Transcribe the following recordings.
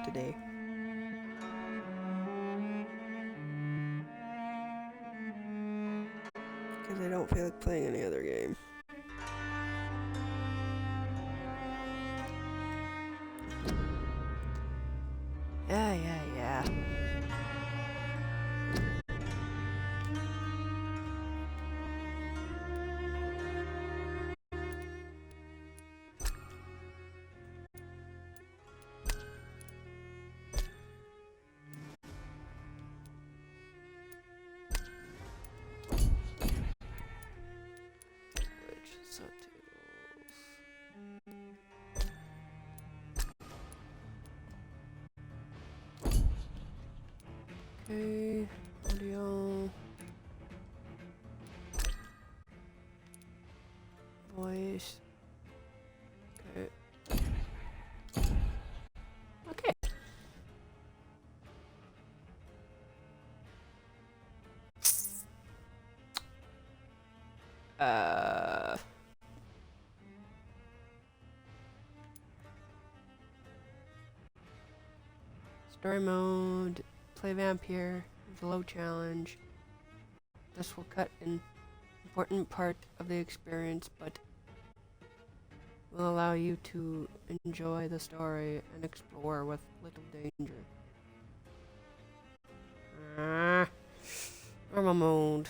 today. Because I don't feel like playing any other game. Yeah. Which subtitles? Okay, audio, voice. Okay. Okay. Story mode, play Vampire, the low challenge. This will cut an important part of the experience, but will allow you to enjoy the story and explore with little danger. Normal mode.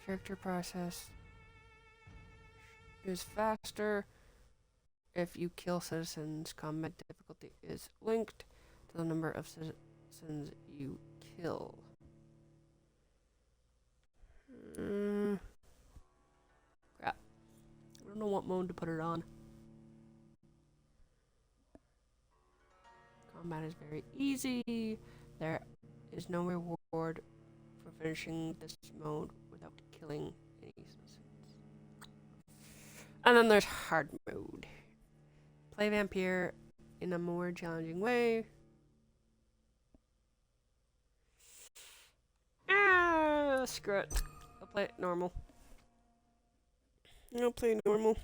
Character process is faster if you kill citizens. Combat difficulty is linked to the number of citizens you kill. Crap. I don't know what mode to put it on. Combat is very easy. There is no reward for finishing this mode without killing any citizens. And then there's hard mode. Play Vampire in a more challenging way. Screw it. I'll play it normal. I'll play normal.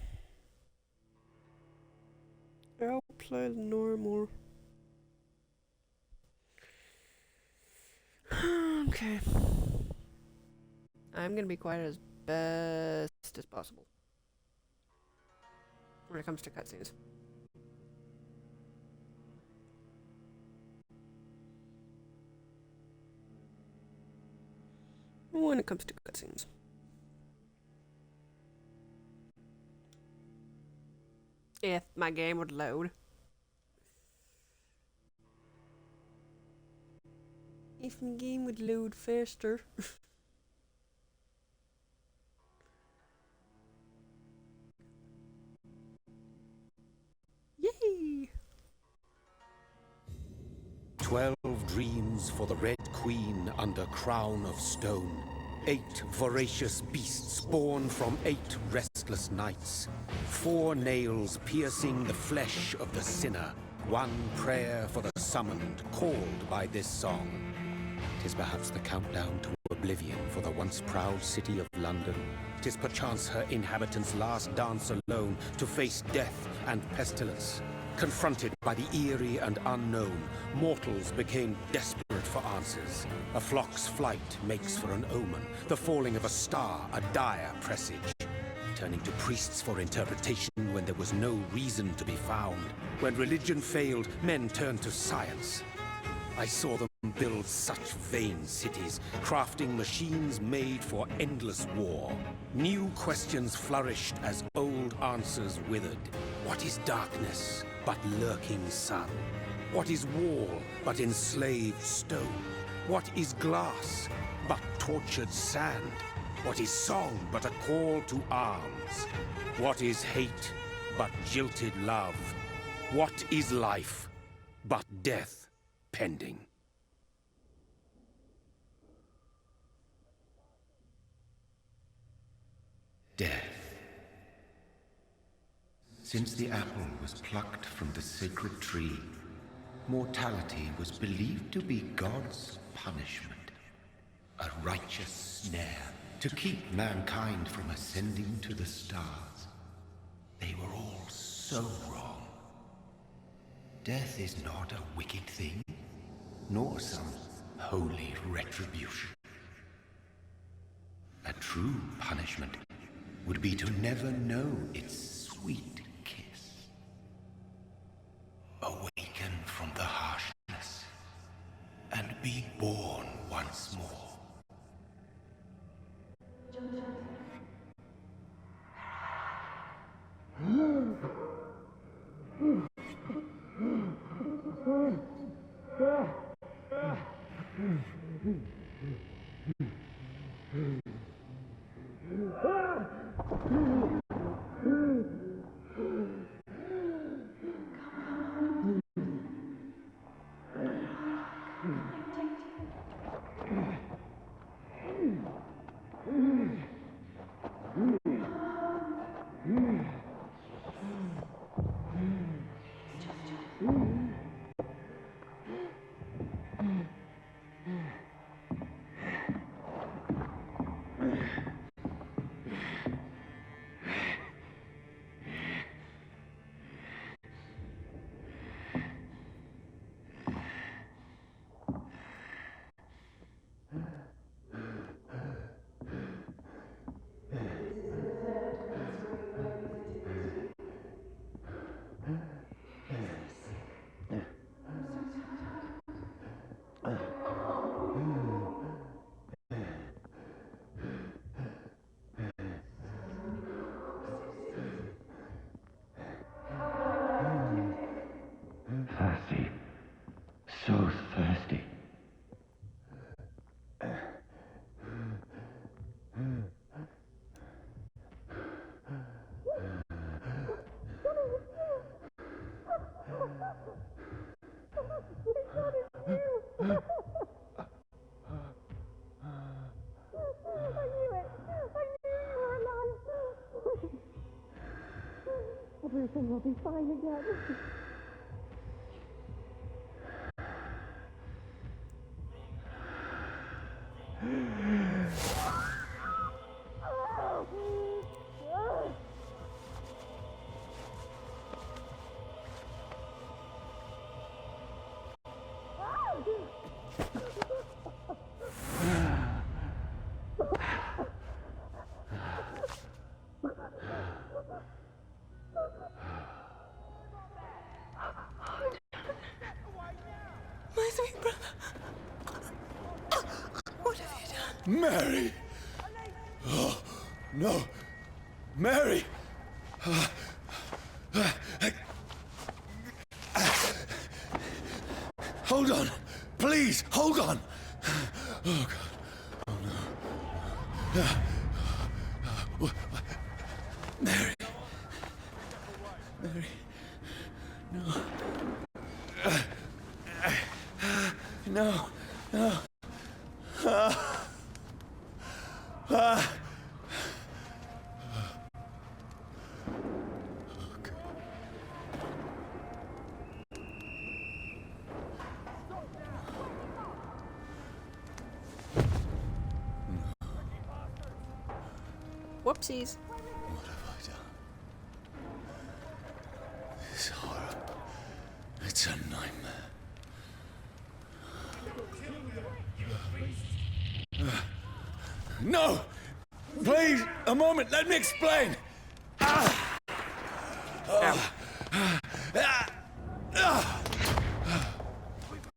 Okay. I'm gonna be quiet as best as possible when it comes to cutscenes. When it comes to cutscenes. If my game would load. If my game would load faster. Yay! 12 dreams for the Red Queen under crown of stone. 8 voracious beasts born from 8 restless nights. 4 nails piercing the flesh of the sinner. 1 prayer for the summoned, called by this song. 'Tis perhaps the countdown to oblivion for the once proud city of London. 'Tis perchance her inhabitants' last dance alone to face death and pestilence. Confronted by the eerie and unknown, mortals became desperate for answers. A flock's flight makes for an omen, the falling of a star a dire presage. Turning to priests for interpretation when there was no reason to be found. When religion failed, men turned to science. I saw them build such vain cities, crafting machines made for endless war. New questions flourished as old answers withered. What is darkness but lurking sun? What is wall but enslaved stone? What is glass but tortured sand? What is song but a call to arms? What is hate but jilted love? What is life but death pending? Death. Since the apple was plucked from the sacred tree, mortality was believed to be God's punishment, a righteous snare to keep mankind from ascending to the stars. They were all so wrong. Death is not a wicked thing, nor some holy retribution. A true punishment would be to never know its sweet kiss. Awaken from the harshness and be born once more. Thirsty. So thirsty. Everything will be fine again. My sweet brother. What have you done? Mary! Oh, no. Mary! Hold on. Please, hold on. Oh, God. Oh, no. Mary. Mary. No. No. No. Whoopsies. What have I done? This horror. It's a nightmare. No! Please, a moment, let me explain!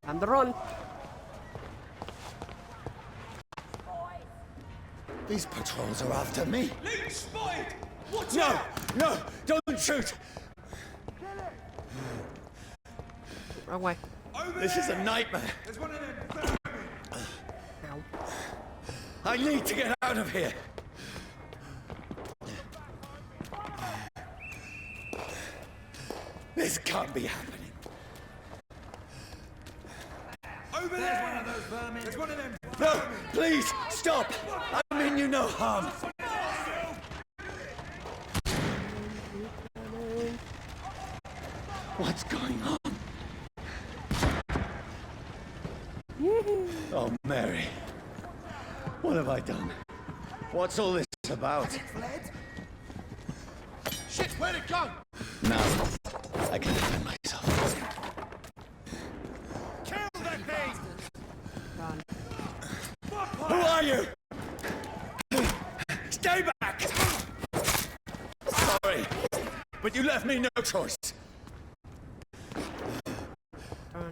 On the run. These patrols are after me. Link spotted! Watch No! out! No! Don't shoot! Wrong way. Over This is there! a nightmare. There's one of them. Ow. I need to get out of here. This can't be happening. Over there! There's one of those vermin. There's one of them. No! Please, stop! I mean you no harm. What's going on? Oh, Mary. What have I done? What's all this about? Fled? Shit, where'd it go? No, I can defend myself. Kill that thing! Run. Who are you? Stay back! Sorry, but you left me no choice.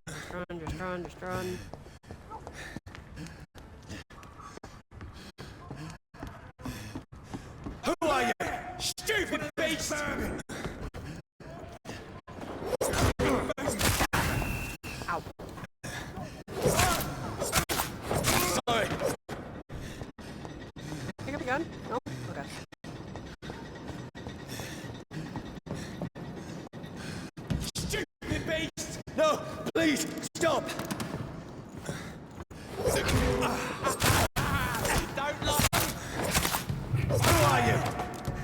Just run, just run. Who are you? Stupid beast! Ow. Sorry. Pick up your gun? No? Okay. Stupid beast! No, please, stop! Don't lie! Who are you?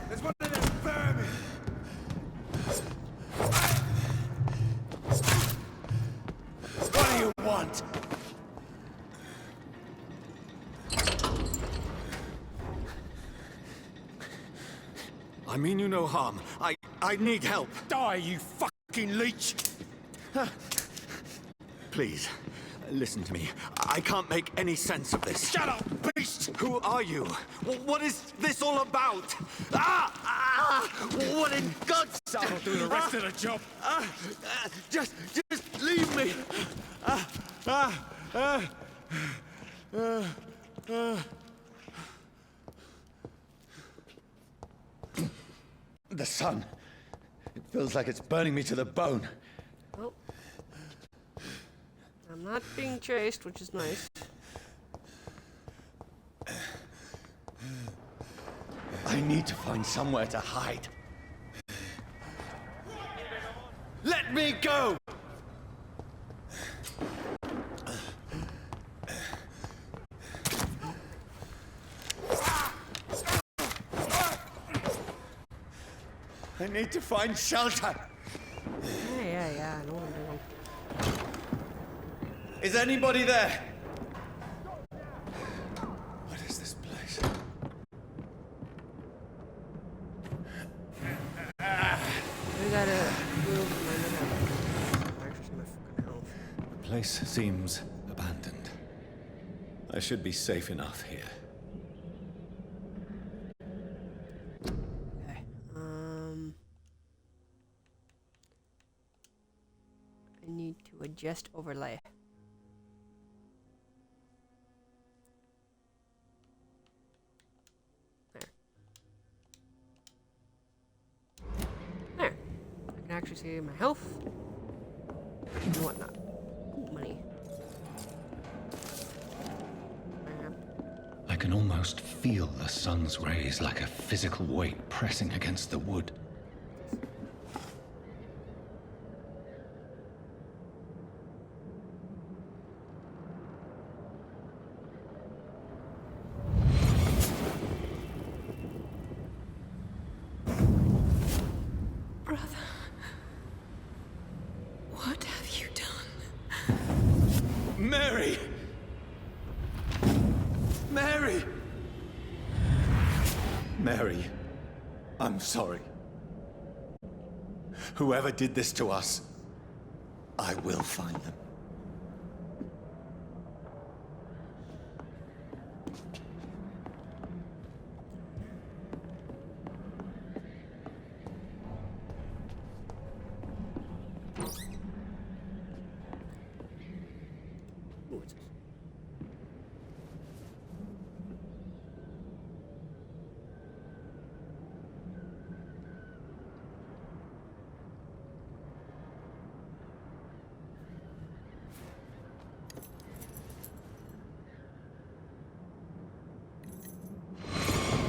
There's one of them vermin! What do you want? I mean you no harm. I need help. Die, you fucking leech! Please, listen to me. I can't make any sense of this. Shut up, beast! Who are you? What is this all about? What in God's I'll do the rest of the job. Just leave me. The sun. It feels like it's burning me to the bone. Well, I'm not being chased, which is nice. I need to find somewhere to hide. Let me go! I need to find shelter. Yeah, I know what I'm doing. Is anybody there? What is this place? We gotta move my fucking health. The place seems abandoned. I should be safe enough here. Okay. I need to adjust overlay. There. I can actually see my health and whatnot. Ooh, money. I can almost feel the sun's rays like a physical weight pressing against the wood. Brother. What have you done? Mary! Mary! Mary, I'm sorry. Whoever did this to us, I will find them. Ooh, what's this?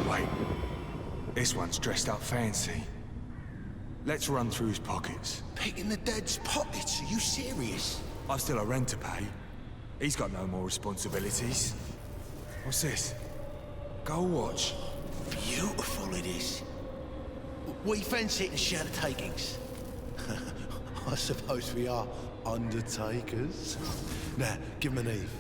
Wait. This one's dressed up fancy. Let's run through his pockets. Picking the dead's pockets? Are you serious? I've still a rent to pay. He's got no more responsibilities. What's this? Gold watch. Beautiful it is. We fancy it and share the takings. I suppose we are undertakers. Now, give him an Eve.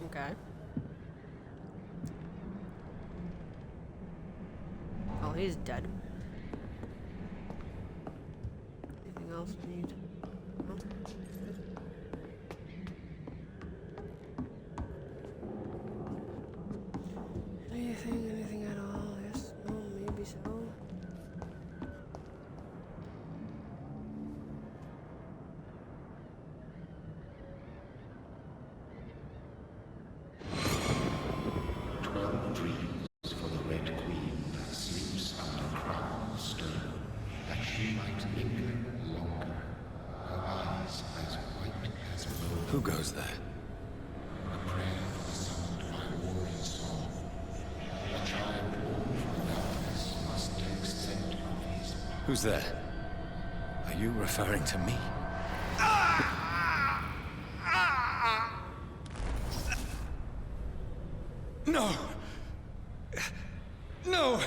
Okay. Oh, he's dead. Anything else we need? No? Anything at all? Yes, no, maybe so. For the Red Queen that sleeps under crown of stone, that she might linger longer, her eyes as white as snow. Who goes there? A prayer summoned by warrior song. A child born from darkness must take scent of his path. Who's there? Are you referring to me? No! No!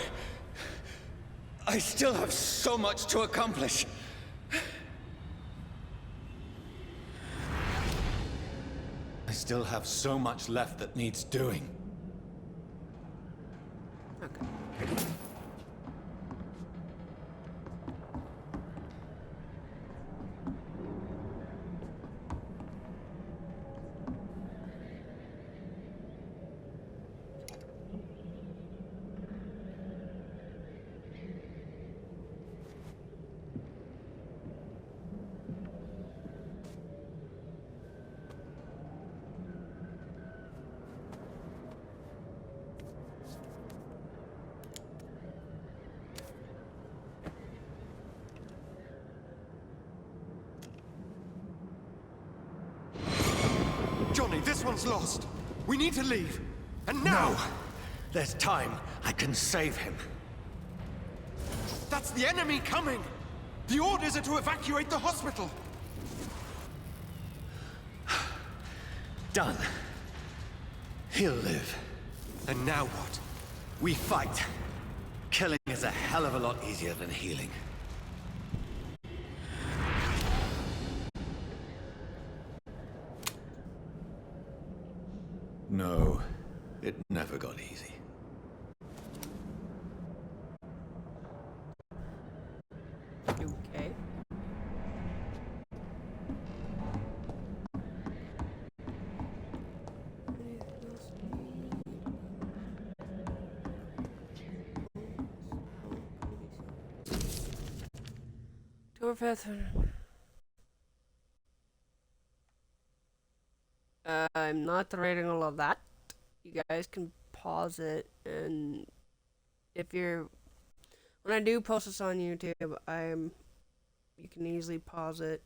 I still have so much to accomplish. I still have so much left that needs doing. Okay. Johnny, this one's lost. We need to leave. And now! No! There's time. I can save him. That's the enemy coming! The orders are to evacuate the hospital! Done. He'll live. And now what? We fight. Killing is a hell of a lot easier than healing. No, it never got easy. Okay. Tour path. I'm not writing all of that. You guys can pause it, and if you're when I do post this on YouTube, you can easily pause it.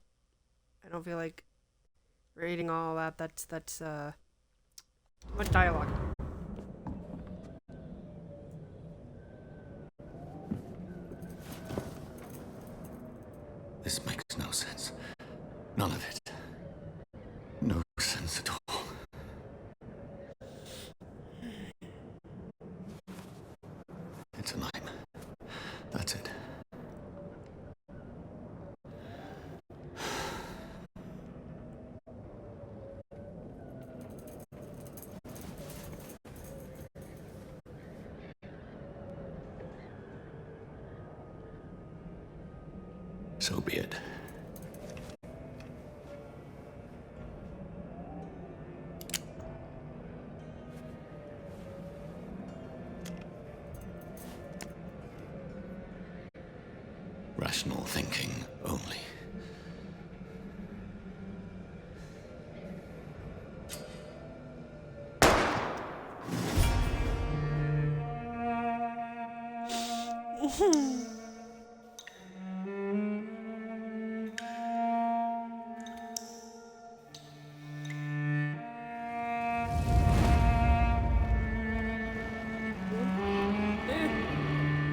I don't feel like reading all that. That's too much dialogue. This makes no sense. None of it. No sense at all. It's a nightmare. That's it. So be it. Rational thinking only.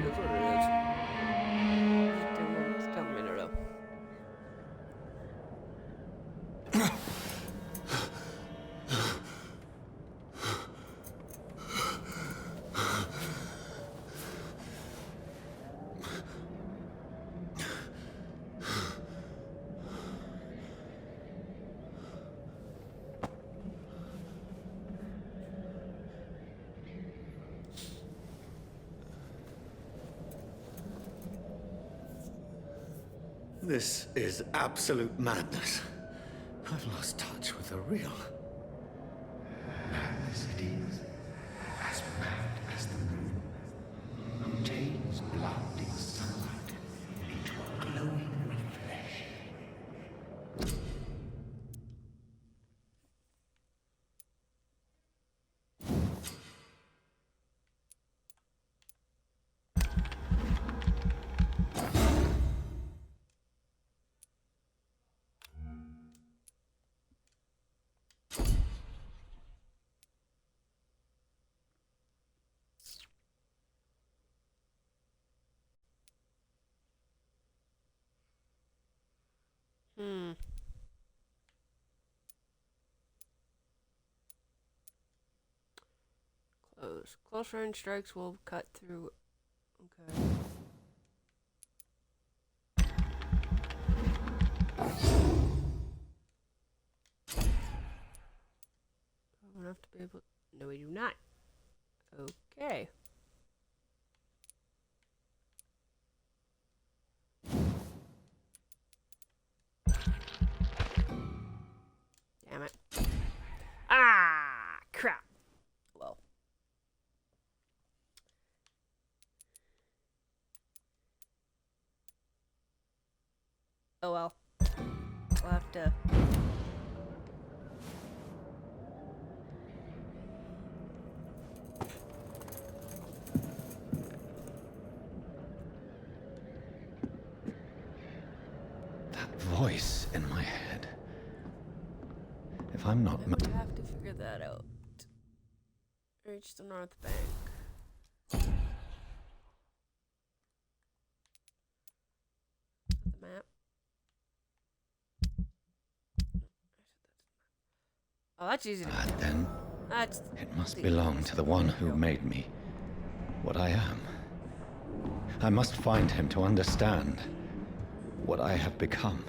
That's what it is. Just tell me no. This is absolute madness. I've lost touch with the real. Madness it is. As mad as the moon. Who takes blinding sunlight into a glowing flesh. Hmm. Close. Close range strikes will cut through. Okay. Enough to be able. No, we do not. Okay. Damn it. Ah, crap. Well. Oh well. We'll have to. That voice in my head. If I'm not. We have to figure that out. Reach the North Bank. Is that the map? Oh, that's easy to do. Then That's it must belong to the one who made me what I am. I must find him to understand what I have become.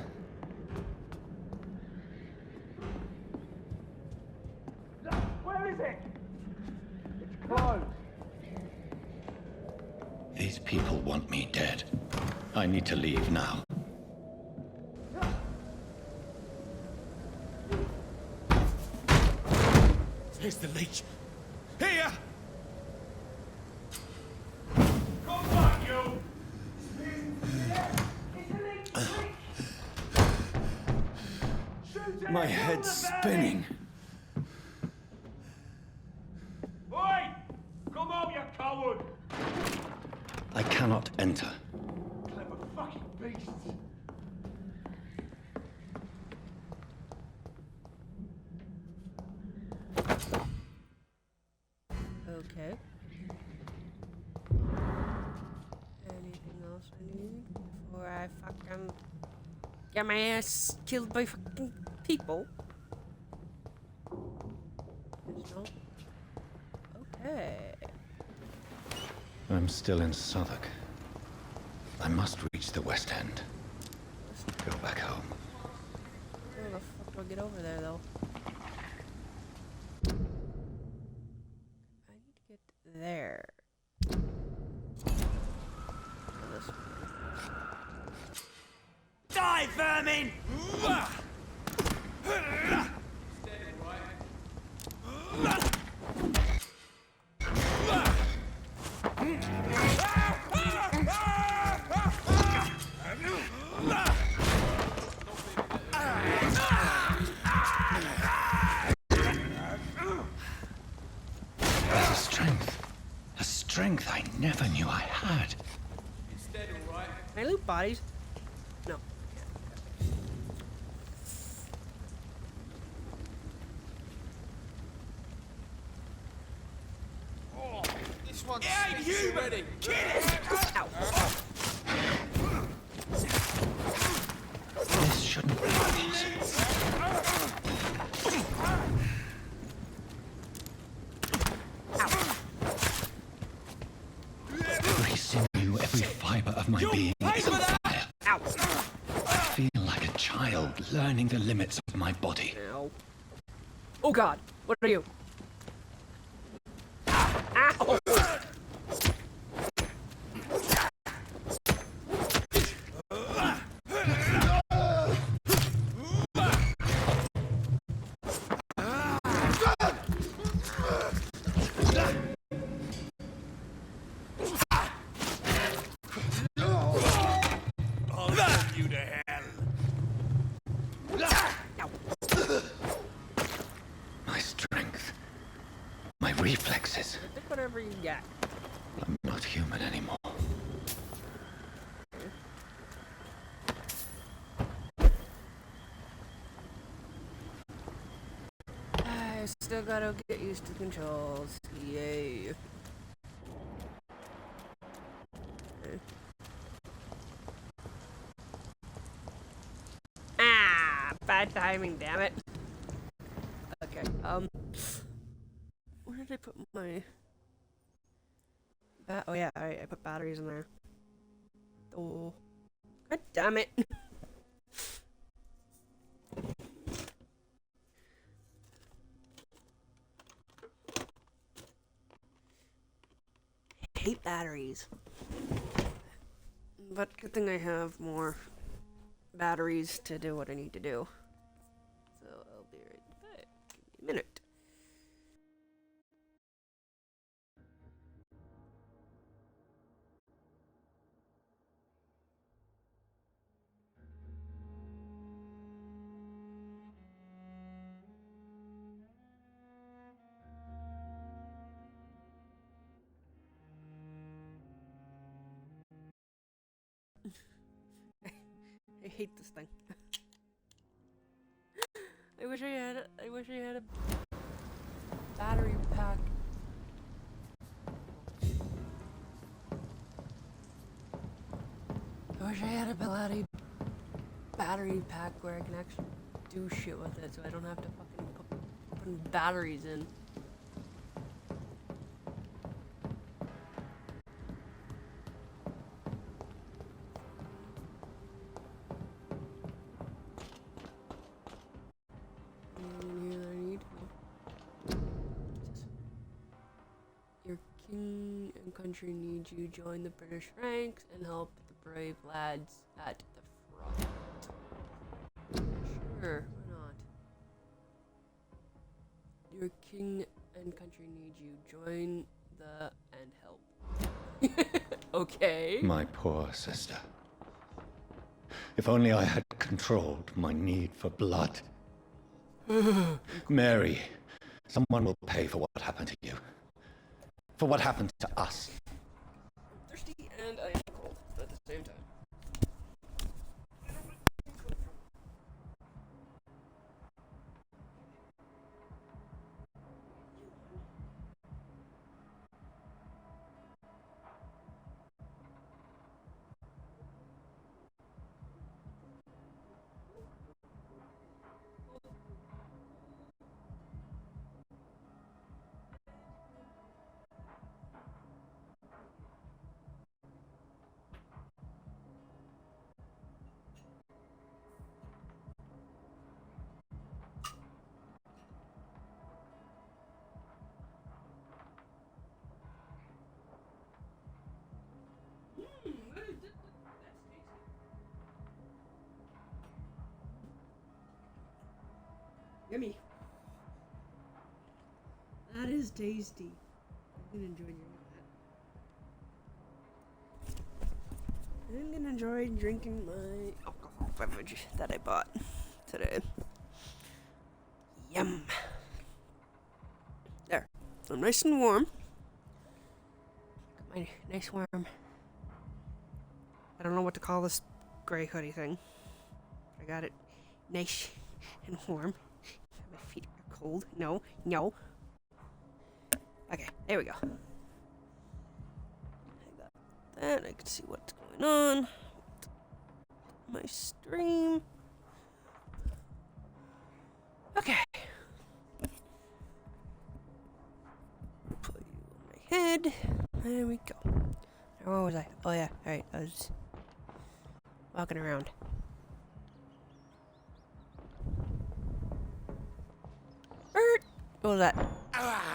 Where is it? It's closed. These people want me dead. I need to leave now. Here's the leech. Here! Come back, you! My head's spinning. Oi! Come out, you coward! I cannot enter. Clever fucking beasts. okay. Anything else I need before I fucking get my ass killed by fucking people? There's no. Okay. I'm still in Southwark. I must reach the West End. Go back home. How the fuck do I get over there, though? I need to get there. This way. Die, vermin! There's a strength I never knew I had. Can I loot bodies? No. This one's Human! Kill it! Ow. This shouldn't be possible. Every sinew, every fiber of my being is on fire. Ow. I feel like a child learning the limits of my body. Ow. Oh god. What are you? Ow. reflexes. Take whatever you got. I'm not human anymore. I still gotta get used to controls. Yay. Okay. Ah, bad timing, damn it. Okay, where did I put my... oh yeah, I put batteries in there. Oh, god damn it. Hate batteries. But good thing I have more batteries to do what I need to do. So I'll be right back. Give me a minute. I hate this thing. I wish I had a battery pack. I wish I had a battery pack where I can actually do shit with it, so I don't have to fucking put batteries in. Your king and country need you. Join the British ranks and help the brave lads at the front. Sure, why not? Your king and country need you. Join the and help. Okay. My poor sister. If only I had controlled my need for blood. Mary, someone will pay for what happened to you. For what happened to us. I'm thirsty and I am cold at the same time. Yummy. That is tasty. I'm gonna enjoy that. I'm gonna enjoy drinking my alcohol beverage that I bought today. Yum. There. I'm nice and warm. Got my nice warm. I don't know what to call this gray hoodie thing. I got it nice and warm. My feet are cold. No. Okay, there we go. I got that. I can see what's going on with my stream. Okay. Put you on my head. There we go. Where was I? Oh yeah, alright, I was walking around. What was that?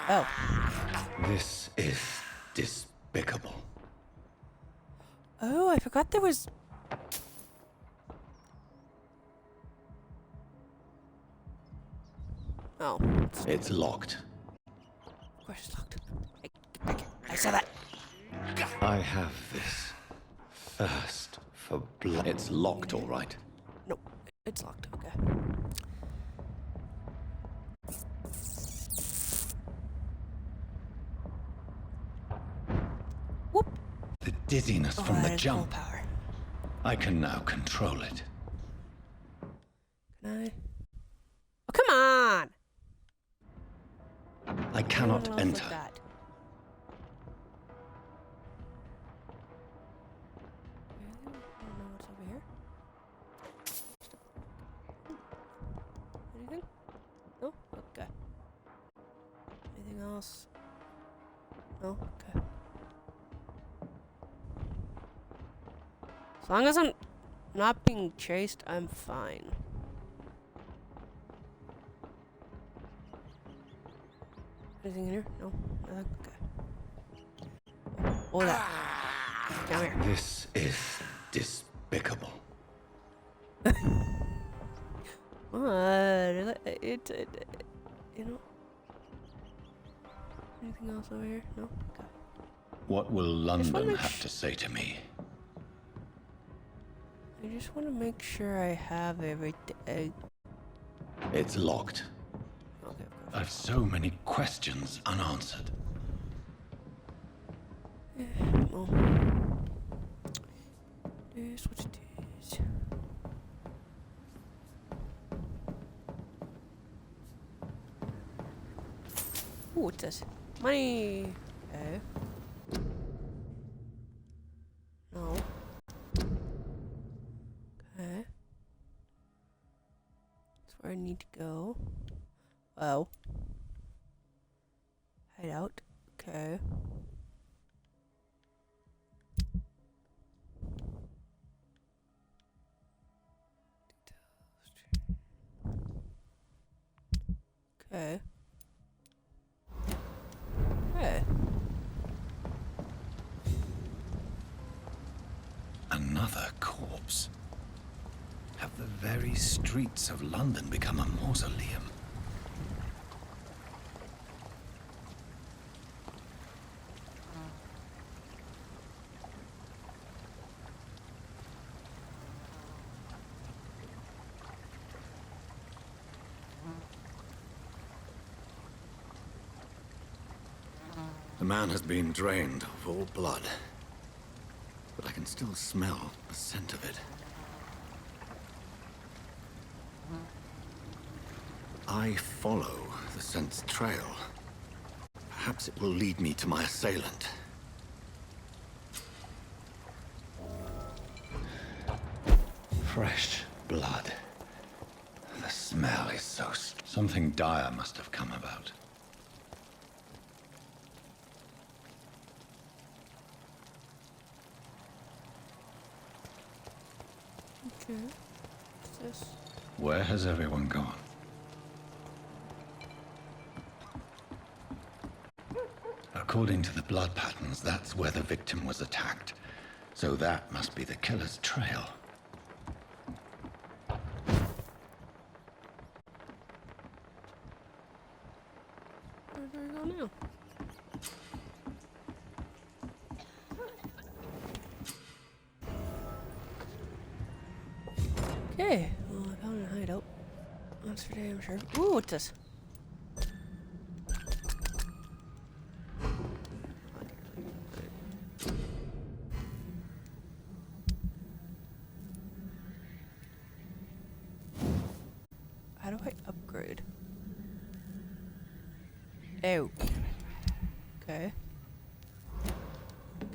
Oh. This is despicable. Oh, I forgot there was... Oh. It's locked. Of course it's locked. Hey, get back here. I saw that. I have this thirst for blood. It's locked, all right. Nope. It's locked. Okay. dizziness from the that is full jump. power. I can now control it. Can I? Oh, come on! I cannot Anyone else enter. like that? Really? I don't know what's over here. Anything? No? Okay. Anything else? No? Okay. As long as I'm not being chased, I'm fine. Anything in here? No? Nothing? Okay. Oh, that. Come here. This is despicable. What? You know. Anything else over here? No? Okay. What will wanna London make have to say to me? I just want to make sure I have everything. It's locked. Okay, of course. I've so many questions unanswered. Well, this, what's this? Ooh, what's this? Money! Okay. No. Okay. That's where I need to go. Oh. Hide out. Okay. Okay. Okay. Another corpse. Have the very streets of London become a mausoleum? The man has been drained of all blood, but I can still smell the scent of it. I follow the scent's trail. Perhaps it will lead me to my assailant. Fresh blood. The smell is so... Something dire must have come about. Okay. What's this? Where has everyone gone? According to the blood patterns, that's where the victim was attacked. So that must be the killer's trail. Where do I go now? Okay, well, I found a hideout. That's for damn sure. Ooh, what's this? How do I upgrade? Oh. Okay.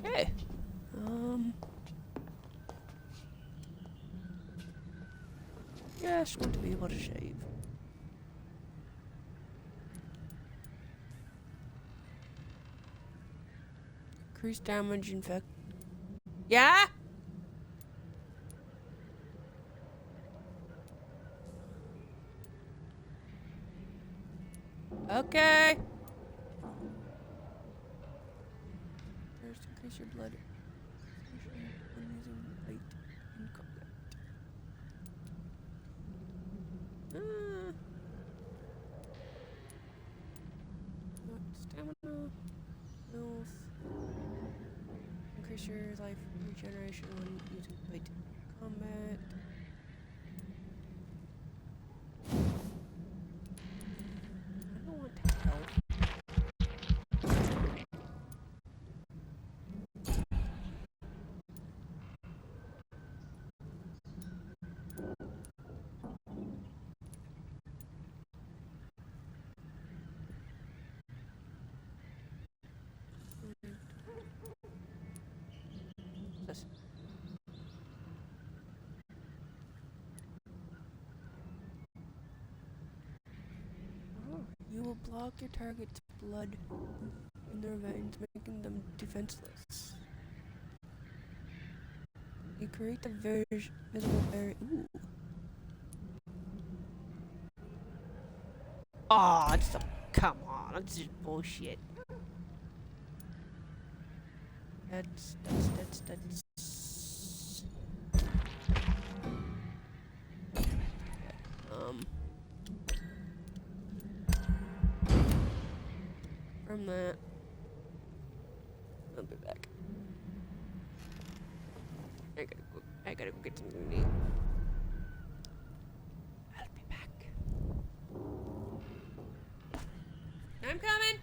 Okay. Just want to be able to shave. Increase damage, infect. Yeah? Okay. First, increase your blood. Especially when using light in combat. Stamina, health. Increase your life regeneration when using light combat. I don't want health. block your target's blood in their veins, making them defenseless. You create the visible barrier. Ooh. Oh, it's some. Come on, that's just bullshit. That's. From that, I'll be back. I gotta go get something to eat. I'll be back. I'm coming!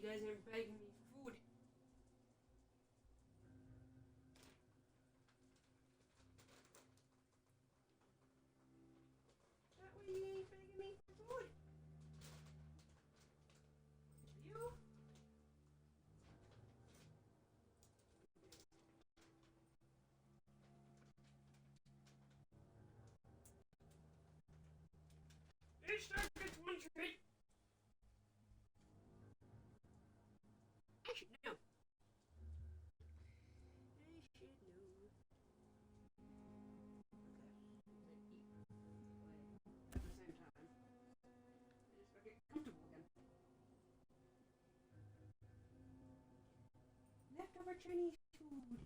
guys aren't begging me for food. That way you ain't begging me for food. You? Each time gets one treat. I should know. I should know. Okay. At the same time. I just gotta get comfortable again. Leftover Chinese food.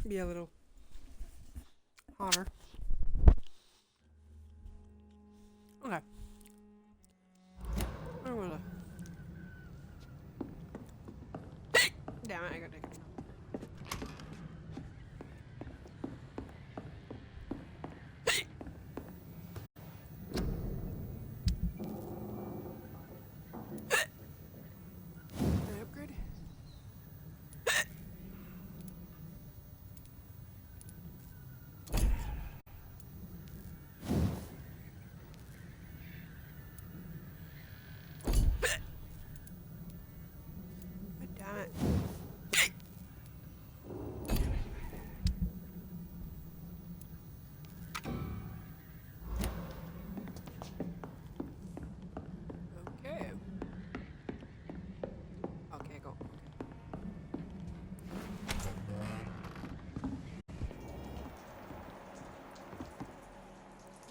Be a little hotter. Okay. Where was I? Damn it, I gotta take it. Can I upgrade? Damn it. Okay. Okay, go. Okay.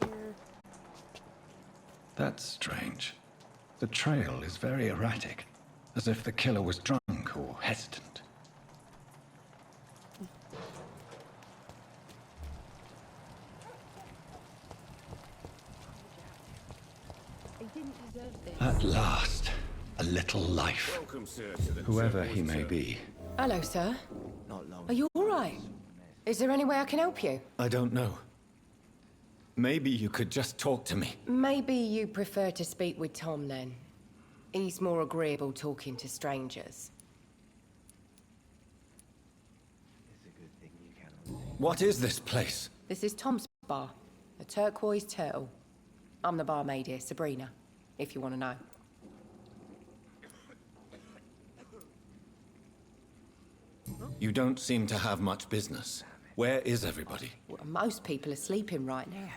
Here. That's strange. The trail is very erratic, as if the killer was drunk or hesitant. I didn't deserve this. At last, a little life. Welcome, sir, to the Whoever he may be. Hello, sir. Are you all right? Is there any way I can help you? I don't know. Maybe you could just talk to me. Maybe you prefer to speak with Tom then. He's more agreeable talking to strangers. What is this place? This is Tom's bar, the Turquoise Turtle. I'm the barmaid here, Sabrina, if you want to know. You don't seem to have much business. Where is everybody? Well, most people are sleeping right now.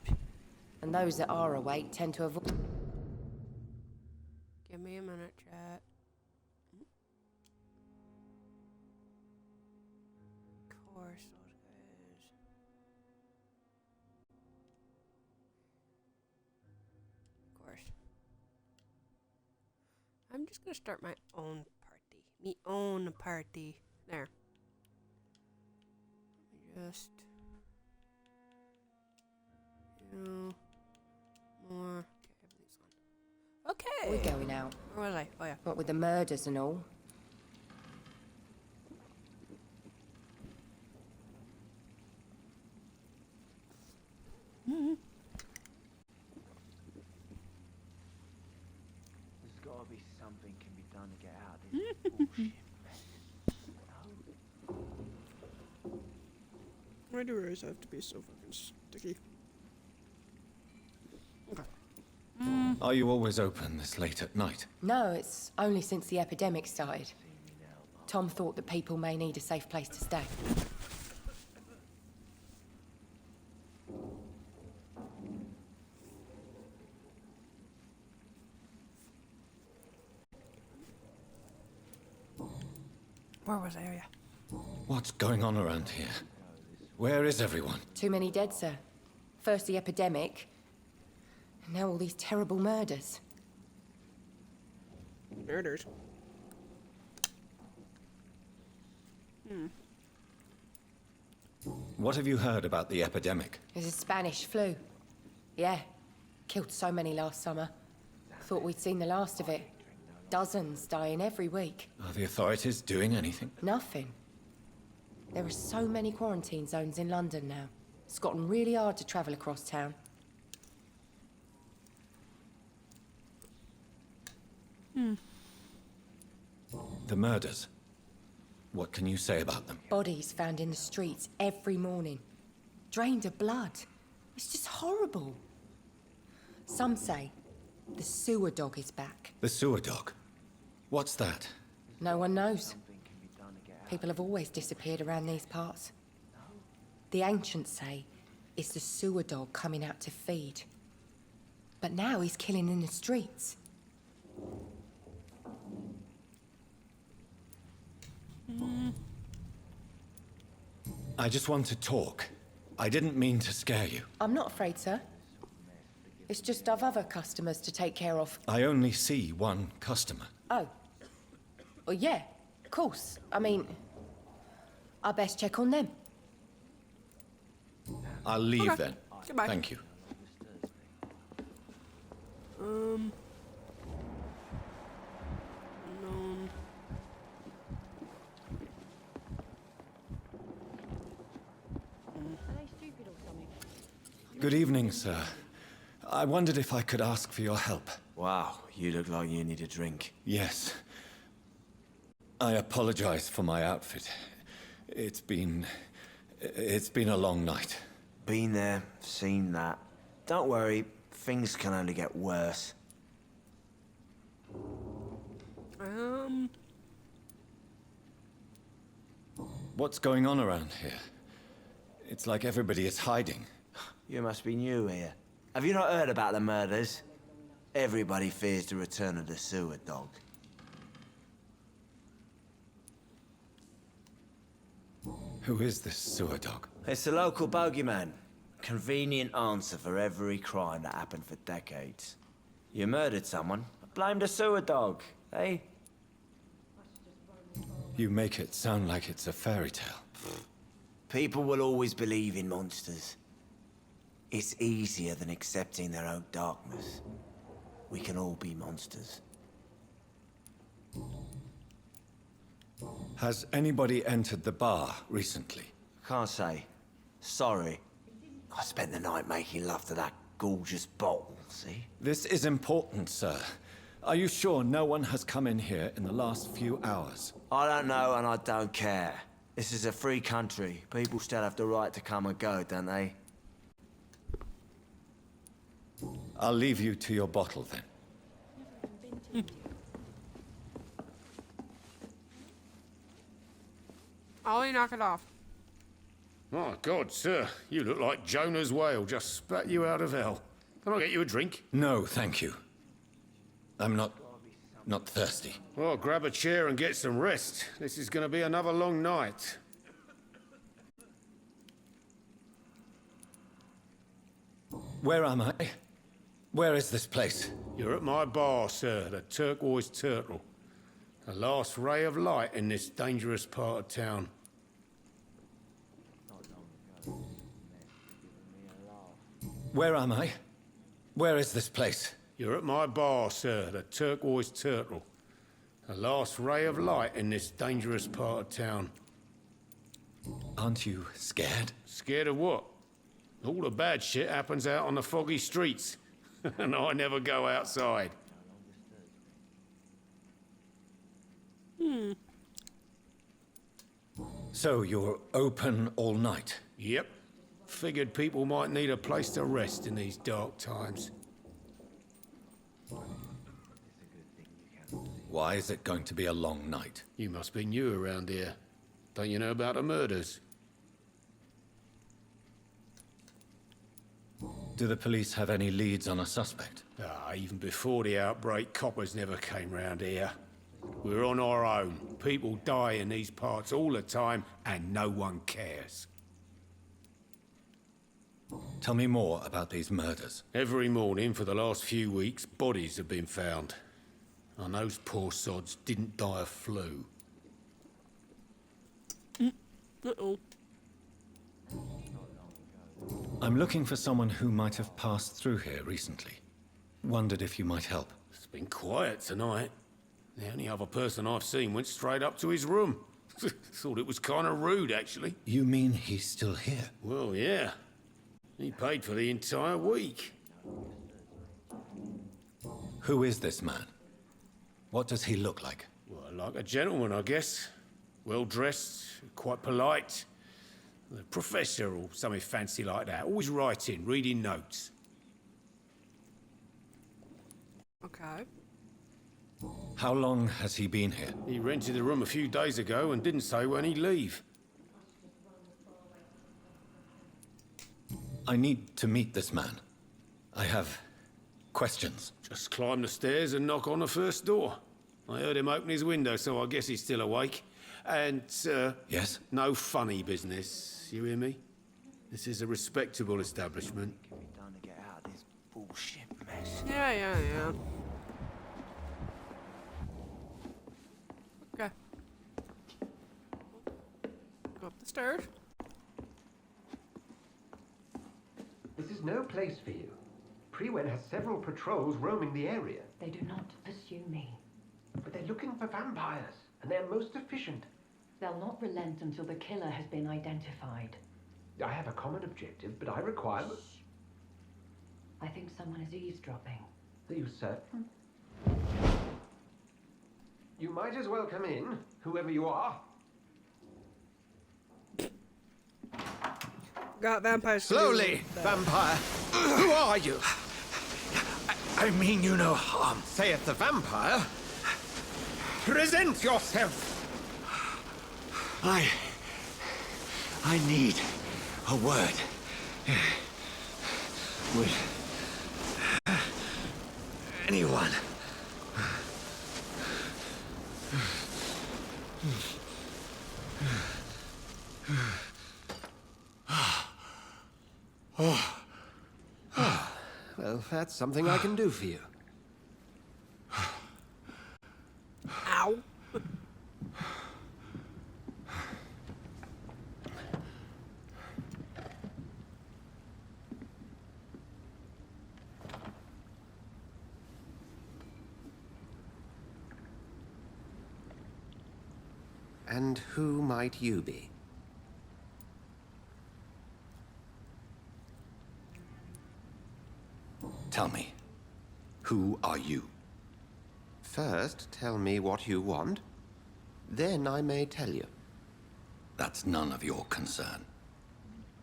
And those that are awake tend to avoid... Give me a minute, chat. Of course, those guys. Of course. I'm just gonna start my own party. Me own party. There. Let me just... You... More... Okay, everything's on. Okay! We're going out. Where was I? Oh yeah. What with the murders and all. There's gotta be something can be done to get out of this bullshit. Why do rows have to be so fucking sticky? Okay. Are you always open this late at night? No, it's only since the epidemic started. Tom thought that people may need a safe place to stay. Where was I? Oh yeah. What's going on around here? Where is everyone? Too many dead, sir. First the epidemic, and now all these terrible murders. Murders. What have you heard about the epidemic? There's a Spanish flu. Yeah. Killed so many last summer. thought we'd seen the last of it. Dozens dying every week. Are the authorities doing anything? Nothing. There are so many quarantine zones in London now. It's gotten really hard to travel across town. The murders. What can you say about them? Bodies found in the streets every morning. Drained of blood. It's just horrible. Some say the sewer dog is back. The sewer dog? What's that? No one knows. People have always disappeared around these parts. The ancients say it's the sewer dog coming out to feed. But now he's killing in the streets. I just want to talk. I didn't mean to scare you. I'm not afraid, sir. It's just I've other customers to take care of. I only see one customer. Oh. Well, yeah, of course. I mean, I best check on them. I'll leave Okay. then. Goodbye. Thank you. No. Are they stupid or something? Good evening, sir. I wondered if I could ask for your help. Wow, you look like you need a drink. Yes. I apologize for my outfit. It's been a long night. Been there, seen that. Don't worry, things can only get worse. What's going on around here? It's like everybody is hiding. You must be new here. Have you not heard about the murders? Everybody fears the return of the sewer dog. Who is this sewer dog? It's the local bogeyman. Convenient answer for every crime that happened for decades. You murdered someone, blame the sewer dog, eh? You make it sound like it's a fairy tale. People will always believe in monsters. It's easier than accepting their own darkness. We can all be monsters. Has anybody entered the bar recently? Can't say. Sorry. I spent the night making love to that gorgeous bottle, see? This is important, sir. Are you sure no one has come in here in the last few hours? I don't know and I don't care. This is a free country. People still have the right to come and go, don't they? I'll leave you to your bottle then. Ollie, knock it off. My God, sir, you look like Jonah's whale just spat you out of hell. Can I get you a drink? No, thank you. I'm not thirsty. Well, grab a chair and get some rest. This is going to be another long night. Where am I? Where is this place? You're at my bar, sir, the Turquoise Turtle. The last ray of light in this dangerous part of town. Where am I? Where is this place? You're at my bar, sir, the Turquoise Turtle. The last ray of light in this dangerous part of town. Aren't you scared? Scared of what? All the bad shit happens out on the foggy streets. And I never go outside. So you're open all night? Yep. Figured people might need a place to rest in these dark times. Why is it going to be a long night? You must be new around here. Don't you know about the murders? Do the police have any leads on a suspect? Even before the outbreak, coppers never came round here. We're on our own. People die in these parts all the time, and no one cares. Tell me more about these murders. Every morning for the last few weeks, bodies have been found. And those poor sods didn't die of flu. Uh-oh. I'm looking for someone who might have passed through here recently. Wondered if you might help. It's been quiet tonight. The only other person I've seen went straight up to his room. Thought it was kind of rude, actually. You mean he's still here? Well, yeah. He paid for the entire week. Who is this man? What does he look like? Well, like a gentleman, I guess. Well-dressed, quite polite. A professor or something fancy like that. Always writing, reading notes. Okay. How long has he been here? He rented the room a few days ago and didn't say when he'd leave. I need to meet this man. I have questions. Just climb the stairs and knock on the first door. I heard him open his window, so I guess he's still awake. And, Yes? no funny business. You hear me? This is a respectable establishment. Can be done to get out of this bullshit mess. Yeah. Okay. Go up the stairs. This is no place for you. Priwen has several patrols roaming the area. They do not pursue me. But they're looking for vampires, and they're most efficient. They'll not relent until the killer has been identified. I have a common objective, but I require... I think someone is eavesdropping. Are you certain? You might as well come in, whoever you are. Got vampires. Slowly, vampire. Who are you? I mean you no harm. Saith the vampire. Present yourself. I need a word with anyone. Well, that's something I can do for you. Ow. And who might you be? Tell me, who are you? First, tell me what you want. Then I may tell you. That's none of your concern.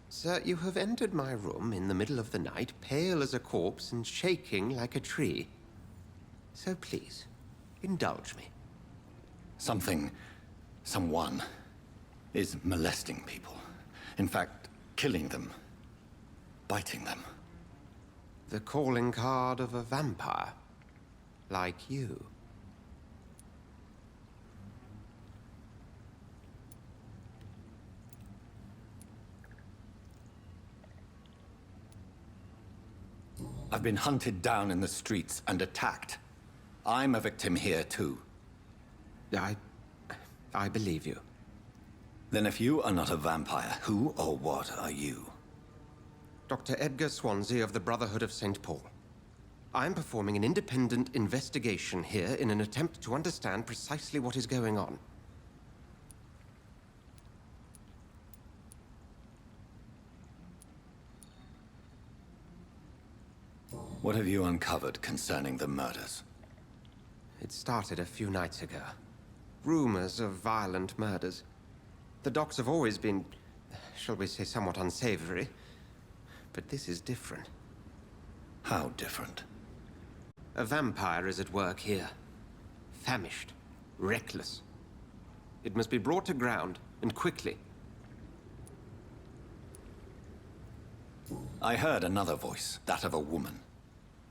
Sir, you have entered my room in the middle of the night, pale as a corpse and shaking like a tree. So please, indulge me. Someone is molesting people. In fact, killing them. Biting them. The calling card of a vampire. Like you. I've been hunted down in the streets and attacked. I'm a victim here, too. I believe you. Then if you are not a vampire, who or what are you? Dr. Edgar Swansea of the Brotherhood of St. Paul. I'm performing an independent investigation here in an attempt to understand precisely what is going on. What have you uncovered concerning the murders? It started a few nights ago. Rumors of violent murders. The docks have always been, shall we say, somewhat unsavory. But this is different. How different? A vampire is at work here. Famished. Reckless. It must be brought to ground, and quickly. I heard another voice, that of a woman.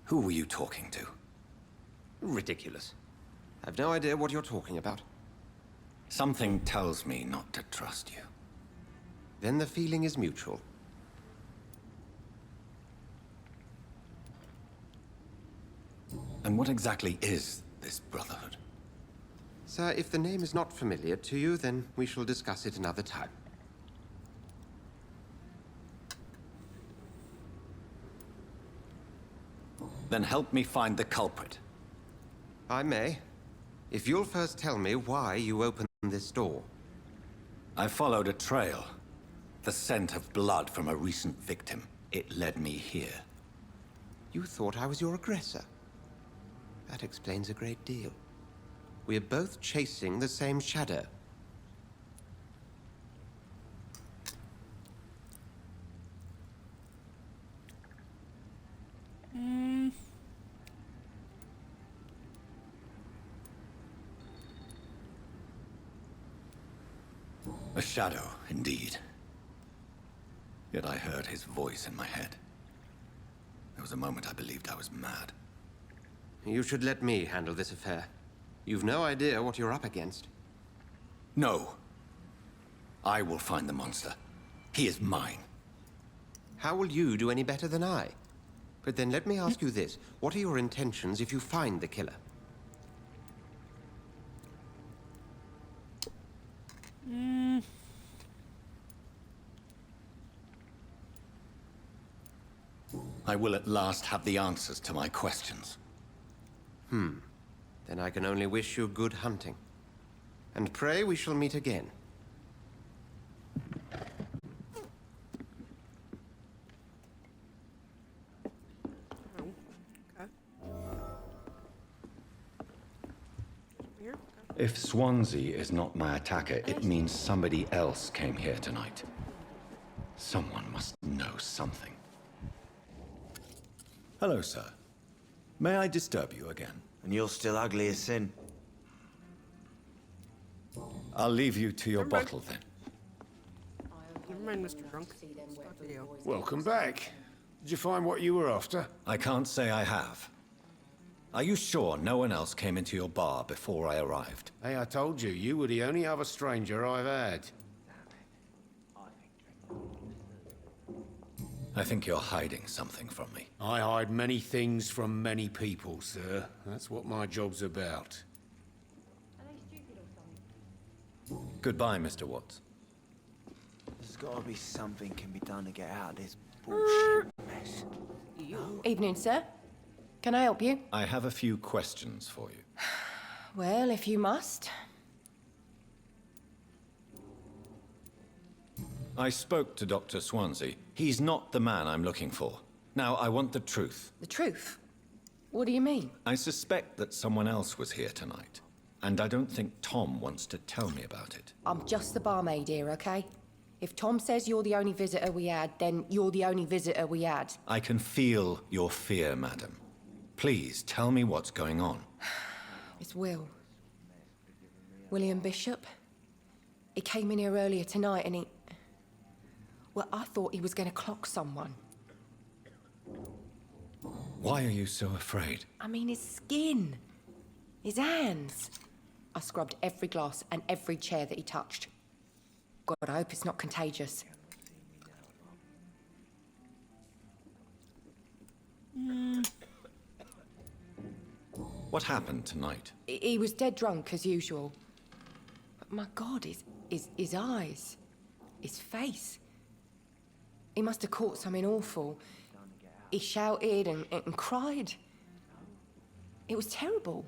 Who were you talking to? Ridiculous. I've no idea what you're talking about. Something tells me not to trust you. Then the feeling is mutual. And what exactly is this Brotherhood? Sir, if the name is not familiar to you, then we shall discuss it another time. Then help me find the culprit. I may. If you'll first tell me why you opened this door. I followed a trail. The scent of blood from a recent victim. It led me here. You thought I was your aggressor. That explains a great deal. We're both chasing the same shadow. A shadow, indeed. Yet I heard his voice in my head. There was a moment I believed I was mad. You should let me handle this affair. You've no idea what you're up against. No. I will find the monster. He is mine. How will you do any better than I? But then let me ask you this. What are your intentions if you find the killer? I will at last have the answers to my questions. Then I can only wish you good hunting. And pray we shall meet again. If Swansea is not my attacker, it means somebody else came here tonight. Someone must know something. Hello, sir. May I disturb you again? And you're still ugly as sin. I'll leave you to your bottle, then. Never mind, Mr. Drunk. Talk to you. Welcome back. Did you find what you were after? I can't say I have. Are you sure no one else came into your bar before I arrived? Hey, I told you, you were the only other stranger I've had. I think you're hiding something from me. I hide many things from many people, sir. That's what my job's about. Goodbye, Mr. Watts. There's gotta be something can be done to get out of this bullshit mess. Evening, sir. Can I help you? I have a few questions for you. Well, if you must. I spoke to Dr. Swansea. He's not the man I'm looking for. Now, I want the truth. The truth? What do you mean? I suspect that someone else was here tonight. And I don't think Tom wants to tell me about it. I'm just the barmaid here, okay? If Tom says you're the only visitor we had, then you're the only visitor we had. I can feel your fear, madam. Please, tell me what's going on. It's Will. William Bishop. He came in here earlier tonight and he... Well, I thought he was going to clock someone. Why are you so afraid? I mean, his skin. His hands. I scrubbed every glass and every chair that he touched. God, I hope it's not contagious. What happened tonight? He was dead drunk, as usual. But my God, his eyes. His face. He must have caught something awful. He shouted and cried. It was terrible.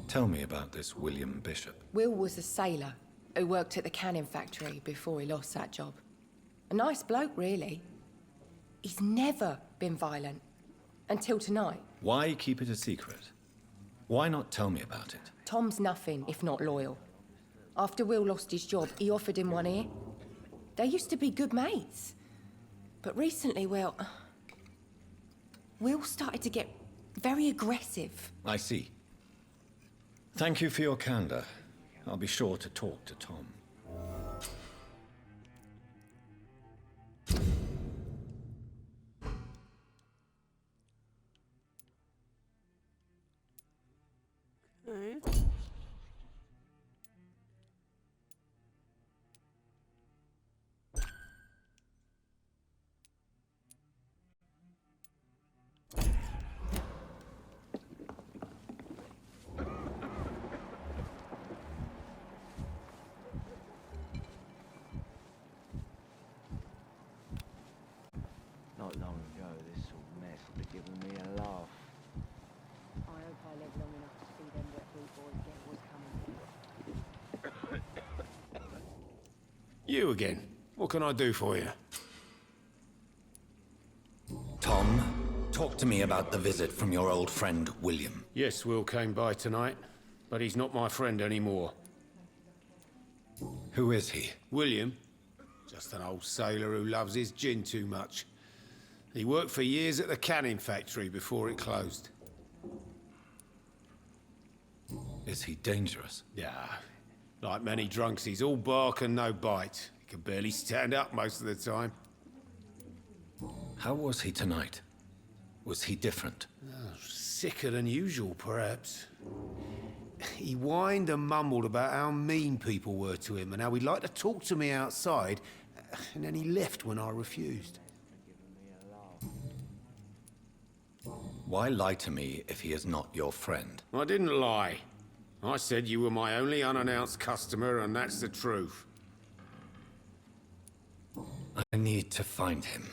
Tell me about this William Bishop. Will was a sailor who worked at the canning factory before he lost that job. A nice bloke, really. He's never been violent. Until tonight. Why keep it a secret? Why not tell me about it? Tom's nothing if not loyal. After Will lost his job, he offered him one ear. They used to be good mates. But recently, well... Will started to get very aggressive. I see. Thank you for your candor. I'll be sure to talk to Tom. Okay. You again. What can I do for you? Tom, talk to me about the visit from your old friend, William. Yes, Will came by tonight, but he's not my friend anymore. Who is he? William? Just an old sailor who loves his gin too much. He worked for years at the canning factory before it closed. Is he dangerous? Yeah. Like many drunks, he's all bark and no bite. He can barely stand up most of the time. How was he tonight? Was he different? Sicker than usual, perhaps. He whined and mumbled about how mean people were to him and how he'd like to talk to me outside, and then he left when I refused. Why lie to me if he is not your friend? I didn't lie. I said you were my only unannounced customer, and that's the truth. I need to find him.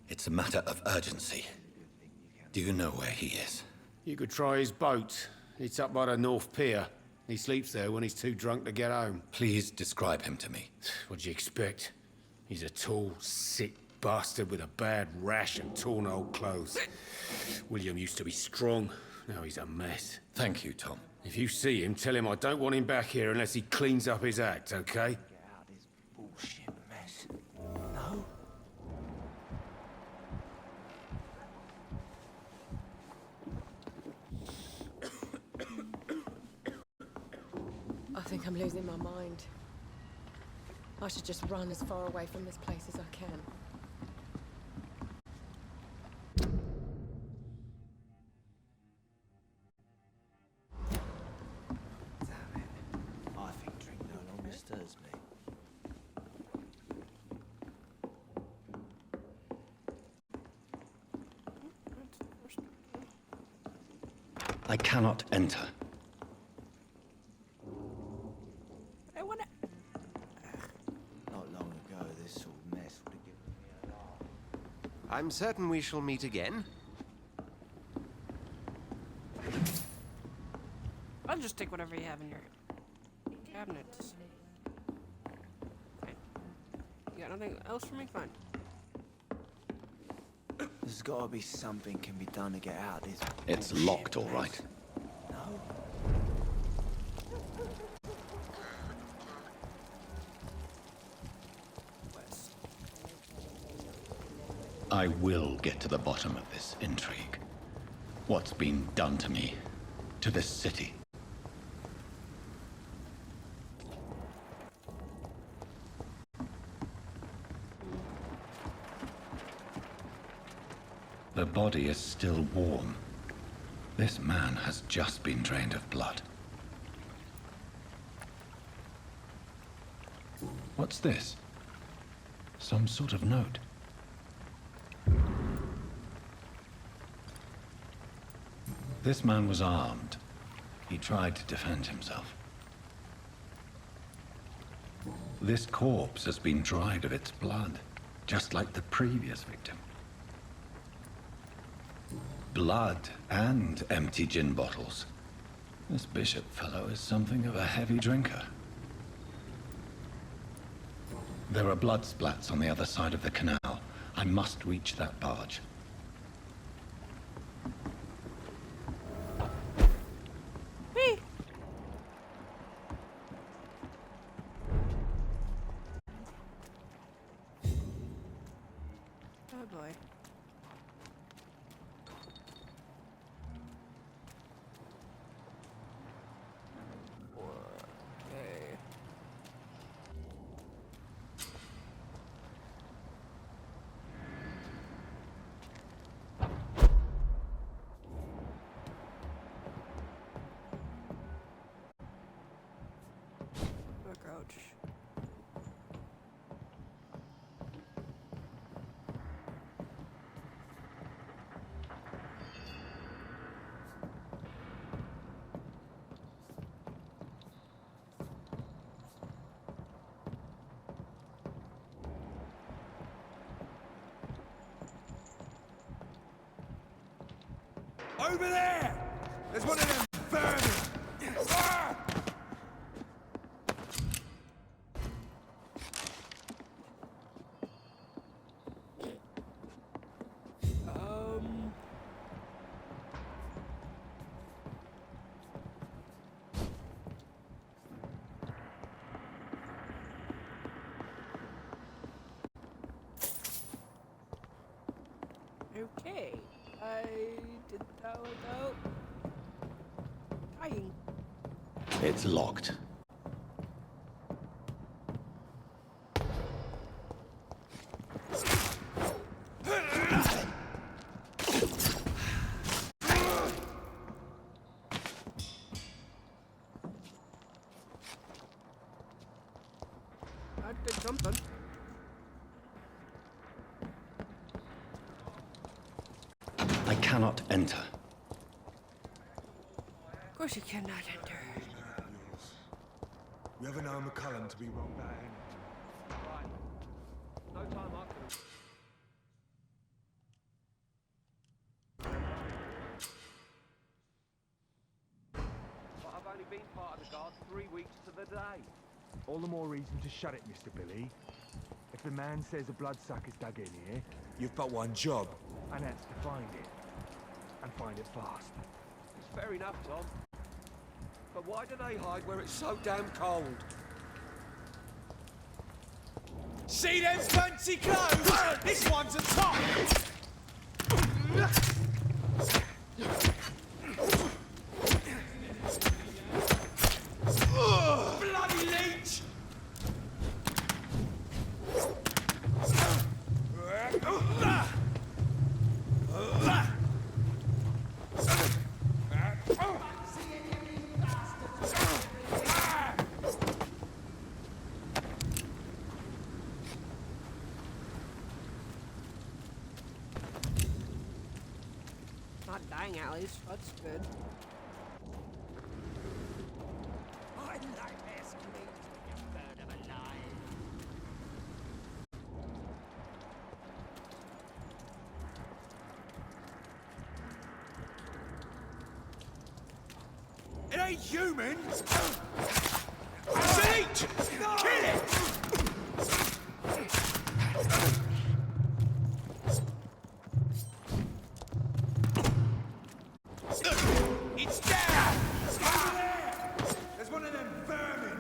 It's a matter of urgency. Do you know where he is? You could try his boat. It's up by the North Pier. He sleeps there when he's too drunk to get home. Please describe him to me. What do you expect? He's a tall, sick bastard with a bad rash and torn old clothes. William used to be strong. Now he's a mess. Thank you, Tom. If you see him, tell him I don't want him back here unless he cleans up his act, okay? Get out of this bullshit mess. No? I think I'm losing my mind. I should just run as far away from this place as I can. Damn it. I think drink no longer stirs me. I cannot enter. I wanna. Not long ago, this sort of mess would have given me a laugh. I'm certain we shall meet again. I'll just take whatever you have in your cabinets. Fine. You got nothing else for me? Fine. There's gotta be something can be done to get out of this. It's bullshit locked, all mess. right. No? I will get to the bottom of this intrigue. What's been done to me, to this city. The body is still warm. This man has just been drained of blood. What's this? Some sort of note. This man was armed. He tried to defend himself. This corpse has been dried of its blood, just like the previous victim. Blood and empty gin bottles. This bishop fellow is something of a heavy drinker. There are blood splats on the other side of the canal. I must reach that barge. Hey. Oh boy. Okay. Crouch. Over there! There's one of them vermin! Ah! I did that without dying. It's locked. I did something. I cannot enter. Of course you cannot enter. You ever know McCullum to be wrong about anything? No time I can. But I've only been part of the guard 3 weeks to the day. All the more reason to shut it, Mr. Billy. If the man says a bloodsucker's dug in here, you've but one job, and that's to find it. And find it fast. It's fair enough, Tom. But why do they hide where it's so damn cold? See them fancy clothes? This one's a top! Bloody leech! Not dying at least. That's good. I like this meat, you bird of a lie. It ain't human! It's an eat! Kill it! It's down! Over there! There's one of them vermin!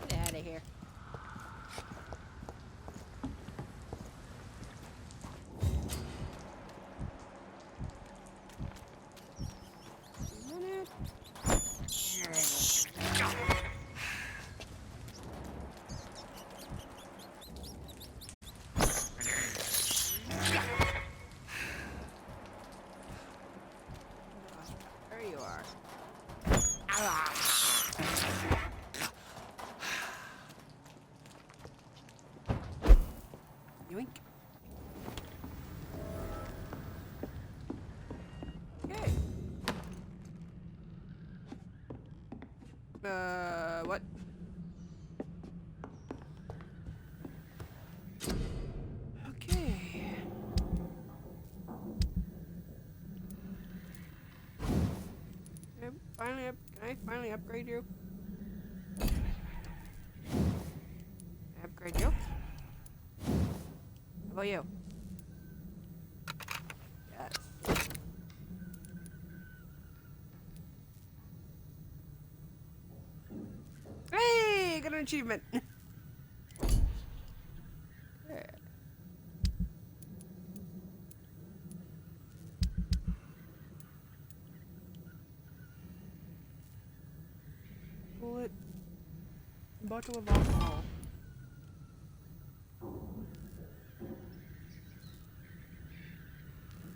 Get out of here. Minute. There you are. Yoink. Okay. What? Okay. Can I finally upgrade you? Upgrade you? How about you? Yes. Hey, got an achievement. Yeah. Bullet. Bottle of alcohol.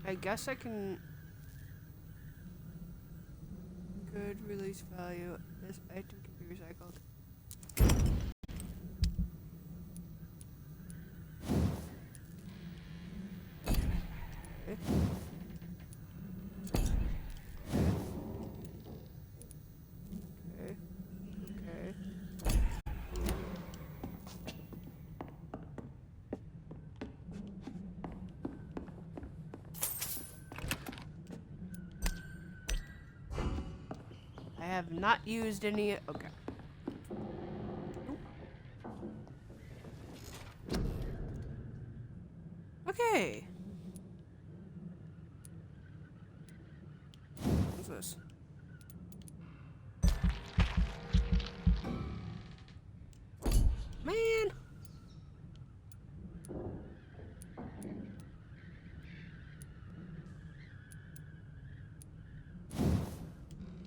I guess I can. Good release value. This item can be recycled. Okay. Okay. Okay. have not used any. Okay. Okay. What's this? Man.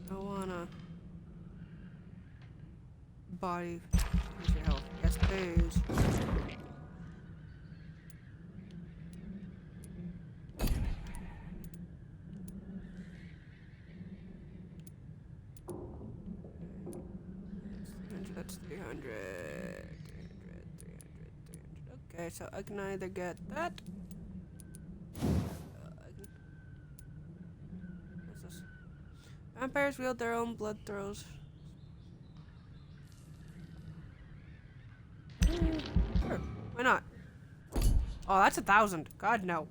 I wanna body use your health. Yes, please. That's 300, 300. Okay, so I can either get that. What's this? Vampires wield their own blood throws. Sure, why not? Oh, that's 1,000. God, no.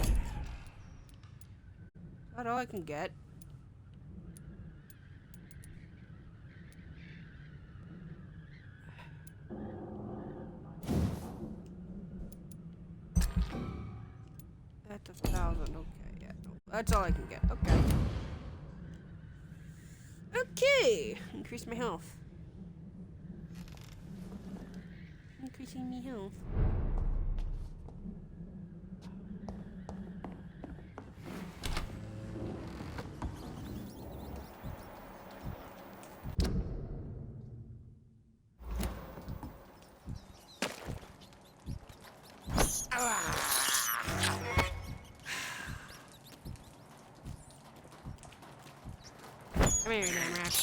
Is that all I can get? That's 1,000. Okay, yeah, no, that's all I can get. Okay. Okay, increase my health. Increasing my health. Come here, damn rat.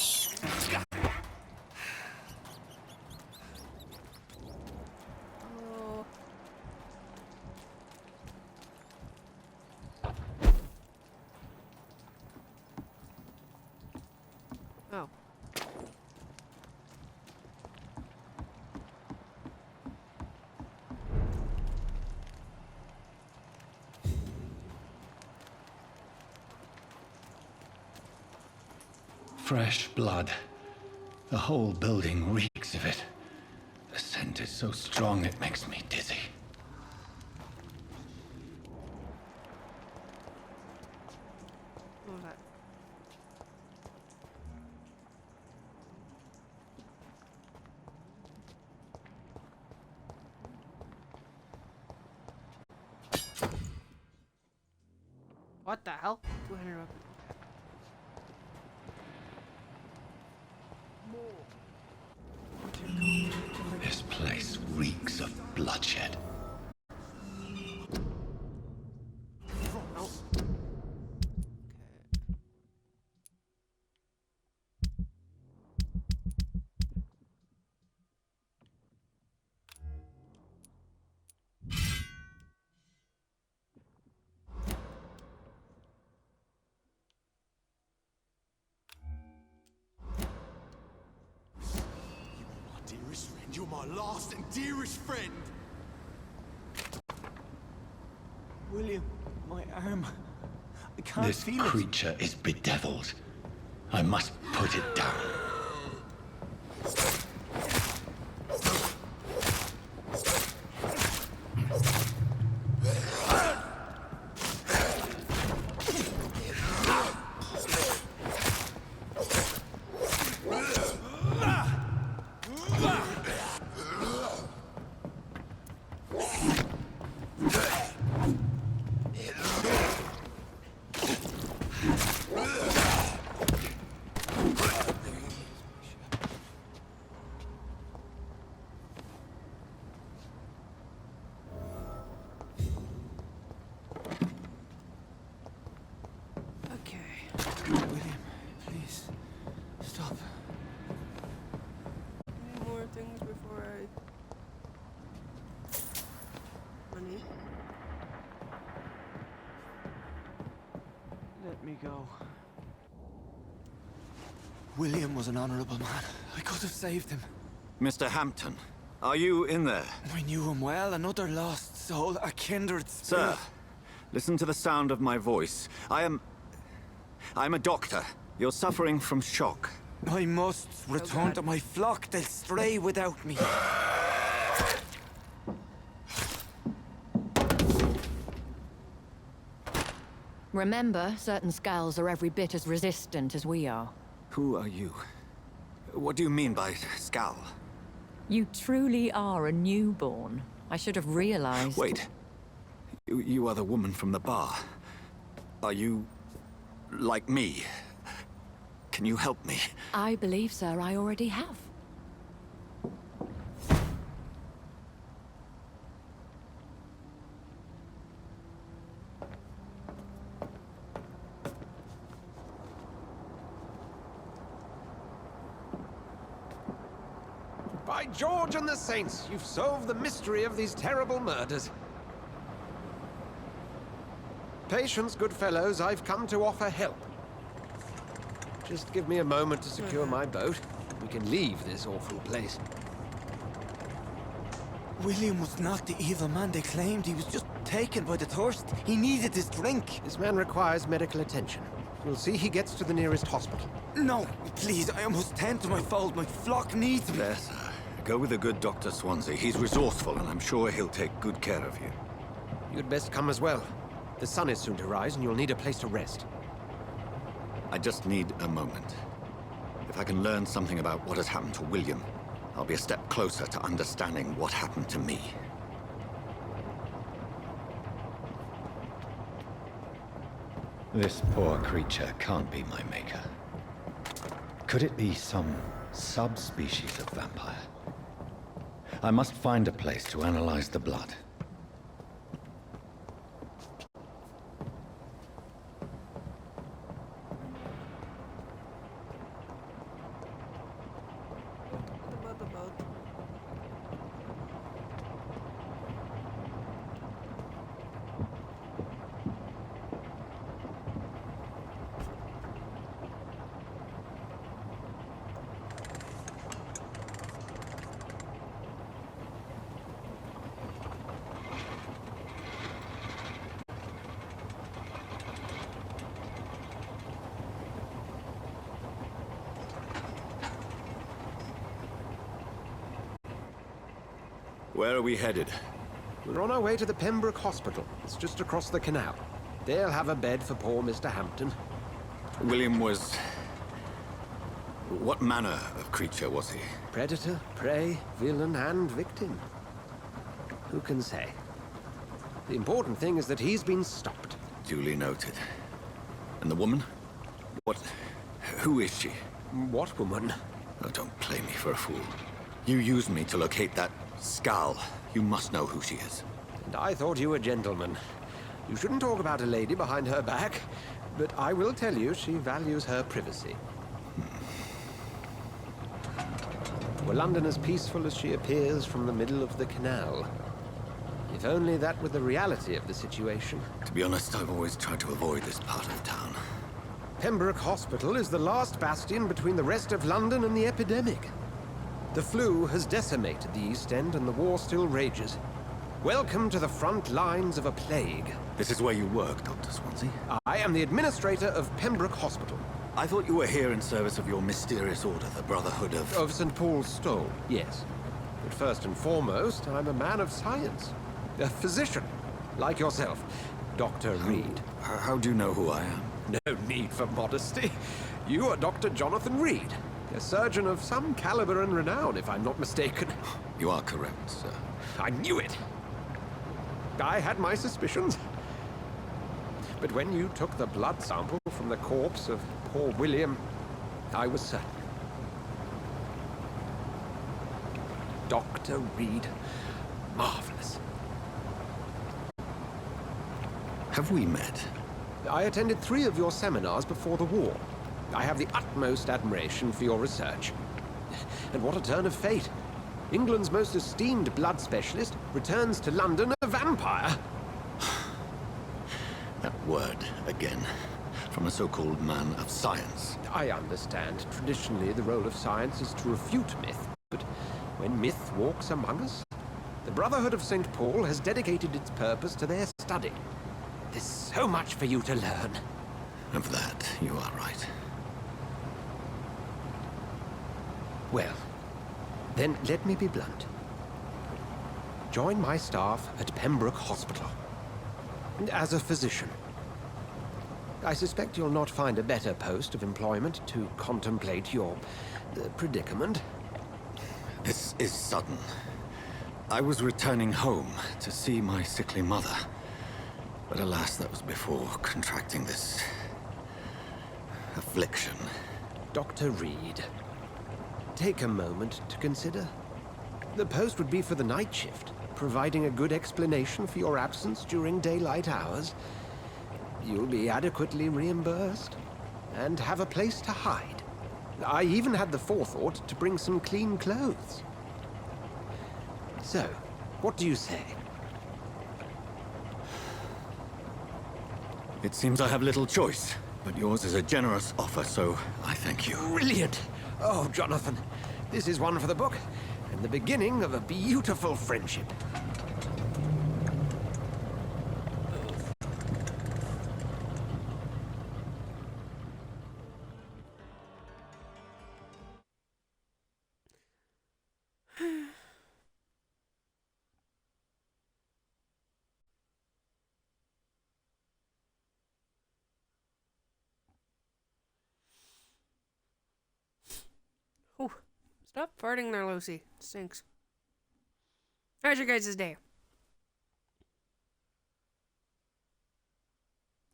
Oh. Oh. Fresh blood. The whole building reeks of it. The scent is so strong it makes me dizzy. What was that? What the hell? 200 weapons. This place reeks of bloodshed. Oh. Dearest friend, you're my last and dearest friend. William, my arm. I can't This feel it. creature is bedeviled. I must put it down. William, please, stop. Any more things before I... Money? Let me go. William was an honorable man. I could have saved him. Mr. Hampton, are you in there? I knew him well, another lost soul, a kindred spirit. Sir, listen to the sound of my voice. I'm a doctor. You're suffering from shock. I must return to my flock. They'll stray without me. Remember, certain skulls are every bit as resistant as we are. Who are you? What do you mean by Skal? You truly are a newborn. I should have realized. Wait. You are the woman from the bar. Are you... like me? Can you help me? I believe, sir, I already have. By George and the Saints, you've solved the mystery of these terrible murders. Patience, good fellows, I've come to offer help. Just give me a moment to secure my boat. We can leave this awful place. William was not the evil man they claimed. He was just taken by the thirst. He needed his drink. This man requires medical attention. We'll see he gets to the nearest hospital. No, please, I must tend to my fold. My flock needs me. There, sir. Go with the good Dr. Swansea. He's resourceful, and I'm sure he'll take good care of you. You'd best come as well. The sun is soon to rise, and you'll need a place to rest. I just need a moment. If I can learn something about what has happened to William, I'll be a step closer to understanding what happened to me. This poor creature can't be my maker. Could it be some subspecies of vampire? I must find a place to analyze the blood. Where are we headed? We're on our way to the Pembroke Hospital. It's just across the canal. They'll have a bed for poor Mr. Hampton. William was... what manner of creature was he? Predator, prey, villain, and victim. Who can say? The important thing is that he's been stopped. Duly noted. And the woman? What... who is she? What woman? Oh, don't play me for a fool. You used me to locate that Skal. You must know who she is. And I thought you a gentleman. You shouldn't talk about a lady behind her back, but I will tell you she values her privacy. Were London as peaceful as she appears from the middle of the canal? If only that were the reality of the situation. To be honest, I've always tried to avoid this part of town. Pembroke Hospital is the last bastion between the rest of London and the epidemic. The flu has decimated the East End and the war still rages. Welcome to the front lines of a plague. This is where you work, Dr. Swansea? I am the administrator of Pembroke Hospital. I thought you were here in service of your mysterious order, the Brotherhood of... Of St. Paul's Stole, yes. But first and foremost, I'm a man of science. A physician, like yourself, Dr. Reed. How do you know who I am? No need for modesty. You are Dr. Jonathan Reed. A surgeon of some caliber and renown, if I'm not mistaken. You are correct, sir. I knew it! I had my suspicions. But when you took the blood sample from the corpse of poor William, I was certain. Dr. Reed. Marvelous. Have we met? I attended 3 of your seminars before the war. I have the utmost admiration for your research. And what a turn of fate. England's most esteemed blood specialist returns to London a vampire. That word, again. From a so-called man of science. I understand. Traditionally, the role of science is to refute myth. But when myth walks among us, The Brotherhood of St. Paul has dedicated its purpose to their study. There's so much for you to learn. Of that, you are right. Well, then let me be blunt. Join my staff at Pembroke Hospital. As a physician. I suspect you'll not find a better post of employment to contemplate your predicament. This is sudden. I was returning home to see my sickly mother. But alas, that was before contracting this affliction. Dr. Reed, take a moment to consider. The post would be for the night shift, providing a good explanation for your absence during daylight hours. You'll be adequately reimbursed, and have a place to hide. I even had the forethought to bring some clean clothes. So, what do you say? It seems I have little choice, but yours is a generous offer, so I thank you. Brilliant! Oh, Jonathan, this is one for the book, and the beginning of a beautiful friendship. Oh, stop farting there, Lucy. It stinks. How's your guys' day?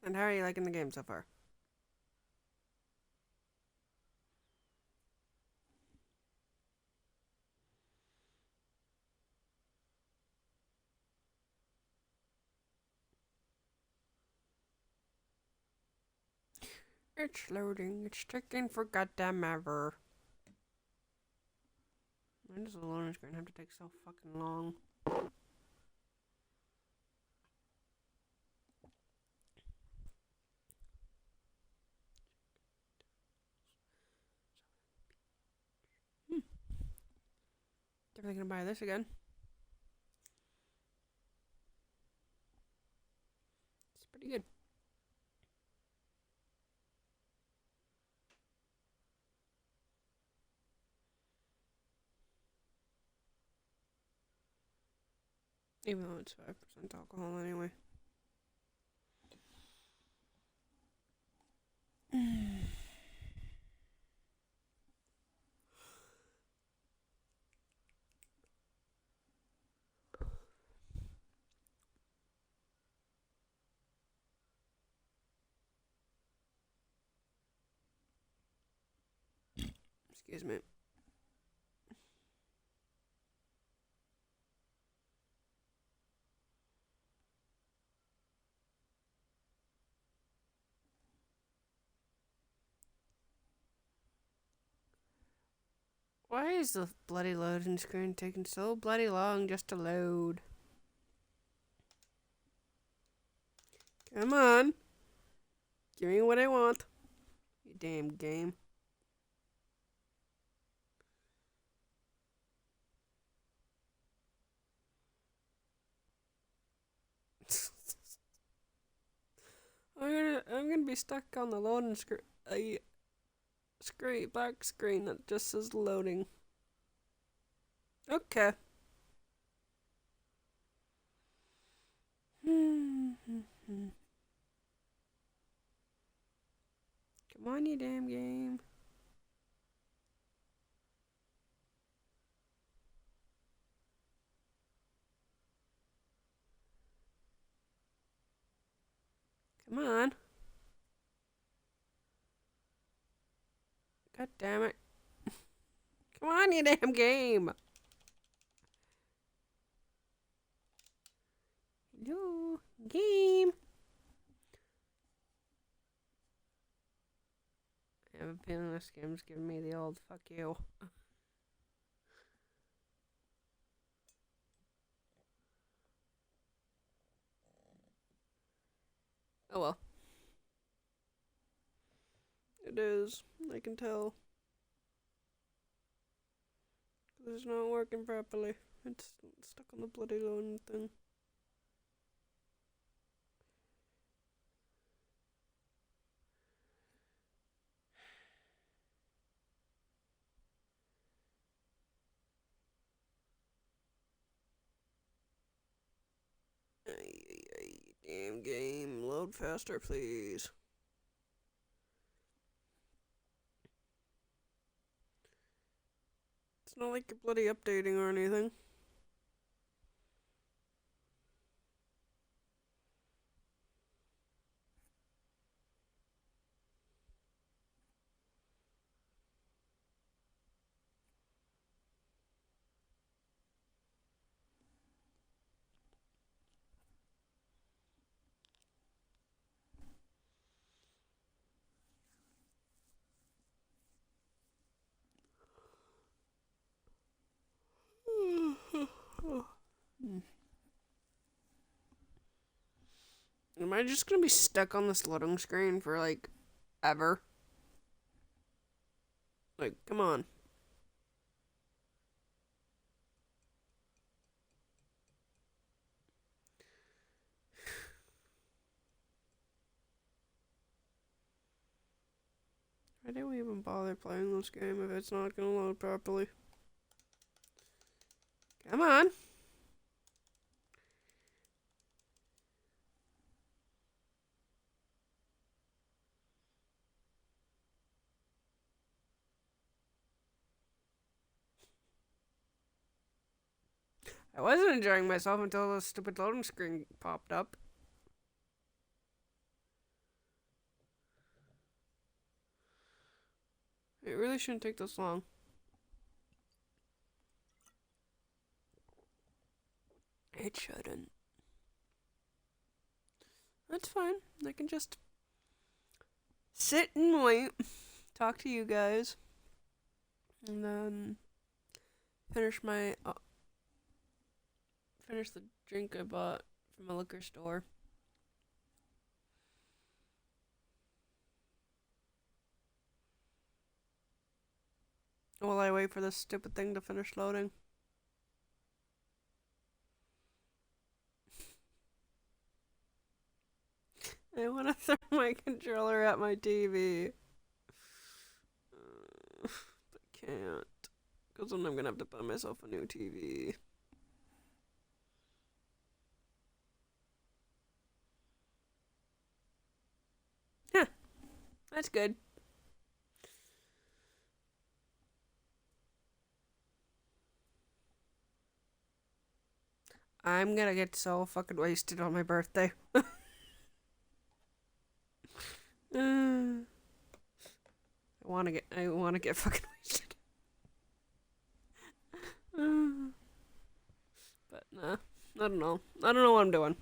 And how are you liking the game so far? It's loading. It's taking for goddamn ever. Why does the loading screen have to take so fucking long? Definitely gonna buy this again. It's pretty good. Even though it's 5% alcohol anyway. Excuse me. Why is the bloody loading screen taking so bloody long just to load? Come on. Give me what I want. You damn game. I'm gonna be stuck on the loading black screen that just says loading. Okay. Come on, you damn game. Come on. God damn it. Come on, you damn game. Hello, game. I have a feeling this game's giving me the old fuck you. Oh well. It is. I can tell. 'Cause it's not working properly. It's stuck on the bloody loading thing. Damn game, load faster, please. It's not like you're bloody updating or anything. Am I just gonna be stuck on this loading screen for, like, ever? Like, come on. Why did we even bother playing this game if it's not gonna load properly? Come on! I wasn't enjoying myself until the stupid loading screen popped up. It really shouldn't take this long. It shouldn't. That's fine. I can just sit and wait, talk to you guys, and then finish my finish the drink I bought from a liquor store. While I wait for this stupid thing to finish loading. I want to throw my controller at my TV. But can't. Because then I'm going to have to buy myself a new TV. Huh. That's good. I'm gonna get so fucking wasted on my birthday. I wanna get fucking wasted. But nah, I don't know. I don't know what I'm doing.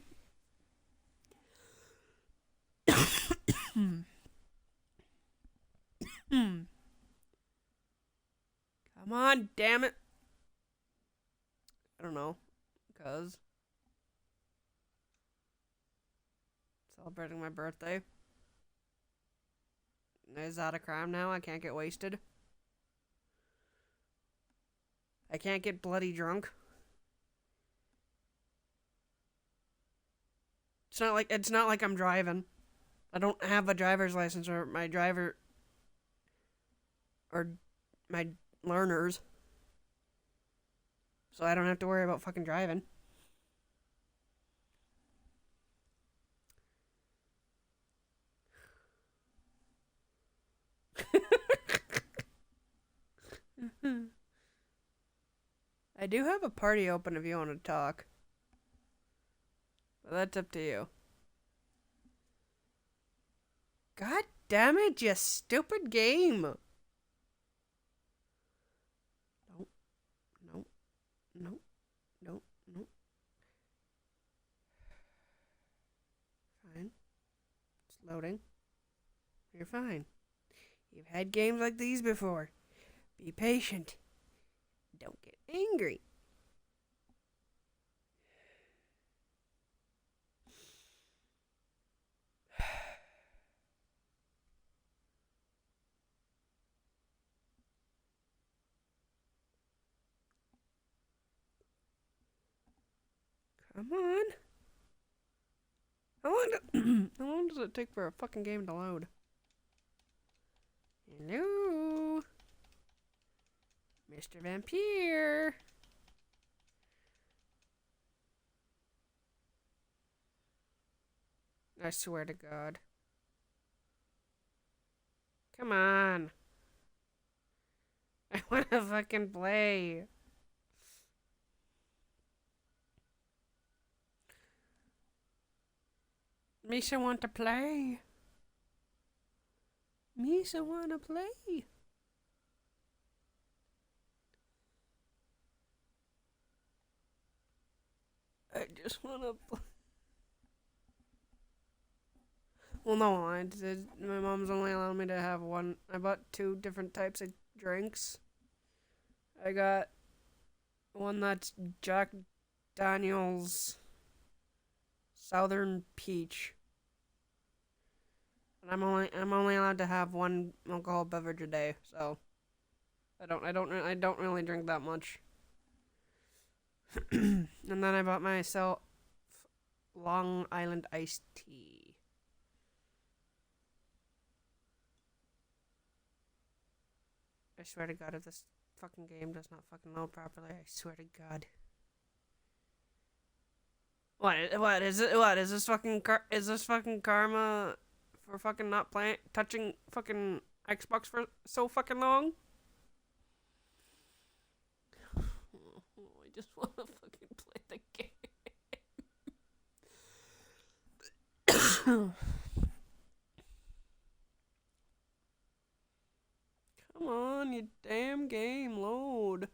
Come on, damn it. I don't know. Because celebrating my birthday. Is that a crime now? I can't get wasted. I can't get bloody drunk. It's not like I'm driving. I don't have a driver's license or my learners. So I don't have to worry about fucking driving. I do have a party open if you want to talk. But that's up to you. God damn it, you stupid game. Nope. Nope. Nope. Nope. Nope. Fine. It's loading. You're fine. You've had games like these before. Be patient. Don't get angry. Come on. How long does it take for a fucking game to load? Hello? Mr. Vampire. I swear to God. Come on. I want to fucking play. Misha want to play. Misha want to play. I just want to play. Well, no, my mom's only allowed me to have one. I bought 2 different types of drinks. I got one that's Jack Daniel's Southern Peach. And I'm only allowed to have one alcohol beverage a day, so I don't really drink that much. And then I bought myself Long Island iced tea. I swear to God, if this fucking game does not fucking load properly, I swear to God. What is it? What is this fucking is this fucking karma for fucking not touching fucking Xbox for so fucking long? I just want to fucking play the game. Come on, you damn game, load.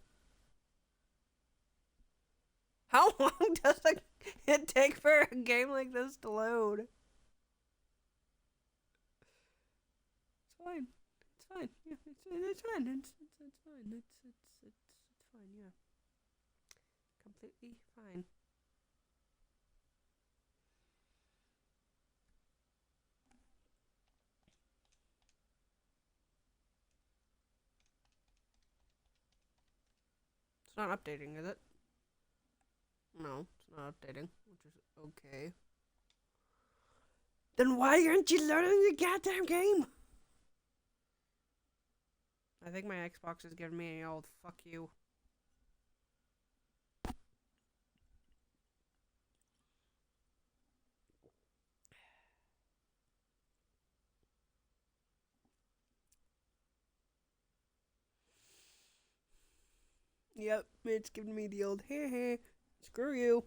How long does it take for a game like this to load? It's fine. It's fine. Yeah, it's fine. It's fine. It's fine. Yeah. Completely fine. It's not updating, is it? No, it's not updating, which is okay. Then why aren't you loading the goddamn game? I think my Xbox is giving me an old fuck you. Yep, it's giving me the old hey hey. Screw you.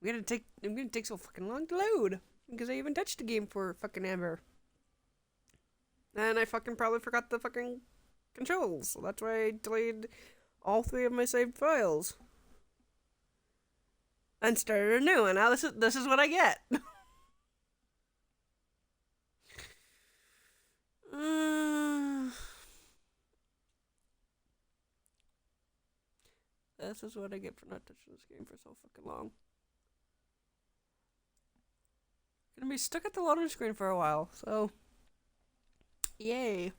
I'm gonna take so fucking long to load because I haven't touched the game for fucking ever. And I fucking probably forgot the fucking controls, so that's why I deleted all 3 of my saved files and started a new one. Now this is what I get. This is what I get for not touching this game for so fucking long. Gonna be stuck at the loading screen for a while, so yay.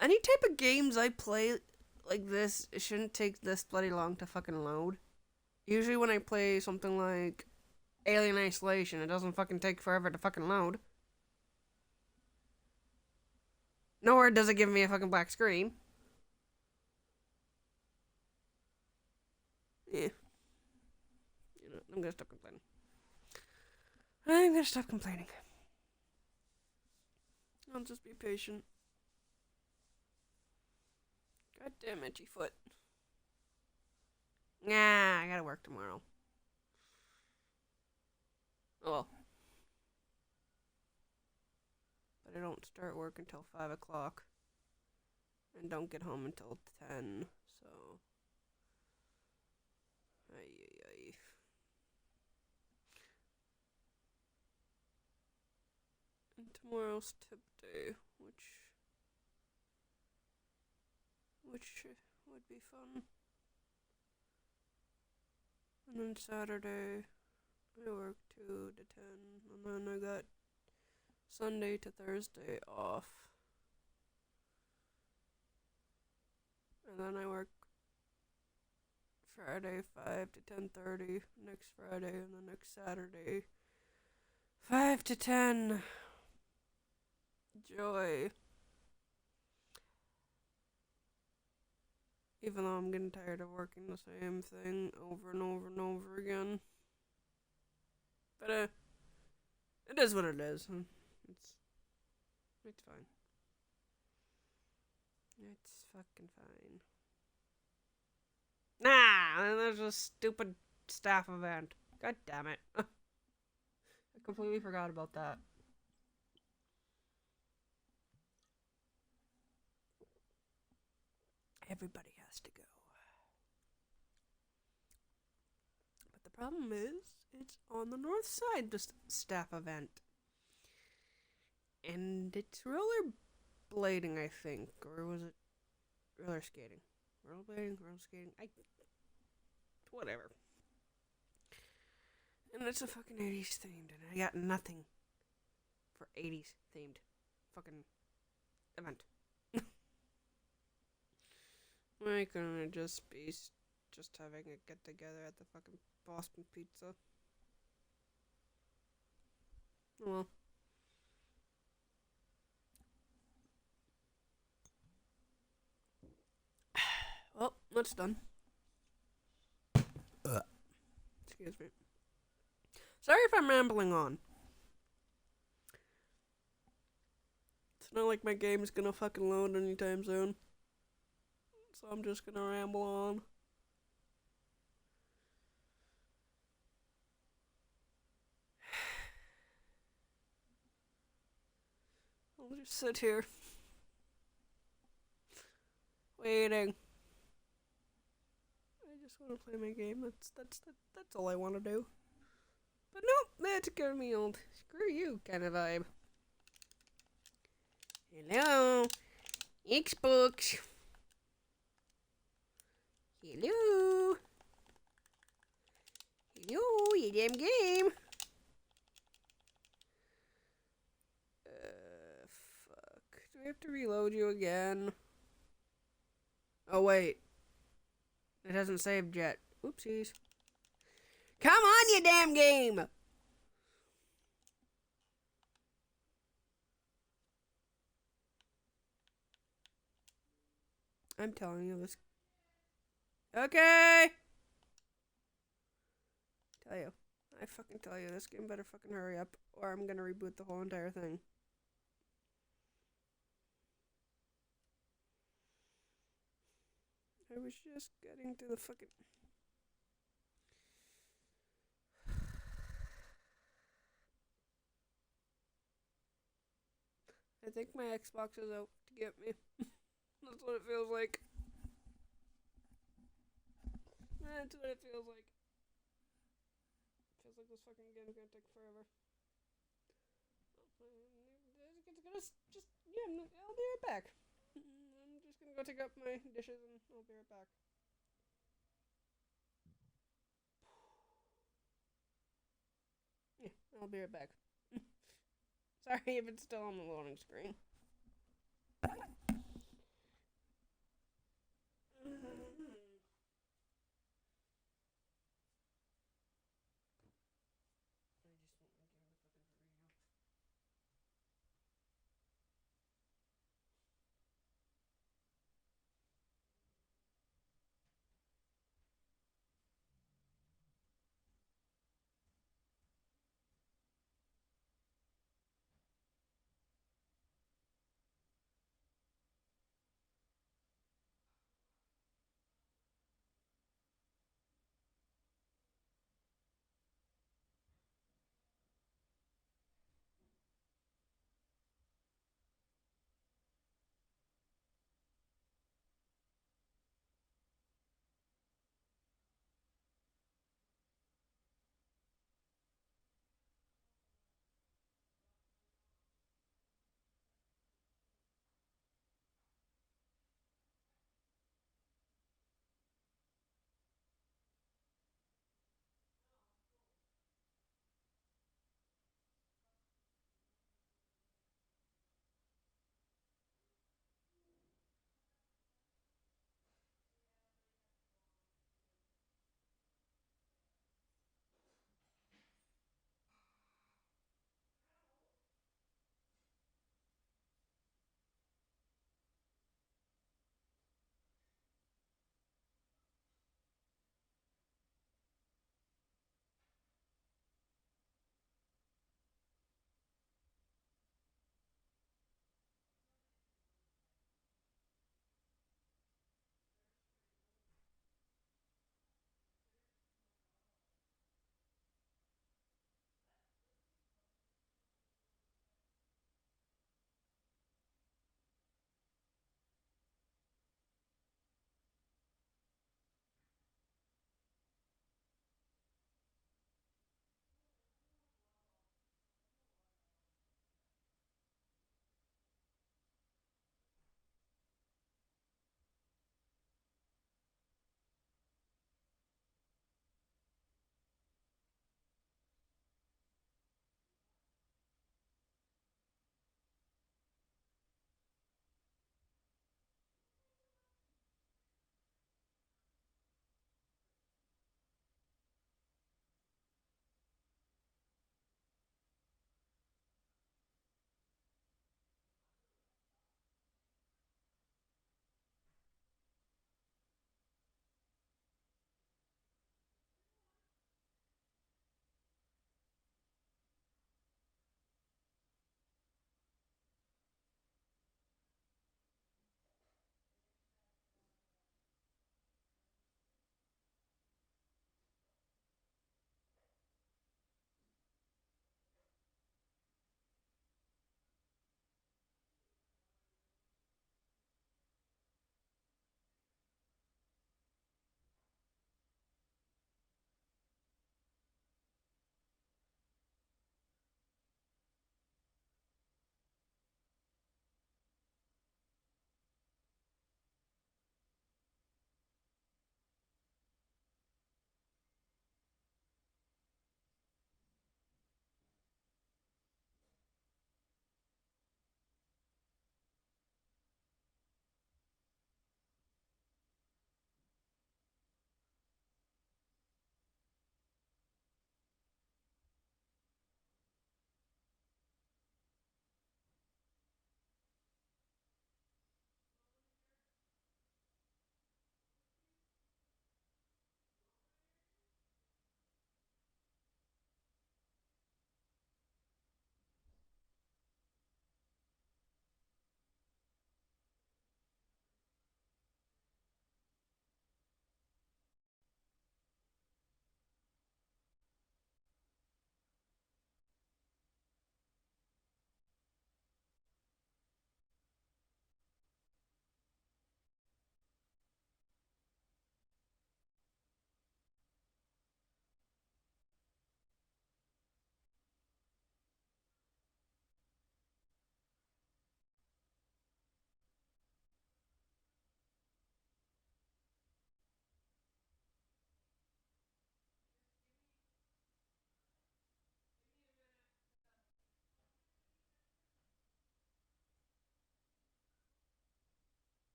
Any type of games I play like this, it shouldn't take this bloody long to fucking load. Usually when I play something like Alien Isolation, it doesn't fucking take forever to fucking load. Nowhere does it give me a fucking black screen. Yeah. You know, I'm gonna stop complaining. I'm gonna stop complaining. I'll just be patient. Goddamn itchy foot. Nah, I gotta work tomorrow. Oh well. But I don't start work until 5 o'clock. And don't get home until 10, so... Ay. And tomorrow's tip day, which would be fun. And then Saturday, I work 2 to 10, and then I got Sunday to Thursday off. And then I work Friday, 5 to 10:30. Next Friday and the next Saturday, 5 to 10. Joy. Even though I'm getting tired of working the same thing over and over and over again. But, it is what it is. It's fine. It's fucking fine. Nah, there's a stupid staff event. God damn it. I completely forgot about that. Everybody has to go. But the problem is, it's on the north side, this staff event. And it's rollerblading, I think. Or was it roller skating? Rollerblading, roller skating, whatever. And it's a fucking 80s themed, and I got nothing for 80s themed fucking event. Why couldn't it just be just having a get together at the fucking Boston Pizza? Well. Well, that's done. Excuse me. Sorry if I'm rambling on. It's not like my game's gonna fucking load anytime soon. So I'm just gonna ramble on. I'll just sit here. Waiting. I just want to play my game. That's all I want to do. But nope, that's giving me old screw you kind of vibe. Hello, Xbox. Hello. Hello, you damn game. Fuck. Do we have to reload you again? Oh, wait. It hasn't saved yet. Oopsies. Come on, you damn game! I'm telling you this. Okay! Tell you. I fucking tell you, this game better fucking hurry up, or I'm gonna reboot the whole entire thing. I was just getting to the fucking... I think my Xbox is out to get me. That's what it feels like. That's what it feels like. Feels like this fucking game's gonna take forever. It's gonna just... Yeah, I'll be right back. I'm just gonna go take out my dishes and I'll be right back. Yeah, I'll be right back. Sorry if it's still on the loading screen.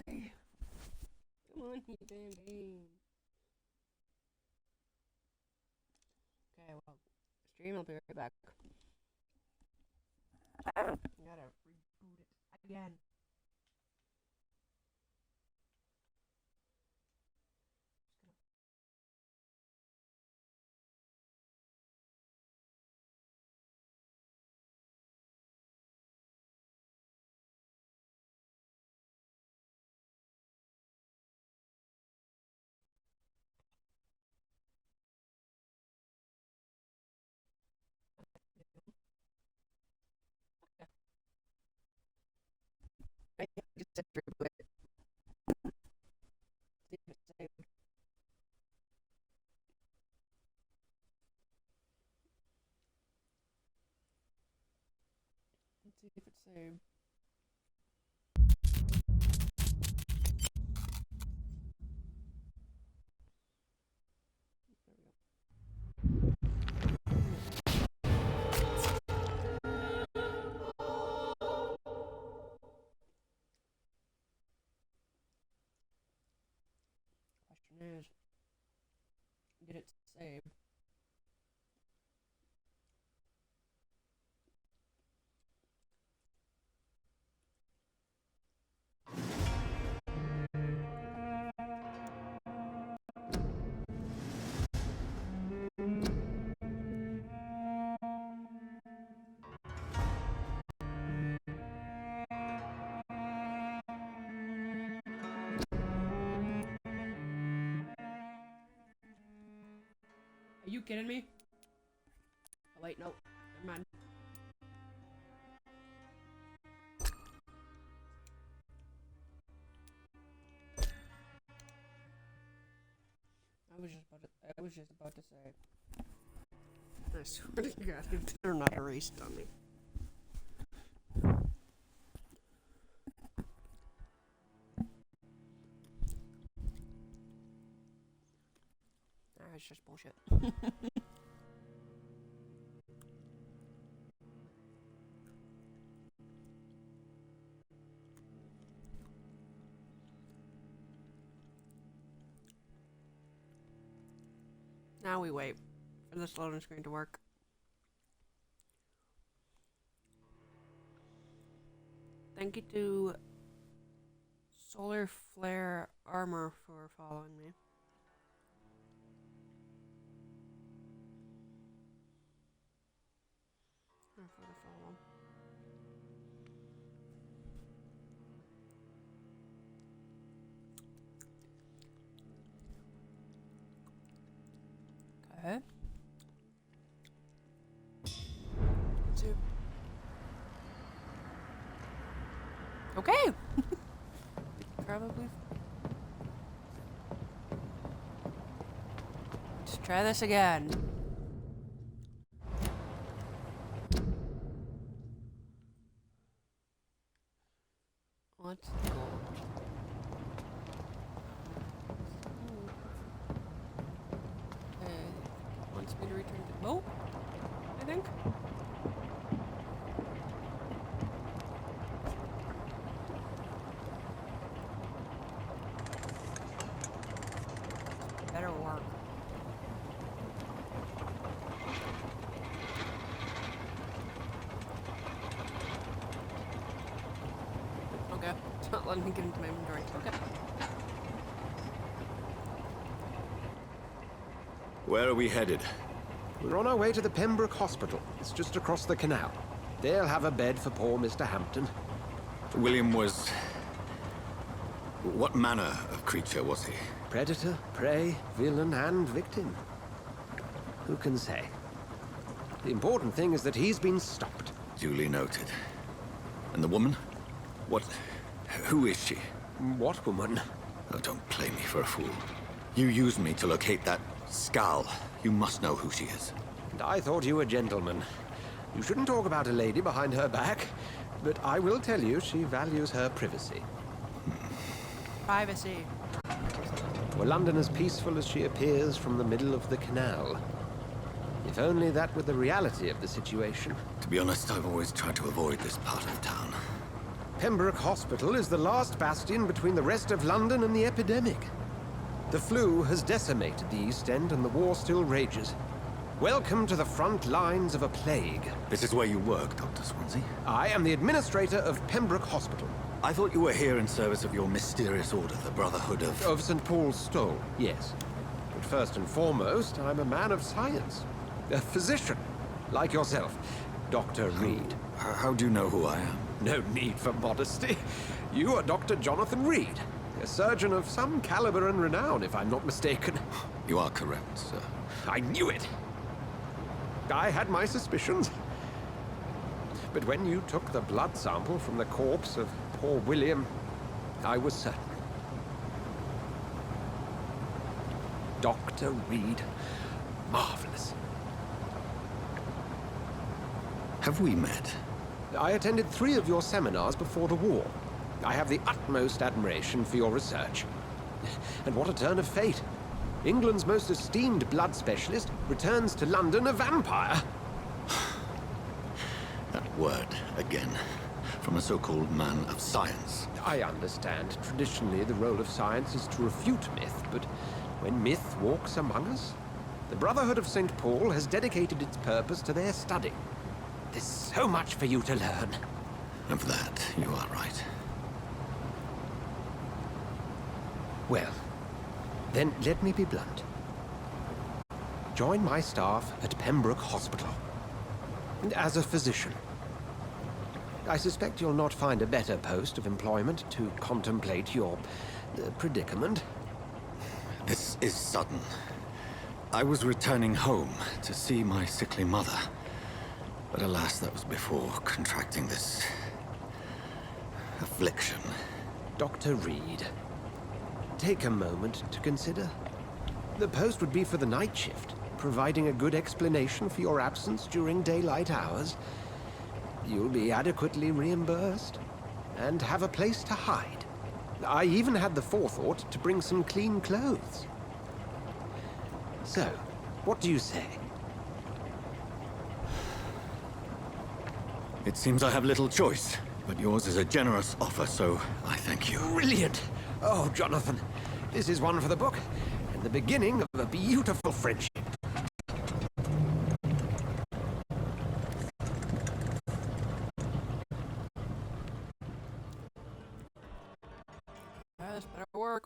die. Come on, you damn game. Okay, well, stream will be right back. I gotta reboot it again. I just said reboot it. See if it's saved. Let's see if it's saved. Question is, did it save? Are you kidding me? Oh wait, no. Never mind. I was just about to say. I swear to God, if they're not erased on me. It's just bullshit. Now we wait for this loading screen to work. Thank you to Solar Flare Armor for following me. Or for the follow. Okay. Two. Okay. Probably. Let's try this again. Let's go. Wants me to return to the boat, I think. Better work. Okay, it's not letting me get into my inventory. Okay. Where are we headed? We're on our way to the Pembroke Hospital. It's just across the canal. They'll have a bed for poor Mr. Hampton. William was... What manner of creature was he? Predator, prey, villain, and victim. Who can say? The important thing is that he's been stopped. Duly noted. And the woman? What... Who is she? What woman? Oh, don't play me for a fool. You used me to locate that Skal. You must know who she is. And I thought you a gentleman. You shouldn't talk about a lady behind her back, but I will tell you she values her privacy. Privacy. Were London as peaceful as she appears from the middle of the canal? If only that were the reality of the situation. To be honest, I've always tried to avoid this part of town. Pembroke Hospital is the last bastion between the rest of London and the epidemic. The flu has decimated the East End and the war still rages. Welcome to the front lines of a plague. This is where you work, Dr. Swansea? I am the administrator of Pembroke Hospital. I thought you were here in service of your mysterious order, the Brotherhood of... Of St. Paul's Stole, yes. But first and foremost, I'm a man of science. A physician, like yourself, Dr. Reed. How do you know who I am? No need for modesty. You are Dr. Jonathan Reed, a surgeon of some caliber and renown, if I'm not mistaken. You are correct, sir. I knew it! I had my suspicions. But when you took the blood sample from the corpse of poor William, I was certain. Dr. Reed. Marvelous. Have we met? I attended 3 of your seminars before the war. I have the utmost admiration for your research. And what a turn of fate. England's most esteemed blood specialist returns to London a vampire. That word, again, from a so-called man of science. I understand. Traditionally, the role of science is to refute myth, but when myth walks among us, the Brotherhood of St. Paul has dedicated its purpose to their study. There's so much for you to learn. Of that, you are right. Well, then let me be blunt. Join my staff at Pembroke Hospital. And as a physician. I suspect you'll not find a better post of employment to contemplate your predicament. This is sudden. I was returning home to see my sickly mother. But alas, that was before contracting this... affliction. Dr. Reed, take a moment to consider. The post would be for the night shift, providing a good explanation for your absence during daylight hours. You'll be adequately reimbursed, and have a place to hide. I even had the forethought to bring some clean clothes. So, what do you say? It seems I have little choice, but yours is a generous offer, so I thank you. Brilliant! Oh, Jonathan, this is one for the book, and the beginning of a beautiful friendship. This better work.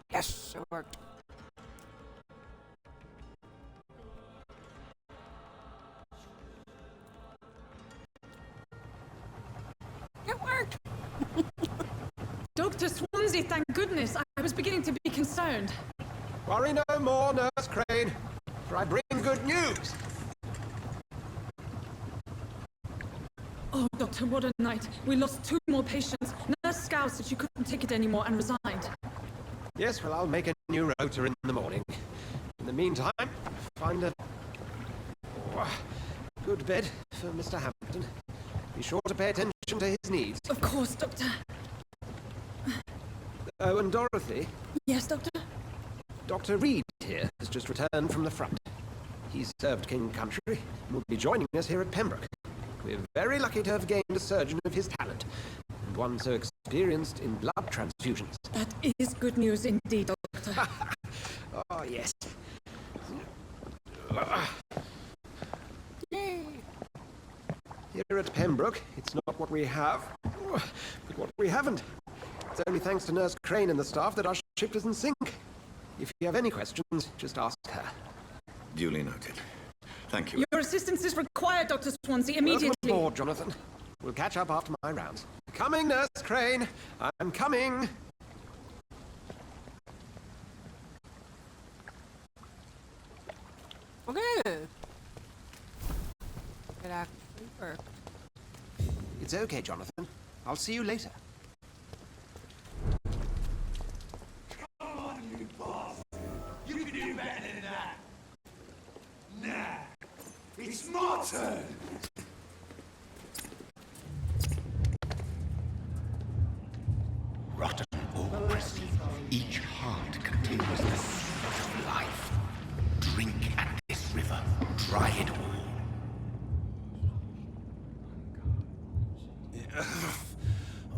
Yes, it worked. It worked! Dr. Swansea, thank goodness. I was beginning to be concerned. Worry no more, Nurse Crane, for I bring good news. Oh, Doctor, what a night. We lost 2 more patients. Nurse Scout said she couldn't take it anymore and resigned. Yes, well, I'll make a new rota in the morning. In the meantime, find a good bed for Mr. Hampton. Be sure to pay attention to his needs. Of course, Doctor. Oh, and Dorothy? Yes, Doctor? Dr. Reed here has just returned from the front. He's served King Country and will be joining us here at Pembroke. We're very lucky to have gained a surgeon of his talent, and one so experienced in blood transfusions. That is good news indeed, Doctor. Oh, yes. Here at Pembroke, it's not what we have, but what we haven't. It's only thanks to Nurse Crane and the staff that our ship doesn't sink. If you have any questions, just ask her. Duly noted. Thank you. Your assistance is required, Dr. Swansea, immediately. Welcome aboard, Jonathan. We'll catch up after my rounds. Coming, Nurse Crane. I'm coming. Okay. It actually worked. It's okay, Jonathan. I'll see you later. Come on, you boss! You can do better than that! Nah! It's my turn! heart contains the seed of life. Drink at this river. Try it all.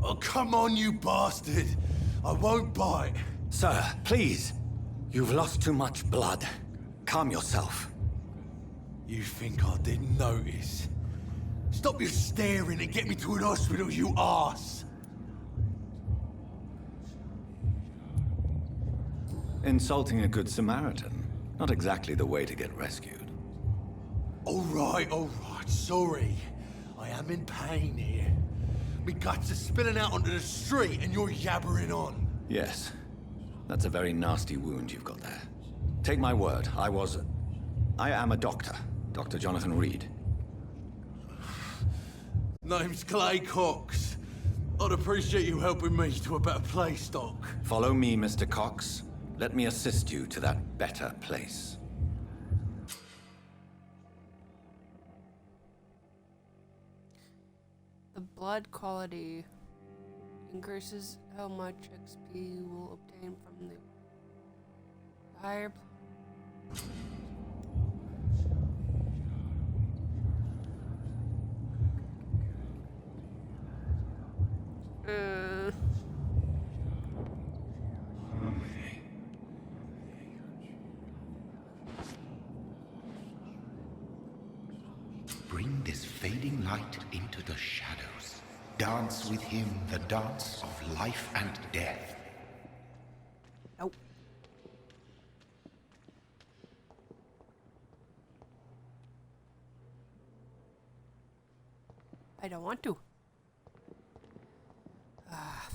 Oh, come on, you bastard! I won't bite. Sir, please. You've lost too much blood. Calm yourself. You think I didn't notice? Stop your staring and get me to an hospital, you arse! Insulting a good Samaritan. Not exactly the way to get rescued. All right, sorry. I am in pain here. Me guts are spilling out onto the street and you're yabbering on. Yes. That's a very nasty wound you've got there. Take my word, I am a doctor. Dr. Jonathan Reed. Name's Clay Cox. I'd appreciate you helping me to a better place, Doc. Follow me, Mr. Cox. Let me assist you to that better place. The blood quality increases how much XP you will obtain from the higher. Bring this fading light into the shadows. Dance with him the dance of life and death. Nope. I don't want to.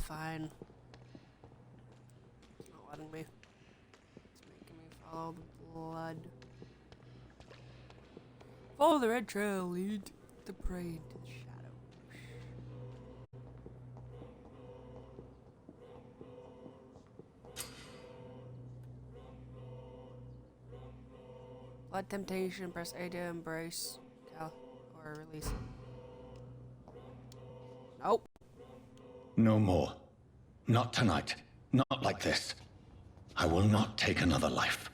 Fine. It's not letting me. It's making me follow the blood. Follow the red trail, lead the prey into the shadows. Blood temptation, press A to embrace, or release it. Nope. No more. Not tonight. Not like this. I will not take another life.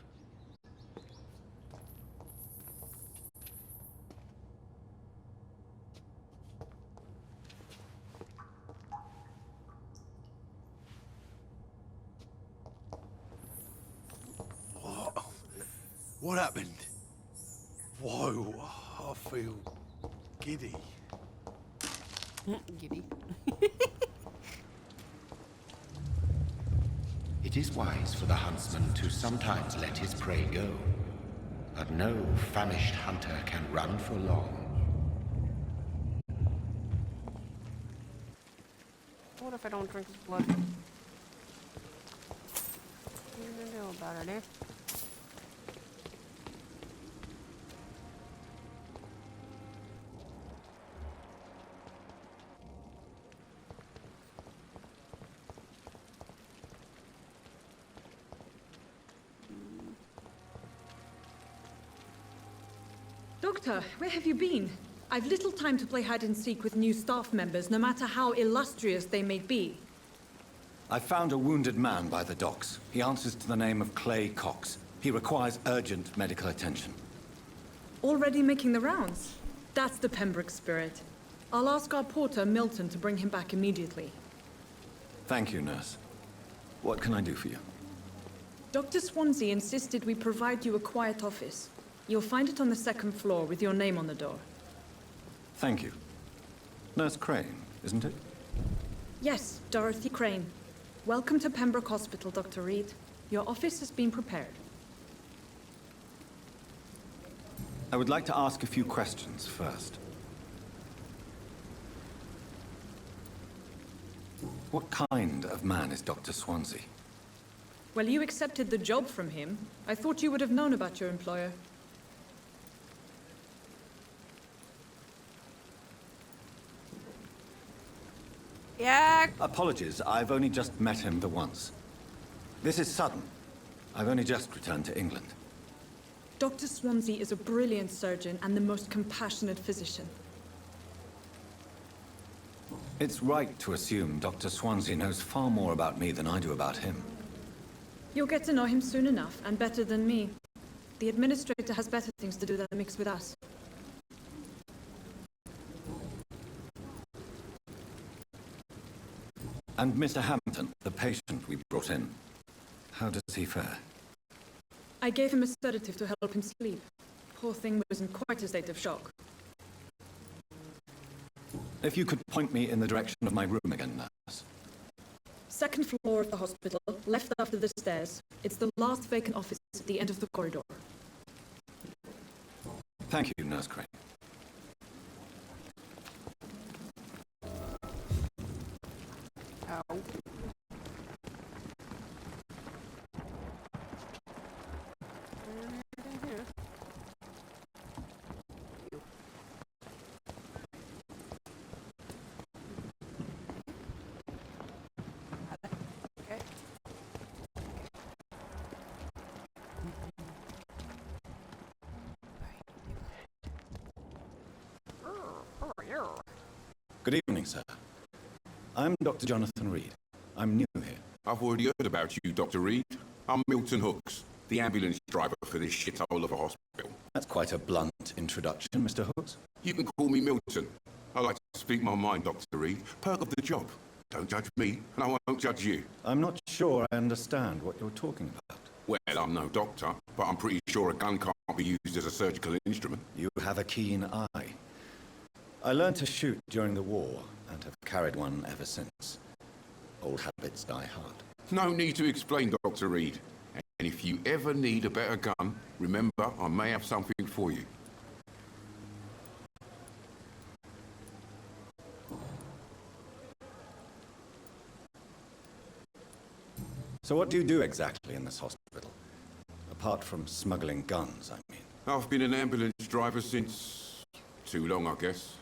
What happened? Whoa, I feel giddy. Giddy. It is wise for the huntsman to sometimes let his prey go, but no famished hunter can run for long. What if I don't drink his blood? What are you gonna do about it, eh? Doctor, where have you been? I've little time to play hide and seek with new staff members, no matter how illustrious they may be. I found a wounded man by the docks. He answers to the name of Clay Cox. He requires urgent medical attention. Already making the rounds? That's the Pembroke spirit. I'll ask our porter, Milton, to bring him back immediately. Thank you, nurse. What can I do for you? Dr. Swansea insisted we provide you a quiet office. You'll find it on the second floor with your name on the door. Thank you. Nurse Crane, isn't it? Yes, Dorothy Crane. Welcome to Pembroke Hospital, Dr. Reed. Your office has been prepared. I would like to ask a few questions first. What kind of man is Dr. Swansea? Well, you accepted the job from him. I thought you would have known about your employer. Yeah. Apologies, I've only just met him the once. This is sudden. I've only just returned to England. Dr. Swansea is a brilliant surgeon and the most compassionate physician. It's right to assume Dr. Swansea knows far more about me than I do about him. You'll get to know him soon enough, and better than me. The administrator has better things to do than mix with us. And Mr. Hampton, the patient we brought in, how does he fare? I gave him a sedative to help him sleep. Poor thing was in quite a state of shock. If you could point me in the direction of my room again, nurse. Second floor of the hospital, left after the stairs. It's the last vacant office at the end of the corridor. Thank you, Nurse Crane. Ow. Anything here? You. Okay. Good evening, sir. I'm Dr. Jonathan Reed. I'm new here. I've already heard about you, Dr. Reed. I'm Milton Hooks, the ambulance driver for this shithole of a hospital. That's quite a blunt introduction, Mr. Hooks. You can call me Milton. I like to speak my mind, Dr. Reed. Perk of the job. Don't judge me, and I won't judge you. I'm not sure I understand what you're talking about. Well, I'm no doctor, but I'm pretty sure a gun can't be used as a surgical instrument. You have a keen eye. I learned to shoot during the war, and have carried one ever since. Old habits die hard. No need to explain, Dr. Reed. And if you ever need a better gun, remember, I may have something for you. So what do you do exactly in this hospital? Apart from smuggling guns, I mean. I've been an ambulance driver since... too long, I guess.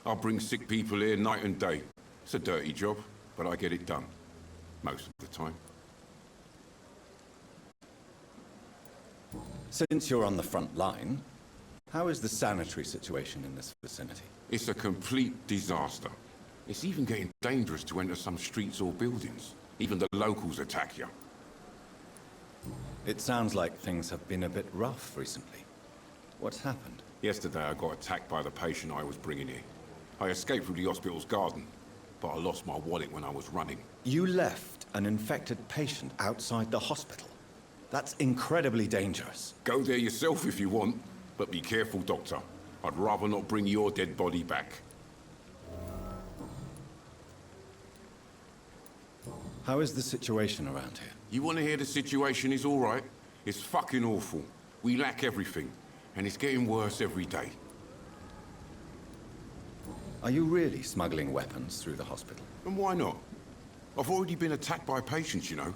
I bring sick people here night and day. It's a dirty job, but I get it done. Most of the time. Since you're on the front line, how is the sanitary situation in this vicinity? It's a complete disaster. It's even getting dangerous to enter some streets or buildings. Even the locals attack you. It sounds like things have been a bit rough recently. What's happened? Yesterday I got attacked by the patient I was bringing here. I escaped through the hospital's garden, but I lost my wallet when I was running. You left an infected patient outside the hospital? That's incredibly dangerous. Go there yourself if you want, but be careful, Doctor. I'd rather not bring your dead body back. How is the situation around here? You want to hear the situation is all right? It's fucking awful. We lack everything, and it's getting worse every day. Are you really smuggling weapons through the hospital? And why not? I've already been attacked by patients, you know.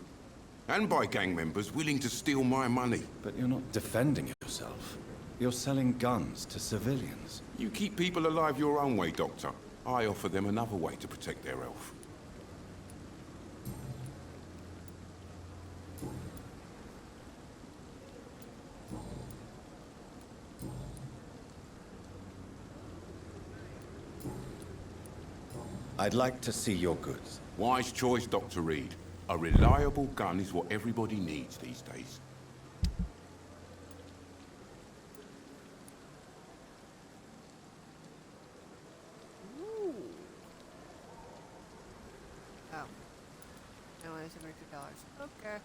And by gang members willing to steal my money. But you're not defending yourself. You're selling guns to civilians. You keep people alive your own way, Doctor. I offer them another way to protect their health. I'd like to see your goods. Wise choice, Dr. Reed. A reliable gun is what everybody needs these days. Ooh. Oh. No, it's $72. Okay.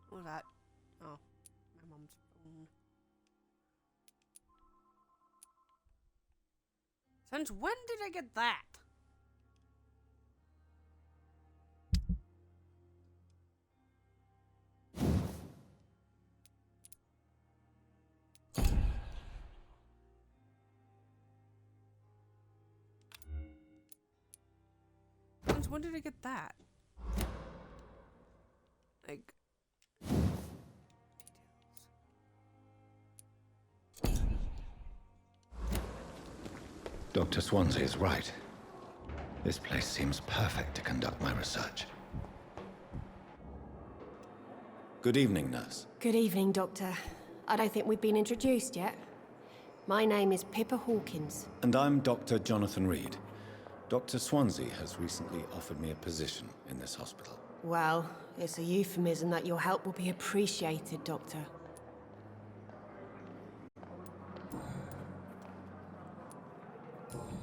What was that? Oh, my mom's phone. Since when did I get that? Since when did I get that? Like... Dr. Swansea is right. This place seems perfect to conduct my research. Good evening, nurse. Good evening, Doctor. I don't think we've been introduced yet. My name is Pippa Hawkins. And I'm Dr. Jonathan Reed. Dr. Swansea has recently offered me a position in this hospital. Well, it's a euphemism that your help will be appreciated, Doctor.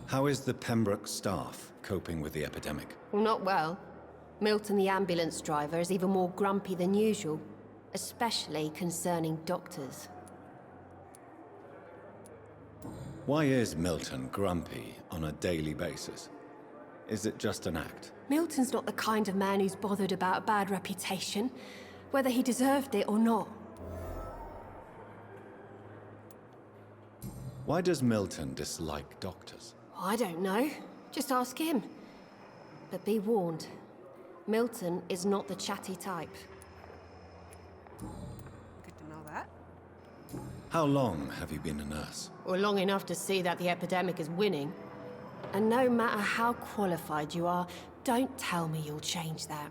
How is the Pembroke staff coping with the epidemic? Well, not well. Milton, the ambulance driver, is even more grumpy than usual, especially concerning doctors. Why is Milton grumpy on a daily basis? Is it just an act? Milton's not the kind of man who's bothered about a bad reputation, whether he deserved it or not. Why does Milton dislike doctors? I don't know. Just ask him. But be warned, Milton is not the chatty type. Good to know that. How long have you been a nurse? Or long enough to see that the epidemic is winning. And no matter how qualified you are, don't tell me you'll change that.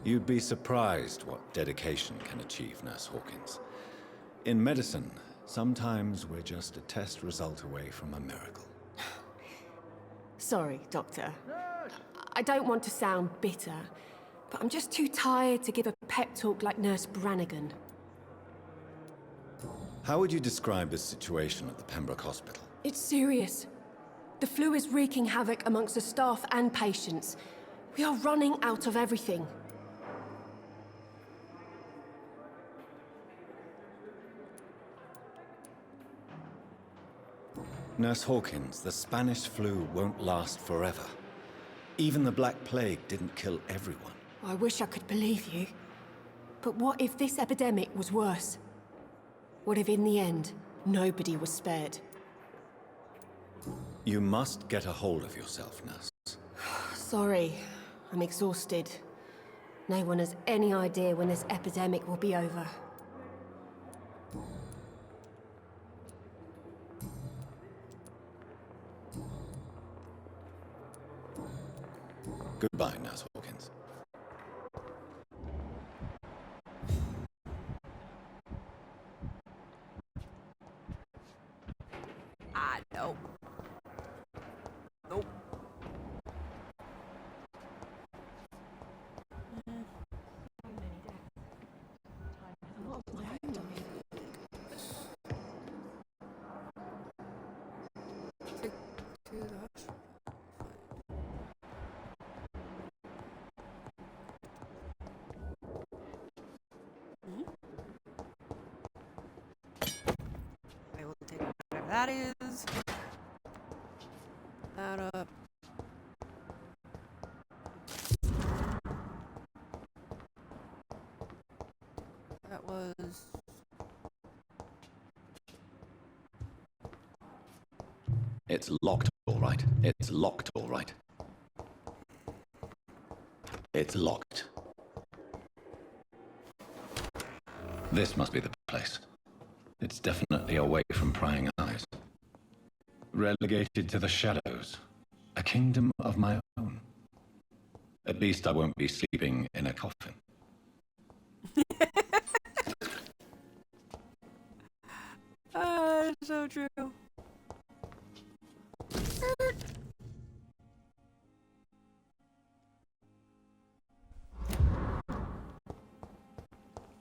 You'd be surprised what dedication can achieve, Nurse Hawkins. In medicine, sometimes we're just a test result away from a miracle. Sorry, Doctor. I don't want to sound bitter, but I'm just too tired to give a pep talk like Nurse Brannigan. How would you describe the situation at the Pembroke Hospital? It's serious. The flu is wreaking havoc amongst the staff and patients. We are running out of everything. Nurse Hawkins, the Spanish flu won't last forever. Even the Black Plague didn't kill everyone. I wish I could believe you. But what if this epidemic was worse? What if in the end, nobody was spared? You must get a hold of yourself, nurse. Sorry, I'm exhausted. No one has any idea when this epidemic will be over. Goodbye, Nurse Hawkins. Nope. Nope. I will take whatever that is. That up. That was... It's locked, all right. It's locked, all right. It's locked. This must be the place. It's definitely away from prying eyes. Relegated to the shadows. A kingdom of my own. At least I won't be sleeping in a coffin. So true.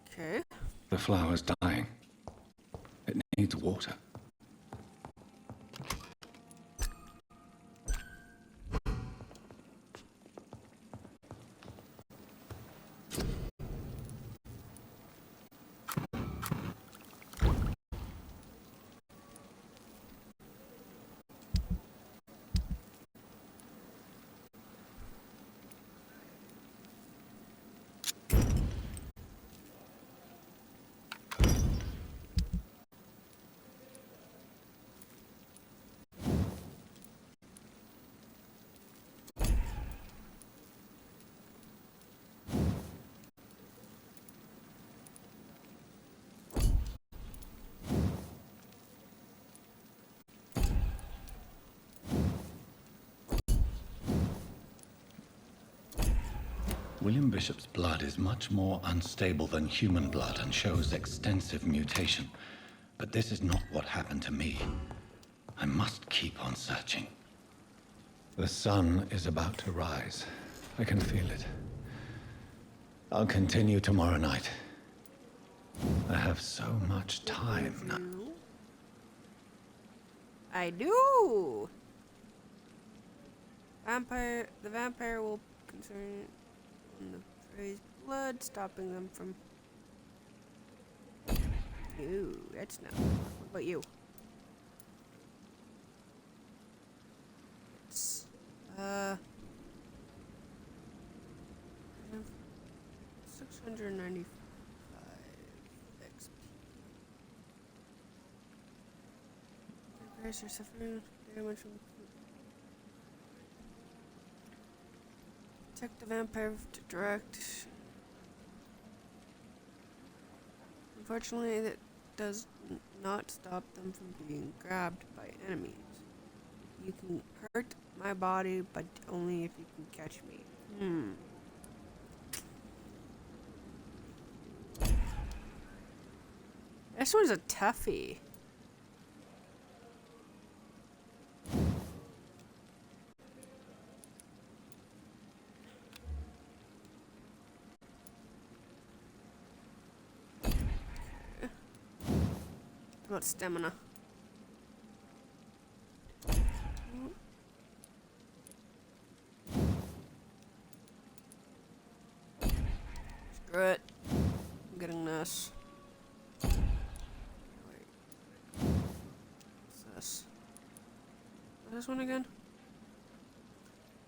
Okay. The flower's dying. It needs water. William Bishop's blood is much more unstable than human blood and shows extensive mutation. But this is not what happened to me. I must keep on searching. The sun is about to rise. I can feel it. I'll continue tomorrow night. I have so much time now. I do. The vampire will concern the prey's blood, stopping them from. Ooh, that's not. What about you? It's 695 XP. Vampires are suffering damage from. Check the vampire to direct. Unfortunately, that does not stop them from being grabbed by enemies. You can hurt my body, but only if you can catch me. This one's a toughie. About stamina. Screw it. I'm getting this. Wait. What's this? What's this one again?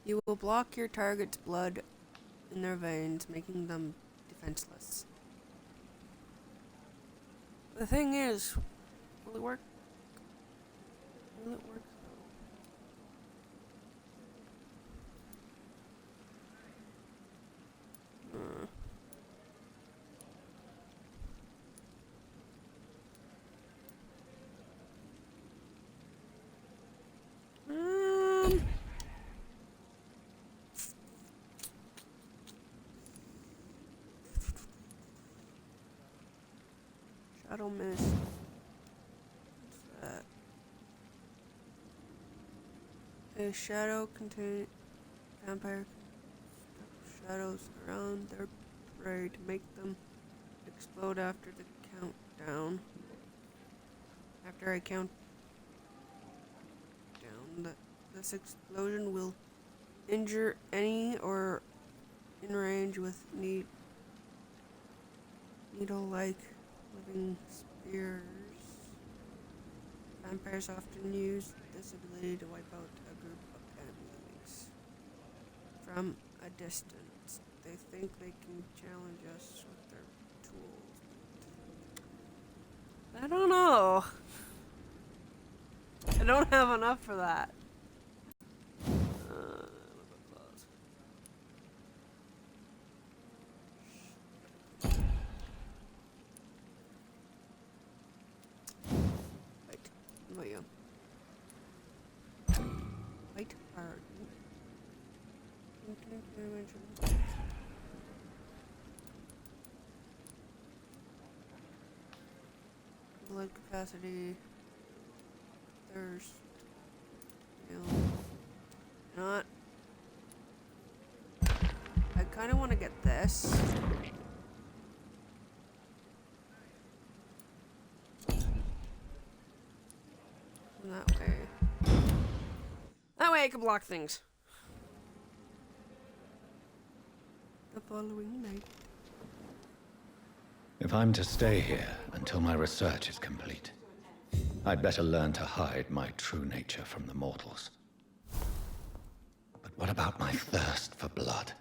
You will block your target's blood in their veins, making them defenseless. The thing is, will it work? Will it work though? Shadow mist. What's that? A shadow containing vampire shadows around their prey to make them explode after the countdown. After I count down, this explosion will injure any or in range with needle-like living spears. Vampires often use this ability to wipe out a group of enemies from a distance. They think they can challenge us with their tools. I don't know. I don't have enough for that. Wait, hard. Blood capacity. Thirst. You know what? I kind of want to get this. And that way. That way I can block things. The following night. If I'm to stay here until my research is complete, I'd better learn to hide my true nature from the mortals. But what about my thirst for blood?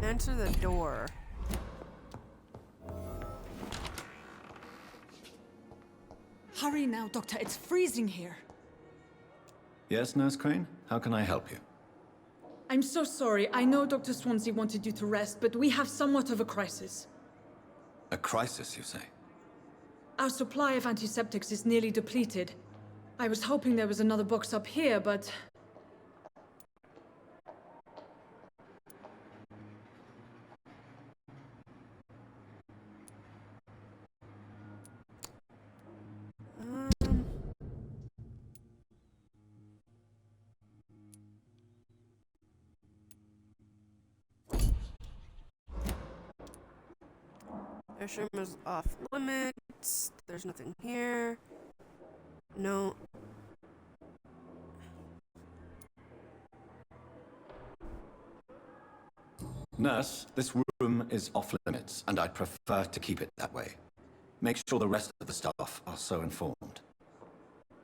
Answer the door. Hurry now, Doctor. It's freezing here. Yes, Nurse Crane? How can I help you? I'm so sorry. I know Dr. Swansea wanted you to rest, but we have somewhat of a crisis. A crisis, you say? Our supply of antiseptics is nearly depleted. I was hoping there was another box up here, but... Mushroom is off limits. There's nothing here. No. Nurse, this room is off limits, and I'd prefer to keep it that way. Make sure the rest of the staff are so informed.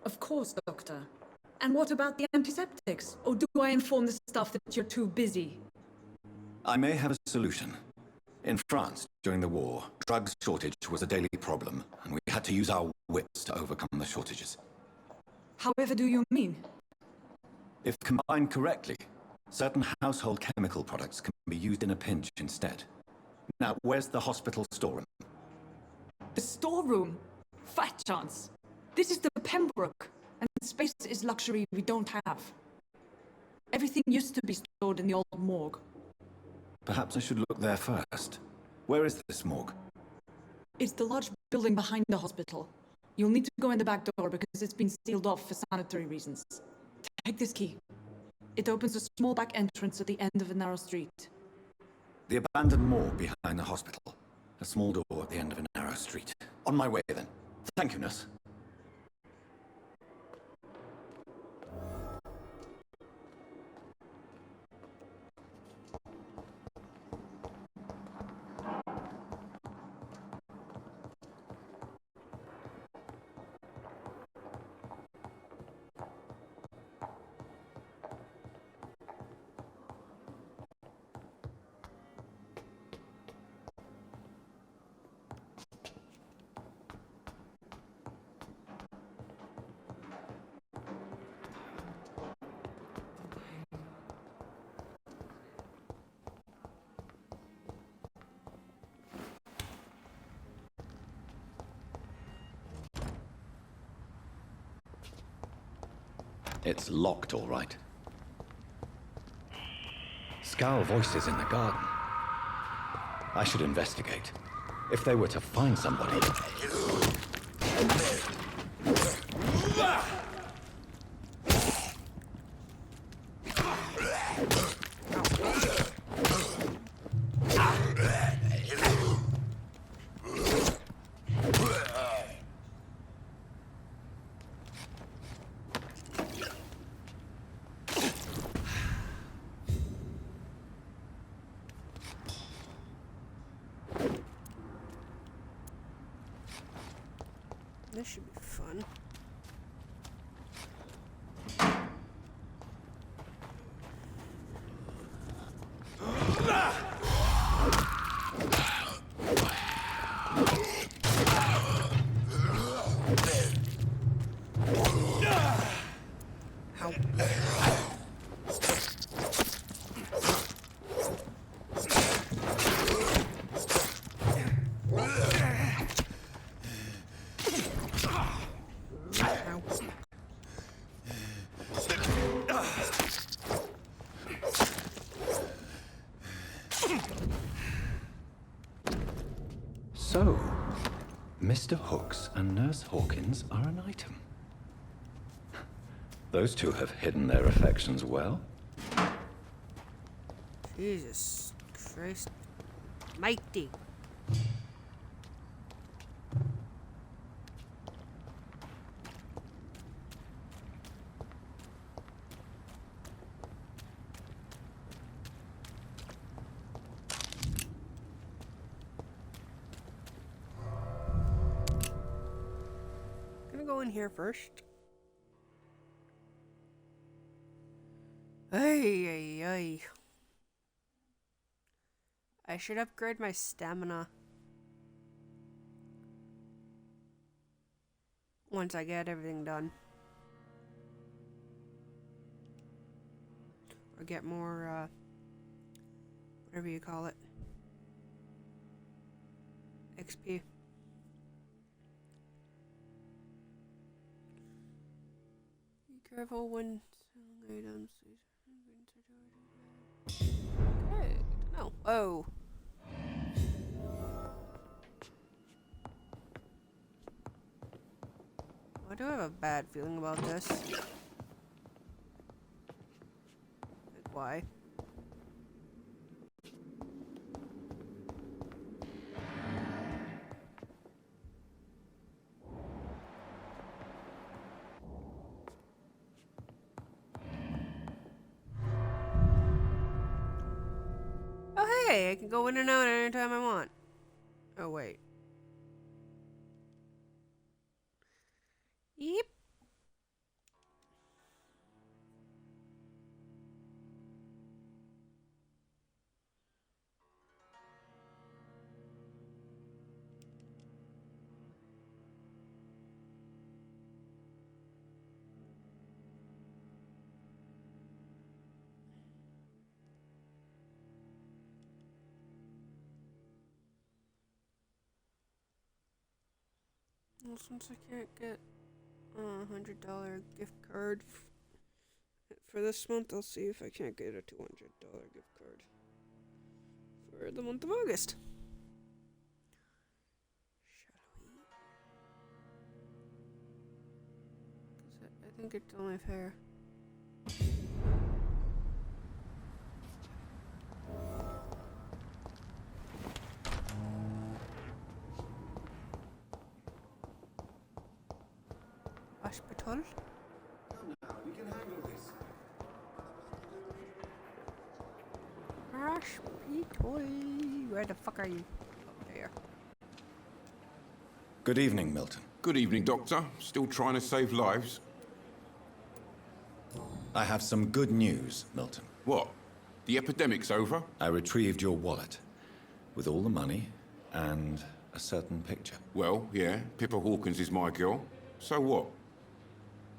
Of course, Doctor. And what about the antiseptics? Or do I inform the staff that you're too busy? I may have a solution. In France, during the war, drug shortage was a daily problem, and we had to use our wits to overcome the shortages. However do you mean? If combined correctly, certain household chemical products can be used in a pinch instead. Now, where's the hospital storeroom? The storeroom? Fat chance. This is the Pembroke, and space is luxury we don't have. Everything used to be stored in the old morgue. Perhaps I should look there first. Where is this morgue? It's the large building behind the hospital. You'll need to go in the back door because it's been sealed off for sanitary reasons. Take this key. It opens a small back entrance at the end of a narrow street. The abandoned morgue behind the hospital. A small door at the end of a narrow street. On my way, then. Thank you, nurse. It's locked, all right. Scowl voices in the garden. I should investigate. If they were to find somebody... This should be fun. So, Mr. Hooks and Nurse Hawkins are an item. Those two have hidden their affections well. Jesus Christ. Mighty. Go in here first. Ay. I should upgrade my stamina once I get everything done. Or get more, whatever you call it. XP. Careful when selling items. Okay. No. Oh. Why do I have a bad feeling about this? Like, why? Okay, I can go in and out anytime I want. Oh, wait. Yep. Well, since I can't get a $100 gift card for this month, I'll see if I can't get a $200 gift card for the month of August. Shall we? 'Cause I think it's only fair. Hospital. Come now, we can handle this. Hospital. Where the fuck are you? Oh, there. Good evening, Milton. Good evening, Doctor. Still trying to save lives? I have some good news, Milton. What? The epidemic's over? I retrieved your wallet with all the money and a certain picture. Well, yeah, Pippa Hawkins is my girl. So what?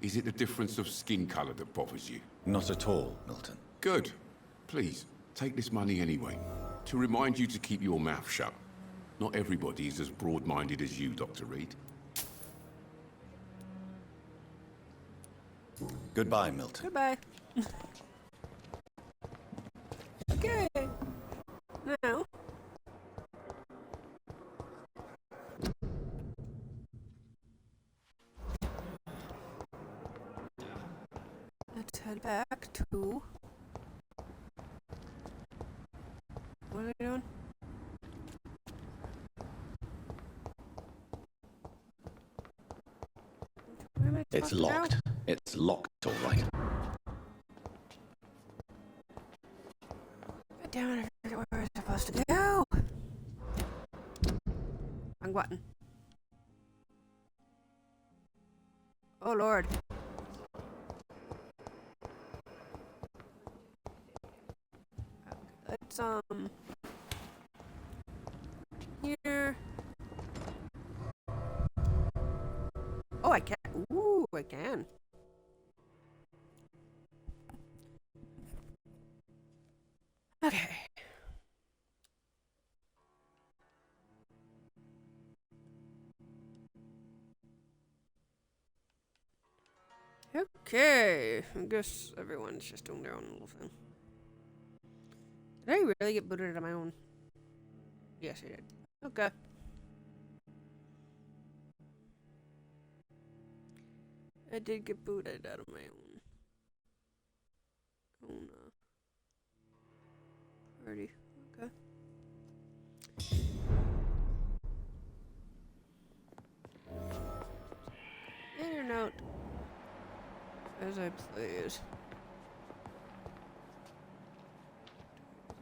Is it the difference of skin colour that bothers you? Not at all, Milton. Good. Please, take this money anyway. To remind you to keep your mouth shut. Not everybody is as broad-minded as you, Dr. Reed. Goodbye, Milton. Goodbye. Okay. Now. Let's head back to. What are they doing? Where am I It's supposed to go? locked. It's locked, all right. God damn it, I forget where I'm supposed to go. Wrong button. Oh Lord. Let's here. Oh, I can. Ooh, I can. Okay. Okay. I guess everyone's just doing their own little thing. Did I really get booted out of my own? Yes, I did. Okay. I did get booted out of my own party. Okay. In and out as I please.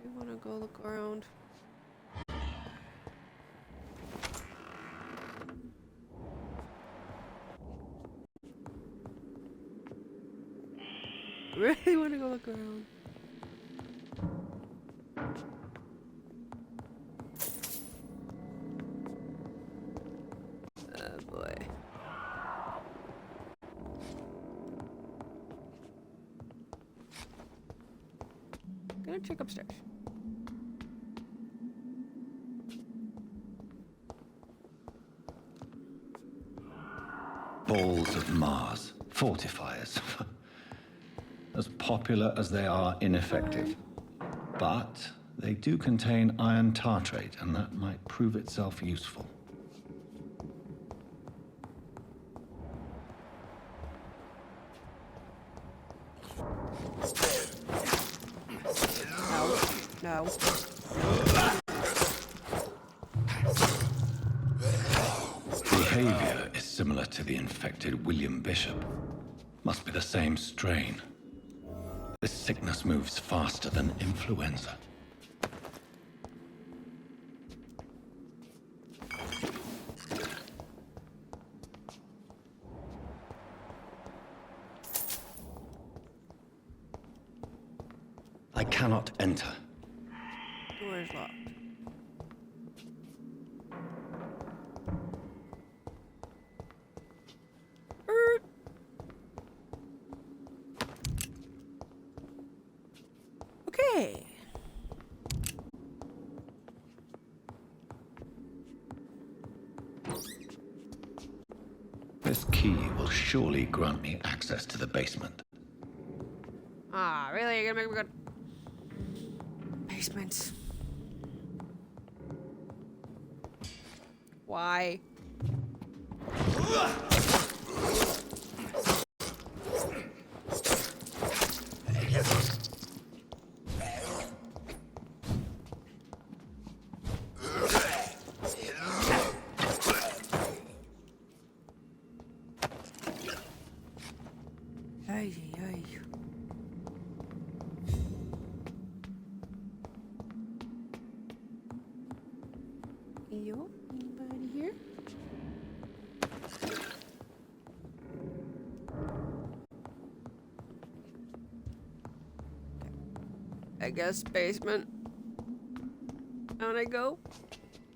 Do you want to go look around? Really want to go look around. Oh boy. Gonna check upstairs. Balls of Mars. Fortifiers. As popular as they are ineffective. But they do contain iron tartrate, and that might prove itself useful. No. Behavior is similar to the infected William Bishop. Must be the same strain. This sickness moves faster than influenza. I cannot enter. Door is locked. Okay. This key will surely grant me access to the basement. Ah, really? You're gonna make me go... Basements. Why? Ay, ay. Yo, anybody here? I guess basement. Down I go.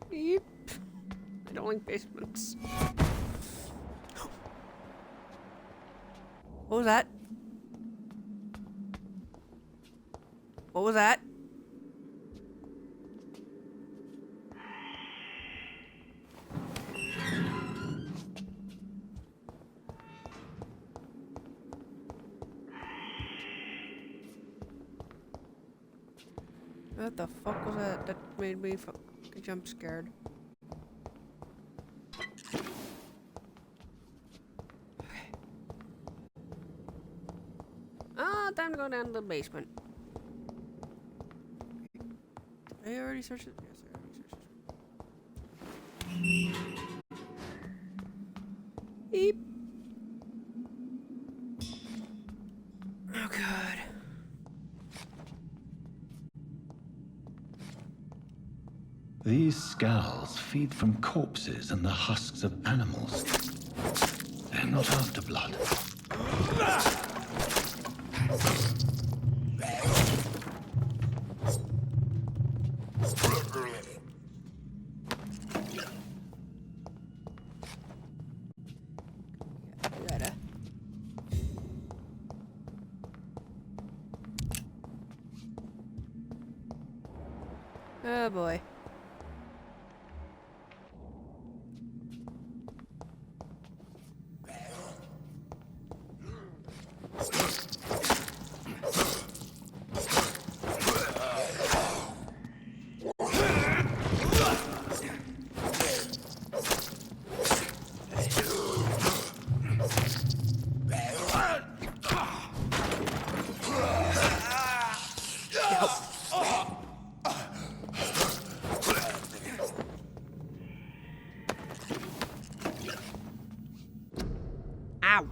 Yep. I don't like basements. What was that? What was that? What the fuck was that? That made me fucking jump scared. Okay. Ah, time to go down to the basement. Did I already searched it? Yes, I already searched it. Beep. Oh god. These skulls feed from corpses and the husks of animals. They're not after blood. Oh boy. Ow.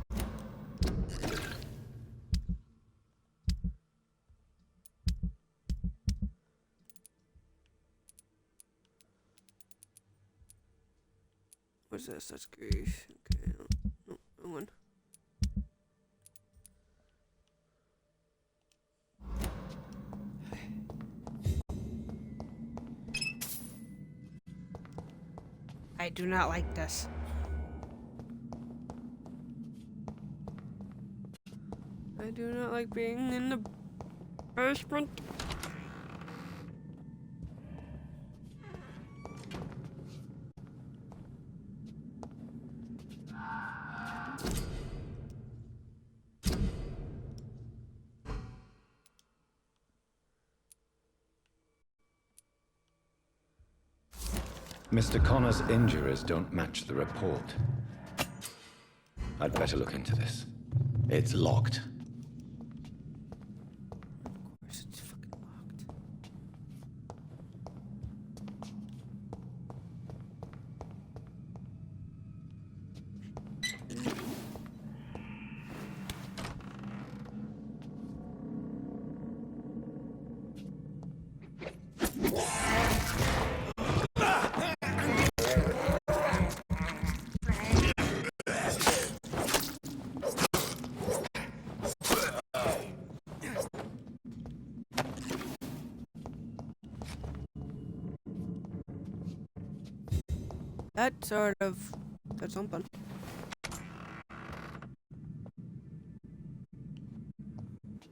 What's this? That's grief. Okay. No, wrong one. I do not like this. I do not like being in the basement. Mr. Connor's injuries don't match the report. I'd better look into this. It's locked. Of course it's fucking locked. That sort of did something.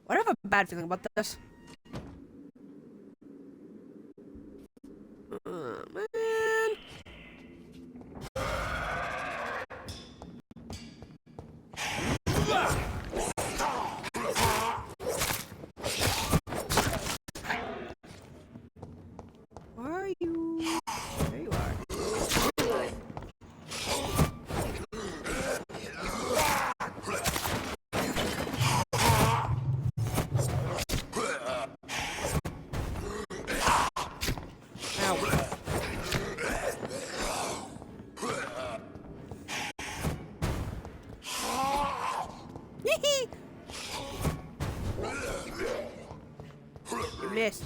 Why do I have a bad feeling about this? Oh, man. Where are you? There you are. You missed.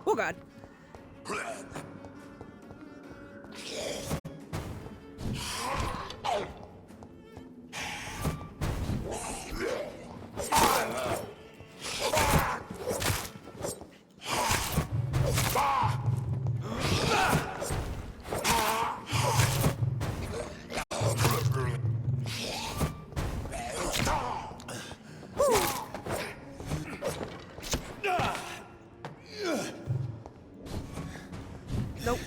Oh god. Nope.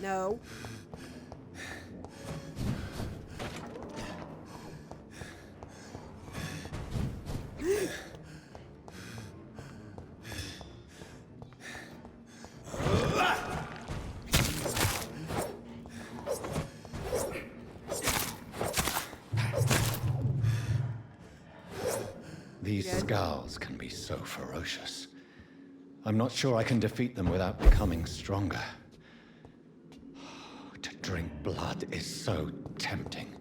No. These skulls can be so ferocious. I'm not sure I can defeat them without becoming stronger. To drink blood is so tempting.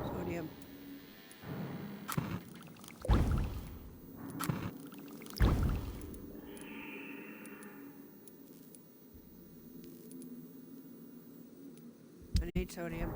Sodium. I need sodium.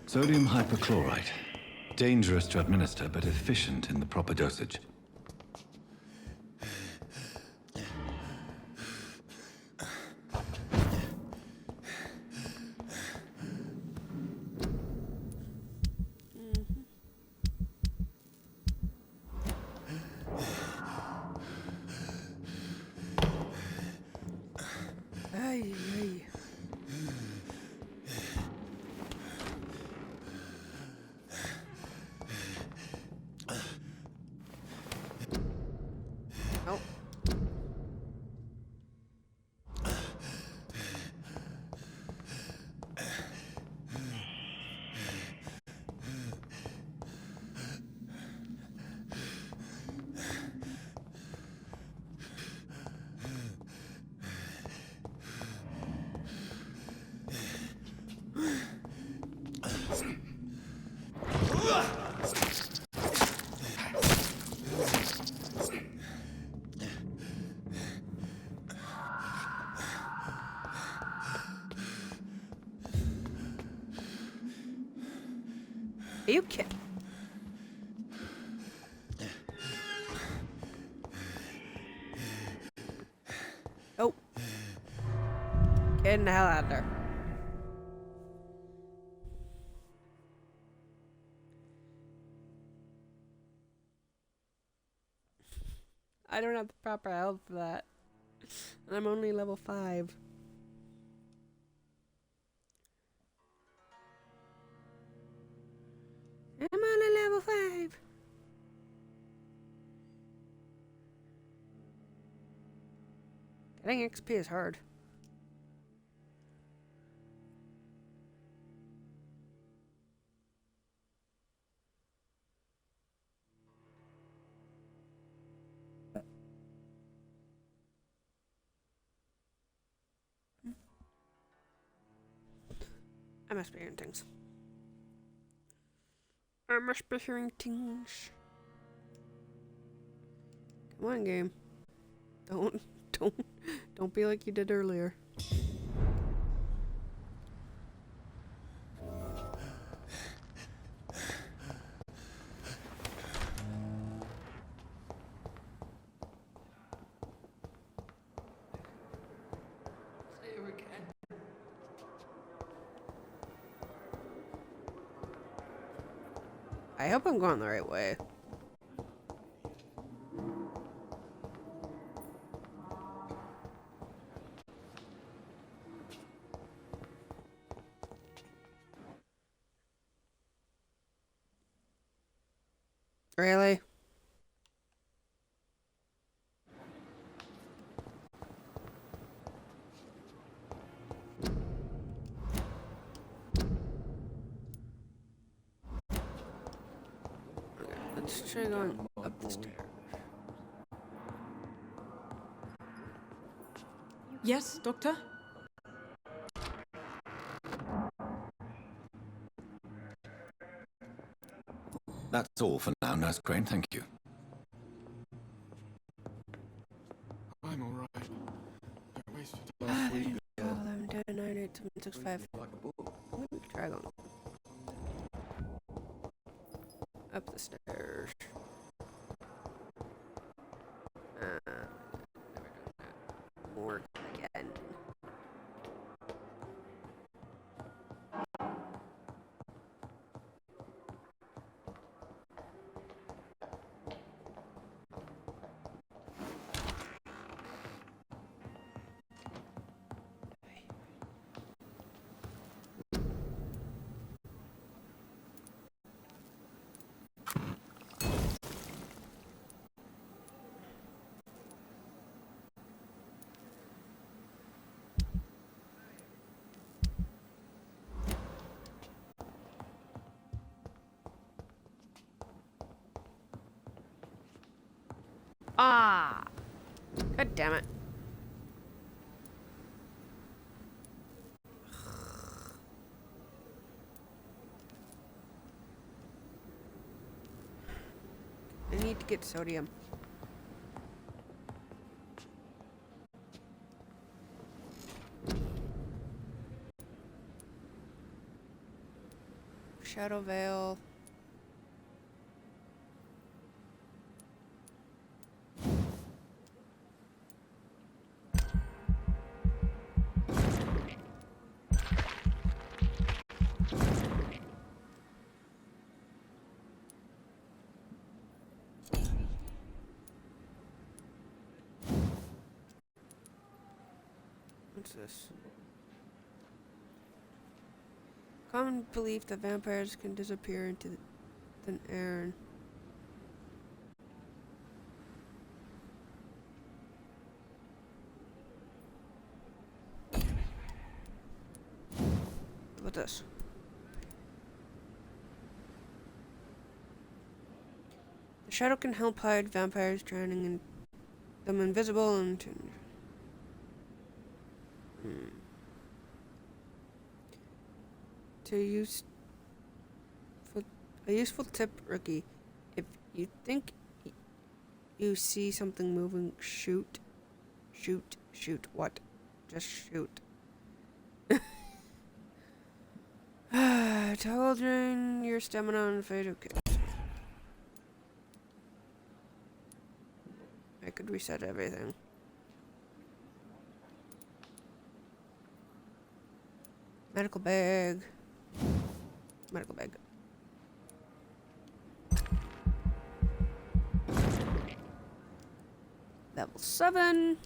Sodium hypochlorite. Dangerous to administer, but efficient in the proper dosage. Ay, ay. Are you kidding? Oh. Getting the hell out of there. I don't have the proper health for that. And I'm only level 5. I'm on a level 5. Getting XP is hard. I must be hearing things. I must be hearing things. Come on, game. Don't be like you did earlier. I hope I'm going the right way. Really? Okay, let's try going up the stairs. Yes, Doctor? That's all for now, Nurse Crane, thank you. I'm alright. I wasted Ah, last week. 12, 11, 10, 9, 8, 7, 6, 5. Try going up the stairs. Never done that. Work again. Ah! God damn it. I need to get sodium. Shadow Veil. What's this? Common belief that vampires can disappear into thin air. What's this? The shadow can help hide vampires, drowning them invisible and to use for a useful tip, rookie. If you think you see something moving, shoot. What? Just shoot. Total drain your stamina and fate. Okay. I could reset everything. Medical bag. Medical bag. Level 7.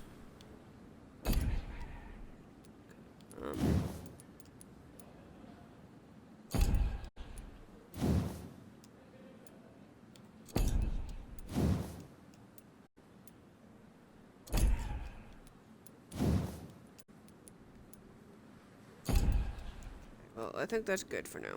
Well, I think that's good for now.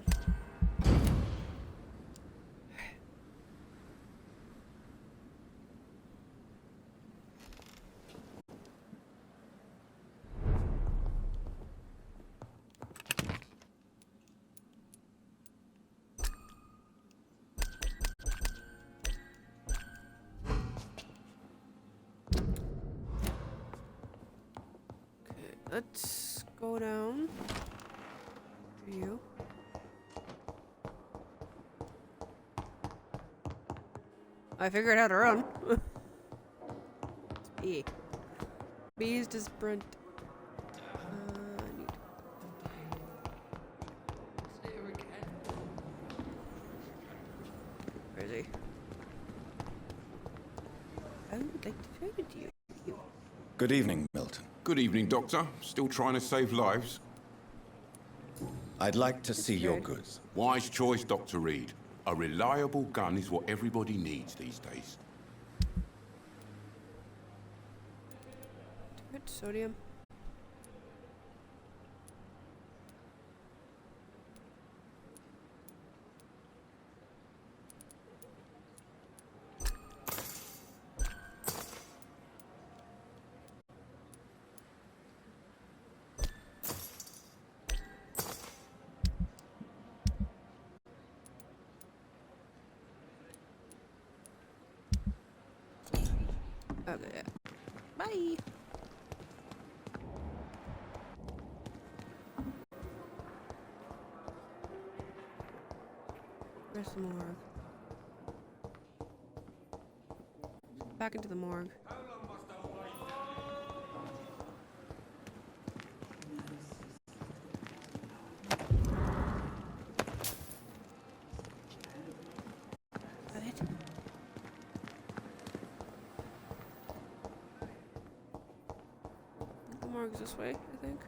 Let's go down to you. I figured out how to run. B. B is to sprint. Where is he? I would like to trade with you. Good evening, Milton. Good evening, Doctor. Still trying to save lives? I'd like to see your goods. Wise choice, Dr. Reed. A reliable gun is what everybody needs these days. Good sodium. Okay. Bye. Where's the morgue? Back into the morgue. This way, I think.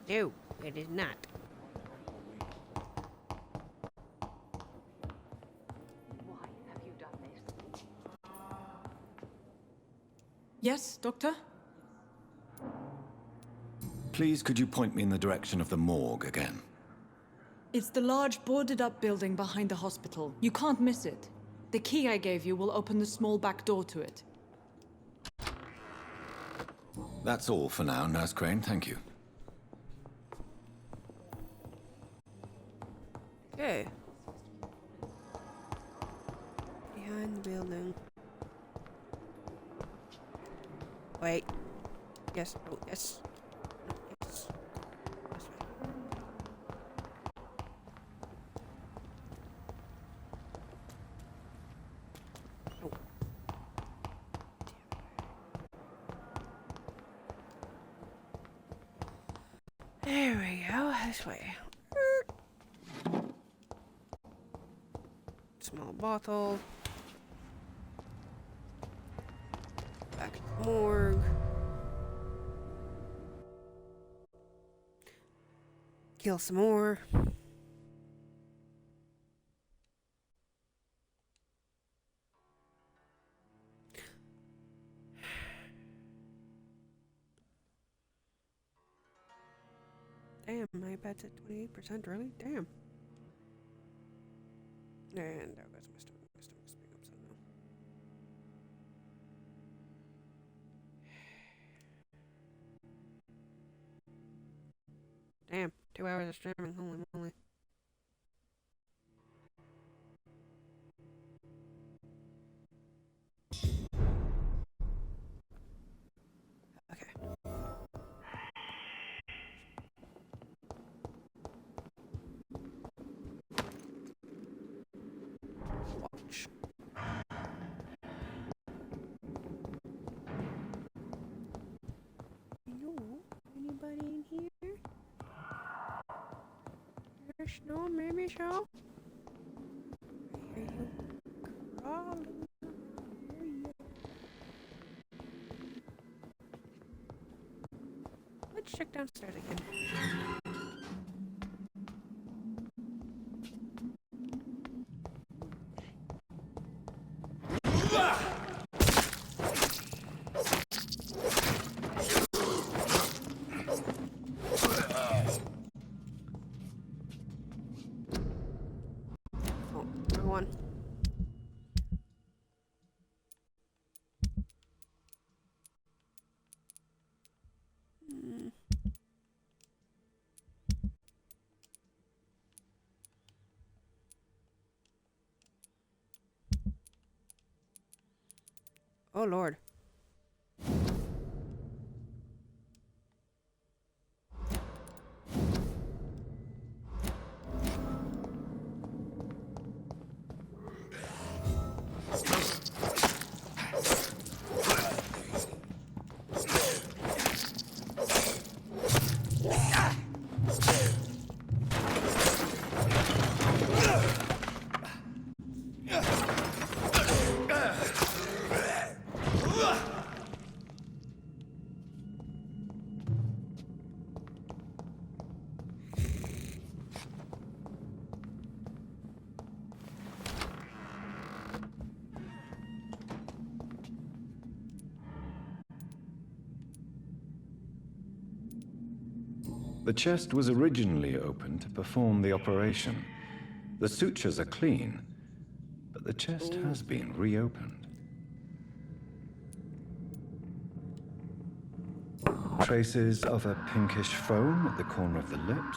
No, it is not. Why have you done this? Yes, Doctor? Please, could you point me in the direction of the morgue again? It's the large boarded-up building behind the hospital. You can't miss it. The key I gave you will open the small back door to it. That's all for now, Nurse Crane. Thank you. Okay. Behind the building. Wait. Yes. Oh, yes. Yes. This way. Oh. There we go. This way. Small bottle. Back to the morgue. Kill some more. Damn, my bet's at 28%, really? Damn. And there goes my stomach. My stomach's being upset now. Damn, 2 hours of streaming, holy moly. Okay. fish? No, maybe so. I hear you crawling. Let's check downstairs again. Oh, wrong one. Oh, Lord. The chest was originally opened to perform the operation. The sutures are clean, but the chest has been reopened. Traces of a pinkish foam at the corner of the lips.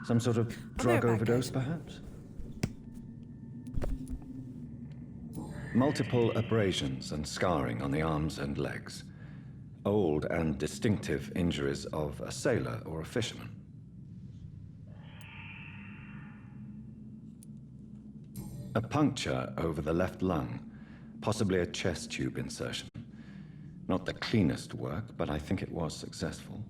Some sort of drug overdose, perhaps? Multiple abrasions and scarring on the arms and legs. Old and distinctive injuries of a sailor or a fisherman. A puncture over the left lung, possibly a chest tube insertion. Not the cleanest work, but I think it was successful.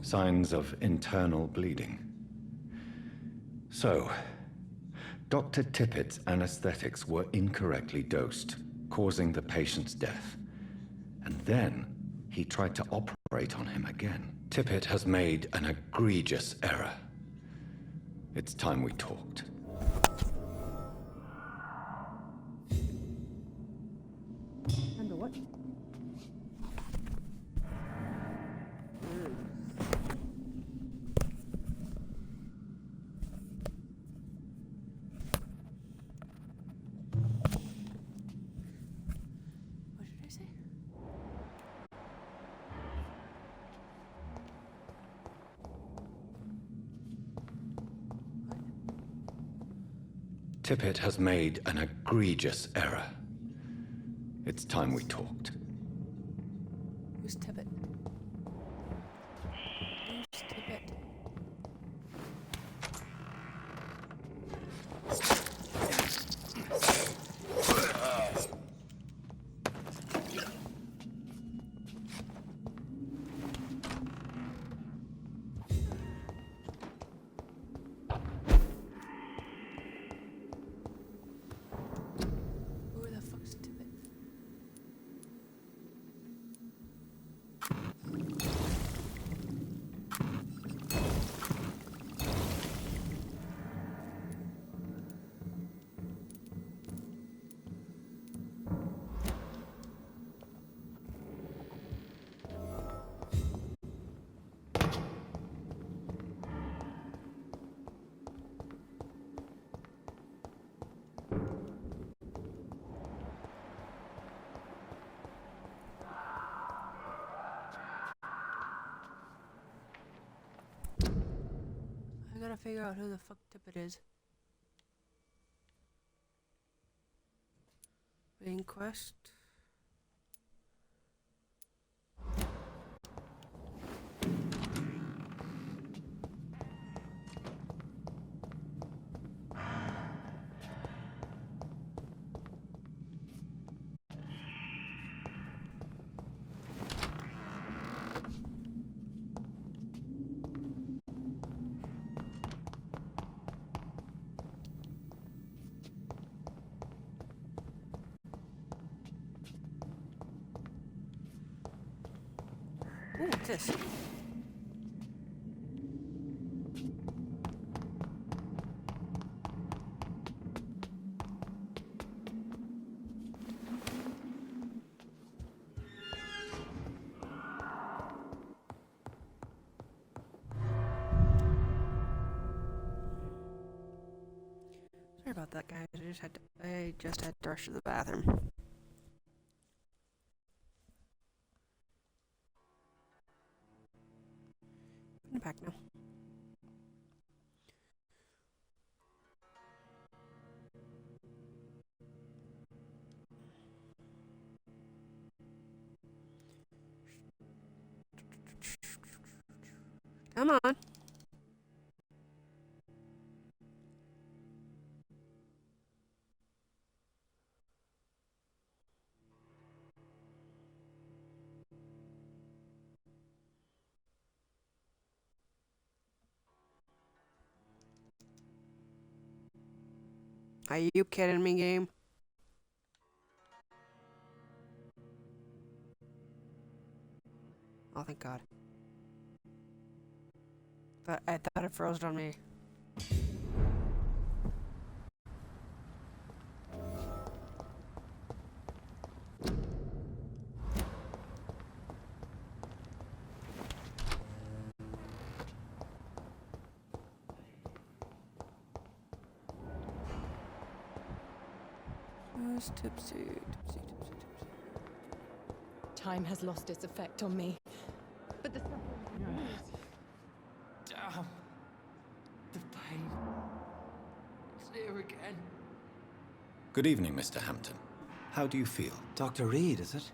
Signs of internal bleeding. So, Dr. Tippett's anesthetics were incorrectly dosed, causing the patient's death. And then he tried to operate on him again. Tippett has made an egregious error. It's time we talked. Under what? What did I say? Tippett has made an egregious error. It's time we talked. Who's Tippett? Who's Tippett? gotta figure out who the fuck Tippett is. Main quest. Ooh, what's this? Sorry about that, guys. I just had to rush to the bathroom. Put it back now. Come on. Are you kidding me, game? Oh, thank God. But I thought it froze on me. Who's tipsy? Time has lost its effect on me. But the Damn. The pain. It's here again. Good evening, Mr. Hampton. How do you feel? Dr. Reed, is it?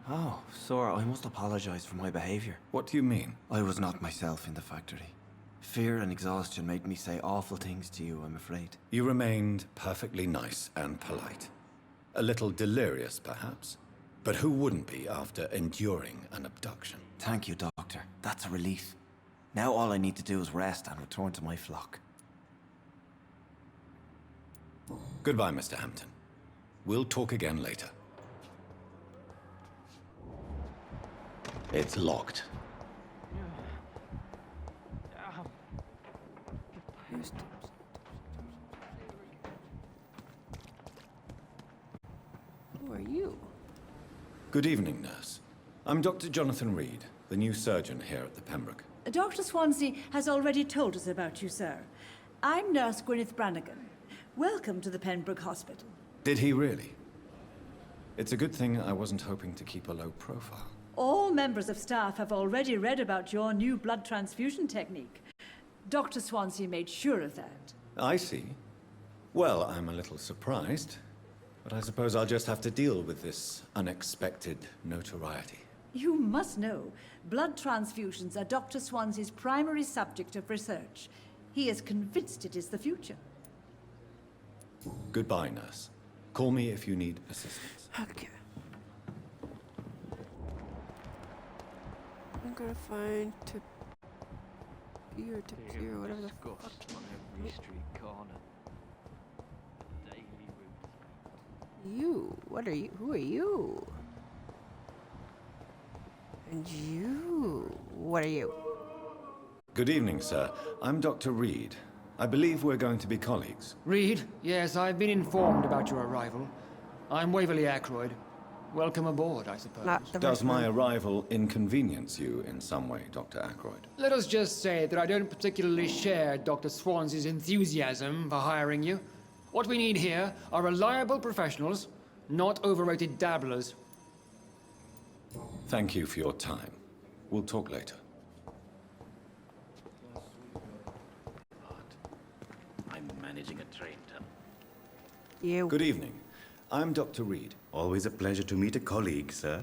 Oh, sir, I must apologize for my behavior. What do you mean? I was not myself in the factory. Fear and exhaustion made me say awful things to you, I'm afraid. You remained perfectly nice and polite. A little delirious, perhaps. But who wouldn't be after enduring an abduction? Thank you, Doctor. That's a relief. Now all I need to do is rest and return to my flock. Goodbye, Mr. Hampton. We'll talk again later. It's locked. Who are you? Good evening, nurse. I'm Dr. Jonathan Reed, the new surgeon here at the Pembroke. Dr. Swansea has already told us about you, sir. I'm Nurse Gwyneth Brannigan. Welcome to the Pembroke Hospital. Did he really? It's a good thing I wasn't hoping to keep a low profile. All members of staff have already read about your new blood transfusion technique. Dr. Swansea made sure of that. I see. Well, I'm a little surprised, but I suppose I'll just have to deal with this unexpected notoriety. You must know, blood transfusions are Dr. Swansea's primary subject of research. He is convinced it is the future. Goodbye, nurse. Call me if you need assistance. Okay. I'm gonna find Tippy or Tipsy or whatever the fuck. On every street corner. The daily route. You? What are you? Who are you? And you? What are you? Good evening, sir. I'm Dr. Reed. I believe we're going to be colleagues. Reed, yes, I've been informed about your arrival. I'm Waverly Ackroyd. Welcome aboard, I suppose. Does my arrival inconvenience you in some way, Dr. Ackroyd? Let us just say that I don't particularly share Dr. Swansea's enthusiasm for hiring you. What we need here are reliable professionals, not overrated dabblers. Thank you for your time. We'll talk later. You. Good evening. I'm Dr. Reed. Always a pleasure to meet a colleague, sir.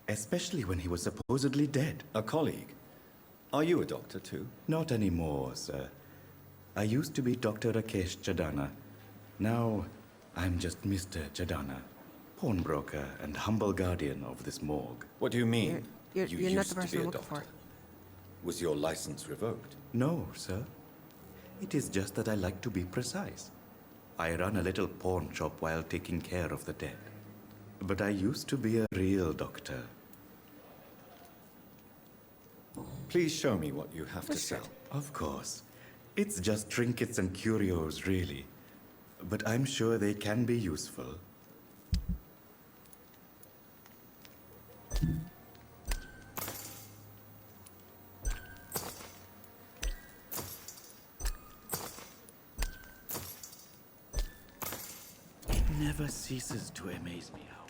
Especially when he was supposedly dead. A colleague? Are you a doctor too? Not anymore, sir. I used to be Dr. Rakesh Chadana. Now, I'm just Mr. Chadana, pawnbroker and humble guardian of this morgue. What do you mean? You're you not the used to person be I'm a looking doctor. for. Was your license revoked? No, sir. It is just that I like to be precise. I run a little pawn shop while taking care of the dead. But I used to be a real doctor. Please show me what you have to sell. Of course. It's just trinkets and curios, really. But I'm sure they can be useful. It never ceases to amaze me how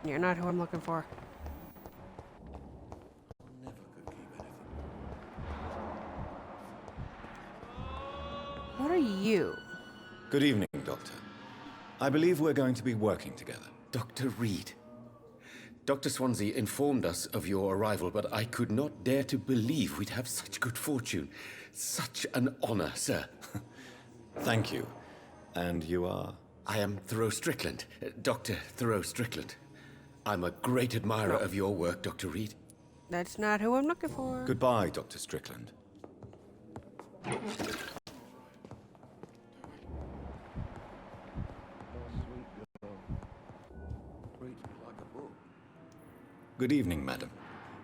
You're not who I'm looking for. What are you? Good evening, Doctor. I believe we're going to be working together. Dr. Reed. Dr. Swansea informed us of your arrival, but I could not dare to believe we'd have such good fortune. Such an honor, sir. Thank you. And you are? I am Thoreau Strickland, Dr. Thoreau Strickland. I'm a great admirer of your work, Dr. Reed. That's not who I'm looking for. Goodbye, Dr. Strickland. Good evening, madam.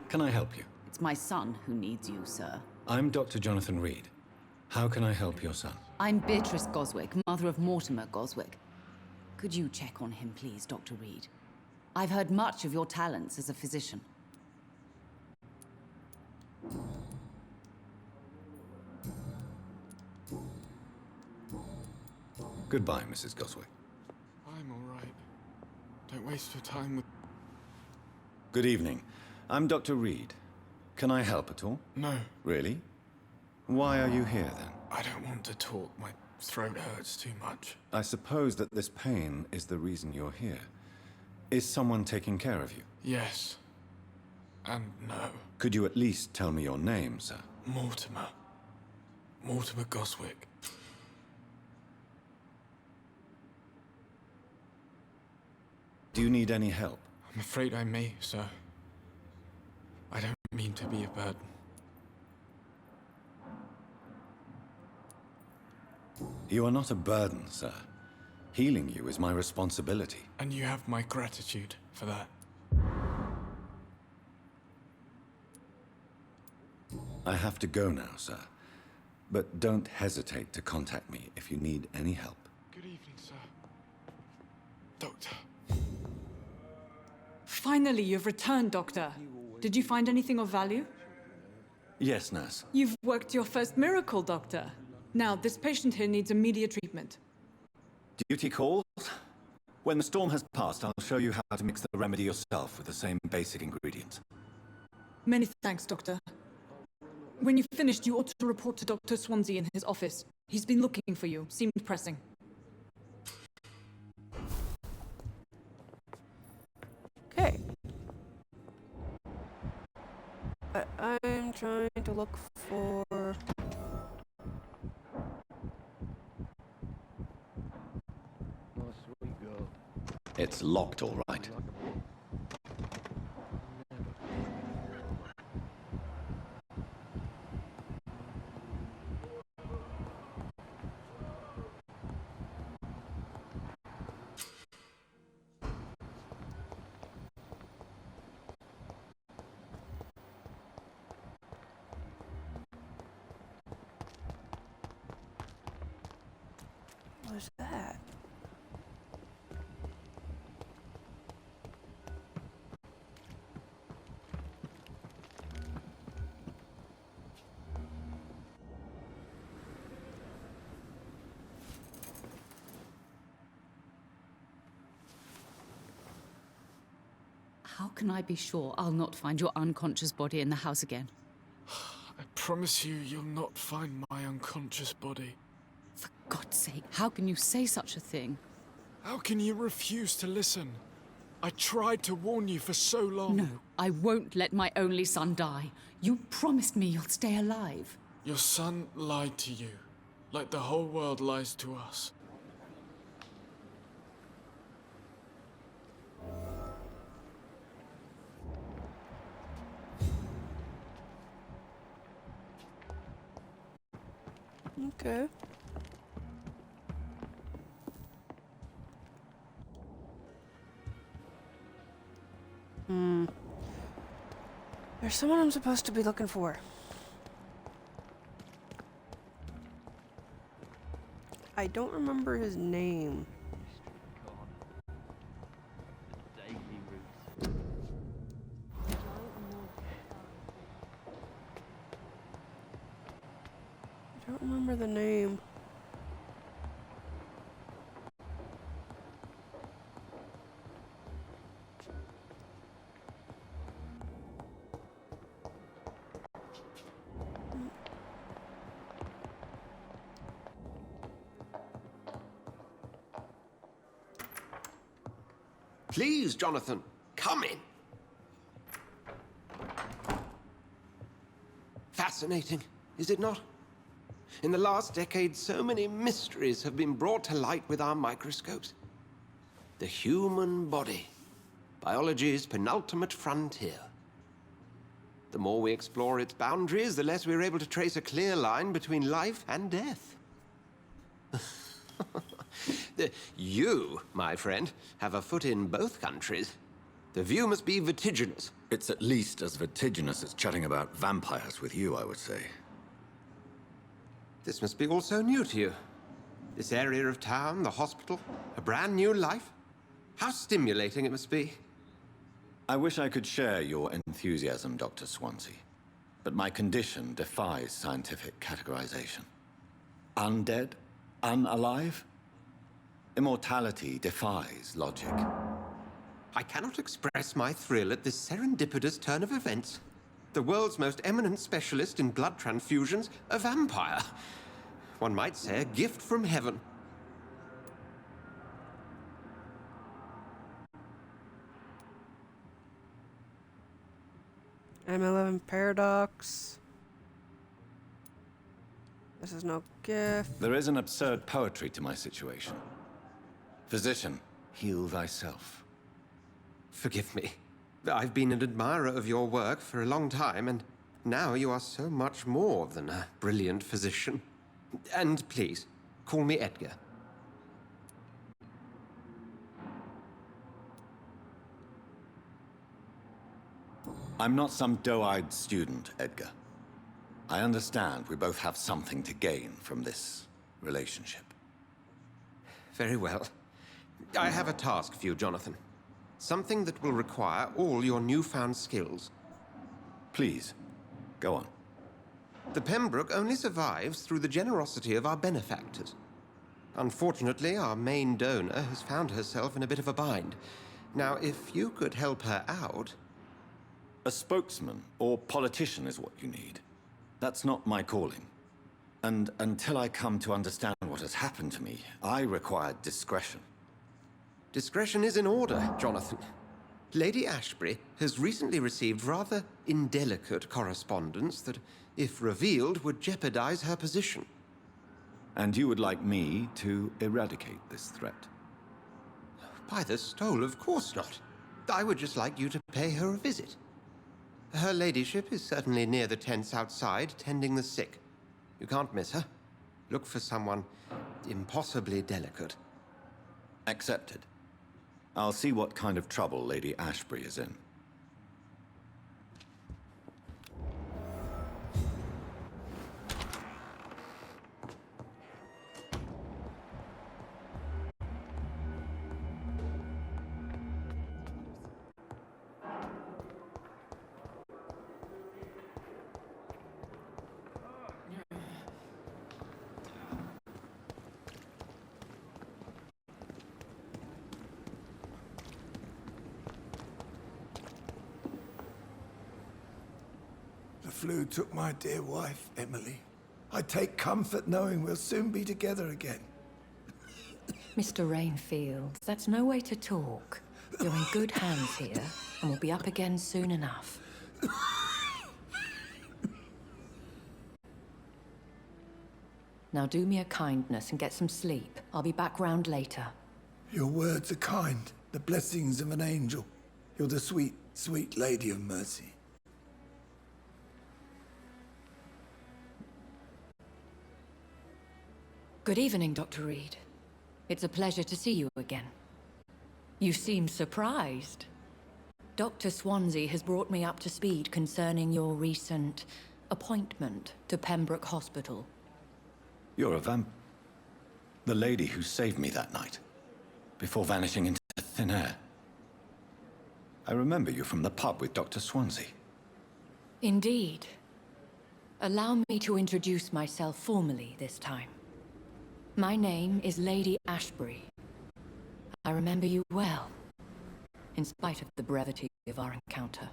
Can I help you? It's my son who needs you, sir. I'm Dr. Jonathan Reed. How can I help your son? I'm Beatrice Goswick, mother of Mortimer Goswick. Could you check on him, please, Dr. Reed? I've heard much of your talents as a physician. Goodbye, Mrs. Goswick. I'm all right. Don't waste your time with... Good evening. I'm Dr. Reed. Can I help at all? No. Really? Why are you here, then? I don't want to talk. My throat hurts too much. I suppose that this pain is the reason you're here. Is someone taking care of you? Yes. And no. Could you at least tell me your name, sir? Mortimer. Mortimer Goswick. Do you need any help? I'm afraid I may, sir. I don't mean to be a burden. You are not a burden, sir. Healing you is my responsibility. And you have my gratitude for that. I have to go now, sir. But don't hesitate to contact me if you need any help. Good evening, sir. Doctor. Finally, you've returned, Doctor. Did you find anything of value? Yes, nurse. You've worked your first miracle, Doctor. Now, this patient here needs immediate treatment. Duty calls? When the storm has passed, I'll show you how to mix the remedy yourself with the same basic ingredients. Many thanks, Doctor. When you've finished, you ought to report to Dr. Swansea in his office. He's been looking for you. Seemed pressing. Okay. I'm trying to look for... It's locked, all right. What was that? How can I be sure I'll not find your unconscious body in the house again? I promise you, you'll not find my unconscious body. For God's sake, how can you say such a thing? How can you refuse to listen? I tried to warn you for so long. No, I won't let my only son die. You promised me you'll stay alive. Your son lied to you, like the whole world lies to us. Okay. There's someone I'm supposed to be looking for. I don't remember his name. I don't remember the name. Please, Jonathan, come in. Fascinating, is it not? In the last decade, so many mysteries have been brought to light with our microscopes. The human body, biology's penultimate frontier. The more we explore its boundaries, the less we're able to trace a clear line between life and death. You, my friend, have a foot in both countries. The view must be vertiginous. It's at least as vertiginous as chatting about vampires with you, I would say. This must be all so new to you. This area of town, the hospital, a brand new life. How stimulating it must be. I wish I could share your enthusiasm, Dr. Swansea. But my condition defies scientific categorization. Undead? Unalive? Immortality defies logic. I cannot express my thrill at this serendipitous turn of events. The world's most eminent specialist in blood transfusions, a vampire. One might say a gift from heaven. M11 Paradox. This is no gift. There is an absurd poetry to my situation. Physician, heal thyself. Forgive me. I've been an admirer of your work for a long time, and now you are so much more than a brilliant physician. And please, call me Edgar. I'm not some doe-eyed student, Edgar. I understand we both have something to gain from this relationship. Very well. I have a task for you, Jonathan. Something that will require all your newfound skills. Please, go on. The Pembroke only survives through the generosity of our benefactors. Unfortunately, our main donor has found herself in a bit of a bind. Now, if you could help her out... A spokesman or politician is what you need. That's not my calling. And until I come to understand what has happened to me, I require discretion. Discretion is in order, Jonathan. Lady Ashbury has recently received rather indelicate correspondence that, if revealed, would jeopardize her position. And you would like me to eradicate this threat? By the stole, of course not. I would just like you to pay her a visit. Her ladyship is certainly near the tents outside, tending the sick. You can't miss her. Look for someone impossibly delicate. Accepted. I'll see what kind of trouble Lady Ashbury is in. The flu took my dear wife, Emily. I take comfort knowing we'll soon be together again. Mr. Rainfield, that's no way to talk. You're in good hands here, and we'll be up again soon enough. Now do me a kindness and get some sleep. I'll be back round later. Your words are kind, the blessings of an angel. You're the sweet, sweet Lady of Mercy. Good evening, Dr. Reed. It's a pleasure to see you again. You seem surprised. Dr. Swansea has brought me up to speed concerning your recent appointment to Pembroke Hospital. You're a the lady who saved me that night, before vanishing into thin air. I remember you from the pub with Dr. Swansea. Indeed. Allow me to introduce myself formally this time. My name is Lady Ashbury. I remember you well, in spite of the brevity of our encounter.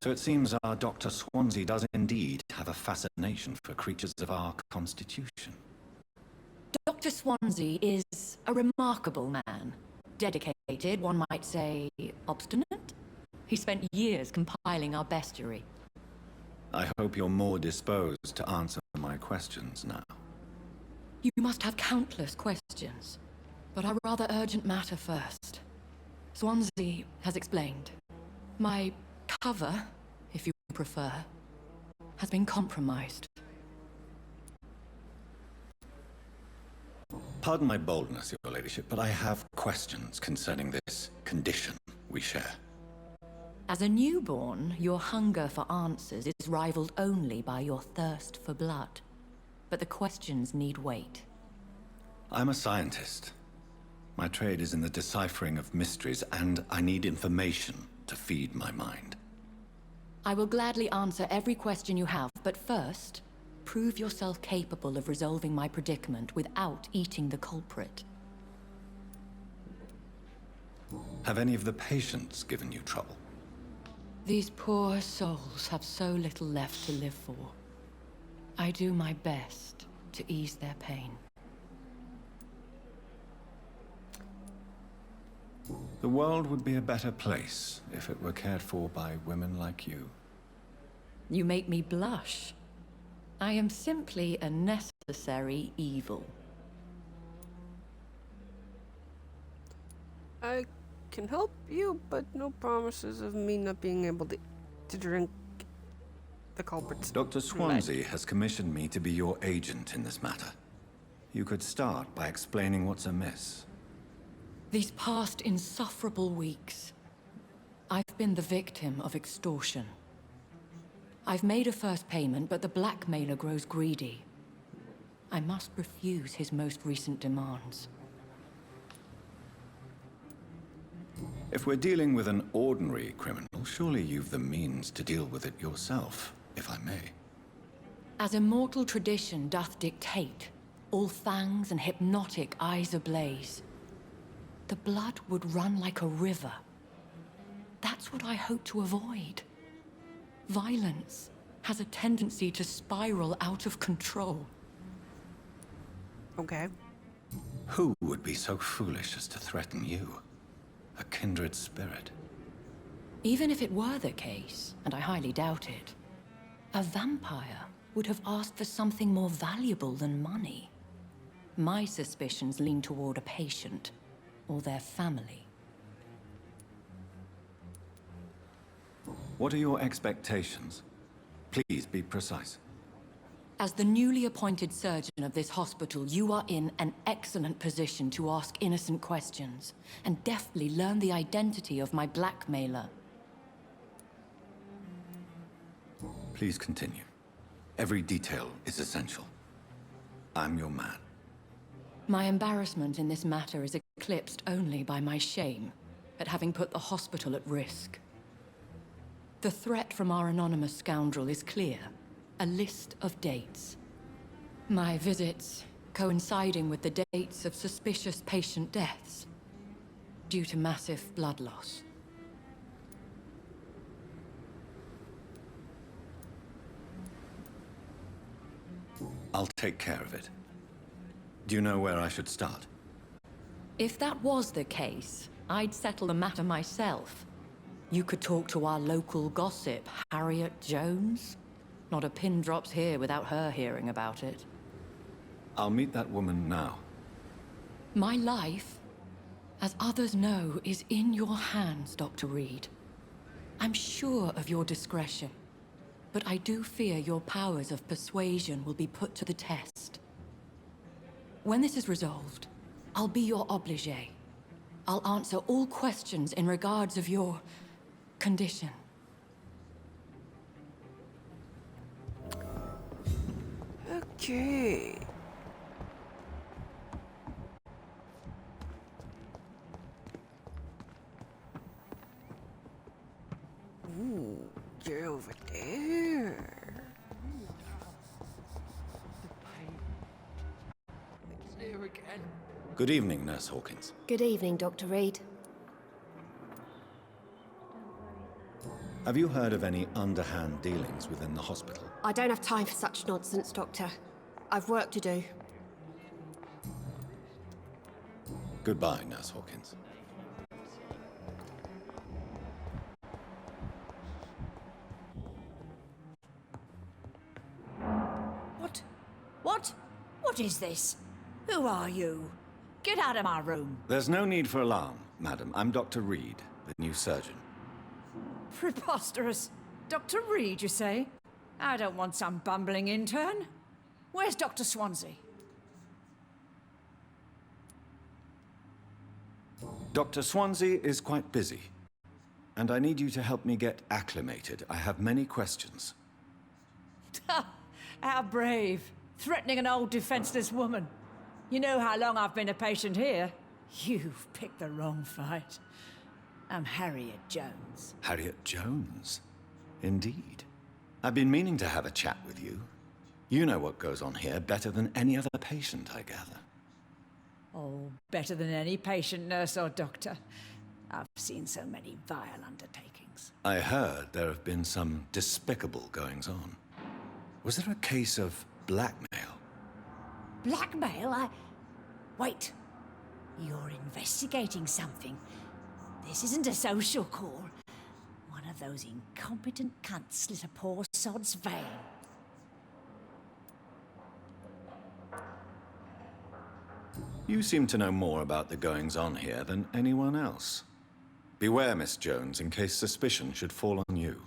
So it seems our Dr. Swansea does indeed have a fascination for creatures of our constitution. Dr. Swansea is a remarkable man. Dedicated, one might say, obstinate. He spent years compiling our bestiary. I hope you're more disposed to answer my questions now. You must have countless questions, but a rather urgent matter first. Swansea has explained. My cover, if you prefer, has been compromised. Pardon my boldness, Your Ladyship, but I have questions concerning this condition we share. As a newborn, your hunger for answers is rivaled only by your thirst for blood. But the questions need wait. I'm a scientist. My trade is in the deciphering of mysteries, and I need information to feed my mind. I will gladly answer every question you have, but first, prove yourself capable of resolving my predicament without eating the culprit. Have any of the patients given you trouble? These poor souls have so little left to live for. I do my best to ease their pain. The world would be a better place if it were cared for by women like you. You make me blush. I am simply a necessary evil. I can help you, but no promises of me not being able to drink the culprit's Dr. Swansea has commissioned me to be your agent in this matter. You could start by explaining what's amiss. These past insufferable weeks, I've been the victim of extortion. I've made a first payment, but the blackmailer grows greedy. I must refuse his most recent demands. If we're dealing with an ordinary criminal, surely you've the means to deal with it yourself, if I may. As immortal tradition doth dictate, all fangs and hypnotic eyes ablaze, the blood would run like a river. That's what I hope to avoid. Violence has a tendency to spiral out of control. Okay. Who would be so foolish as to threaten you? A kindred spirit. Even if it were the case, and I highly doubt it, a vampire would have asked for something more valuable than money. My suspicions lean toward a patient, or their family. What are your expectations? Please be precise. As the newly appointed surgeon of this hospital, you are in an excellent position to ask innocent questions and deftly learn the identity of my blackmailer. Please continue. Every detail is essential. I'm your man. My embarrassment in this matter is eclipsed only by my shame at having put the hospital at risk. The threat from our anonymous scoundrel is clear. A list of dates. My visits coinciding with the dates of suspicious patient deaths due to massive blood loss. I'll take care of it. Do you know where I should start? If that was the case, I'd settle the matter myself. You could talk to our local gossip, Harriet Jones. Not a pin drops here without her hearing about it. I'll meet that woman now. My life, as others know, is in your hands, Dr. Reed. I'm sure of your discretion, but I do fear your powers of persuasion will be put to the test. When this is resolved, I'll be your obligé. I'll answer all questions in regards of your condition. Okay. Ooh, you're over there. It's there again. Good evening, Nurse Hawkins. Good evening, Dr. Reed. Have you heard of any underhand dealings within the hospital? I don't have time for such nonsense, Doctor. I've work to do. Goodbye, Nurse Hawkins. What is this? Who are you? Get out of my room. There's no need for alarm, madam. I'm Dr. Reed, the new surgeon. Preposterous. Dr. Reed, you say? I don't want some bumbling intern. Where's Dr. Swansea? Dr. Swansea is quite busy, and I need you to help me get acclimated. I have many questions. How brave. Threatening an old defenseless woman. You know how long I've been a patient here? You've picked the wrong fight. I'm Harriet Jones. Harriet Jones? Indeed. I've been meaning to have a chat with you. You know what goes on here better than any other patient, I gather. Oh, better than any patient, nurse or doctor. I've seen so many vile undertakings. I heard there have been some despicable goings-on. Was there a case of blackmail? Blackmail? Wait. You're investigating something. This isn't a social call. One of those incompetent cunts slit a poor sod's vein. You seem to know more about the goings-on here than anyone else. Beware, Miss Jones, in case suspicion should fall on you.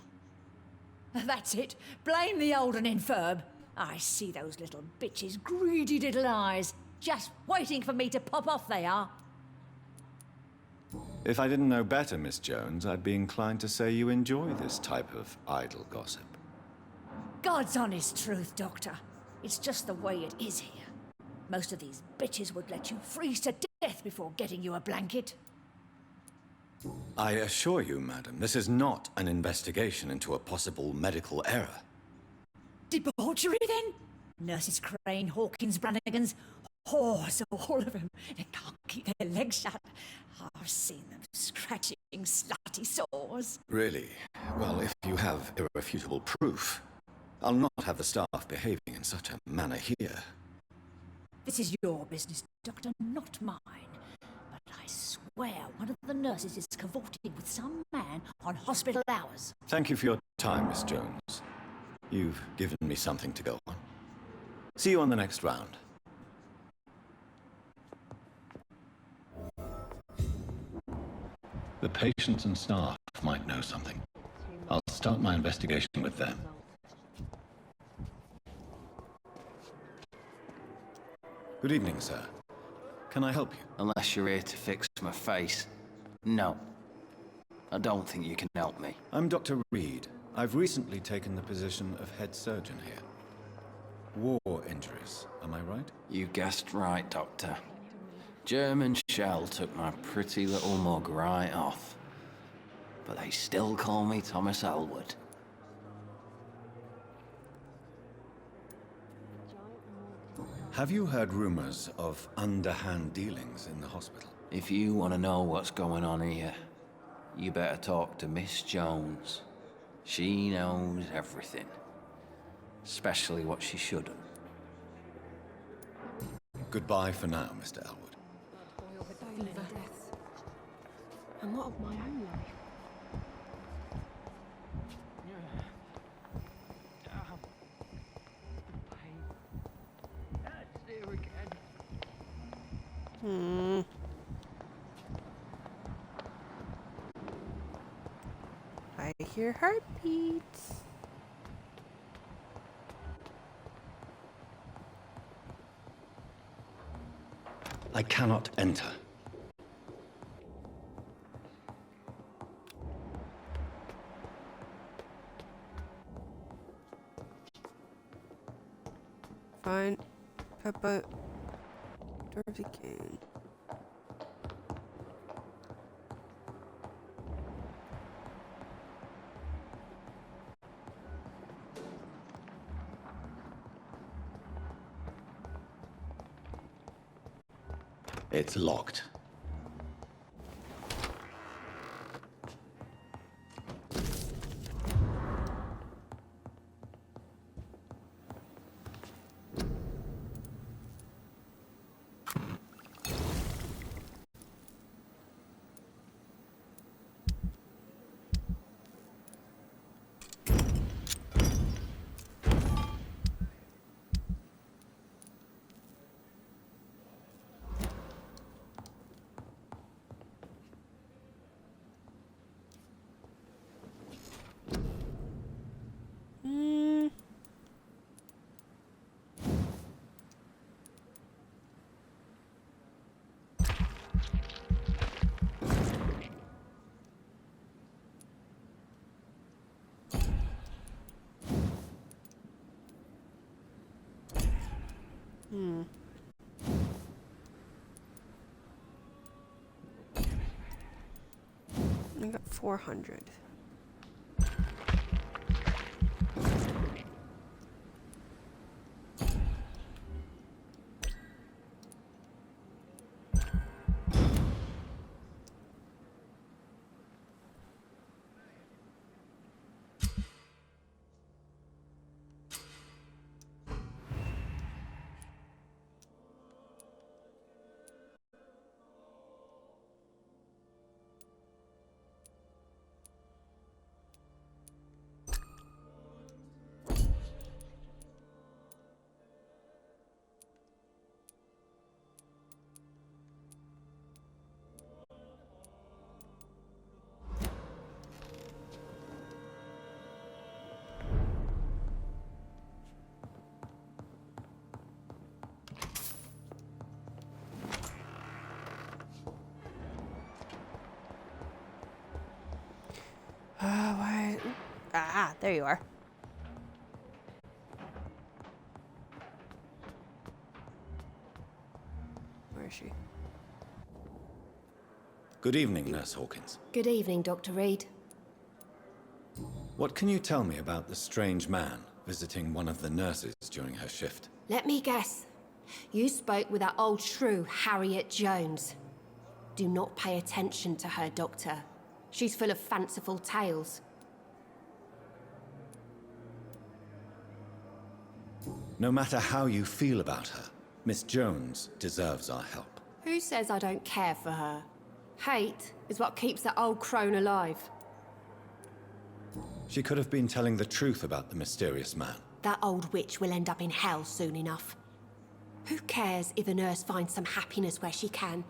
That's it. Blame the old and infirm. I see those little bitches' greedy little eyes. Just waiting for me to pop off, they are. If I didn't know better, Miss Jones, I'd be inclined to say you enjoy this type of idle gossip. God's honest truth, Doctor. It's just the way it is here. Most of these bitches would let you freeze to death before getting you a blanket. I assure you, madam, this is not an investigation into a possible medical error. Debauchery, then? Nurses Crane, Hawkins, Brannigans, whores, all of them. They can't keep their legs shut. I've seen them scratching slutty sores. Really? Well, if you have irrefutable proof, I'll not have the staff behaving in such a manner here. This is your business, Doctor, not mine. But I swear one of the nurses is cavorting with some man on hospital hours. Thank you for your time, Miss Jones. You've given me something to go on. See you on the next round. The patients and staff might know something. I'll start my investigation with them. Good evening, sir. Can I help you? Unless you're here to fix my face. No. I don't think you can help me. I'm Dr. Reed. I've recently taken the position of head surgeon here. War injuries, am I right? You guessed right, Doctor. German shell took my pretty little mug right off. But they still call me Thomas Elwood. Have you heard rumors of underhand dealings in the hospital? If you want to know what's going on here, you better talk to Miss Jones. She knows everything. Especially what she shouldn't. Goodbye for now, Mr. Elwood. And what of my own life? I hear heartbeats. I cannot enter. Fine. Peppa. Dorothy Kane. It's locked. I got 400. Why? Ah, there you are. Where is she? Good evening, Nurse Hawkins. Good evening, Dr. Reed. What can you tell me about the strange man visiting one of the nurses during her shift? Let me guess. You spoke with that old shrew, Harriet Jones. Do not pay attention to her, Doctor. She's full of fanciful tales. No matter how you feel about her, Miss Jones deserves our help. Who says I don't care for her? Hate is what keeps that old crone alive. She could have been telling the truth about the mysterious man. That old witch will end up in hell soon enough. Who cares if a nurse finds some happiness where she can?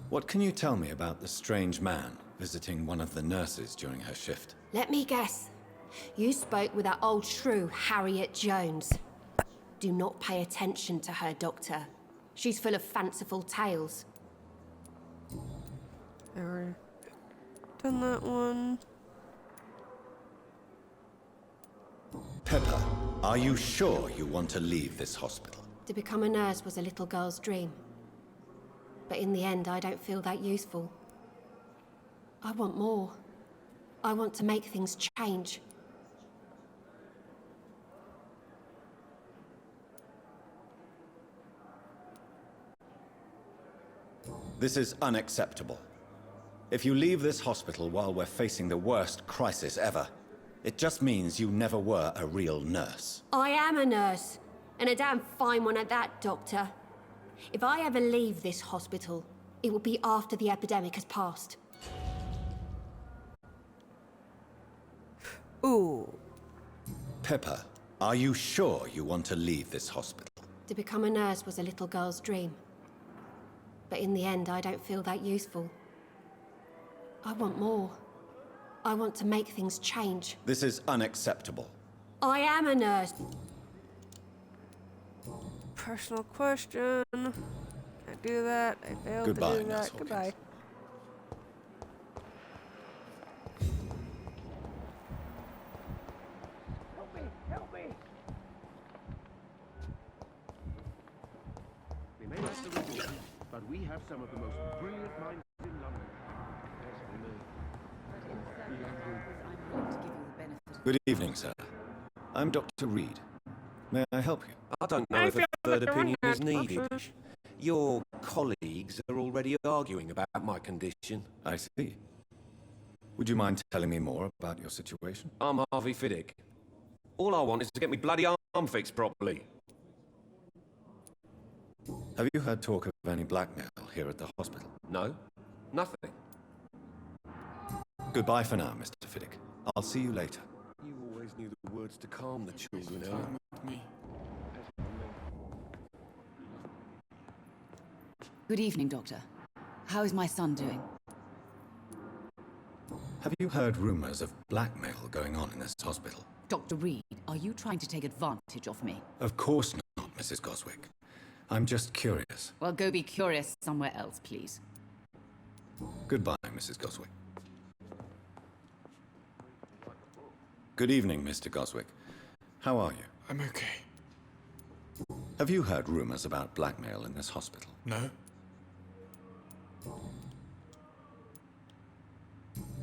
What can you tell me about the strange man visiting one of the nurses during her shift? Let me guess. You spoke with that old shrew, Harriet Jones. Do not pay attention to her, Doctor. She's full of fanciful tales. Never done that one. Pepper, are you sure you want to leave this hospital? To become a nurse was a little girl's dream. But in the end, I don't feel that useful. I want more. I want to make things change. This is unacceptable. If you leave this hospital while we're facing the worst crisis ever, It just means you never were a real nurse. I am a nurse, and a damn fine one at that, Doctor. If I ever leave this hospital, it will be after the epidemic has passed. Ooh. Pippa, are you sure you want to leave this hospital? To become a nurse was a little girl's dream. But in the end, I don't feel that useful. I want more. I want to make things change. This is unacceptable. I am a nurse. Personal question. Can't do that. I failed Goodbye, to do Nurse that. Goodbye. We may not the reward, but we have some of the most brilliant minds in London. Good evening, sir. I'm Dr. Reed. May I help you? I don't know if a third opinion is needed. Your colleagues are already arguing about my condition. I see. Would you mind telling me more about your situation? I'm Harvey Fiddick. All I want is to get me bloody arm fixed properly. Have you heard talk of any blackmail here at the hospital? No, nothing. Goodbye for now, Mr. Fiddick. I'll see you later. You always knew the words to calm the children, Ellen. Good evening, Doctor. How is my son doing? Have you heard rumors of blackmail going on in this hospital? Dr. Reed, are you trying to take advantage of me? Of course not, Mrs. Goswick. I'm just curious. Well, go be curious somewhere else, please. Goodbye, Mrs. Goswick. Good evening, Mr. Goswick. How are you? I'm okay. Have you heard rumors about blackmail in this hospital? No?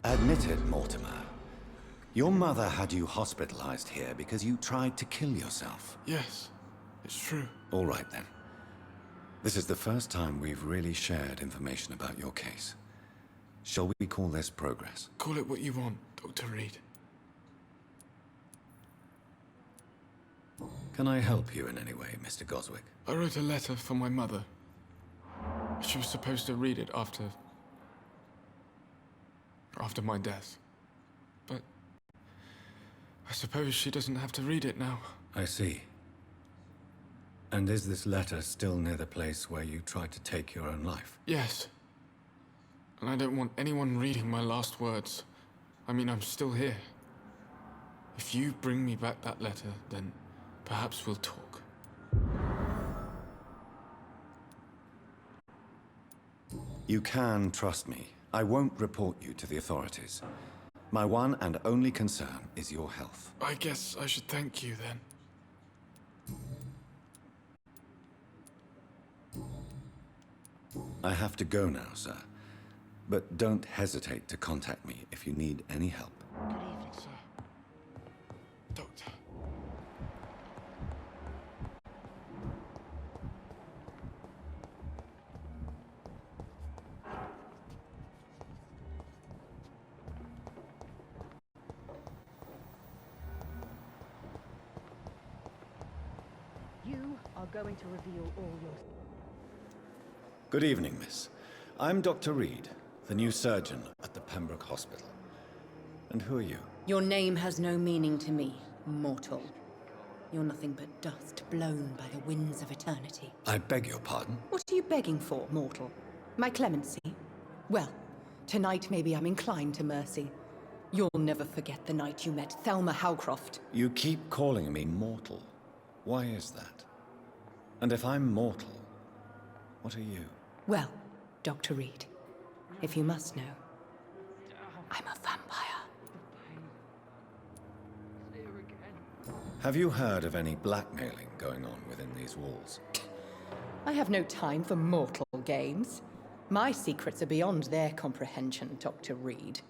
Admit it, Mortimer. Your mother had you hospitalized here because you tried to kill yourself. Yes, it's true. All right, then. This is the first time we've really shared information about your case. Shall we call this progress? Call it what you want, Dr. Reed. Can I help you in any way, Mr. Goswick? I wrote a letter for my mother. She was supposed to read it after my death. But I suppose she doesn't have to read it now. I see. And is this letter still near the place where you tried to take your own life? Yes. And I don't want anyone reading my last words. I mean, I'm still here. If you bring me back that letter, then perhaps we'll talk. You can trust me. I won't report you to the authorities. My one and only concern is your health. I guess I should thank you then. I have to go now, sir. But don't hesitate to contact me if you need any help. Good evening, sir. Doctor. You are going to reveal all your... Good evening, miss. I'm Dr. Reed, the new surgeon at the Pembroke Hospital. And who are you? Your name has no meaning to me, mortal. You're nothing but dust blown by the winds of eternity. I beg your pardon? What are you begging for, mortal? My clemency? Well, tonight maybe I'm inclined to mercy. You'll never forget the night you met Thelma Howcroft. You keep calling me mortal. Why is that? And if I'm mortal, what are you? Well, Dr. Reed, if you must know, I'm a vampire. Have you heard of any blackmailing going on within these walls? I have no time for mortal games. My secrets are beyond their comprehension, Dr. Reed.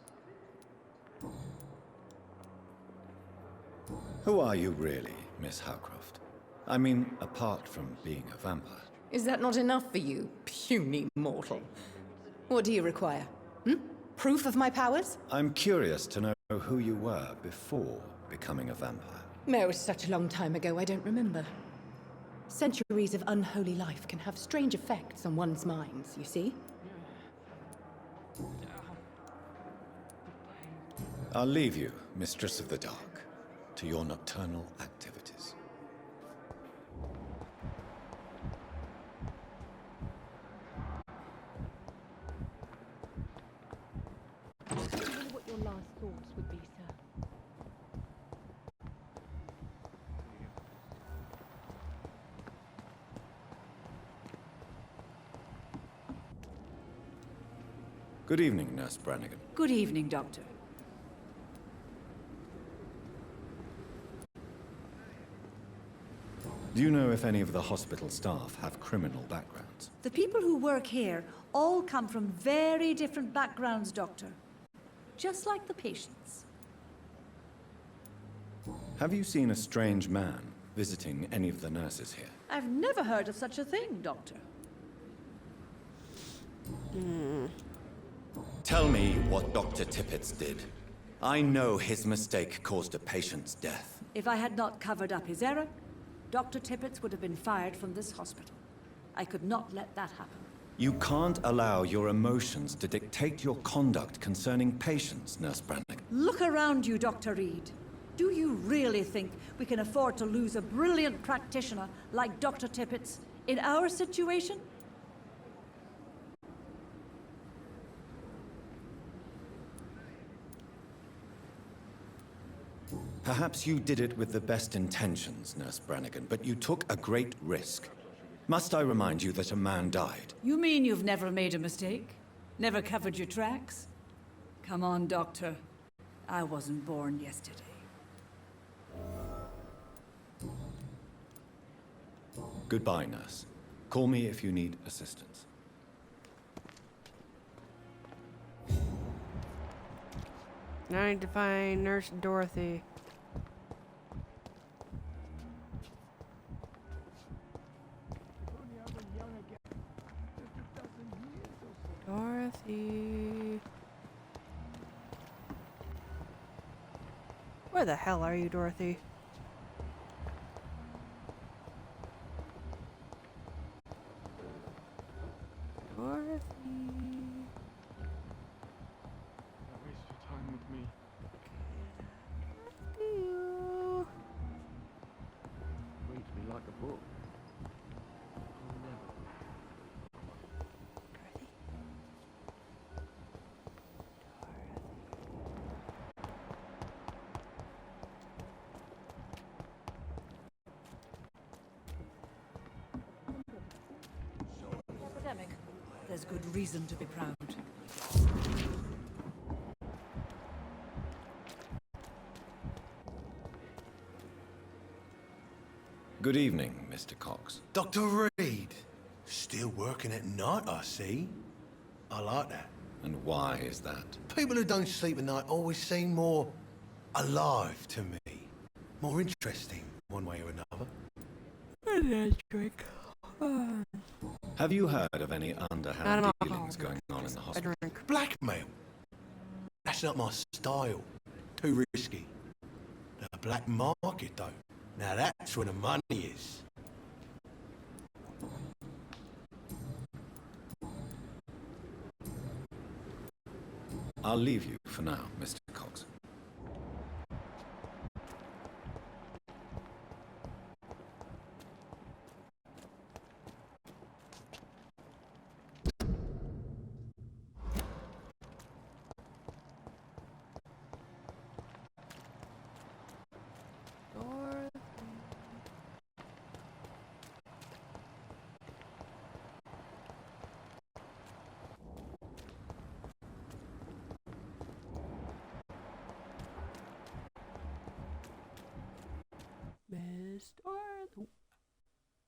Who are you really, Miss Howcroft? I mean, apart from being a vampire. Is that not enough for you, puny mortal? What do you require? Proof of my powers? I'm curious to know who you were before becoming a vampire? It was such a long time ago, I don't remember. Centuries of unholy life can have strange effects on one's minds, you see? I'll leave you, Mistress of the Dark, to your nocturnal activities. I wonder what your last thoughts would be, sir. Good evening, Nurse Brannigan. Good evening, Doctor. Do you know if any of the hospital staff have criminal backgrounds? The people who work here all come from very different backgrounds, Doctor. Just like the patients. Have you seen a strange man visiting any of the nurses here? I've never heard of such a thing, Doctor. Tell me what Dr. Tippett did. I know his mistake caused a patient's death. If I had not covered up his error, Dr. Tippett would have been fired from this hospital. I could not let that happen. You can't allow your emotions to dictate your conduct concerning patients, Nurse Brannigan. Look around you, Dr. Reed. Do you really think we can afford to lose a brilliant practitioner like Dr. Tippett in our situation? Perhaps you did it with the best intentions, Nurse Brannigan, but you took a great risk. Must I remind you that a man died? You mean you've never made a mistake? Never covered your tracks? Come on, Doctor. I wasn't born yesterday. Goodbye, Nurse. Call me if you need assistance. Now I need to find Nurse Dorothy. Dorothy. Where the hell are you, Dorothy? Dorothy. Don't waste your time with me. You. Reads me like a book. Epidemic. There's good reason to be proud. Good evening, Mr. Cox. Dr. Reed. Still working at night, I see. I like that. And why is that? People who don't sleep at night always seem more alive to me. More interesting, one way or another. Have you heard of any underhand dealings going on in the hospital? Blackmail? That's not my style. Too risky. The black market, though. Now that's where the money is. I'll leave you for now, Mr. Cox.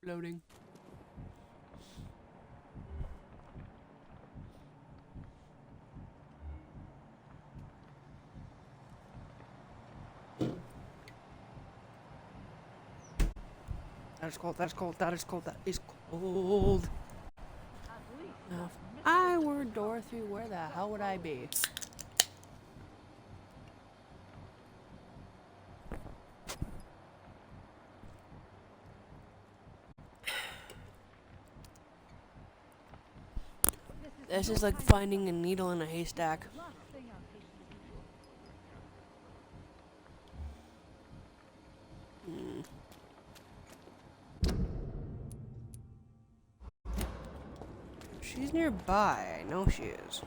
Loading. That is cold, that is cold, that is cold, that is cold. Now, if I were Dorothy, where the hell would I be? This is like finding a needle in a haystack. She's nearby. I know she is.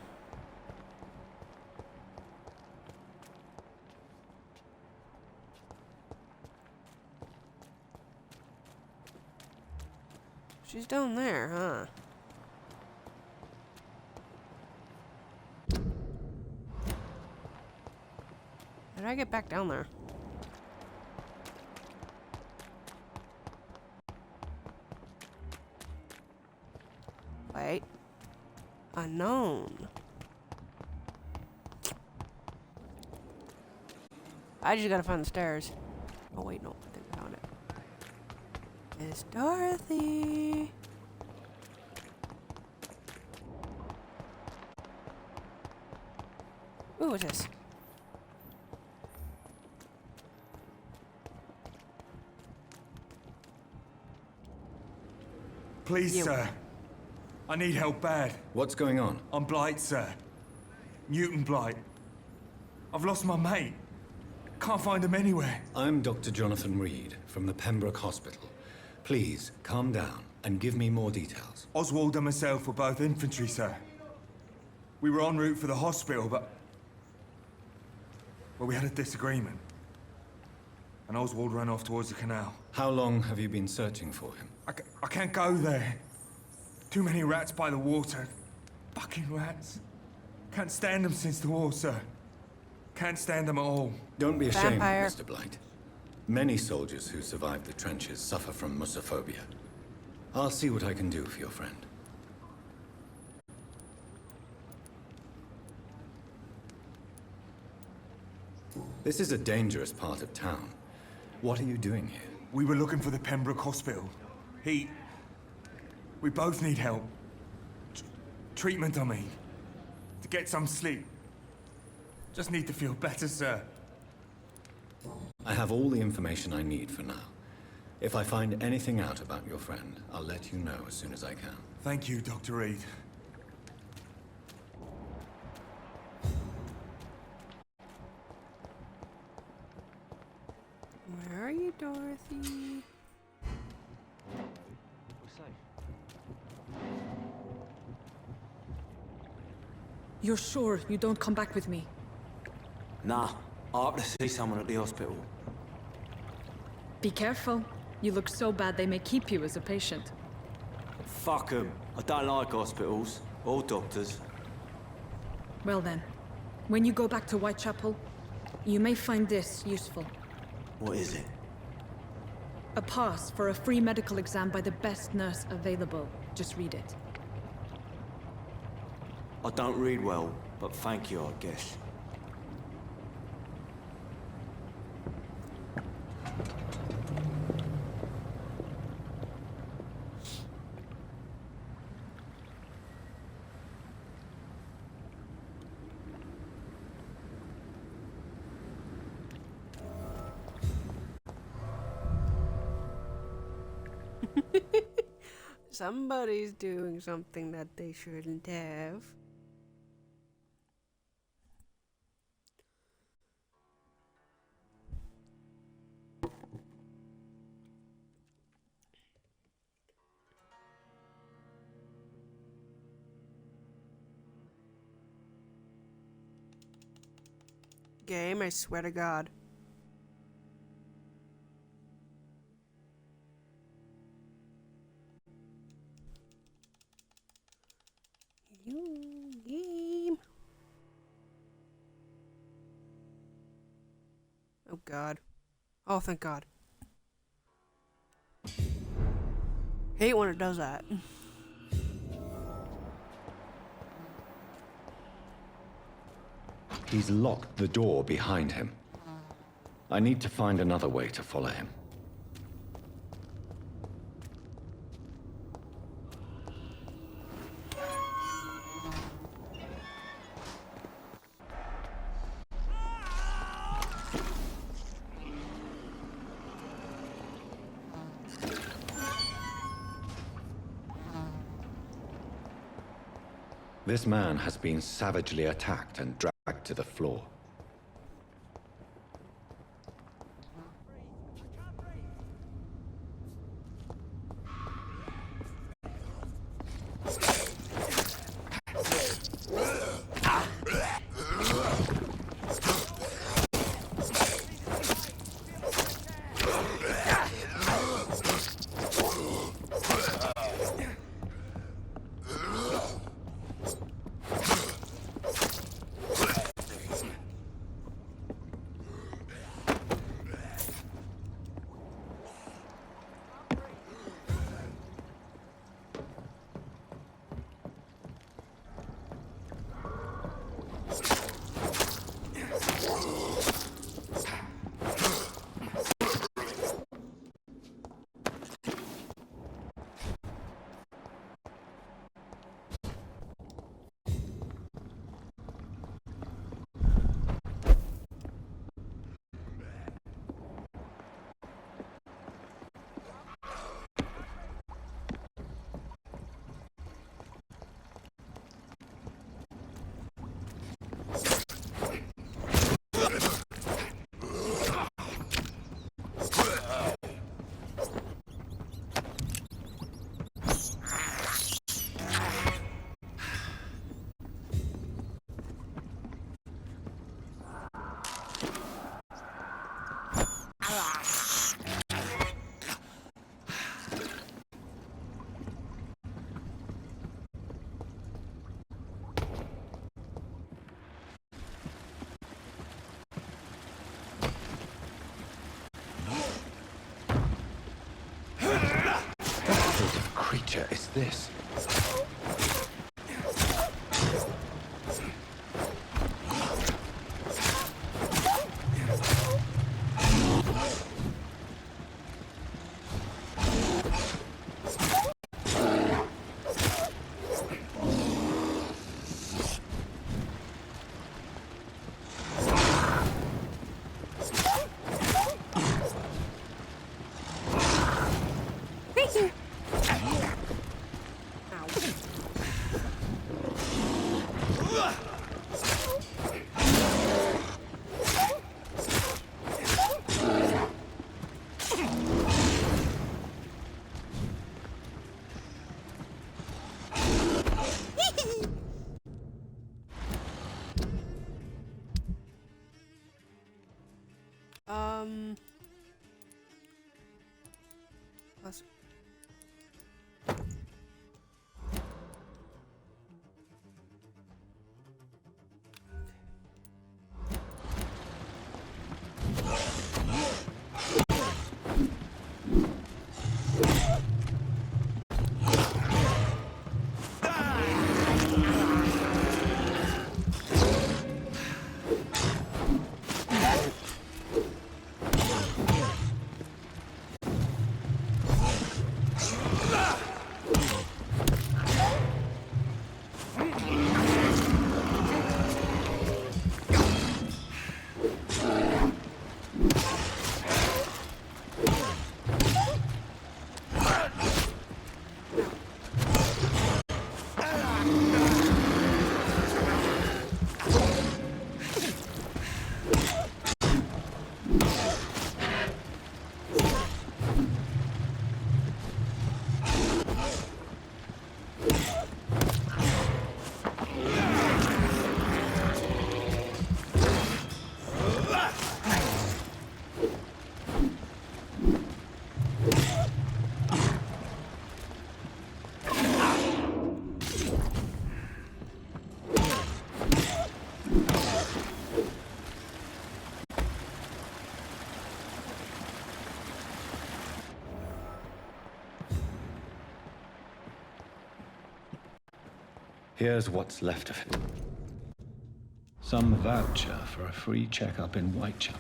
She's down there, huh? How did I get back down there? Wait. Unknown. I just gotta find the stairs. Oh wait, no, I think I found it. Miss Dorothy. Ooh, what's this? Please, sir. I need help bad. What's going on? I'm Blight, sir. Newton Blight. I've lost my mate. Can't find him anywhere. I'm Dr. Jonathan Reed from the Pembroke Hospital. Please, calm down and give me more details. Oswald and myself were both infantry, sir. We were en route for the hospital, but... well, we had a disagreement. And Oswald ran off towards the canal. How long have you been searching for him? I can't go there. Too many rats by the water. Fucking rats. Can't stand them since the war, sir. Can't stand them at all. Don't be ashamed, Mr. Blight. Many soldiers who survived the trenches suffer from musophobia. I'll see what I can do for your friend. This is a dangerous part of town. What are you doing here? We were looking for the Pembroke Hospital. We both need help. Treatment, I mean. To get some sleep. Just need to feel better, sir. I have all the information I need for now. If I find anything out about your friend, I'll let you know as soon as I can. Thank you, Dr. Reed. Where are you, Dorothy? You're sure you don't come back with me? Nah, I have to see someone at the hospital. Be careful. You look so bad they may keep you as a patient. Fuck 'em. I don't like hospitals. Or doctors. Well then, when you go back to Whitechapel, you may find this useful. What is it? A pass for a free medical exam by the best nurse available. Just read it. I don't read well, but thank you, I guess. Somebody's doing something that they shouldn't have. Game, I swear to God. You game. Oh God. Oh, thank God. Hate when it does that. He's locked the door behind him. I need to find another way to follow him. This man has been savagely attacked and dragged to the floor. Creature is this? Let's Here's what's left of it. Some voucher for a free checkup in Whitechapel.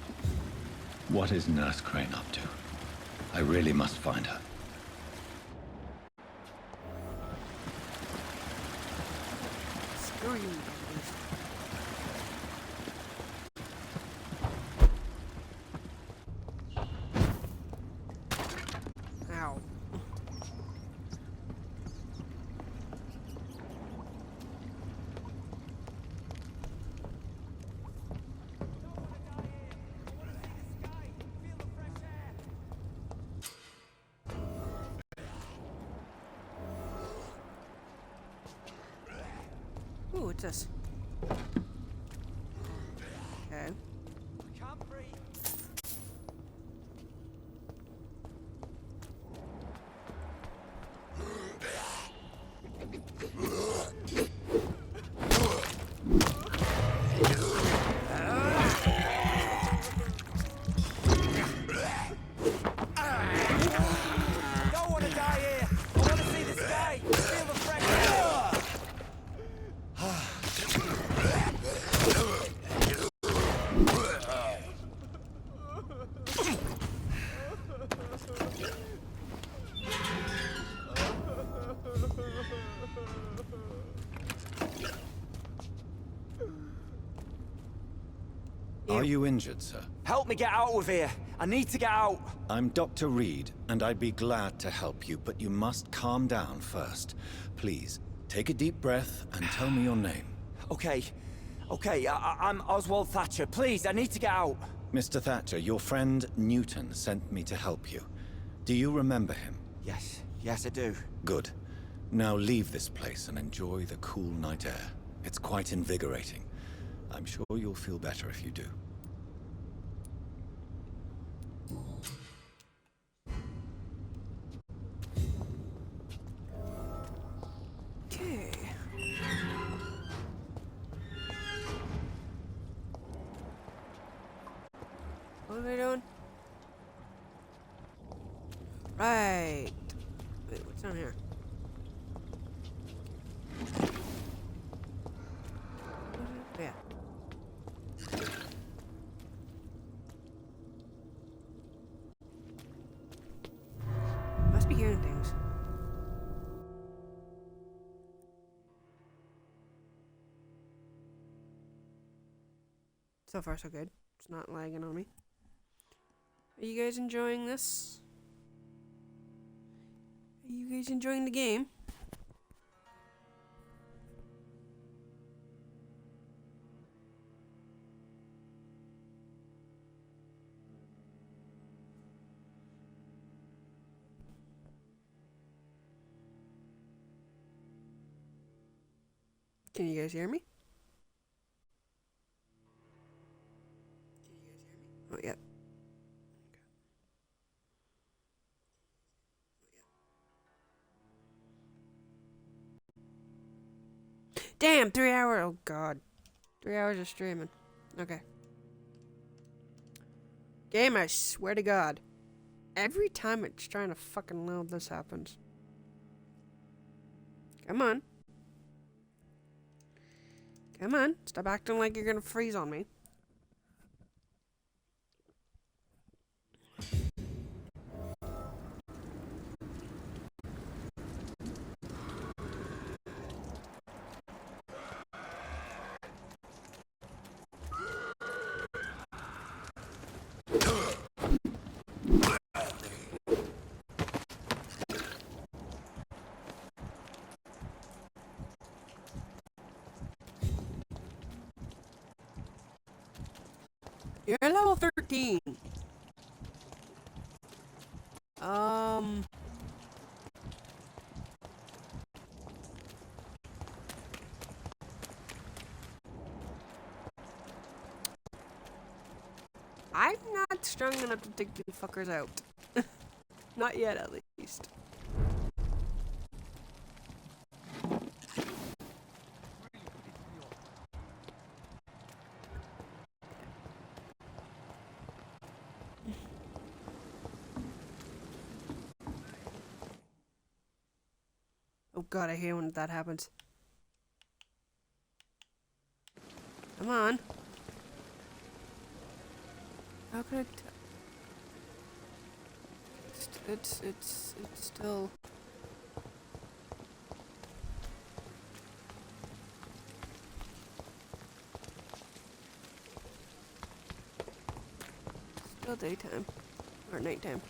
What is Nurse Crane up to? I really must find her. screw you. Ow. Ooh, what's this? Okay. Don't want to die here. I want to see the sky. Feel the fresh air. Are you injured, sir? Help me get out of here. I need to get out. I'm Dr. Reed, and I'd be glad to help you, but you must calm down first. Please, take a deep breath and tell me your name. Okay. I'm Oswald Thatcher. Please, I need to get out. Mr. Thatcher, your friend Newton sent me to help you. Do you remember him? Yes, I do. Good. Now leave this place and enjoy the cool night air. It's quite invigorating. I'm sure you'll feel better if you do. Okay. What are we doing? Right. Wait, what's down here? Yeah. Must be hearing things. So far, so good. It's not lagging on me. Are you guys enjoying this? Are you guys enjoying the game? Can you guys hear me? Oh, yeah. Damn, 3 hours. Oh, God. 3 hours of streaming. Okay. Game, I swear to God. Every time it's trying to fucking load, this happens. Come on. Come on. Stop acting like you're gonna freeze on me. You're level 13. I'm not strong enough to take you fuckers out. Not yet, at least. Oh God, I hate when that happens. Come on. How could I it's still... Still daytime. Or nighttime.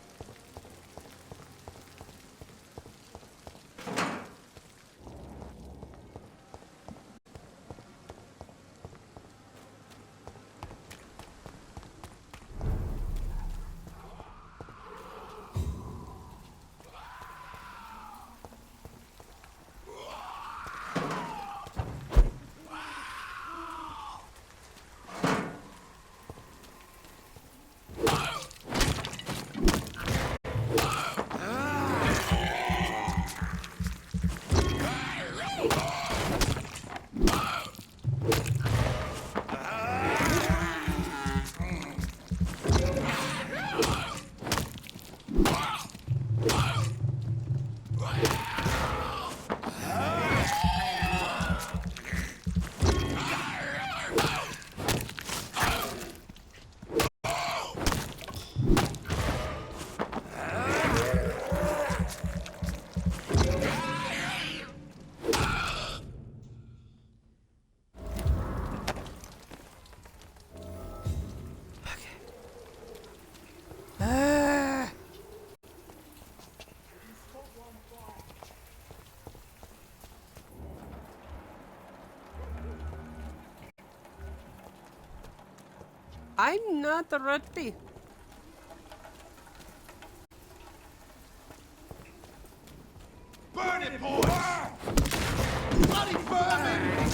I'm not ready. Burn it, boys! Bloody vermin!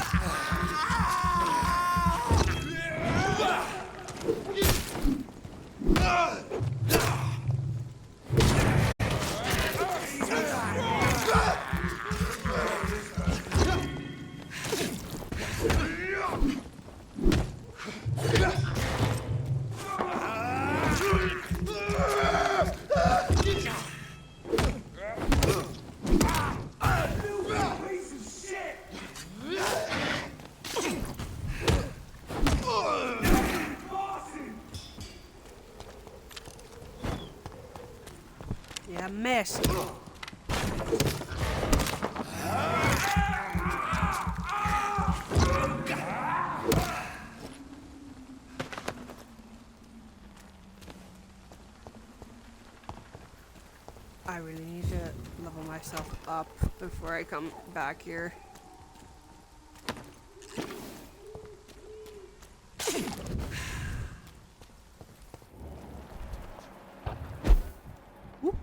Yeah, missed. I really need to level myself up before I come back here. Whoop.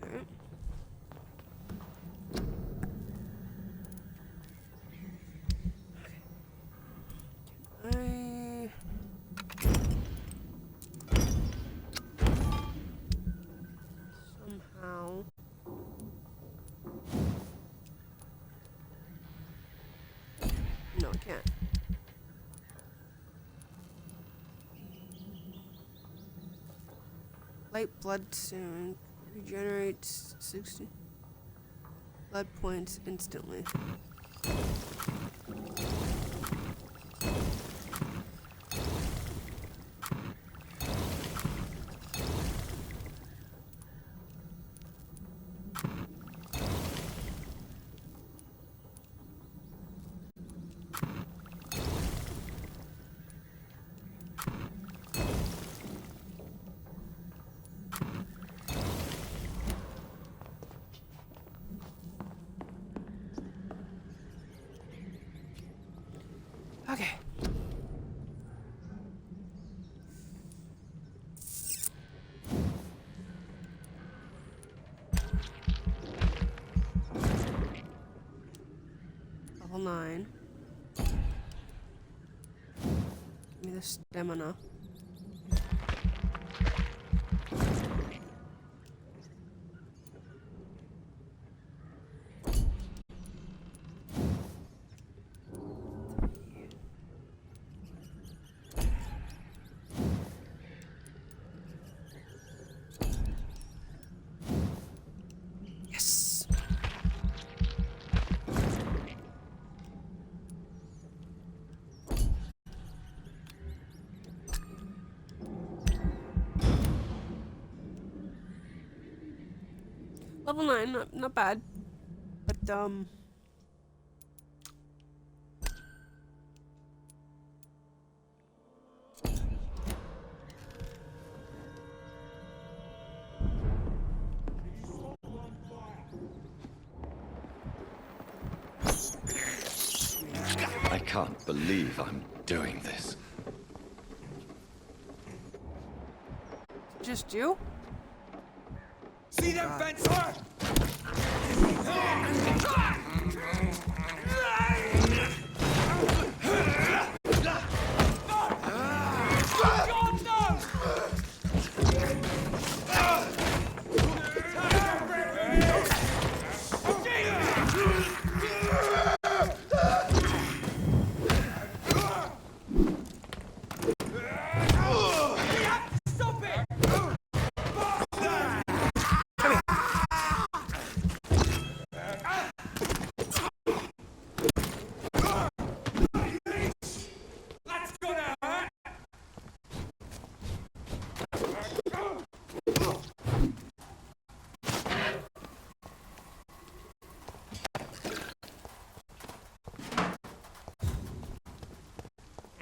Okay. I somehow no, I can't. Light blood soon regenerates 60 blood points instantly. Okay. Level 9. Give me the stamina. Yes. Level 9, not bad. But I can't believe I'm doing this. just you? See them fencer?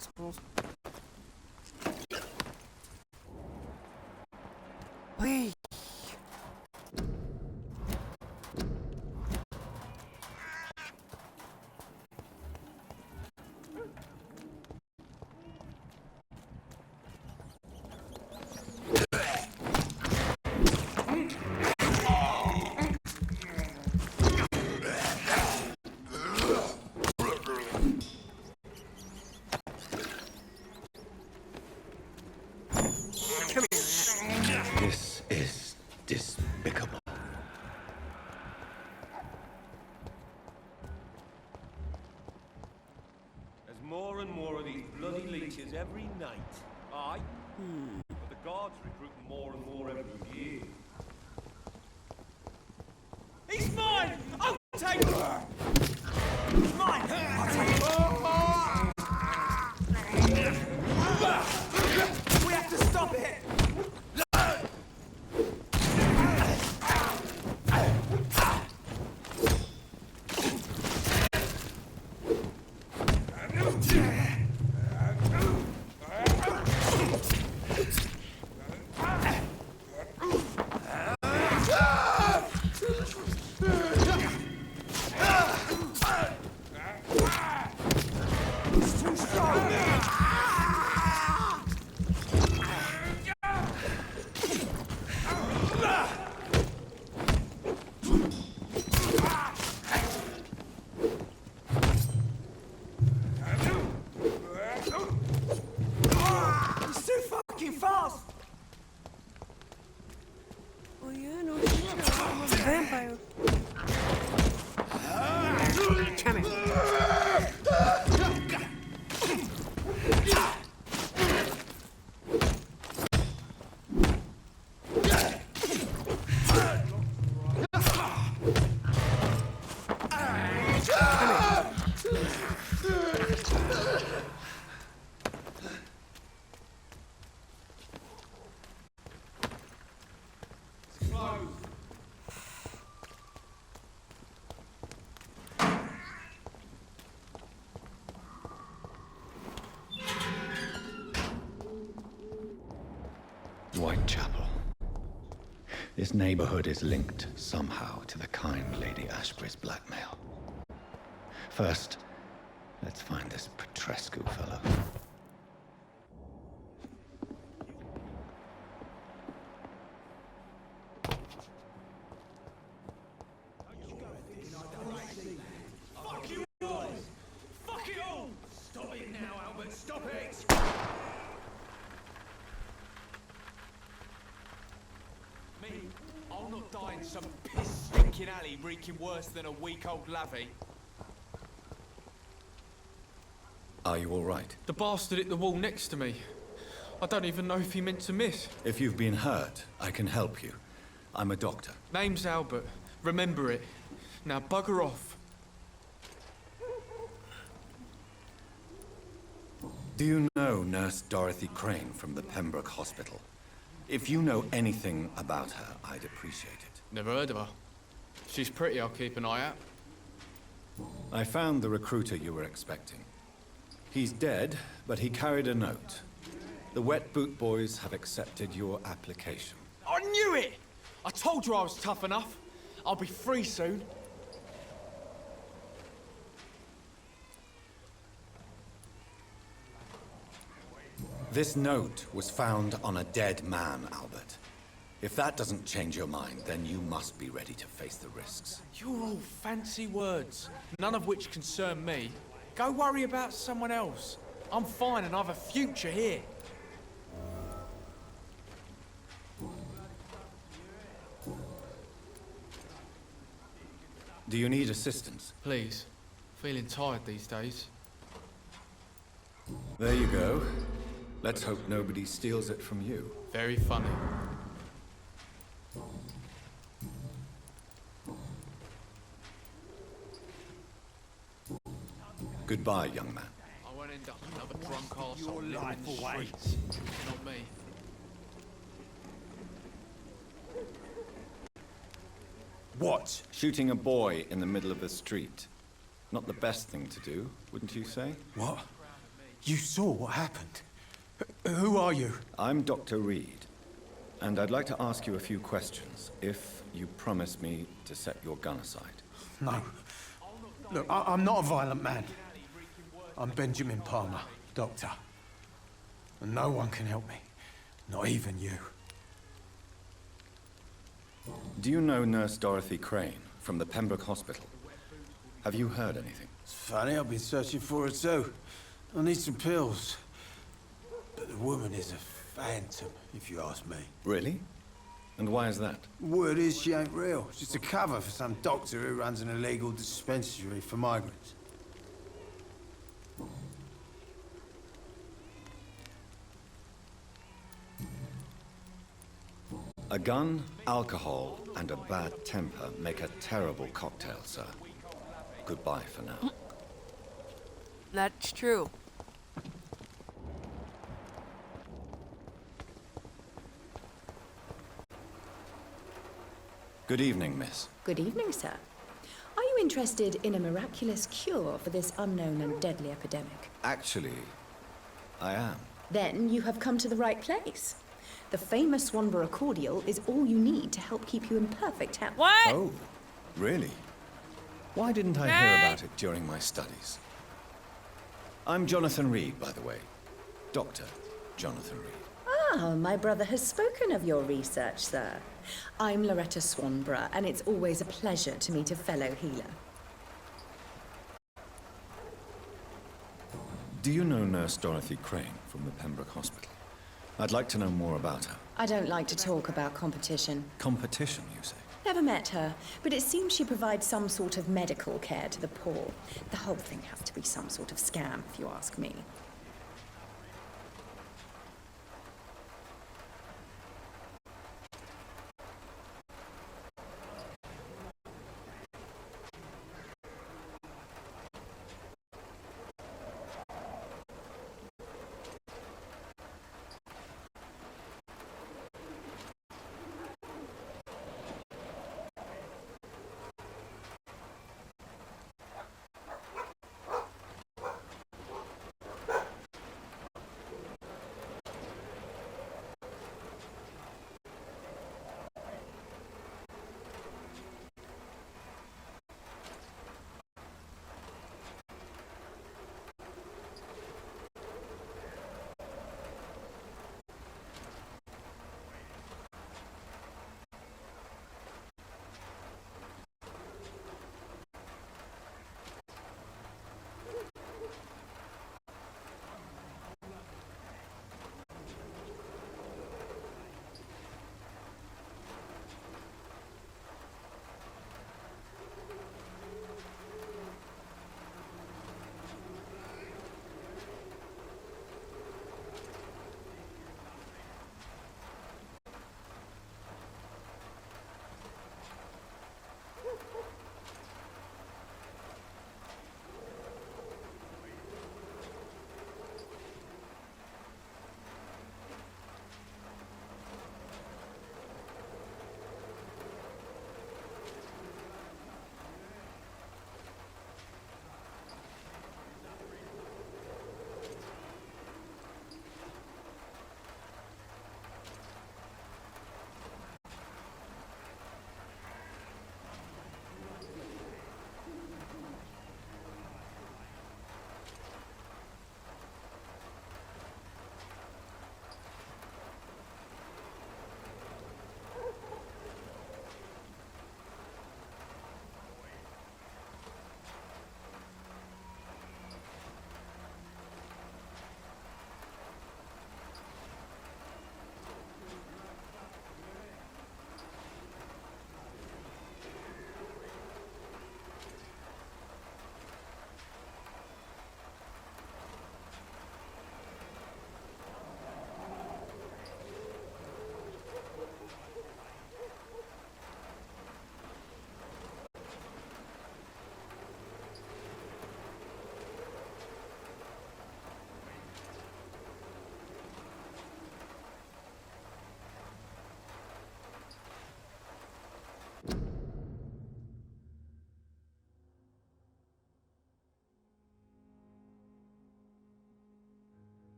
assholes. Whee! This is despicable. There's more and more of these bloody leeches every night. Aye. But the guards recruit more and more every year. He's mine! I'll take him! Mine! I'll take him! We have to stop it! He's too fucking fast! Oh yeah, no shit. I'm a vampire. Come here. Whitechapel. This neighborhood is linked somehow to the kind Lady Ashbury's blackmail. First, let's find this Petrescu fellow. Fuck you all! Fuck it all! Stop it now, Albert, stop it! Me? I'll not die in some piss-stinking alley reeking worse than a week-old lavvy. Are you all right? The bastard hit the wall next to me. I don't even know if he meant to miss. If you've been hurt, I can help you. I'm a doctor. Name's Albert. Remember it. Now bugger off. Do you know Nurse Dorothy Crane from the Pembroke Hospital? If you know anything about her, I'd appreciate it. Never heard of her. She's pretty, I'll keep an eye out. I found the recruiter you were expecting. He's dead, but he carried a note. The Wet Boot Boys have accepted your application. I knew it! I told you I was tough enough. I'll be free soon. This note was found on a dead man, Albert. If that doesn't change your mind, then you must be ready to face the risks. You're all fancy words, none of which concern me. Go worry about someone else. I'm fine and I've a future here. Do you need assistance? Please. Feeling tired these days. There you go. Let's hope nobody steals it from you. Very funny. Goodbye, young man. I won't end up another drunk arsehole living in the streets. Not me. What? Shooting a boy in the middle of the street. Not the best thing to do, wouldn't you say? What? You saw what happened. Who are you? I'm Dr. Reed, and I'd like to ask you a few questions, if you promise me to set your gun aside. No. Look, I'm not a violent man. I'm Benjamin Palmer, doctor. And no one can help me. Not even you. Do you know Nurse Dorothy Crane from the Pembroke Hospital? Have you heard anything? It's funny, I've been searching for her too. I need some pills. But the woman is a phantom, if you ask me. Really? And why is that? Word is she ain't real. It's just a cover for some doctor who runs an illegal dispensary for migrants. A gun, alcohol, and a bad temper make a terrible cocktail, sir. Goodbye for now. That's true. Good evening, miss. Good evening, sir. Are you interested in a miraculous cure for this unknown and deadly epidemic? Actually, I am. Then you have come to the right place. The famous Swanborough cordial is all you need to help keep you in perfect health. What? Oh, really? Why didn't I hear about it during my studies? I'm Jonathan Reed, by the way. Dr. Jonathan Reed. Ah, my brother has spoken of your research, sir. I'm Loretta Swanborough, and it's always a pleasure to meet a fellow healer. Do you know Nurse Dorothy Crane from the Pembroke Hospital? I'd like to know more about her. I don't like to talk about competition. Competition, you say? Never met her, but it seems she provides some sort of medical care to the poor. The whole thing has to be some sort of scam, if you ask me.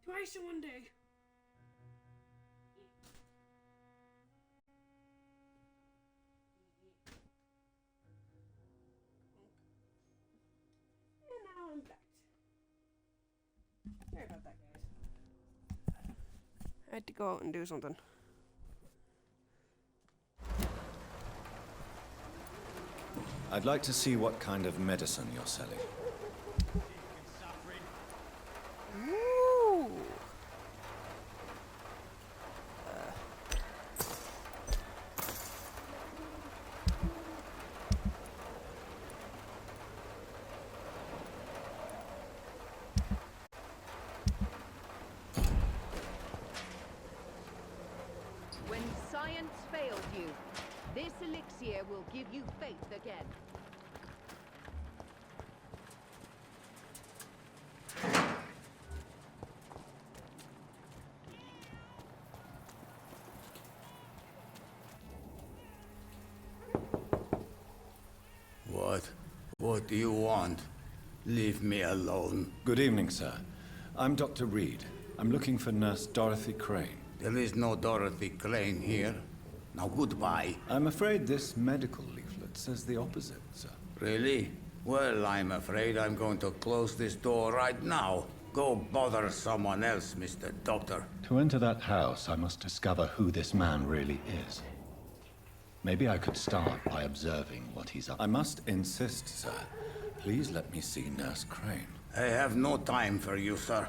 Twice in one day. And now I'm back. Sorry about that, guys. I had to go out and do something. I'd like to see what kind of medicine you're selling. Ooh. When science failed you, this elixir will give you faith again. What do you want? Leave me alone. Good evening, sir. I'm Dr. Reed. I'm looking for Nurse Dorothy Crane. There is no Dorothy Crane here. Now goodbye. I'm afraid this medical leaflet says the opposite, sir. Really? Well, I'm afraid I'm going to close this door right now. Go bother someone else, Mr. Doctor. To enter that house, I must discover who this man really is. Maybe I could start by observing what he's up to. I must insist, sir. Please let me see Nurse Crane. I have no time for you, sir.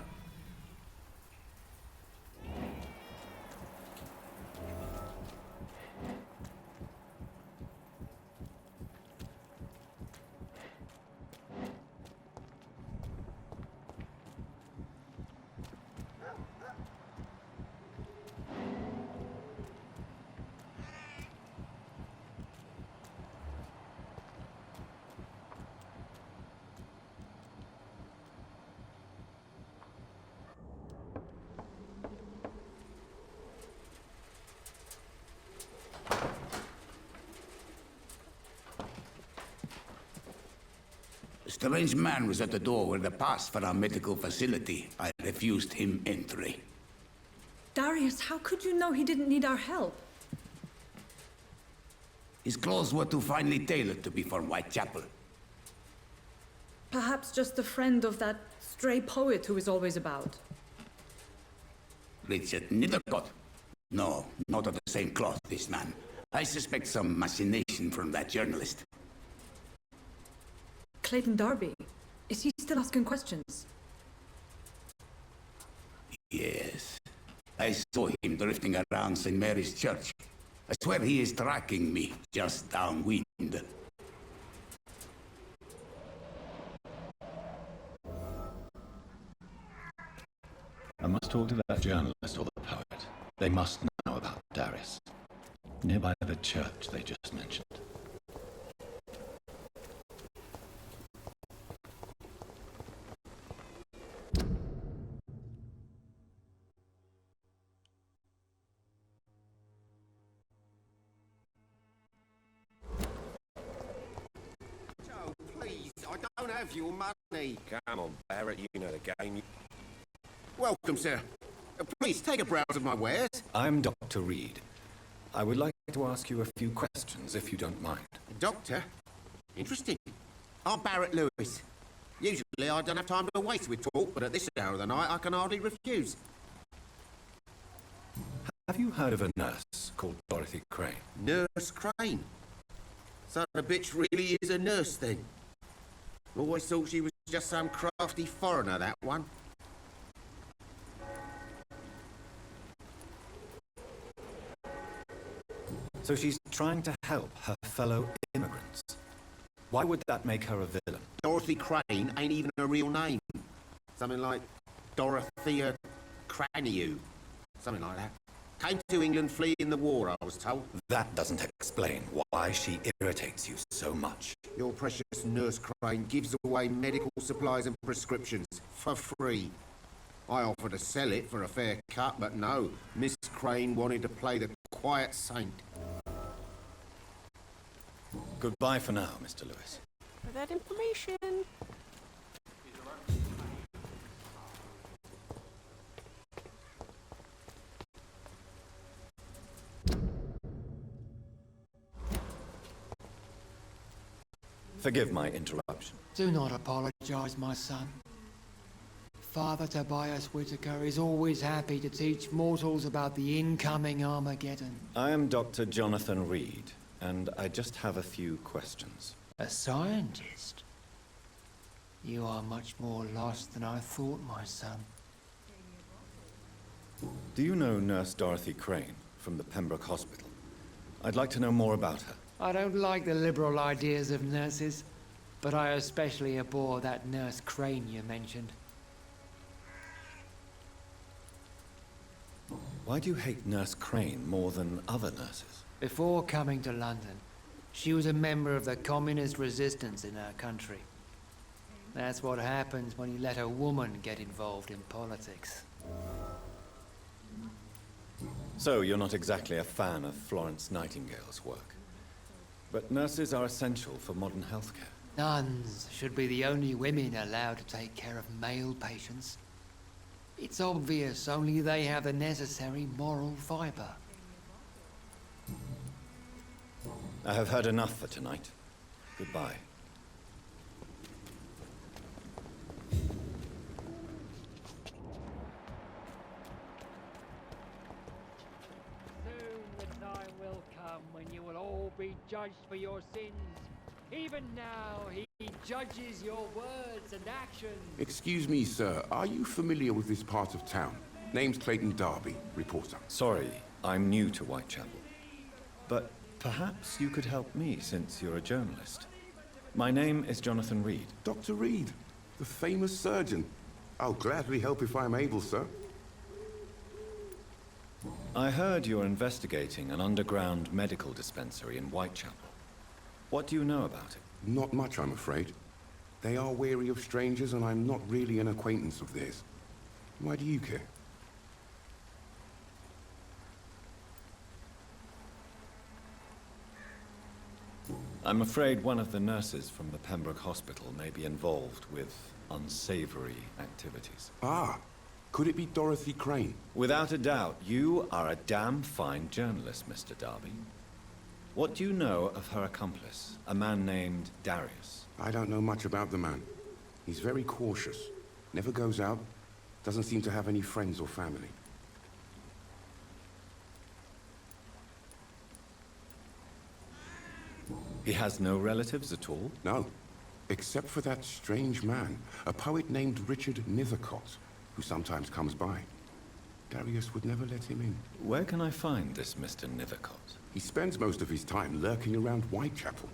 A strange man was at the door with a pass for our medical facility. I refused him entry. Darius, how could you know he didn't need our help? His clothes were too finely tailored to be for Whitechapel. Perhaps just a friend of that stray poet who is always about. Richard Nethercott? No, not of the same cloth, this man. I suspect some machination from that journalist. Clayton Darby. Is he still asking questions? Yes. I saw him drifting around St. Mary's Church. I swear he is tracking me, just downwind. I must talk to that journalist or the poet. They must know about Darius. Nearby the church they just mentioned. Joe, please, I don't have your money. Come on, Barrett, you know the game. Welcome, sir. Please, take a browse of my wares. I'm Dr. Reed. I would like to ask you a few questions, if you don't mind. Doctor? Interesting. I'm Barrett Lewis. Usually I don't have time to waste with talk, but at this hour of the night I can hardly refuse. Have you heard of a nurse called Dorothy Crane? Nurse Crane? So the bitch really is a nurse, then? Always thought she was just some crafty foreigner, that one. So she's trying to help her fellow immigrants. Why would that make her a villain? Dorothy Crane ain't even her real name. Something like Dorothea Craniu. Something like that. Came to England fleeing the war, I was told. That doesn't explain why she irritates you so much. Your precious Nurse Crane gives away medical supplies and prescriptions for free. I offered to sell it for a fair cut, but no. Miss Crane wanted to play the quiet saint. Goodbye for now, Mr. Lewis. For that information. Forgive my interruption. Do not apologize, my son. Father Tobias Whitaker is always happy to teach mortals about the incoming Armageddon. I am Dr. Jonathan Reed, and I just have a few questions. A scientist? You are much more lost than I thought, my son. Do you know Nurse Dorothy Crane from the Pembroke Hospital? I'd like to know more about her. I don't like the liberal ideas of nurses, but I especially abhor that Nurse Crane you mentioned. Why do you hate Nurse Crane more than other nurses? Before coming to London, she was a member of the communist resistance in her country. That's what happens when you let a woman get involved in politics. So, you're not exactly a fan of Florence Nightingale's work. But nurses are essential for modern healthcare. Nuns should be the only women allowed to take care of male patients. It's obvious only they have the necessary moral fiber. I have heard enough for tonight. Goodbye. Soon the time will come when you will all be judged for your sins. Even now, he judges your words and actions. Excuse me, sir. Are you familiar with this part of town? Name's Clayton Darby, reporter. Sorry, I'm new to Whitechapel. But perhaps you could help me, since you're a journalist. My name is Jonathan Reed. Dr. Reed, the famous surgeon. I'll gladly help if I'm able, sir. I heard you're investigating an underground medical dispensary in Whitechapel. What do you know about it? Not much, I'm afraid. They are wary of strangers, and I'm not really an acquaintance of theirs. Why do you care? I'm afraid one of the nurses from the Pembroke Hospital may be involved with unsavory activities. Ah, could it be Dorothy Crane? Without a doubt, you are a damn fine journalist, Mr. Darby. What do you know of her accomplice, a man named Darius? I don't know much about the man. He's very cautious. Never goes out. Doesn't seem to have any friends or family. He has no relatives at all? No. Except for that strange man, a poet named Richard Nethercott, who sometimes comes by. Darius would never let him in. Where can I find this Mr. Nethercott? He spends most of his time lurking around Whitechapel,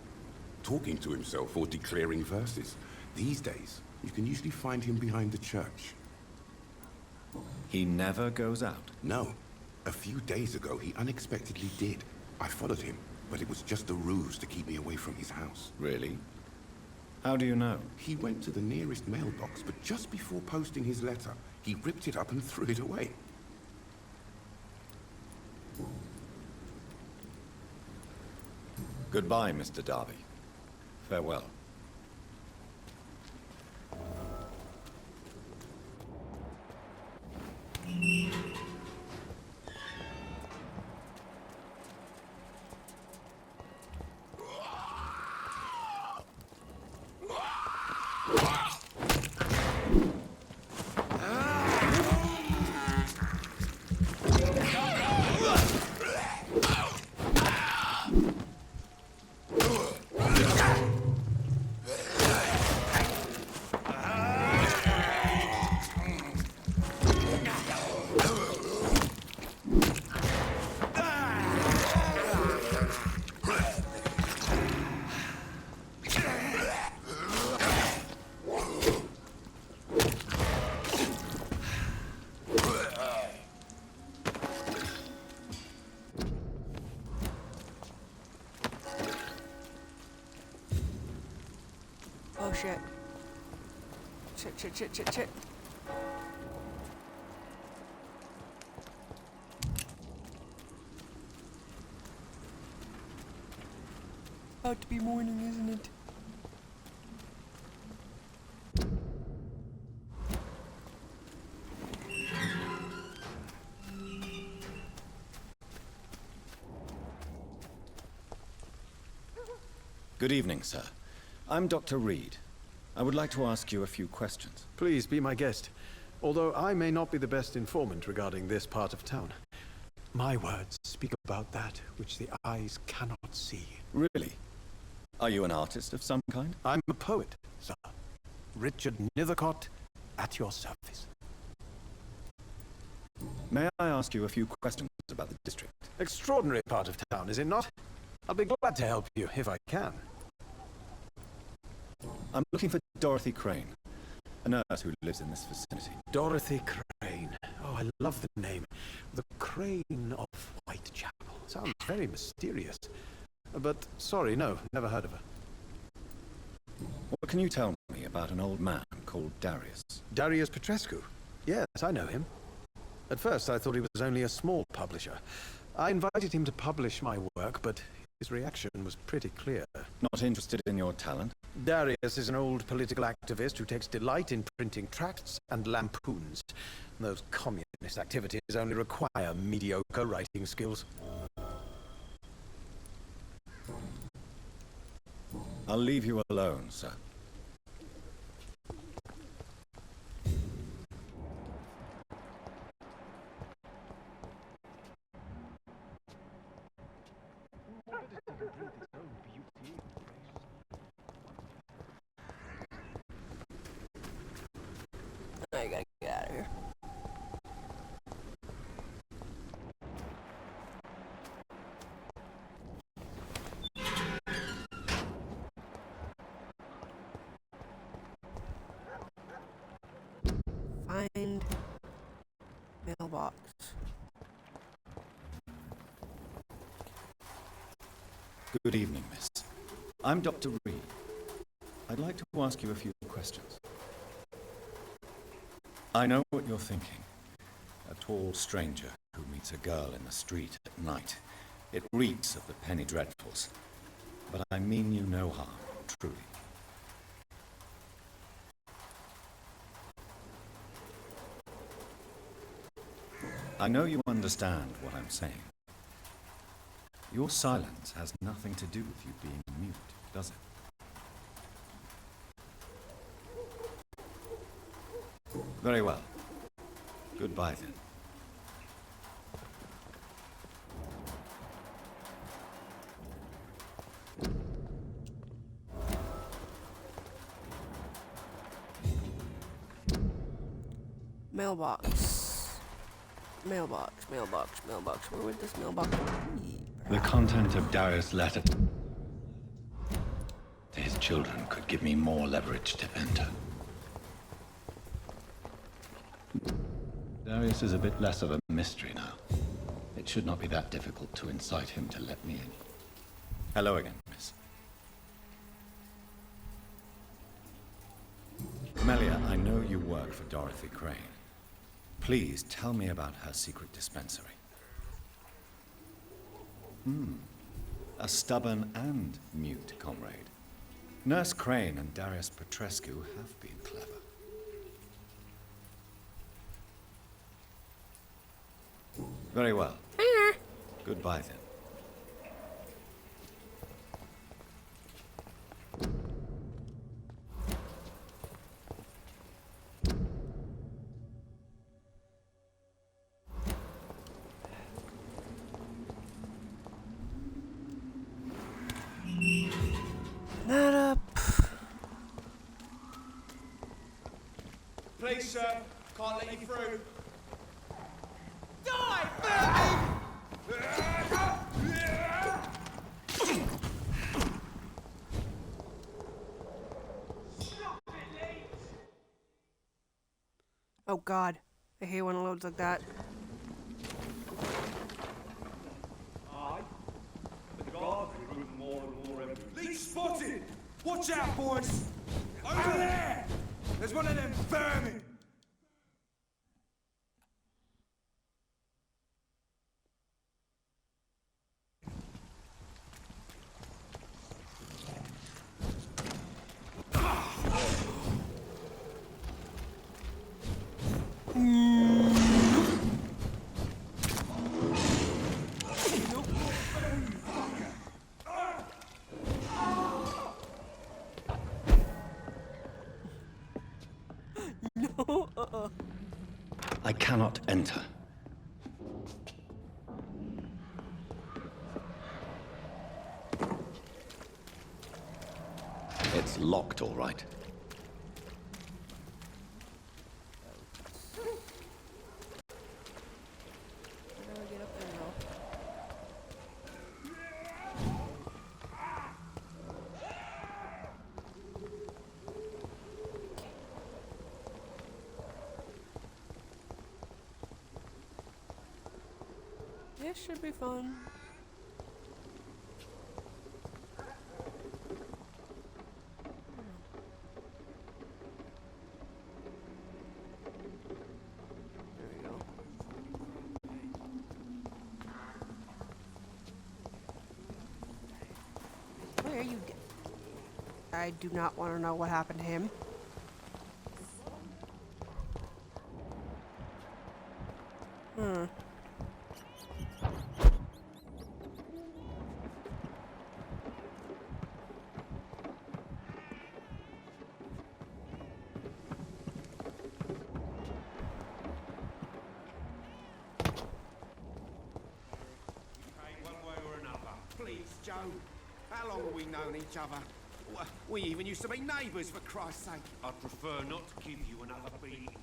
talking to himself or declaring verses. These days, you can usually find him behind the church. He never goes out? No. A few days ago, he unexpectedly did. I followed him, but it was just a ruse to keep me away from his house. Really? How do you know? He went to the nearest mailbox, but just before posting his letter, he ripped it up and threw it away. Goodbye, Mr. Darby. Farewell. Oh shit. Shit. About to be morning, isn't it? Good evening, sir. I'm Dr. Reed. I would like to ask you a few questions. Please be my guest. Although I may not be the best informant regarding this part of town, my words speak about that which the eyes cannot see. Really? Are you an artist of some kind? I'm a poet, sir. Richard Nethercott, at your service. May I ask you a few questions about the district? Extraordinary part of town, is it not? I'll be glad to help you if I can. I'm looking for Dorothy Crane, a nurse who lives in this vicinity. Dorothy Crane. Oh, I love the name. The Crane of Whitechapel. Sounds very mysterious. But, sorry, no, never heard of her. What can you tell me about an old man called Darius? Darius Petrescu? Yes, I know him. At first, I thought he was only a small publisher. I invited him to publish my work, but his reaction was pretty clear. Not interested in your talent? Darius is an old political activist who takes delight in printing tracts and lampoons. Those communist activities only require mediocre writing skills. I'll leave you alone, sir. I gotta get out of here. Find mailbox. Good evening, miss. I'm Dr. Reed. I'd like to ask you a few questions. I know what you're thinking. A tall stranger who meets a girl in the street at night. It reeks of the penny dreadfuls. But I mean you no harm, truly. I know you understand what I'm saying. Your silence has nothing to do with you being mute, does it? Very well. Goodbye, then. Mailbox. Mailbox, mailbox, mailbox. Where would this mailbox be? The content of Darius' letter to his children could give me more leverage to enter. Darius is a bit less of a mystery now. It should not be that difficult to incite him to let me in. Hello again, miss. Melia, I know you work for Dorothy Crane. Please tell me about her secret dispensary. A stubborn and mute comrade. Nurse Crane and Darius Petrescu have been clever. Very well. Goodbye, then. Not up. Please, sir. Can't let you through. Oh god. I hate when it loads like that. Aye. The guards recruit more and more every week. Leech spotted! Watch out, boys! Over there! There's one of them vermin! It's locked, all right. How do I get up there now? This should be fun. There we go. Where are you? I do not want to know what happened to him. Hmm. One way or another. Please, Joe. How long have we known each other? We even used to be neighbours, for Christ's sake. I'd prefer not to give you another beating,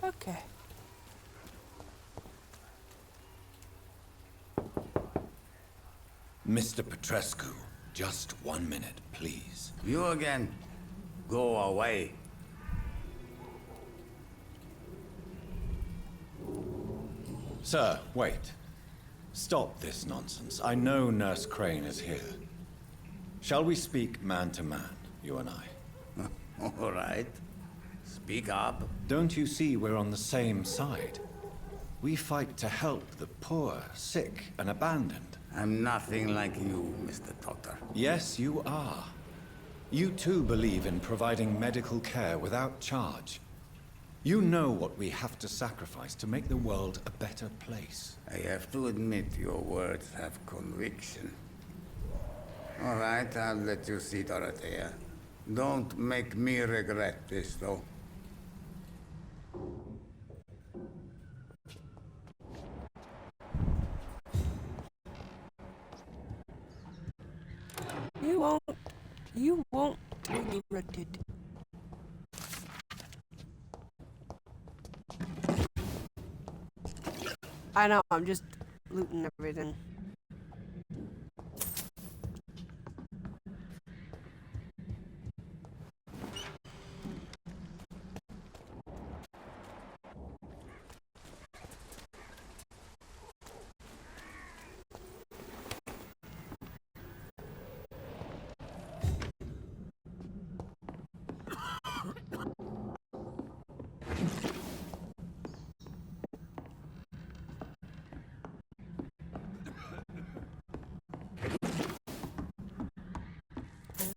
Baron. Okay. Mr. Petrescu, just 1 minute, please. You again? Go away. Sir, wait. Stop this nonsense. I know Nurse Crane is here. Shall we speak man to man, you and I? All right. Speak up. Don't you see we're on the same side? We fight to help the poor, sick, and abandoned. I'm nothing like you, Mr. Doctor. Yes, you are. You too believe in providing medical care without charge. You know what we have to sacrifice to make the world a better place. I have to admit your words have conviction. All right, I'll let you see, Dorothea. Don't make me regret this, though. You won't regret it. I know, I'm just looting everything.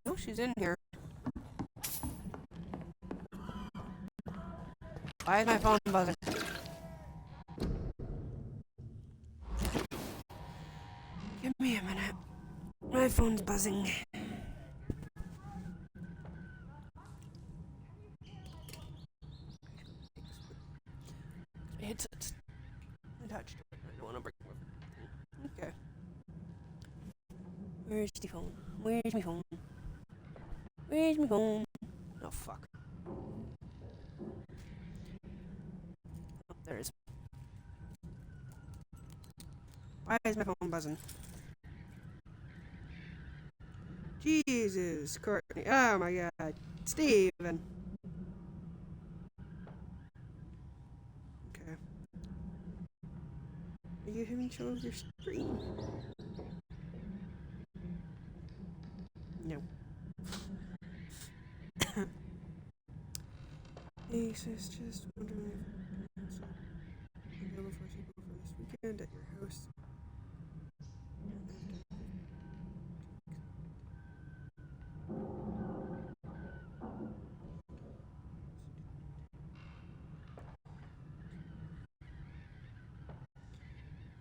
Oh, she's in here. Why is my phone buzzing? Give me a minute. My phone's buzzing. It's attached to it. I don't want to break it. Okay. Where's the phone? Where's my phone? Where's my phone? Oh, fuck. Oh, there it is. Why is my phone buzzing? Jesus, Courtney. Oh my god. Steven. Okay. Are you having trouble with your screen? No. Hey, sis, just wondering if you go before you go for this weekend at your house.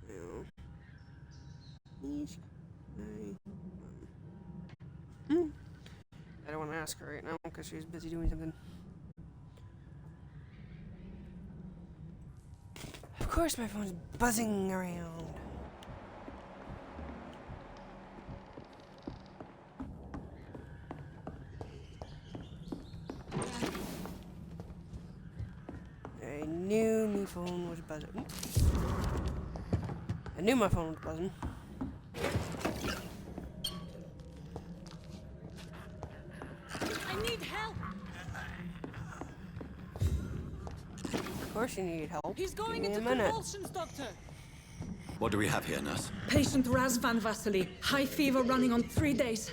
No. Please. I don't want to ask her right now because she's busy doing something. Of course my phone's buzzing around. knew my phone was buzzing. I knew my phone was buzzing. I need help! Of course you need help. He's going Give me into a minute. convulsions, Doctor! What do we have here, nurse? Patient Raz Van Vasily. High fever running on 3 days.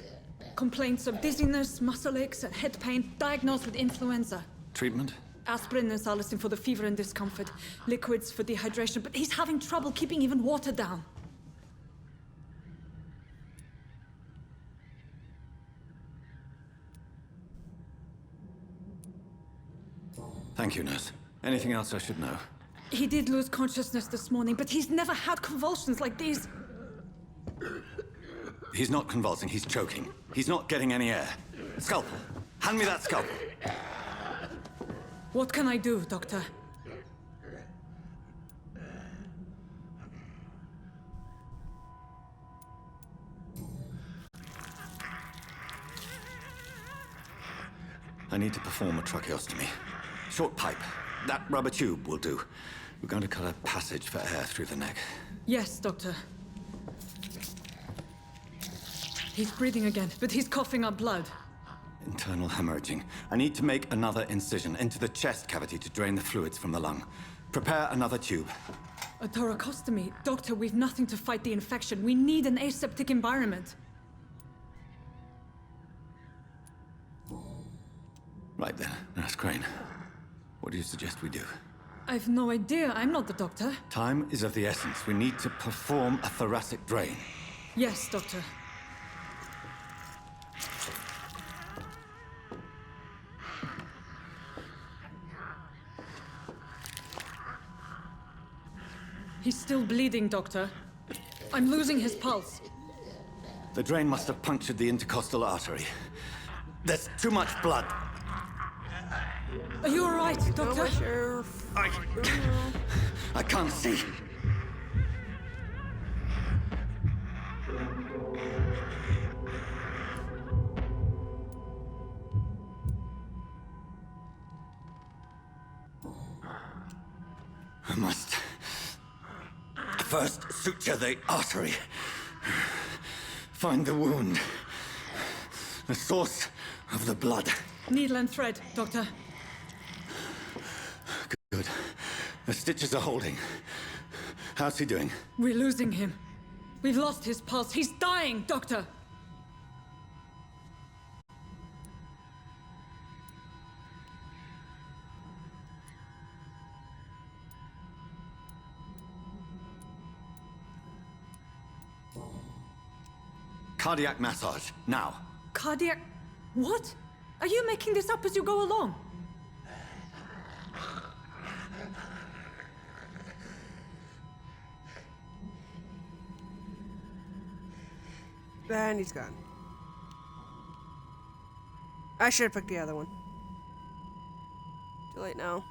Complaints of dizziness, muscle aches, and head pain. Diagnosed with influenza. Treatment? Aspirin and salicin for the fever and discomfort. Liquids for dehydration, but he's having trouble keeping even water down. Thank you, nurse. Anything else I should know? He did lose consciousness this morning, but he's never had convulsions like these. He's not convulsing, he's choking. He's not getting any air. Scalpel! Hand me that scalpel! What can I do, Doctor? I need to perform a tracheostomy. Short pipe. That rubber tube will do. We're going to cut a passage for air through the neck. Yes, Doctor. He's breathing again, but he's coughing up blood. Internal hemorrhaging. I need to make another incision into the chest cavity to drain the fluids from the lung. Prepare another tube. A thoracostomy. Doctor, we've nothing to fight the infection. We need an aseptic environment. Right then, Nurse Crane. What do you suggest we do? I've no idea. I'm not the doctor. Time is of the essence. We need to perform a thoracic drain. Yes, Doctor. He's still bleeding, Doctor. I'm losing his pulse. The drain must have punctured the intercostal artery. There's too much blood. Are you all right, Doctor? I can't see. I must first suture the artery. Find the wound. The source of the blood. Needle and thread, Doctor. Good. The stitches are holding. How's he doing? We're losing him. We've lost his pulse. He's dying, Doctor! Cardiac massage, now. Cardiac... What? Are you making this up as you go along? And he's gone. I should have picked the other one. Too late now.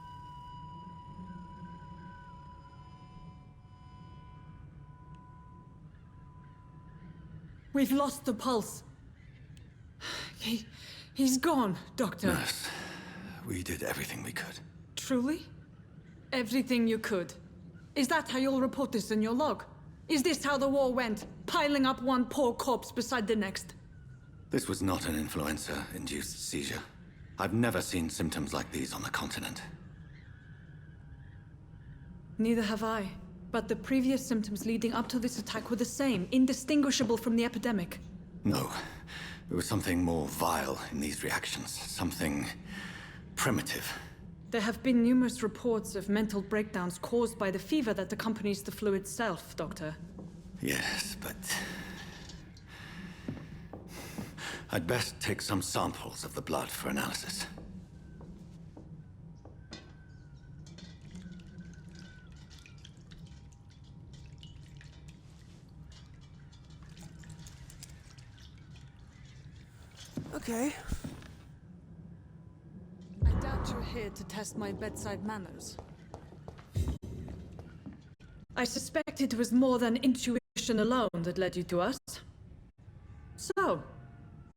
We've lost the pulse. He's gone, Doctor. Nurse, we did everything we could. Truly? Everything you could. Is that how you'll report this in your log? Is this how the war went? Piling up one poor corpse beside the next? This was not an influenza-induced seizure. I've never seen symptoms like these on the continent. Neither have I. But the previous symptoms leading up to this attack were the same, indistinguishable from the epidemic. No. There was something more vile in these reactions. Something primitive. There have been numerous reports of mental breakdowns caused by the fever that accompanies the flu itself, Doctor. Yes, but... I'd best take some samples of the blood for analysis. Okay. I doubt you're here to test my bedside manners. I suspect it was more than intuition alone that led you to us. So,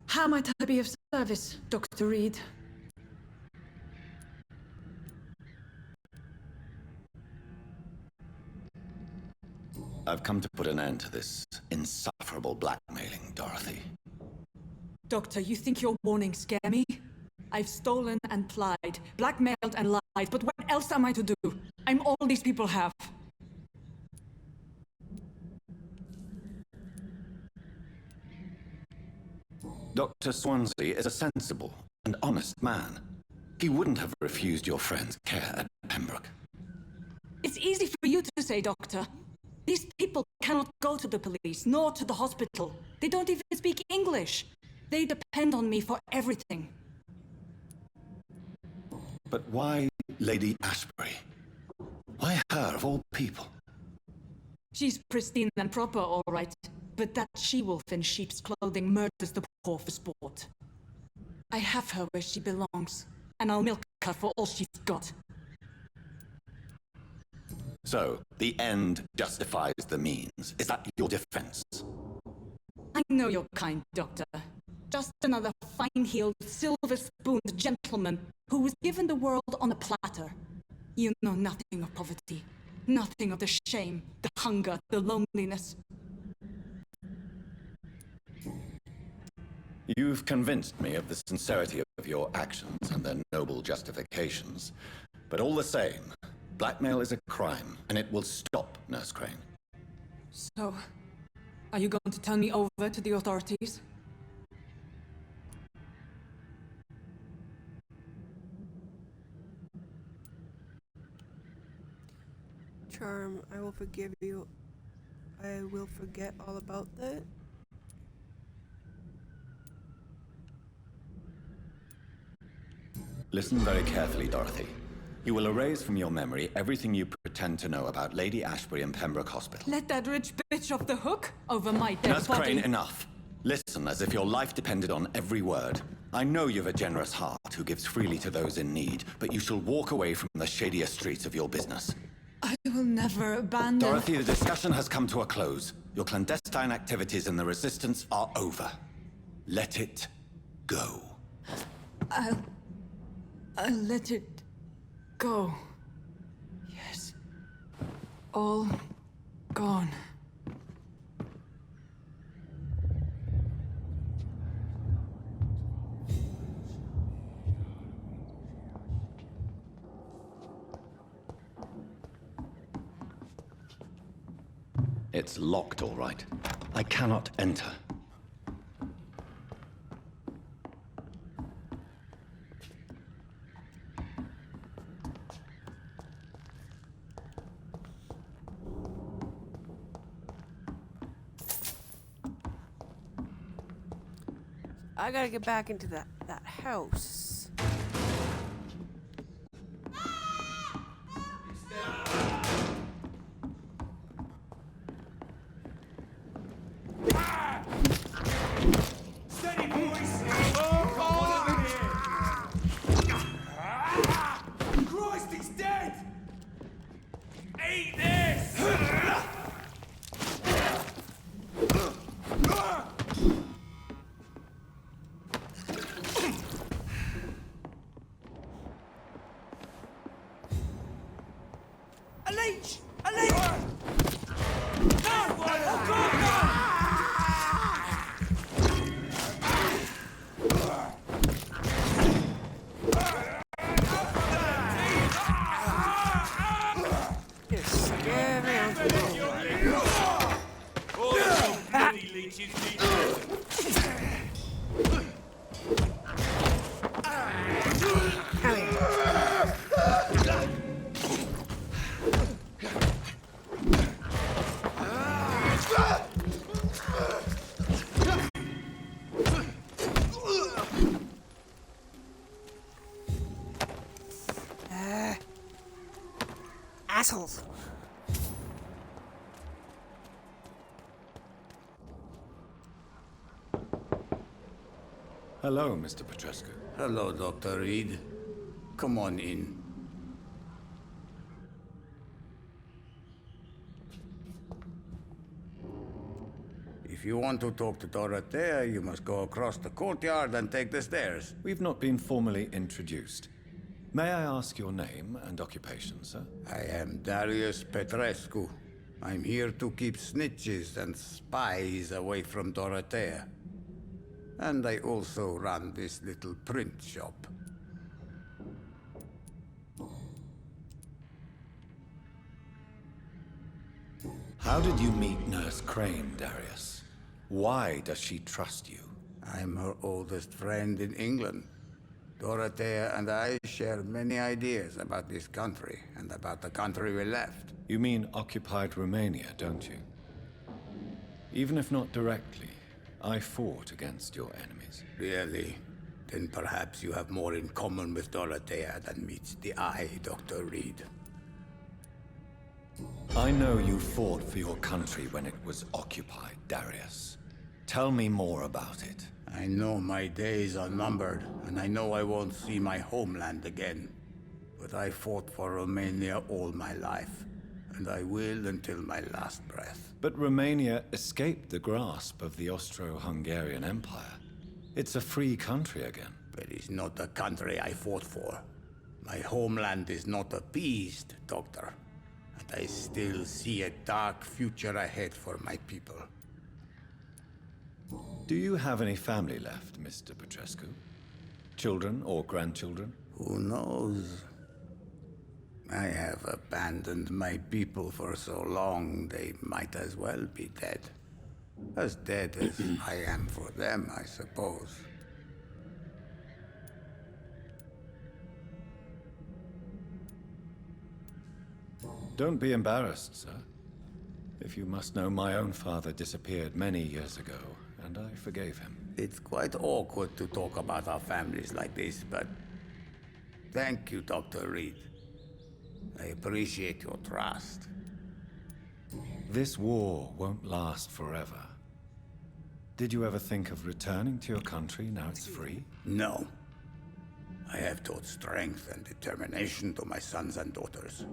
how might I be of service, Dr. Reed? I've come to put an end to this insufferable blackmailing, Dorothy. Doctor, you think your warnings scare me? I've stolen and lied, blackmailed and lied, but what else am I to do? I'm all these people have. Dr. Swansea is a sensible and honest man. He wouldn't have refused your friend's care at Pembroke. It's easy for you to say, Doctor. These people cannot go to the police, nor to the hospital. They don't even speak English. They depend on me for everything. But why Lady Ashbury? Why her, of all people? She's pristine and proper, all right. But that she-wolf in sheep's clothing murders the poor for sport. I have her where she belongs, and I'll milk her for all she's got. So, the end justifies the means. Is that your defense? I know your kind, Doctor. Just another fine-heeled, silver-spooned gentleman who was given the world on a platter. You know nothing of poverty, nothing of the shame, the hunger, the loneliness. You've convinced me of the sincerity of your actions and their noble justifications. But all the same, blackmail is a crime, and it will stop, Nurse Crane. So, are you going to turn me over to the authorities? Charm, I will forgive you. I will forget all about that. Listen very carefully, Dorothy. You will erase from your memory everything you pretend to know about Lady Ashbury and Pembroke Hospital. Let that rich bitch off the hook over my dead Nurse body. Crane, enough. Listen as if your life depended on every word. I know you've a generous heart who gives freely to those in need, but you shall walk away from the shadier streets of your business. I will never abandon... Dorothy, the discussion has come to a close. Your clandestine activities in the Resistance are over. Let it go. I'll let it go. Yes. All gone. It's locked, all right. I cannot enter. I gotta get back into that house. Steady, boys! Oh, come on over here! Christ, he's dead! Eat this! A leech! A leech! No! Oh, God, no! You're scary, Uncle. Oh, bloody leeches need Come here. Assholes. Hello, Mr. Petrescu. Hello, Dr. Reed. Come on in. If you want to talk to Dorothea, you must go across the courtyard and take the stairs. We've not been formally introduced. May I ask your name and occupation, sir? I am Darius Petrescu, I'm here to keep snitches and spies away from Dorothea. And I also run this little print shop. How did you meet Nurse Crane, Darius? Why does she trust you? I'm her oldest friend in England. Dorothea and I share many ideas about this country and about the country we left. You mean occupied Romania, don't you? Even if not directly, I fought against your enemies. Really? Then perhaps you have more in common with Dorothea than meets the eye, Dr. Reed. I know you fought for your country when it was occupied, Darius. Tell me more about it. I know my days are numbered, and I know I won't see my homeland again. But I fought for Romania all my life, and I will until my last breath. But Romania escaped the grasp of the Austro-Hungarian Empire. It's a free country again. But it's not the country I fought for. My homeland is not appeased, Doctor. And I still see a dark future ahead for my people. Do you have any family left, Mr. Petrescu? Children or grandchildren? Who knows? I have abandoned my people for so long, they might as well be dead. As dead as I am for them, I suppose. Don't be embarrassed, sir. If you must know, my own father disappeared many years ago, and I forgave him. It's quite awkward to talk about our families like this, but thank you, Dr. Reed. I appreciate your trust. This war won't last forever. Did you ever think of returning to your country now it's free? No. I have taught strength and determination to my sons and daughters.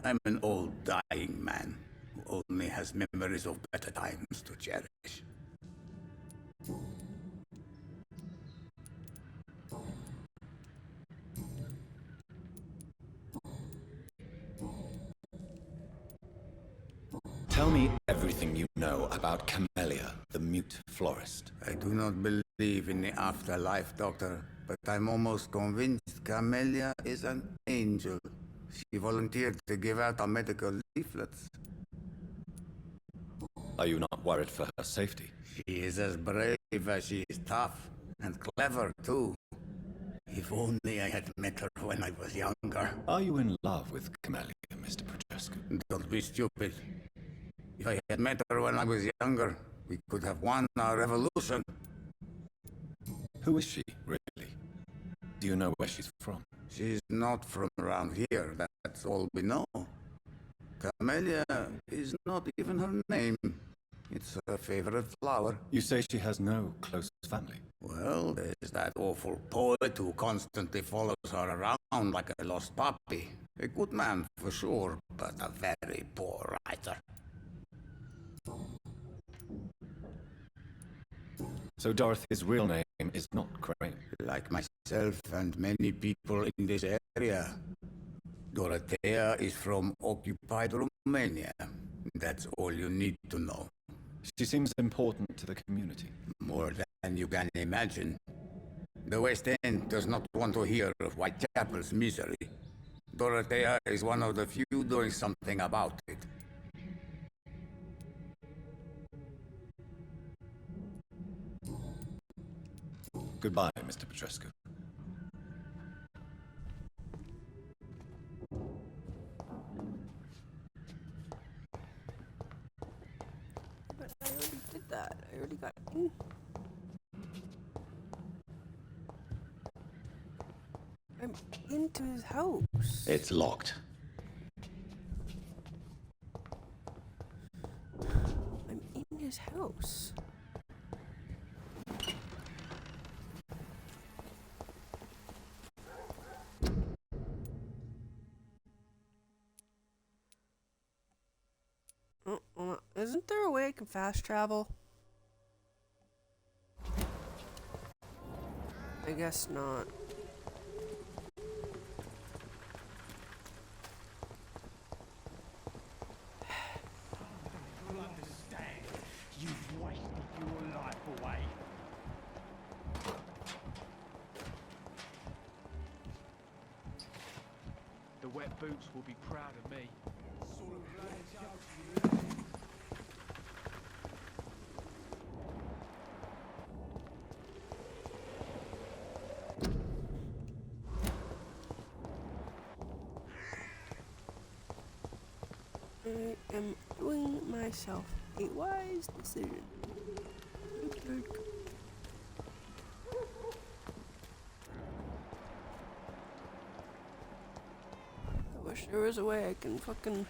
I'm an old, dying man who only has memories of better times to cherish. Tell me everything you know about Camellia, the mute florist. I do not believe in the afterlife, Doctor, but I'm almost convinced Camellia is an angel. She volunteered to give out our medical leaflets. Are you not worried for her safety? She is as brave as she is tough, and clever too. If only I had met her when I was younger. Are you in love with Camellia, Mr. Petrescu? Don't be stupid. If I had met her when I was younger, we could have won our revolution. Who is she, really? Do you know where she's from? She's not from around here, that's all we know. Camellia is not even her name. It's her favorite flower. You say she has no close family? Well, there's that awful poet who constantly follows her around like a lost puppy. A good man for sure, but a very poor writer. So Dorothy's real name is not Crane? Like myself and many people in this area. Dorothea is from occupied Romania. That's all you need to know. She seems important to the community. More than you can imagine. The West End does not want to hear of Whitechapel's misery. Dorothea is one of the few doing something about it. Goodbye, Mr. Petrescu. But I already did that. I already got in. I'm into his house. It's locked. I'm in his house. Isn't there a way I can fast travel? I guess not. The wet boots will be proud of me. I am doing myself a wise decision. I wish there was a way I can fucking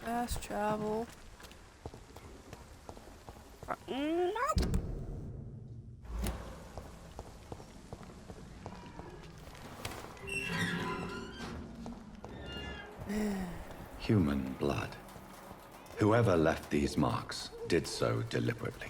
fast travel. Nope. Human blood. Whoever left these marks did so deliberately.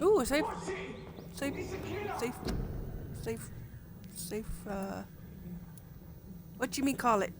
Ooh, safe, what you mean call it?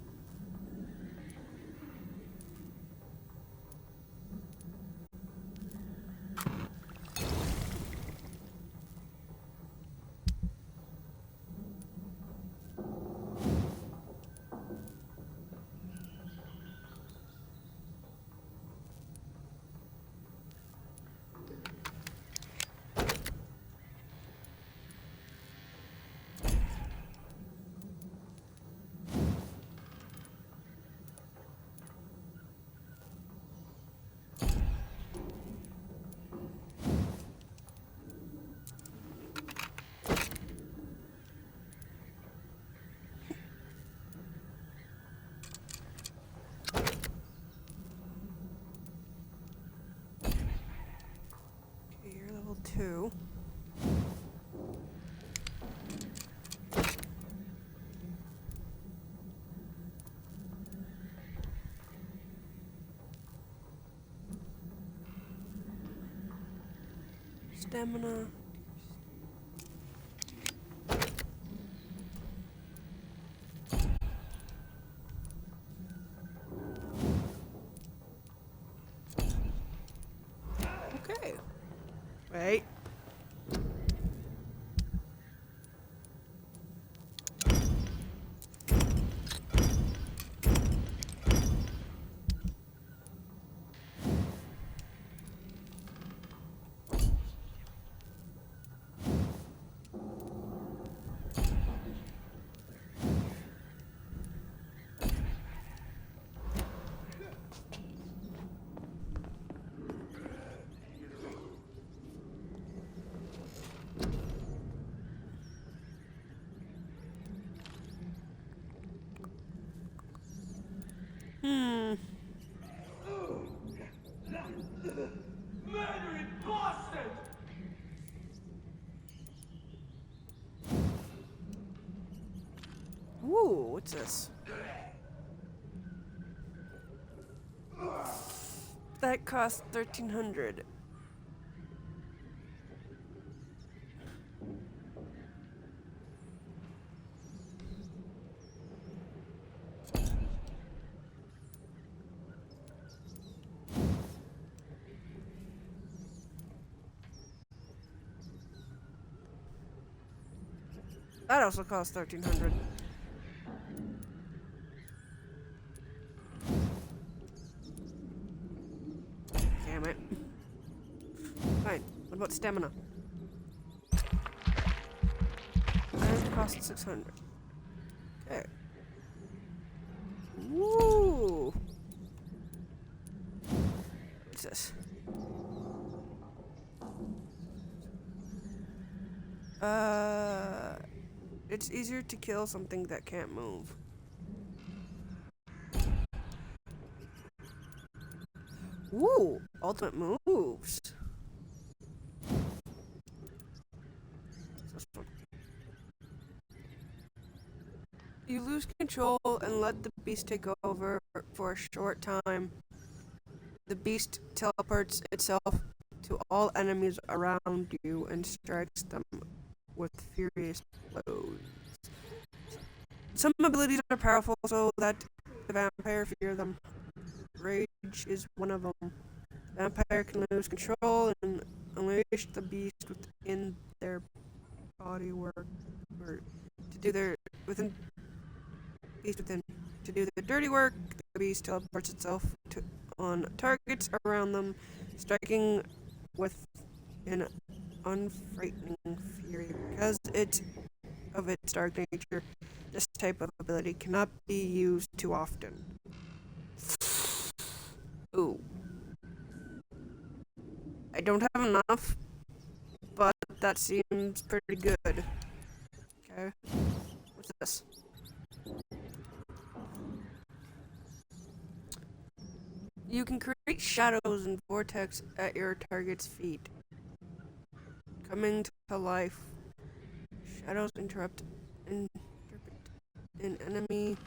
Okay, you're level 2. Stamina. Okay. Right. Murdering bastard! Ooh, what's this? That cost 1,300. That also costs 1,300. Damn it. Fine. What about stamina? That costs 600. Okay. Woo! What's this? It's easier to kill something that can't move. Ooh, ultimate moves. You lose control and let the beast take over for a short time. The beast teleports itself to all enemies around you and strikes them with furious blows. Some abilities are powerful so that the vampire fear them. Rage is one of them. The vampire can lose control and unleash the beast within their body work, or to do their to do the dirty work. The beast teleports itself on targets around them, striking with an unfrightening fury. Because of its dark nature, this type of ability cannot be used too often. Ooh. I don't have enough, but that seems pretty good. Okay. What's this? You can create shadows and vortex at your target's feet, coming to life. Shadows interrupt an enemy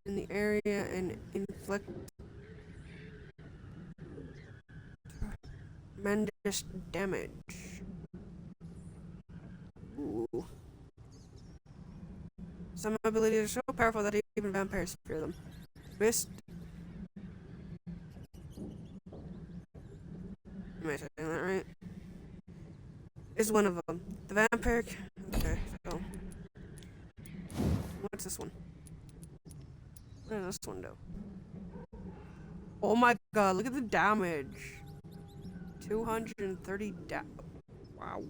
in the area and inflict tremendous damage. Ooh. Some abilities are so powerful that even vampires fear them. Mist. Am I saying that right? Is one of them. The vampire. Okay, so. What's this one? What does this one do? Oh my god, look at the damage. 230 Wow.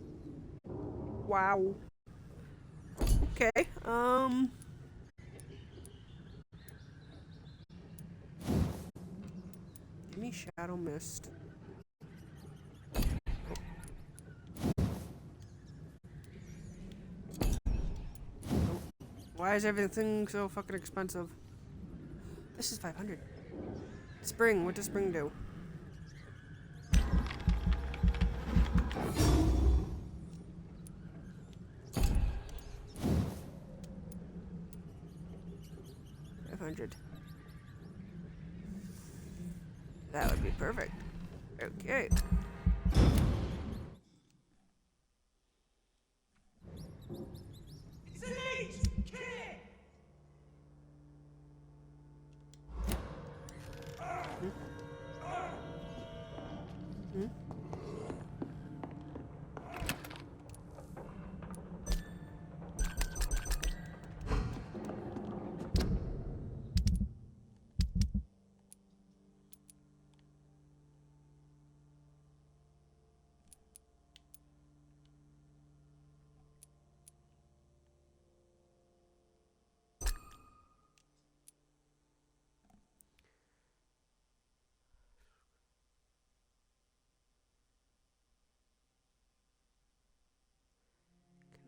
Wow. Okay, give me Shadow Mist. Why is everything so fucking expensive? This is 500. Spring, what does spring do? That would be perfect. Okay. It's elite! Kill it! Hmm?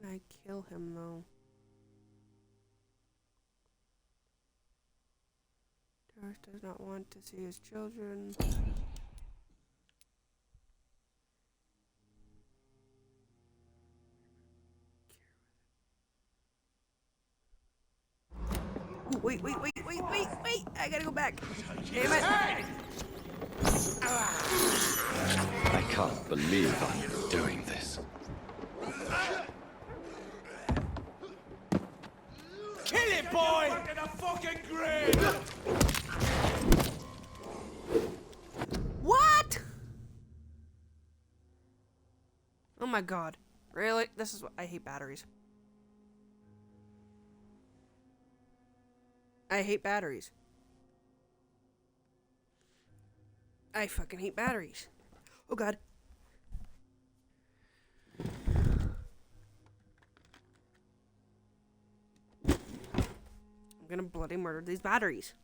Can I kill him though? Doris does not want to see his children. Ooh, wait! I gotta go back. Damn it! I can't believe I'm doing this. Kill it, boy! Back in the fucking grave! What? Oh my god. Really? This is what I hate batteries. I hate batteries. I fucking hate batteries. Oh god. I'm gonna bloody murder these batteries.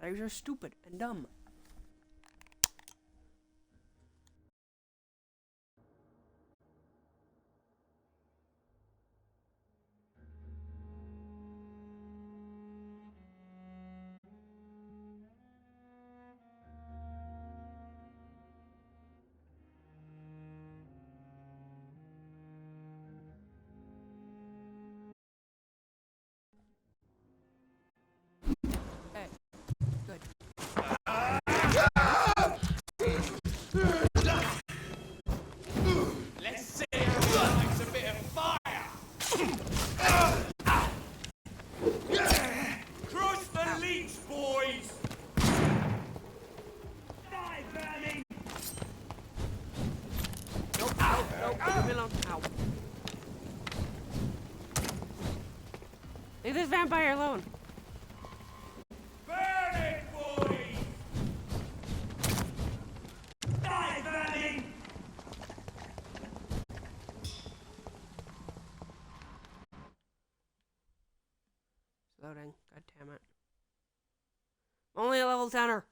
Batteries are stupid and dumb. Crush the leech, boys! Die, vermin! Nope, nope, nope. Leave me alone. Ow. Leave this vampire alone. Burn it, boys! Die, vermin! Loading. God damn it. I'm only a level 10er.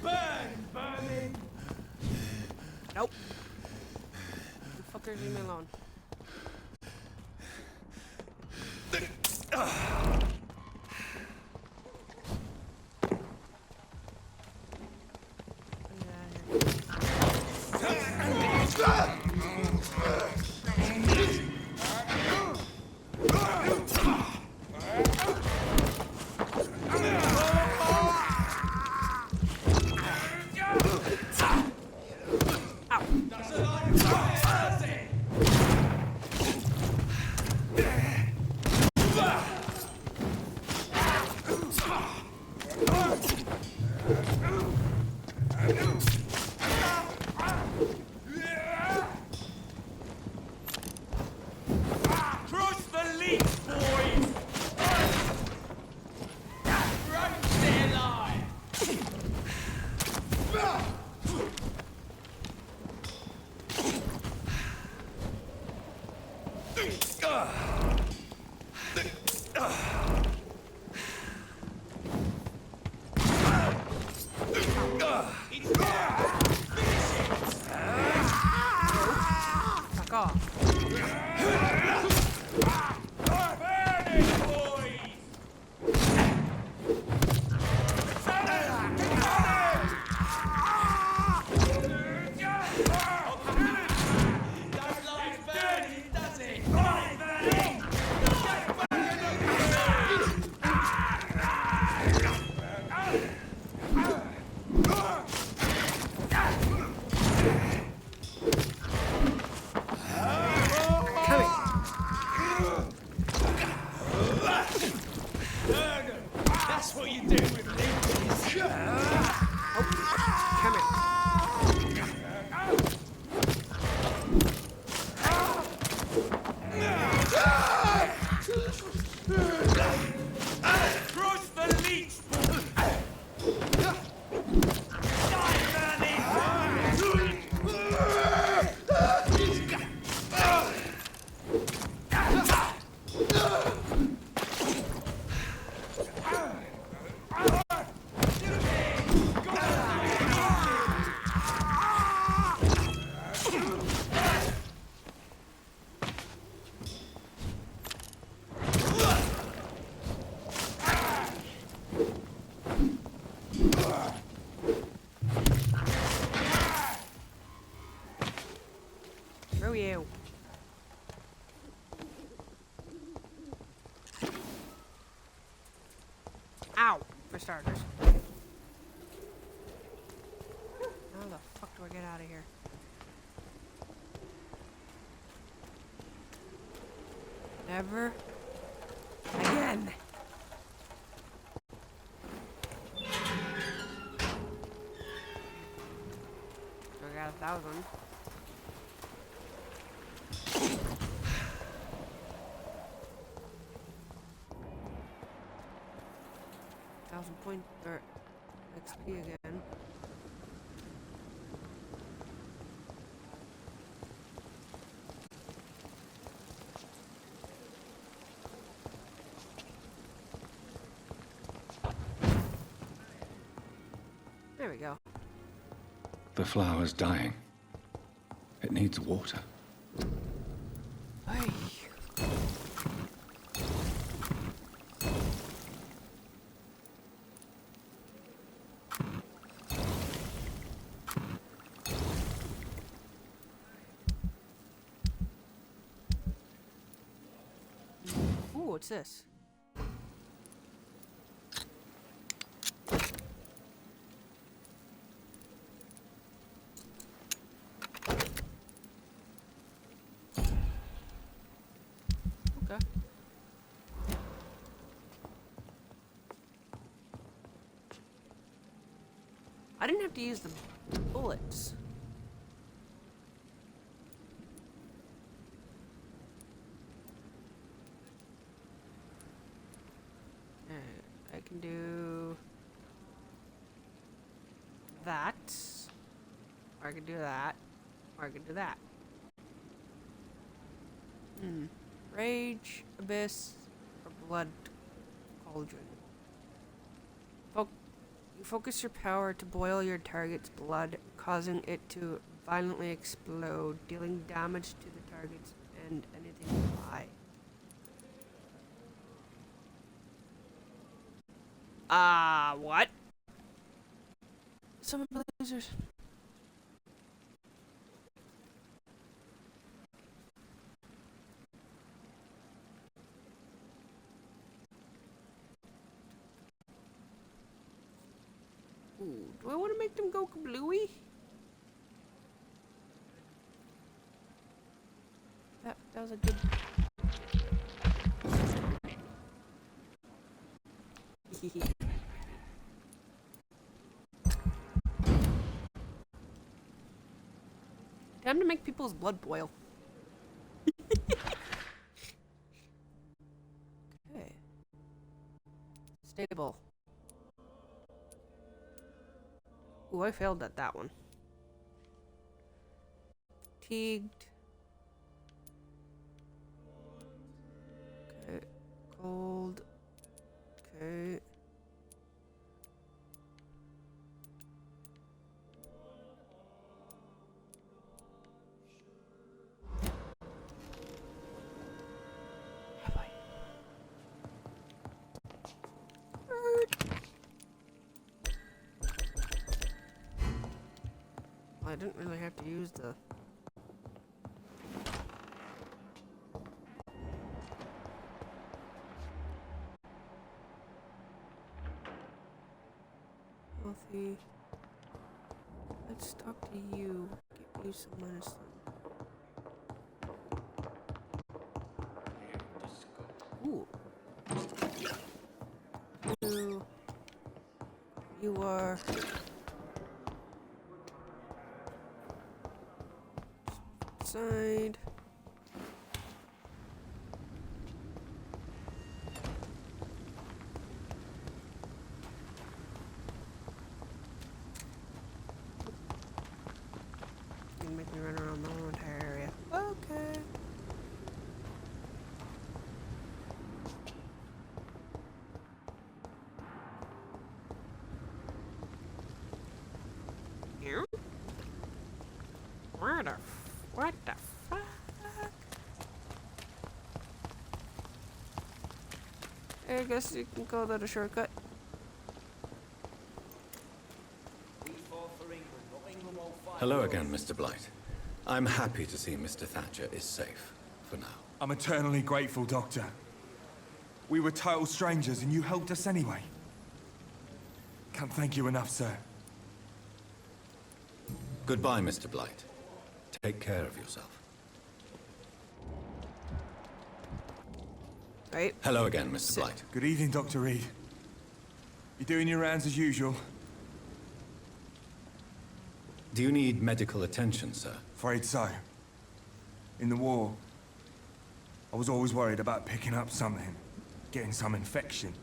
Burn, vermin! Nope. You fuckers, leave me alone. Crush the leech, boys! Right, stay alive! Fuck off. That's what you do with leeches. Come here. Crush the leech, boys! Die, vermin! Screw you. Ow, for starters. How the fuck do I get out of here? Never again. I got 1,000. Point or XP again. There we go. The flower's dying. It needs water. Ay. Ooh, what's this? I didn't have to use the bullets. I can do that, or I can do that, or I can do that. Rage, Abyss, or Blood Cauldron. You focus your power to boil your target's blood, causing it to violently explode, dealing damage to the targets and anything nearby. What? Summon blazers. Ooh, do I want to make them go kablooey? That was a good... Time to make people's blood boil. Okay. Stable. Ooh, I failed at that one. Fatigued. Okay. Cold. Okay. I didn't really have to use the... Healthy. Let's talk to you. Give you some medicine. Ooh. You are... Side. You make me run around the whole entire area. Okay. Here? Where the what the fuck? I guess you can call that a shortcut. Hello again, Mr. Blight. I'm happy to see Mr. Thatcher is safe, for now. I'm eternally grateful, Doctor. We were total strangers and you helped us anyway. Can't thank you enough, sir. Goodbye, Mr. Blight. Take care of yourself. Right. Hello again, Mr. Blight. Good evening, Dr. Reed. You doing your rounds as usual? Do you need medical attention, sir? Afraid so. In the war, I was always worried about picking up something, getting some infection.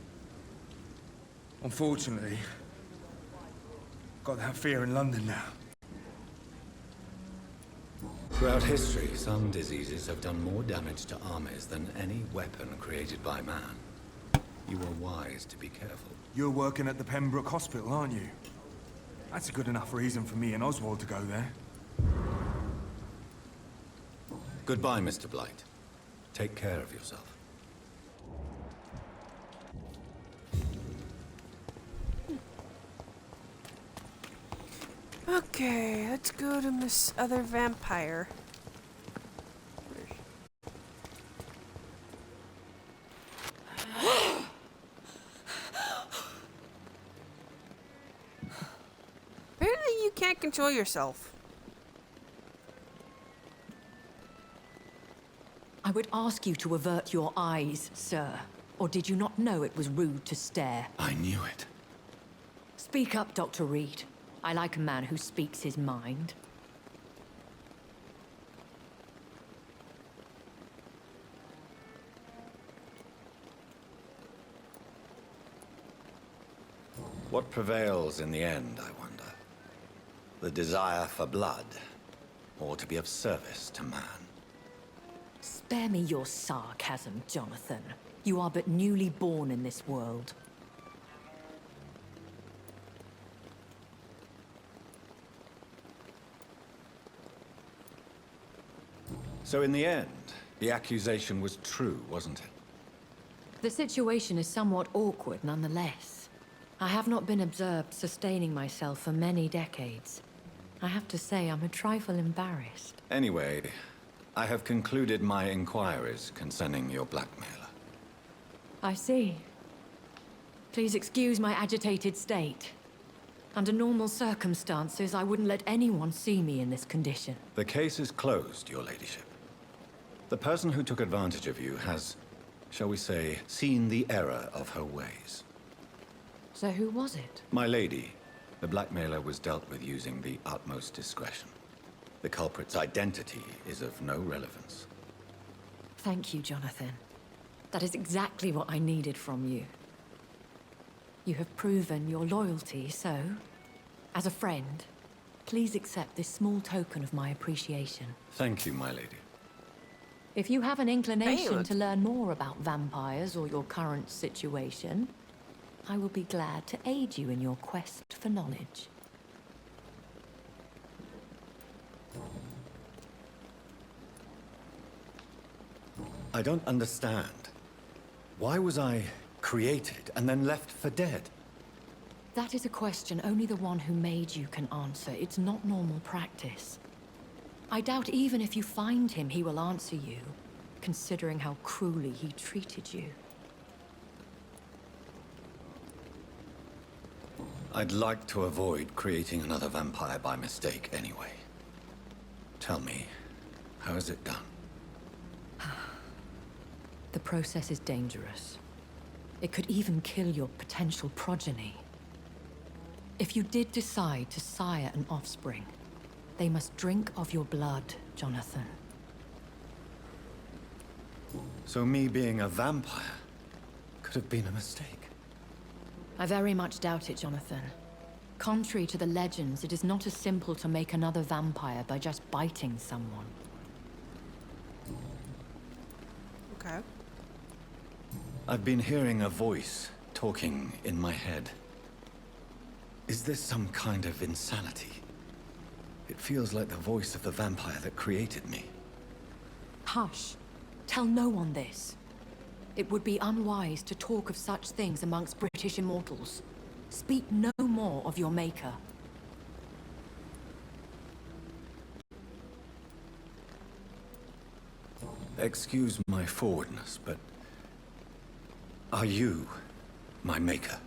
Unfortunately, got that fear in London now. Throughout history, some diseases have done more damage to armies than any weapon created by man. You are wise to be careful. You're working at the Pembroke Hospital, aren't you? That's a good enough reason for me and Oswald to go there. Goodbye, Mr. Blight. Take care of yourself. Okay, let's go to this other vampire. Apparently you can't control yourself. I would ask you to avert your eyes, sir. Or did you not know it was rude to stare? I knew it. Speak up, Dr. Reed. I like a man who speaks his mind. What prevails in the end, I wonder? The desire for blood, or to be of service to man? Spare me your sarcasm, Jonathan. You are but newly born in this world. So in the end, the accusation was true, wasn't it? The situation is somewhat awkward nonetheless. I have not been observed sustaining myself for many decades. I have to say I'm a trifle embarrassed. Anyway, I have concluded my inquiries concerning your blackmailer. I see. Please excuse my agitated state. Under normal circumstances, I wouldn't let anyone see me in this condition. The case is closed, your ladyship. The person who took advantage of you has, shall we say, seen the error of her ways. So who was it? My lady, the blackmailer was dealt with using the utmost discretion. The culprit's identity is of no relevance. Thank you, Jonathan. That is exactly what I needed from you. You have proven your loyalty, so, as a friend, please accept this small token of my appreciation. Thank you, my lady. If you have an inclination Hey, to learn more about vampires or your current situation, I will be glad to aid you in your quest for knowledge. I don't understand. Why was I created and then left for dead? That is a question only the one who made you can answer. It's not normal practice. I doubt even if you find him, he will answer you, considering how cruelly he treated you. I'd like to avoid creating another vampire by mistake anyway. Tell me, how is it done? The process is dangerous. It could even kill your potential progeny. If you did decide to sire an offspring, they must drink of your blood, Jonathan. So me being a vampire could have been a mistake. I very much doubt it, Jonathan. Contrary to the legends, it is not as simple to make another vampire by just biting someone. Okay. I've been hearing a voice talking in my head. Is this some kind of insanity? It feels like the voice of the vampire that created me. Hush. Tell no one this. It would be unwise to talk of such things amongst British immortals. Speak no more of your maker. Excuse my forwardness, but are you my maker?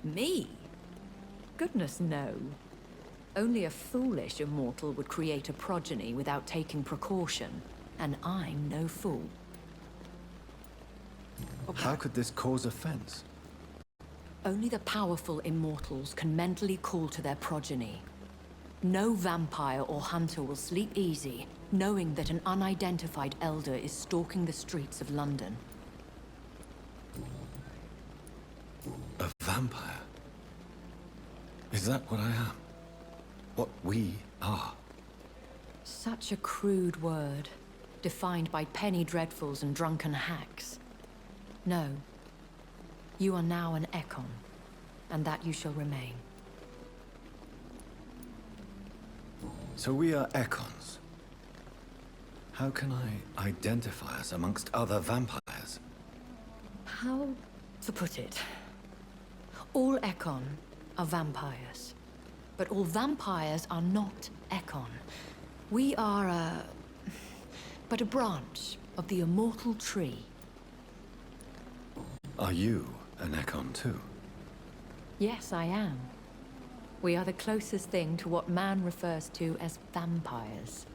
Me? Goodness, no. Only a foolish immortal would create a progeny without taking precaution, and I'm no fool. How could this cause offense? Only the powerful immortals can mentally call to their progeny. No vampire or hunter will sleep easy, knowing that an unidentified elder is stalking the streets of London. A vampire? Is that what I am? What we are? Such a crude word, defined by penny dreadfuls and drunken hacks. No. You are now an Ekon, and that you shall remain. So we are Ekons. How can I identify us amongst other vampires? How to put it? All Ekon are vampires. But all vampires are not Ekon. We are but a branch of the immortal tree. Are you an Ekon too? Yes, I am. We are the closest thing to what man refers to as vampires.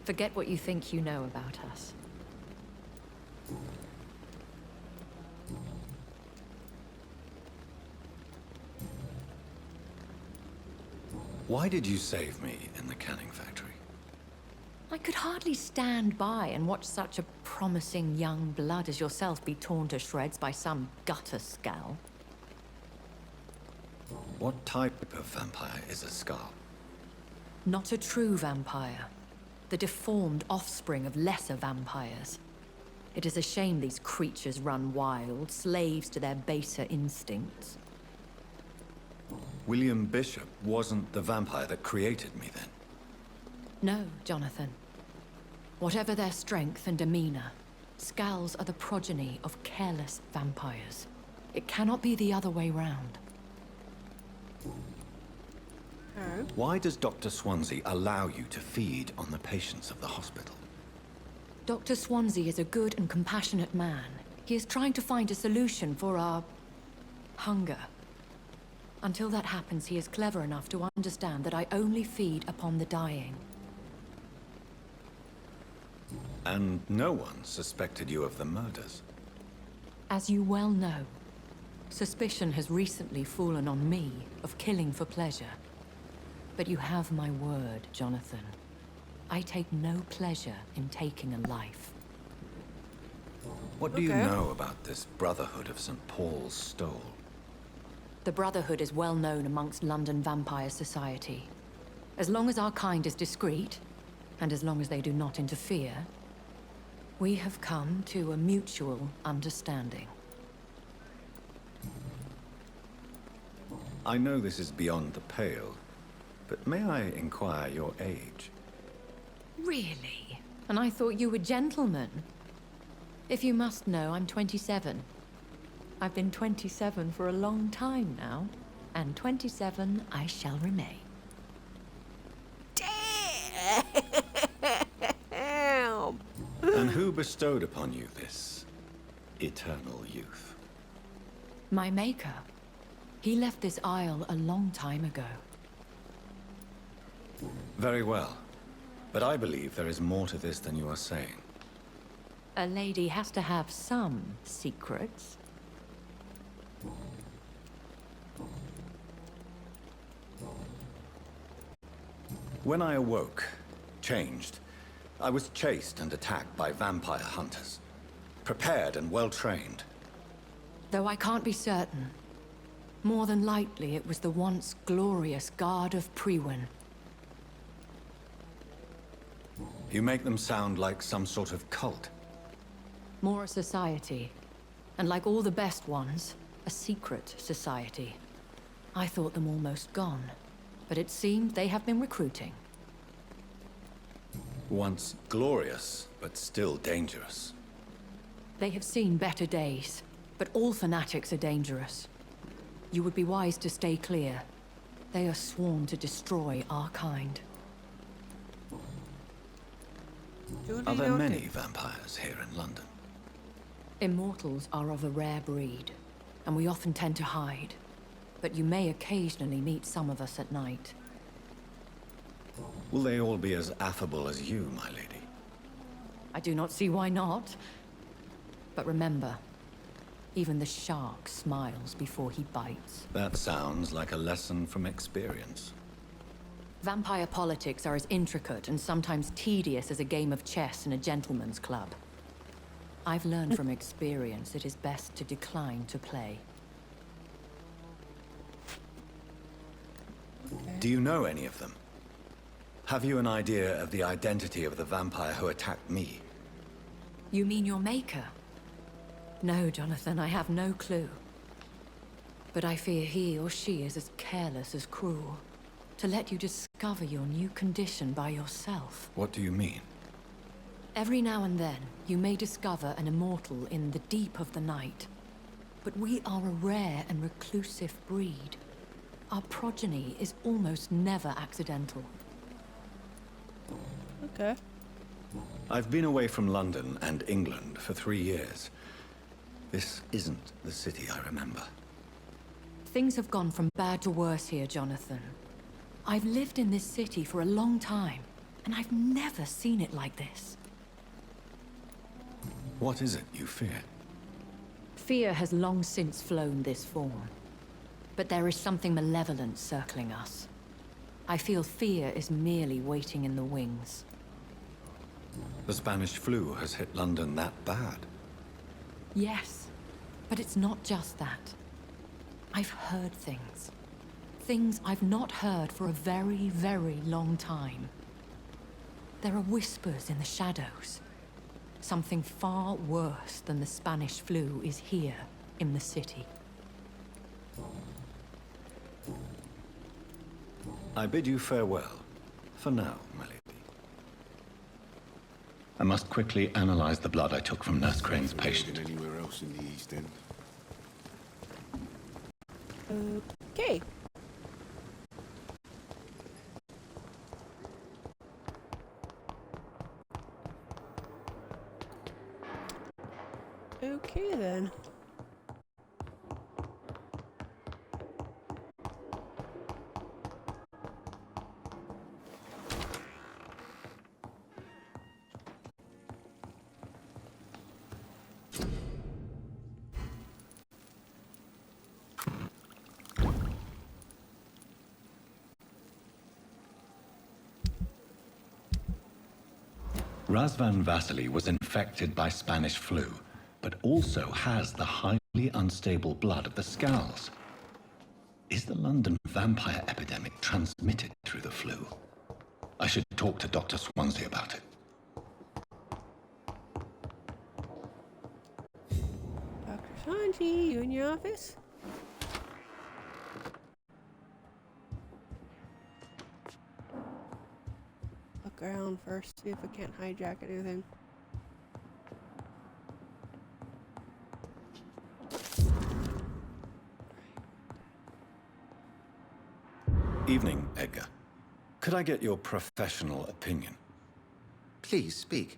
Forget what you think you know about us. Why did you save me in the canning factory? I could hardly stand by and watch such a promising young blood as yourself be torn to shreds by some gutter scowl. What type of vampire is a Scar? Not a true vampire. The deformed offspring of lesser vampires. It is a shame these creatures run wild, slaves to their baser instincts. William Bishop wasn't the vampire that created me then? No, Jonathan. Whatever their strength and demeanor, Scowls are the progeny of careless vampires. It cannot be the other way round. Why does Dr. Swansea allow you to feed on the patients of the hospital? Dr. Swansea is a good and compassionate man. He is trying to find a solution for our hunger. Until that happens, he is clever enough to understand that I only feed upon the dying. And no one suspected you of the murders? As you well know, suspicion has recently fallen on me of killing for pleasure. But you have my word, Jonathan. I take no pleasure in taking a life. What do you know about this Brotherhood of St. Paul's Stole? The Brotherhood is well known amongst London Vampire Society. As long as our kind is discreet, and as long as they do not interfere, we have come to a mutual understanding. I know this is beyond the pale, but may I inquire your age? Really? And I thought you were gentlemen. If you must know, I'm 27. I've been 27 for a long time now, and 27 I shall remain. Damn! And who bestowed upon you this eternal youth? My maker. He left this isle a long time ago. Very well. But I believe there is more to this than you are saying. A lady has to have some secrets. When I awoke, changed, I was chased and attacked by vampire hunters. Prepared and well-trained. Though I can't be certain. More than likely, it was the once glorious Guard of Priwen. You make them sound like some sort of cult. More a society. And like all the best ones, a secret society. I thought them almost gone. But it seemed they have been recruiting. Once glorious, but still dangerous. They have seen better days. But all fanatics are dangerous. You would be wise to stay clear. They are sworn to destroy our kind. Are there many vampires here in London? Immortals are of a rare breed, and we often tend to hide. But you may occasionally meet some of us at night. Will they all be as affable as you, my lady? I do not see why not. But remember, even the shark smiles before he bites. That sounds like a lesson from experience. Vampire politics are as intricate and sometimes tedious as a game of chess in a gentleman's club. I've learned from experience it is best to decline to play. Do you know any of them? Have you an idea of the identity of the vampire who attacked me? You mean your maker? No, Jonathan, I have no clue. But I fear he or she is as careless as cruel. To let you discover your new condition by yourself. What do you mean? Every now and then, you may discover an immortal in the deep of the night. But we are a rare and reclusive breed. Our progeny is almost never accidental. Okay. I've been away from London and England for 3 years. This isn't the city I remember. Things have gone from bad to worse here, Jonathan. I've lived in this city for a long time, and I've never seen it like this. What is it you fear? Fear has long since flown this form. But there is something malevolent circling us. I feel fear is merely waiting in the wings. The Spanish flu has hit London that bad. Yes, but it's not just that. I've heard things. Things I've not heard for a very, very long time. There are whispers in the shadows. Something far worse than the Spanish flu is here in the city. I bid you farewell. For now, my lady. I must quickly analyze the blood I took from Nurse Crane's patient. Anywhere else in the East End? Okay. Okay then. Razvan Vasily was infected by Spanish flu, but also has the highly unstable blood of the Scowls. Is the London vampire epidemic transmitted through the flu? I should talk to Dr. Swansea about it. Dr. Sanji, you in your office? Look around first, see if I can't hijack anything. Evening, Edgar. Could I get your professional opinion? Please speak.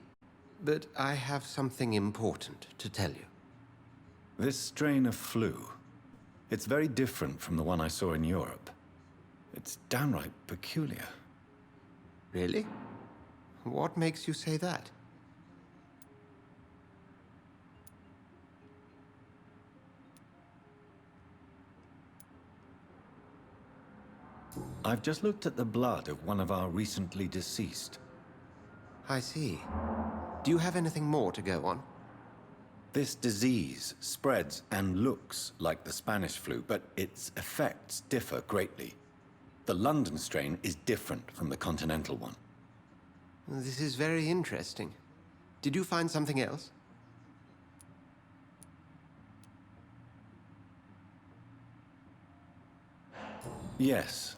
But I have something important to tell you. This strain of flu, it's very different from the one I saw in Europe. It's downright peculiar. Really? What makes you say that? I've just looked at the blood of one of our recently deceased. I see. Do you have anything more to go on? This disease spreads and looks like the Spanish flu, but its effects differ greatly. The London strain is different from the continental one. This is very interesting. Did you find something else? Yes.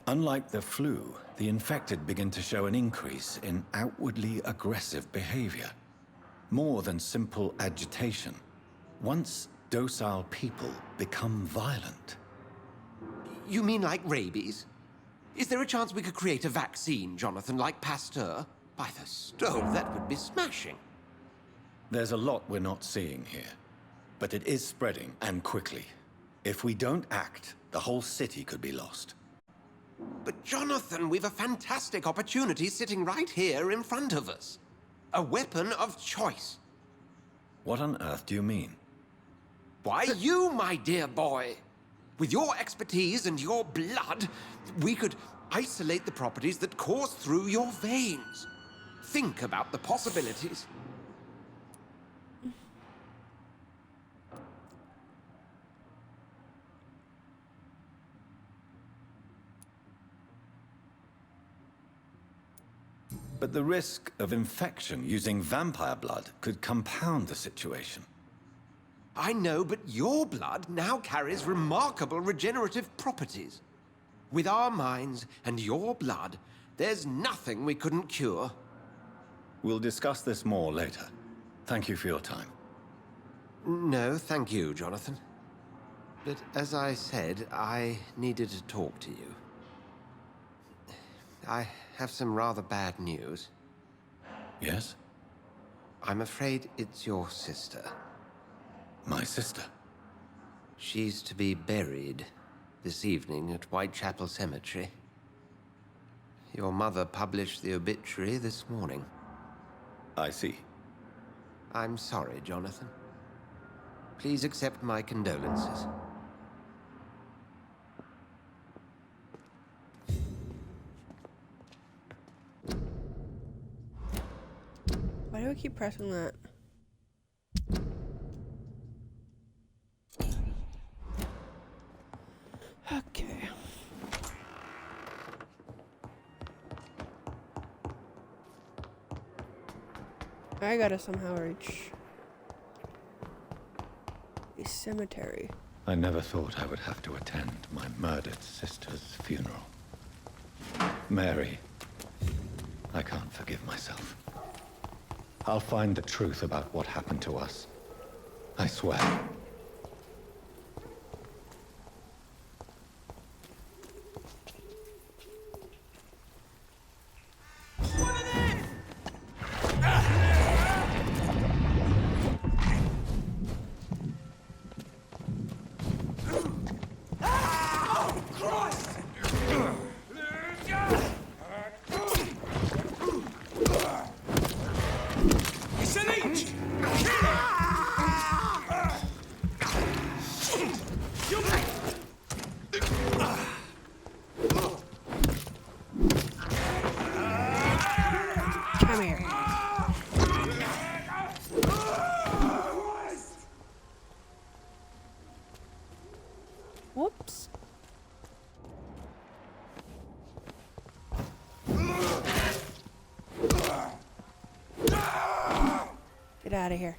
Unlike the flu, the infected begin to show an increase in outwardly aggressive behavior. More than simple agitation. Once docile people become violent. You mean like rabies? Is there a chance we could create a vaccine, Jonathan, like Pasteur? By the stove, that would be smashing. There's a lot we're not seeing here. But it is spreading, and quickly. If we don't act, the whole city could be lost. But Jonathan, we've a fantastic opportunity sitting right here in front of us. A weapon of choice. What on earth do you mean? Why, you, my dear boy. With your expertise and your blood, we could isolate the properties that course through your veins. Think about the possibilities. But the risk of infection using vampire blood could compound the situation. I know, but your blood now carries remarkable regenerative properties. With our minds and your blood, there's nothing we couldn't cure. We'll discuss this more later. Thank you for your time. No, thank you, Jonathan. But as I said, I needed to talk to you. I have some rather bad news. Yes? I'm afraid it's your sister. My sister? She's to be buried this evening at Whitechapel Cemetery. Your mother published the obituary this morning. I see. I'm sorry, Jonathan. Please accept my condolences. Why do I keep pressing that? Okay. I gotta somehow reach a cemetery. I never thought I would have to attend my murdered sister's funeral. Mary, I can't forgive myself. I'll find the truth about what happened to us. I swear. Come here. Whoops. Get out of here.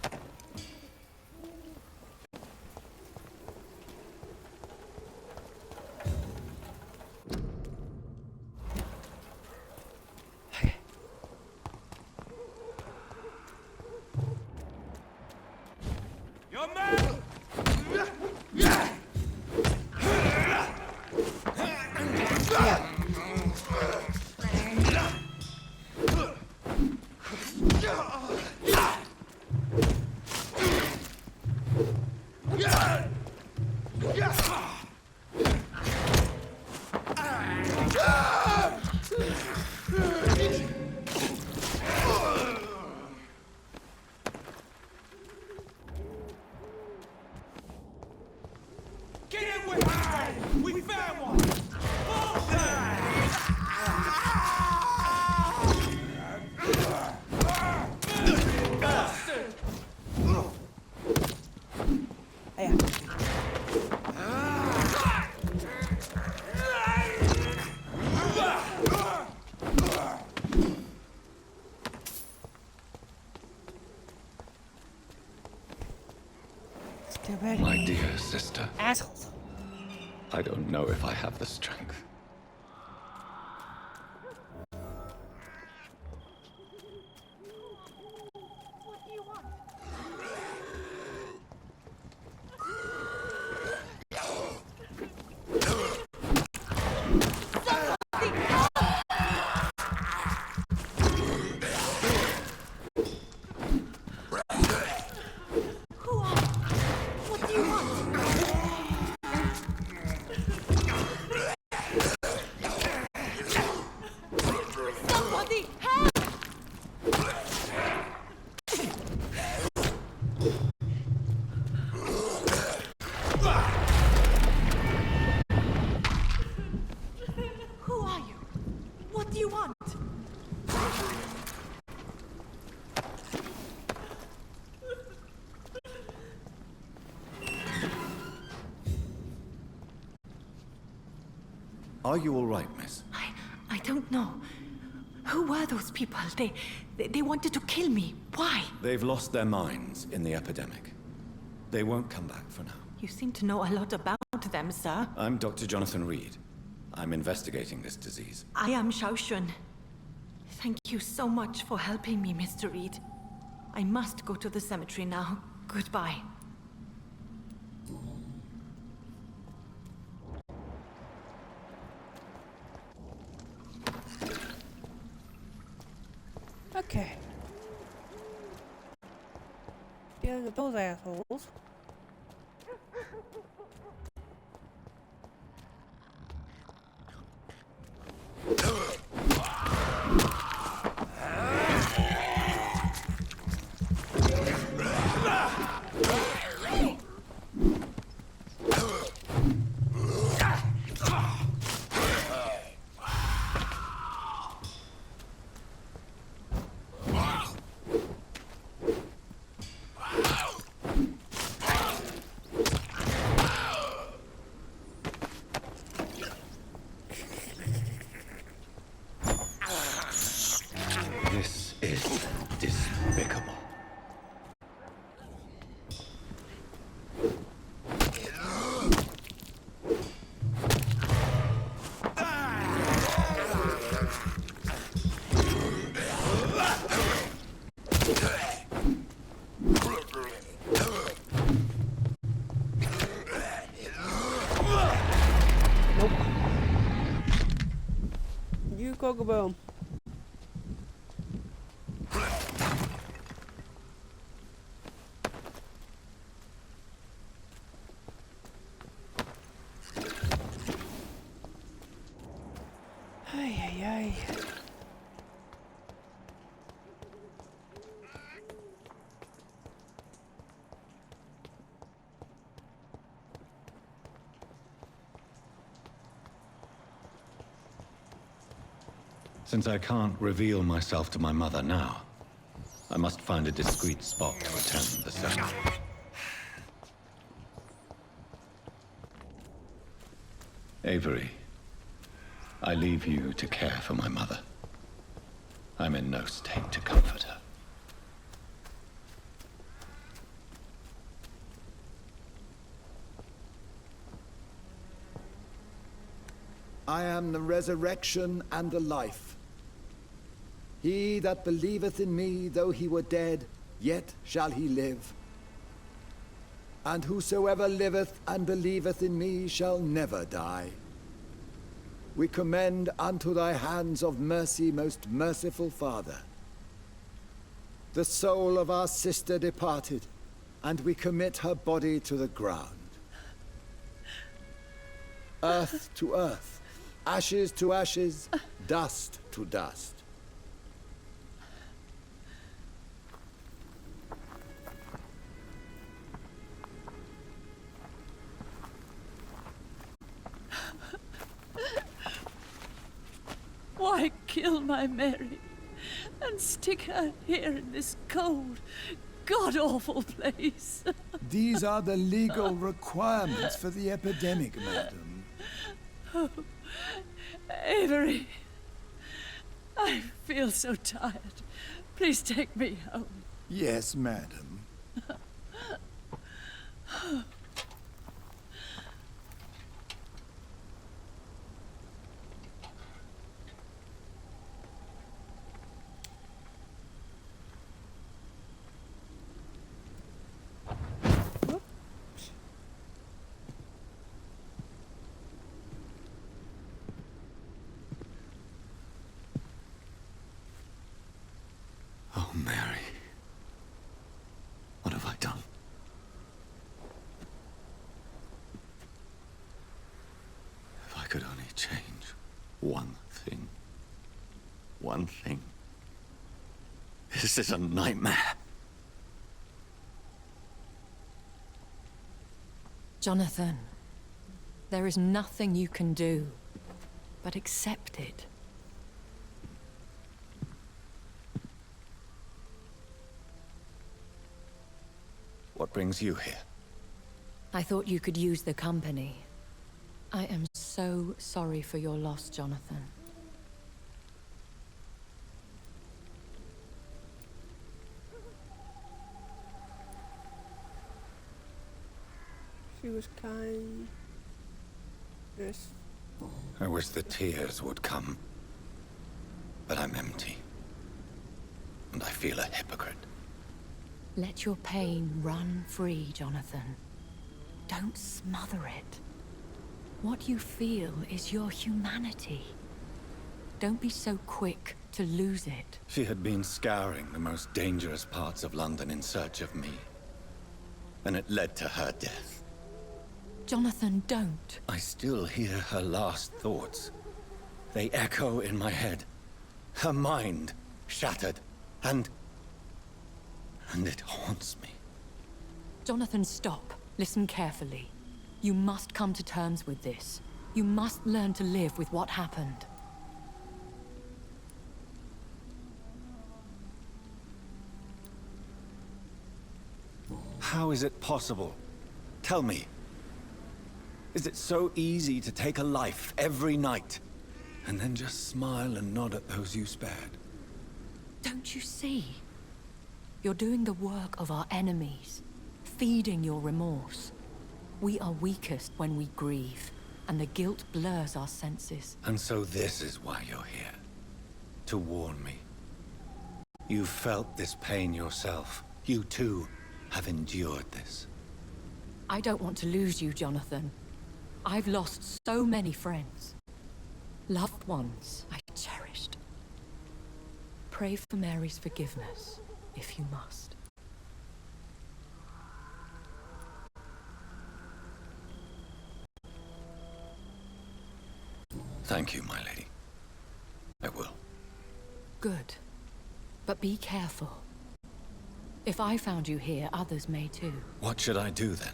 My dear sister. Assholes. I don't know if I have the strength. Are you all right, miss? I don't know. Who were those people? They wanted to kill me. Why? They've lost their minds in the epidemic. They won't come back for now. You seem to know a lot about them, sir. I'm Dr. Jonathan Reed. I'm investigating this disease. I am Xiaoxun. Thank you so much for helping me, Mr. Reed. I must go to the cemetery now. Goodbye. Okay. Dealing with those assholes. Kokobo. Ay, ay, ay. Since I can't reveal myself to my mother now, I must find a discreet spot to attend the ceremony. Avery, I leave you to care for my mother. I'm in no state to comfort her. I am the resurrection and the life. He that believeth in me, though he were dead, yet shall he live. And whosoever liveth and believeth in me shall never die. We commend unto thy hands of mercy, most merciful Father, the soul of our sister departed, and we commit her body to the ground. Earth to earth, ashes to ashes, dust to dust. Why kill my Mary and stick her here in this cold, god-awful place? These are the legal requirements for the epidemic, madam. Oh, Avery, I feel so tired. Please take me home. Yes, madam. Oh, Mary. What have I done? If I could only change one thing. One thing. This is a nightmare. Jonathan, there is nothing you can do but accept it. What brings you here? I thought you could use the company. I am so sorry for your loss, Jonathan. She was kind. Yes. I wish the tears would come. But I'm empty. And I feel a hypocrite. Let your pain run free, Jonathan. Don't smother it. What you feel is your humanity. Don't be so quick to lose it. She had been scouring the most dangerous parts of London in search of me. And it led to her death. Jonathan, don't. I still hear her last thoughts. They echo in my head. Her mind shattered, and it haunts me. Jonathan, stop. Listen carefully. You must come to terms with this. You must learn to live with what happened. How is it possible? Tell me. Is it so easy to take a life every night, and then just smile and nod at those you spared? Don't you see? You're doing the work of our enemies, feeding your remorse. We are weakest when we grieve, and the guilt blurs our senses. And so this is why you're here. To warn me. You've felt this pain yourself. You too have endured this. I don't want to lose you, Jonathan. I've lost so many friends. Loved ones I cherished. Pray for Mary's forgiveness, if you must. Thank you, my lady. I will. Good. But be careful. If I found you here, others may too. What should I do then?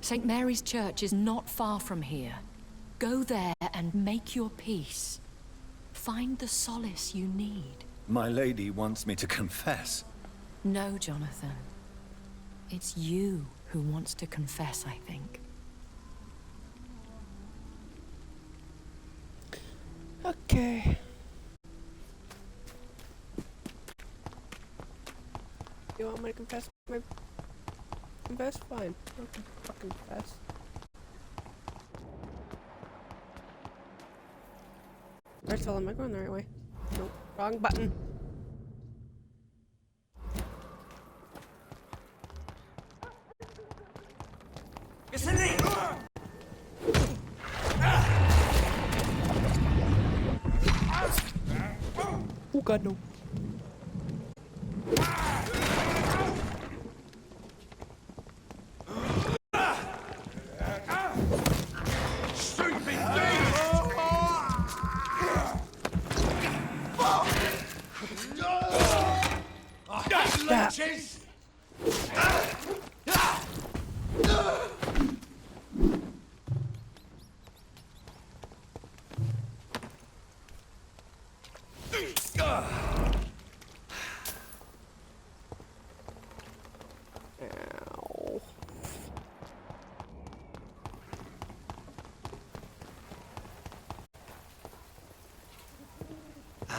St. Mary's Church is not far from here. Go there and make your peace. Find the solace you need. My lady wants me to confess. No, Jonathan. It's you who wants to confess, I think. Okay. You want me to confess? Confess? Fine. I'll confess. First of all, am I going the right way? Nope. Wrong button. Oh god, no.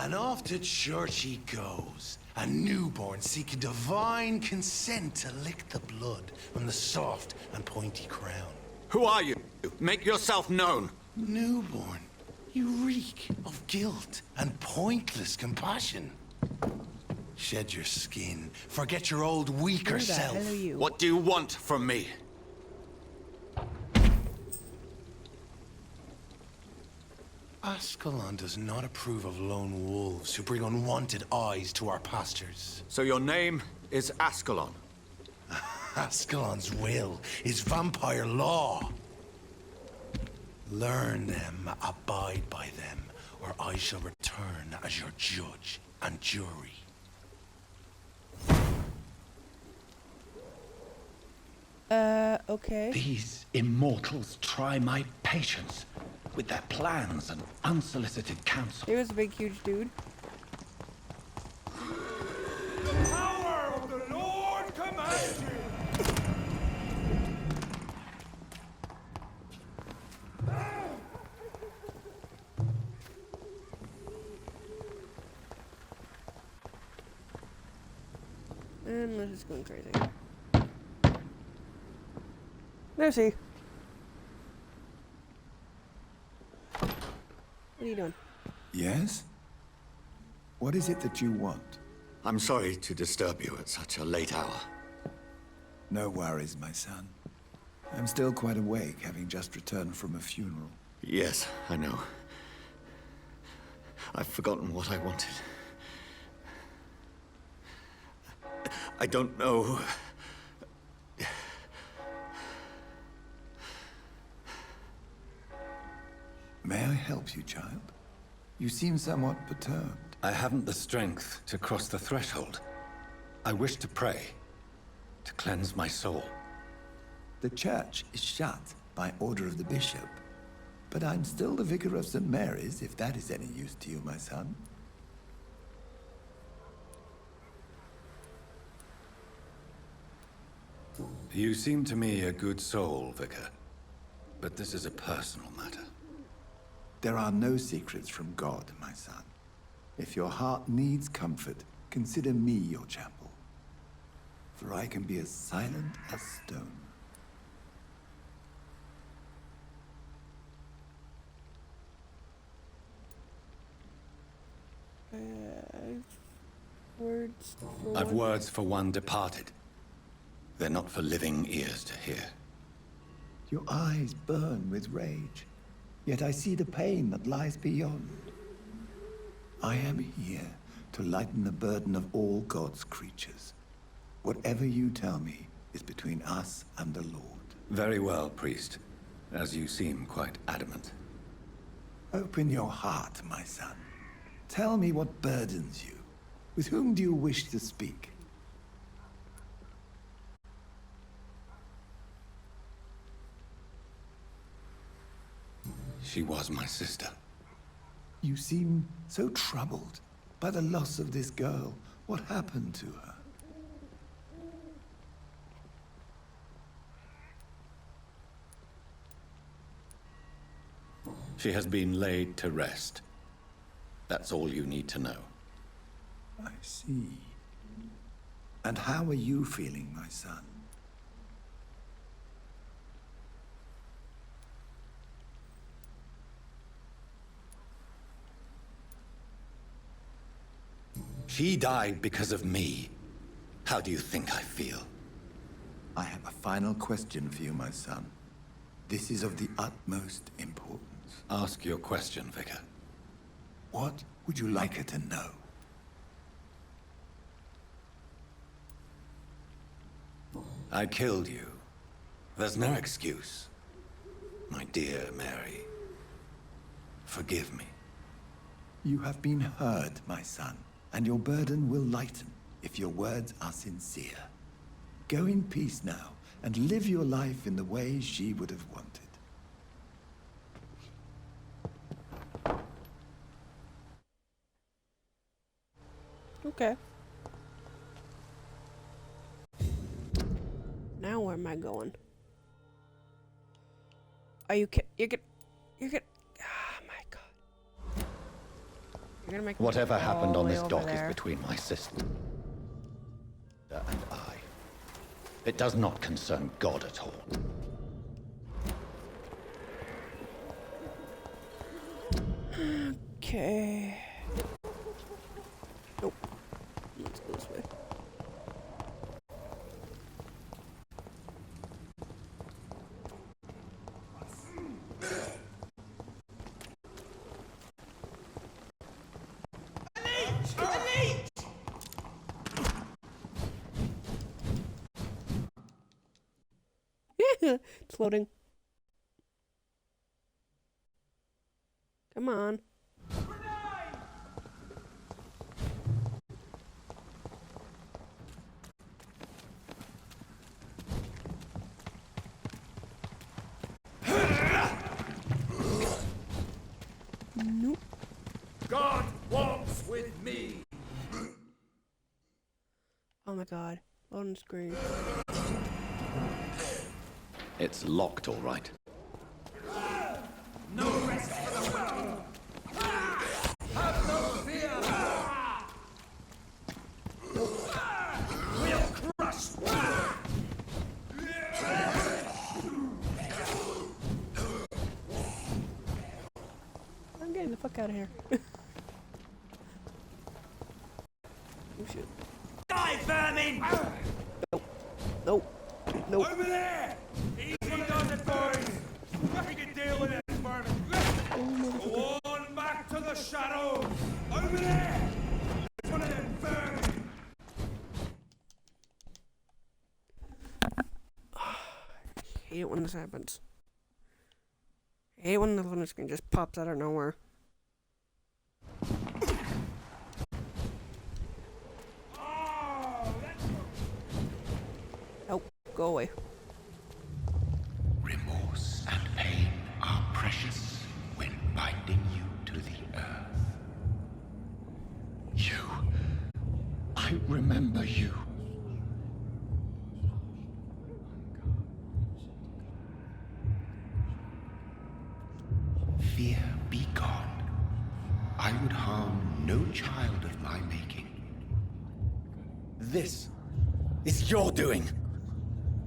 And off to church he goes, a newborn seeking divine consent to lick the blood from the soft and pointy crown. Who are you? Make yourself known. Newborn, you reek of guilt and pointless compassion. Shed your skin, forget your old weaker self. What do you want from me? Ascalon does not approve of lone wolves who bring unwanted eyes to our pastures. So your name is Ascalon? Ascalon's will is vampire law. Learn them, abide by them, or I shall return as your judge and jury. Okay. These immortals try my patience with their plans and unsolicited counsel. He was a big, huge dude. The power of the Lord commands you! And this is going crazy. There's he. What are you doing? Yes? What is it that you want? I'm sorry to disturb you at such a late hour. No worries, my son. I'm still quite awake, having just returned from a funeral. Yes, I know. I've forgotten what I wanted. I don't know. May I help you, child? You seem somewhat perturbed. I haven't the strength to cross the threshold. I wish to pray, to cleanse my soul. The church is shut by order of the bishop. But I'm still the vicar of St. Mary's, if that is any use to you, my son. You seem to me a good soul, Vicar. But this is a personal matter. There are no secrets from God, my son. If your heart needs comfort, consider me your chapel. For I can be as silent as stone. Words for I've one. words for one departed. They're not for living ears to hear. Your eyes burn with rage, yet I see the pain that lies beyond. I am here to lighten the burden of all God's creatures. Whatever you tell me is between us and the Lord. Very well, priest. As you seem quite adamant. Open your heart, my son. Tell me what burdens you. With whom do you wish to speak? She was my sister. You seem so troubled by the loss of this girl. What happened to her? She has been laid to rest. That's all you need to know. I see. And how are you feeling, my son? She died because of me. How do you think I feel? I have a final question for you, my son. This is of the utmost importance. Ask your question, Vicar. What would you like her to know? I killed you. There's no excuse. My dear Mary, forgive me. You have been heard, my son, and your burden will lighten if your words are sincere. Go in peace now, and live your life in the way she would have wanted. Okay. Now where am I going? Are you you're gonna oh my god. You're gonna make me Whatever go happened all on the this way dock over is there. between my sister and I. It does not concern God at all. Okay. Nope. Let's go this way. It's loading. Come on. Nope. God walks with me. Oh my god. Loading screen. It's locked, all right. No rest for the wicked. Have no fear. We'll crush. I'm getting the fuck out of here. Oh shit. Die, vermin! Nope. Nope. Over there! Easy does it, boys! We can deal with it, vermin. Go on back to the shadows! Over there! It's one of them vermin! I hate it when this happens. I hate when the loading screen just pops out of nowhere. Nope. Go away. Remorse and pain are precious when binding you to the earth. You. I remember you. Fear be gone. I would harm no child of my making. This is your doing.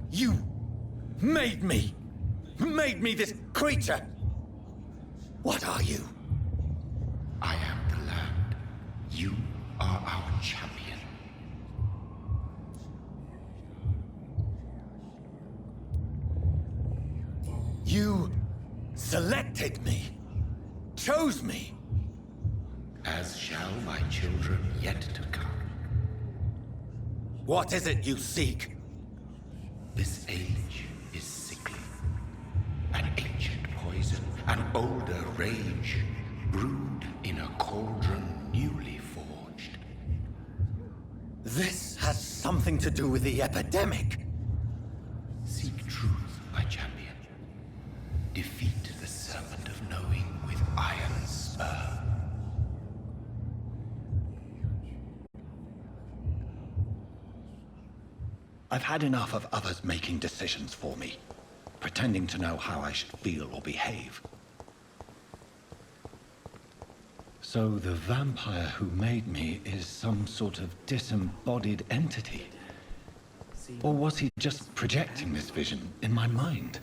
You made me this creature. What are you? I am the land. You are our champion. You selected me, chose me, as shall my children yet to come. What is it you seek? This age is sickly. An ancient poison, an older rage, brewed in a cauldron newly forged. This has something to do with the epidemic. Seek truth, my champion. Defeat the serpent of knowing with iron spur. I've had enough of others making decisions for me, pretending to know how I should feel or behave. So the vampire who made me is some sort of disembodied entity? Or was he just projecting this vision in my mind?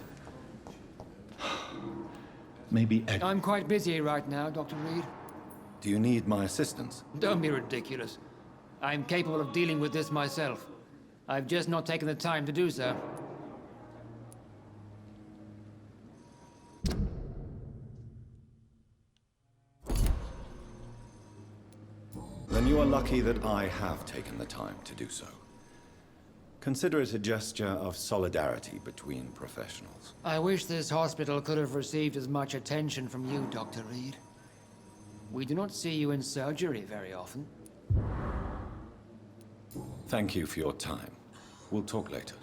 Maybe I'm quite busy right now, Dr. Reed. Do you need my assistance? Don't be ridiculous. I'm capable of dealing with this myself. I've just not taken the time to do so. Then you are lucky that I have taken the time to do so. Consider it a gesture of solidarity between professionals. I wish this hospital could have received as much attention from you, Dr. Reed. We do not see you in surgery very often. Thank you for your time. We'll talk later.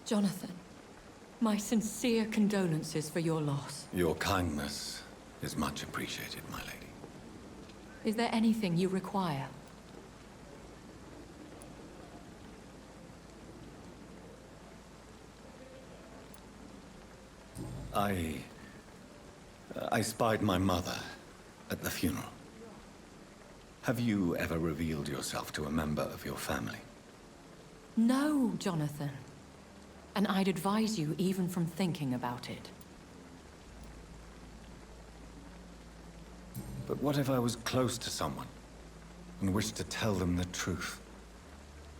Jonathan, my sincere condolences for your loss. Your kindness is much appreciated, my lady. Is there anything you require? I spied my mother at the funeral. Have you ever revealed yourself to a member of your family? No, Jonathan. And I'd advise you even from thinking about it. But what if I was close to someone and wished to tell them the truth?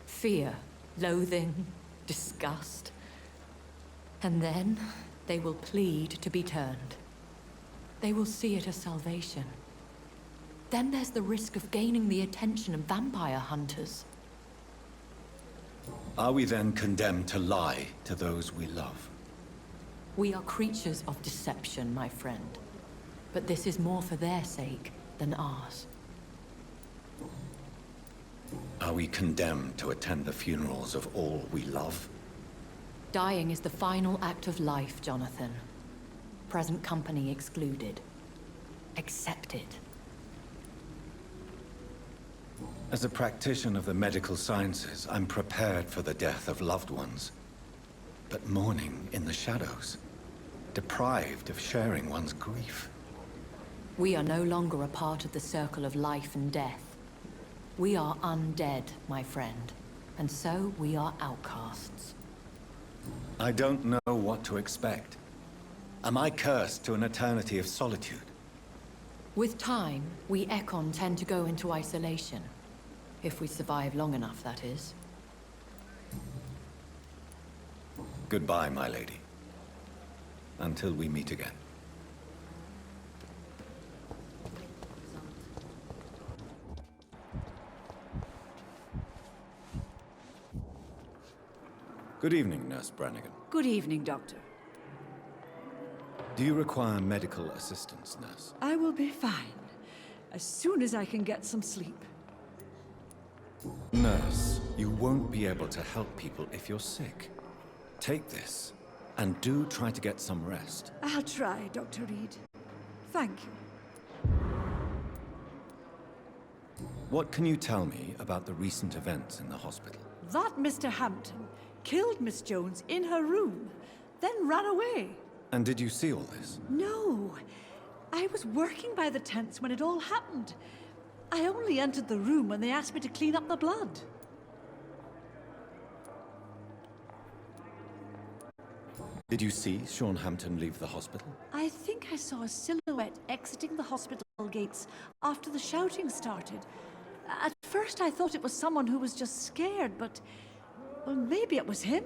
Fear, loathing, disgust. And then they will plead to be turned. They will see it as salvation. Then there's the risk of gaining the attention of vampire hunters. Are we then condemned to lie to those we love? We are creatures of deception, my friend. But this is more for their sake than ours. Are we condemned to attend the funerals of all we love? Dying is the final act of life, Jonathan. Present company excluded. Accept it. As a practitioner of the medical sciences, I'm prepared for the death of loved ones. But mourning in the shadows, deprived of sharing one's grief. We are no longer a part of the circle of life and death. We are undead, my friend. And so we are outcasts. I don't know what to expect. Am I cursed to an eternity of solitude? With time, we Ekon tend to go into isolation. If we survive long enough, that is. Goodbye, my lady. Until we meet again. Good evening, Nurse Brannigan. Good evening, Doctor. Do you require medical assistance, Nurse? I will be fine, as soon as I can get some sleep. Nurse, you won't be able to help people if you're sick. Take this, and do try to get some rest. I'll try, Dr. Reed. Thank you. What can you tell me about the recent events in the hospital? That Mr. Hampton killed Miss Jones in her room, then ran away. And did you see all this? No. I was working by the tents when it all happened. I only entered the room when they asked me to clean up the blood. Did you see Sean Hampton leave the hospital? I think I saw a silhouette exiting the hospital gates after the shouting started. At first I thought it was someone who was just scared, but... well, maybe it was him.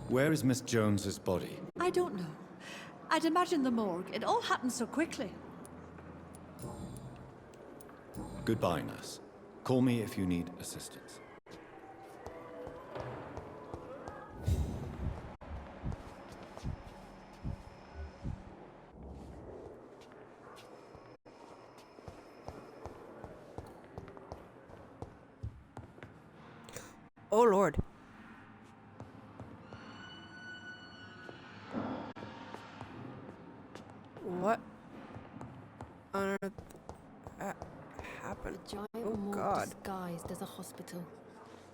Where is Miss Jones's body? I don't know. I'd imagine the morgue. It all happened so quickly. Goodbye, nurse. Call me if you need assistance. Oh, Lord. What on earth happened? A giant Oh, morgue God. disguised as a hospital.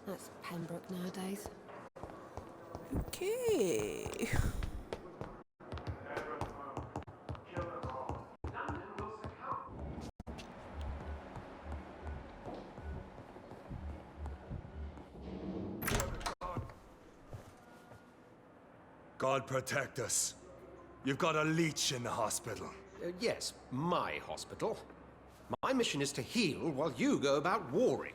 That's Pembroke nowadays. Okay. God protect us. You've got a leech in the hospital. Yes, my hospital. My mission is to heal while you go about warring.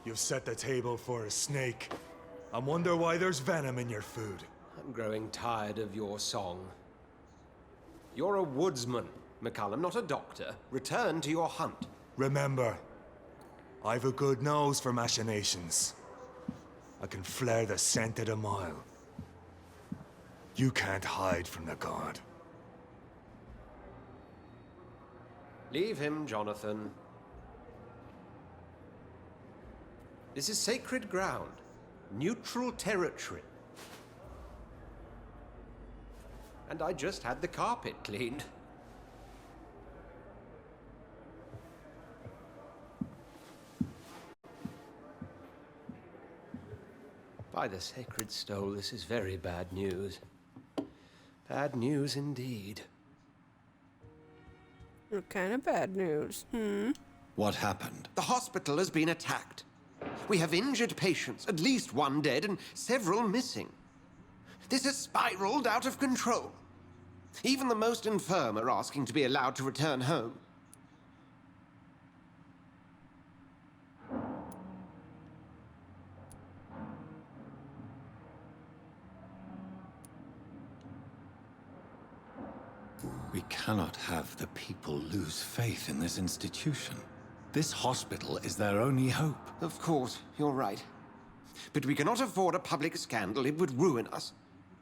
You've set the table for a snake. I wonder why there's venom in your food. I'm growing tired of your song. You're a woodsman, McCallum, not a doctor. Return to your hunt. Remember, I've a good nose for machinations. I can flare the scent at a mile. You can't hide from the god. Leave him, Jonathan. This is sacred ground. Neutral territory. And I just had the carpet cleaned. By the sacred stole, this is very bad news. Bad news indeed. What kind of bad news? What happened? The hospital has been attacked. We have injured patients, at least one dead and several missing. This has spiraled out of control. Even the most infirm are asking to be allowed to return home. We cannot have the people lose faith in this institution. This hospital is their only hope. Of course, you're right. But we cannot afford a public scandal. It would ruin us.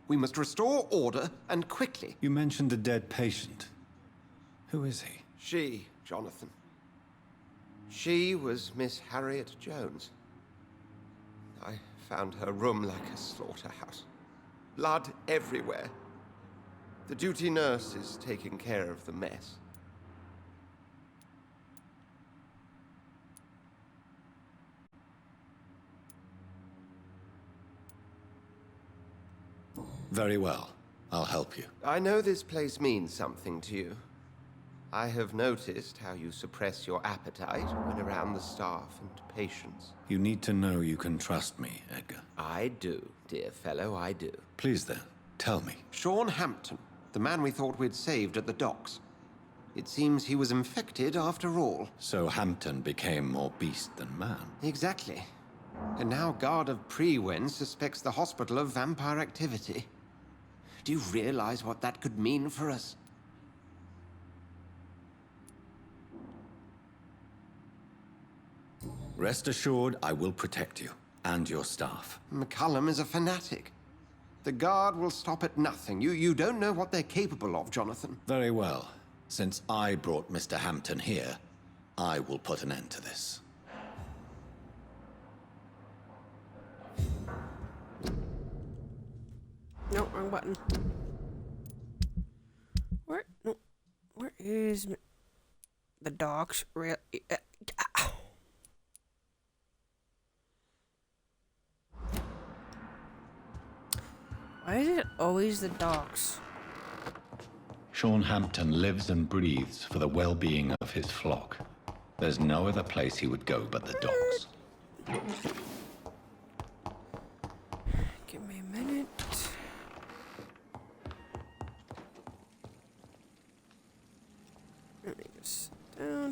We must restore order, and quickly. You mentioned a dead patient. Who is he? She, Jonathan. She was Miss Harriet Jones. I found her room like a slaughterhouse. Blood everywhere. The duty nurse is taking care of the mess. Very well. I'll help you. I know this place means something to you. I have noticed how you suppress your appetite when around the staff and patients. You need to know you can trust me, Edgar. I do, dear fellow, I do. Please then, tell me. Sean Hampton, the man we thought we'd saved at the docks. It seems he was infected after all. So Hampton became more beast than man. Exactly. And now Guard of Prewen suspects the hospital of vampire activity. Do you realize what that could mean for us? Rest assured, I will protect you and your staff. McCallum is a fanatic. The Guard will stop at nothing. You don't know what they're capable of, Jonathan. Very well. Since I brought Mr. Hampton here, I will put an end to this. No, wrong button. Where? No, where is the docks? Real? Why is it always the docks? Sean Hampton lives and breathes for the well-being of his flock. There's no other place he would go but the docks. Give me a minute.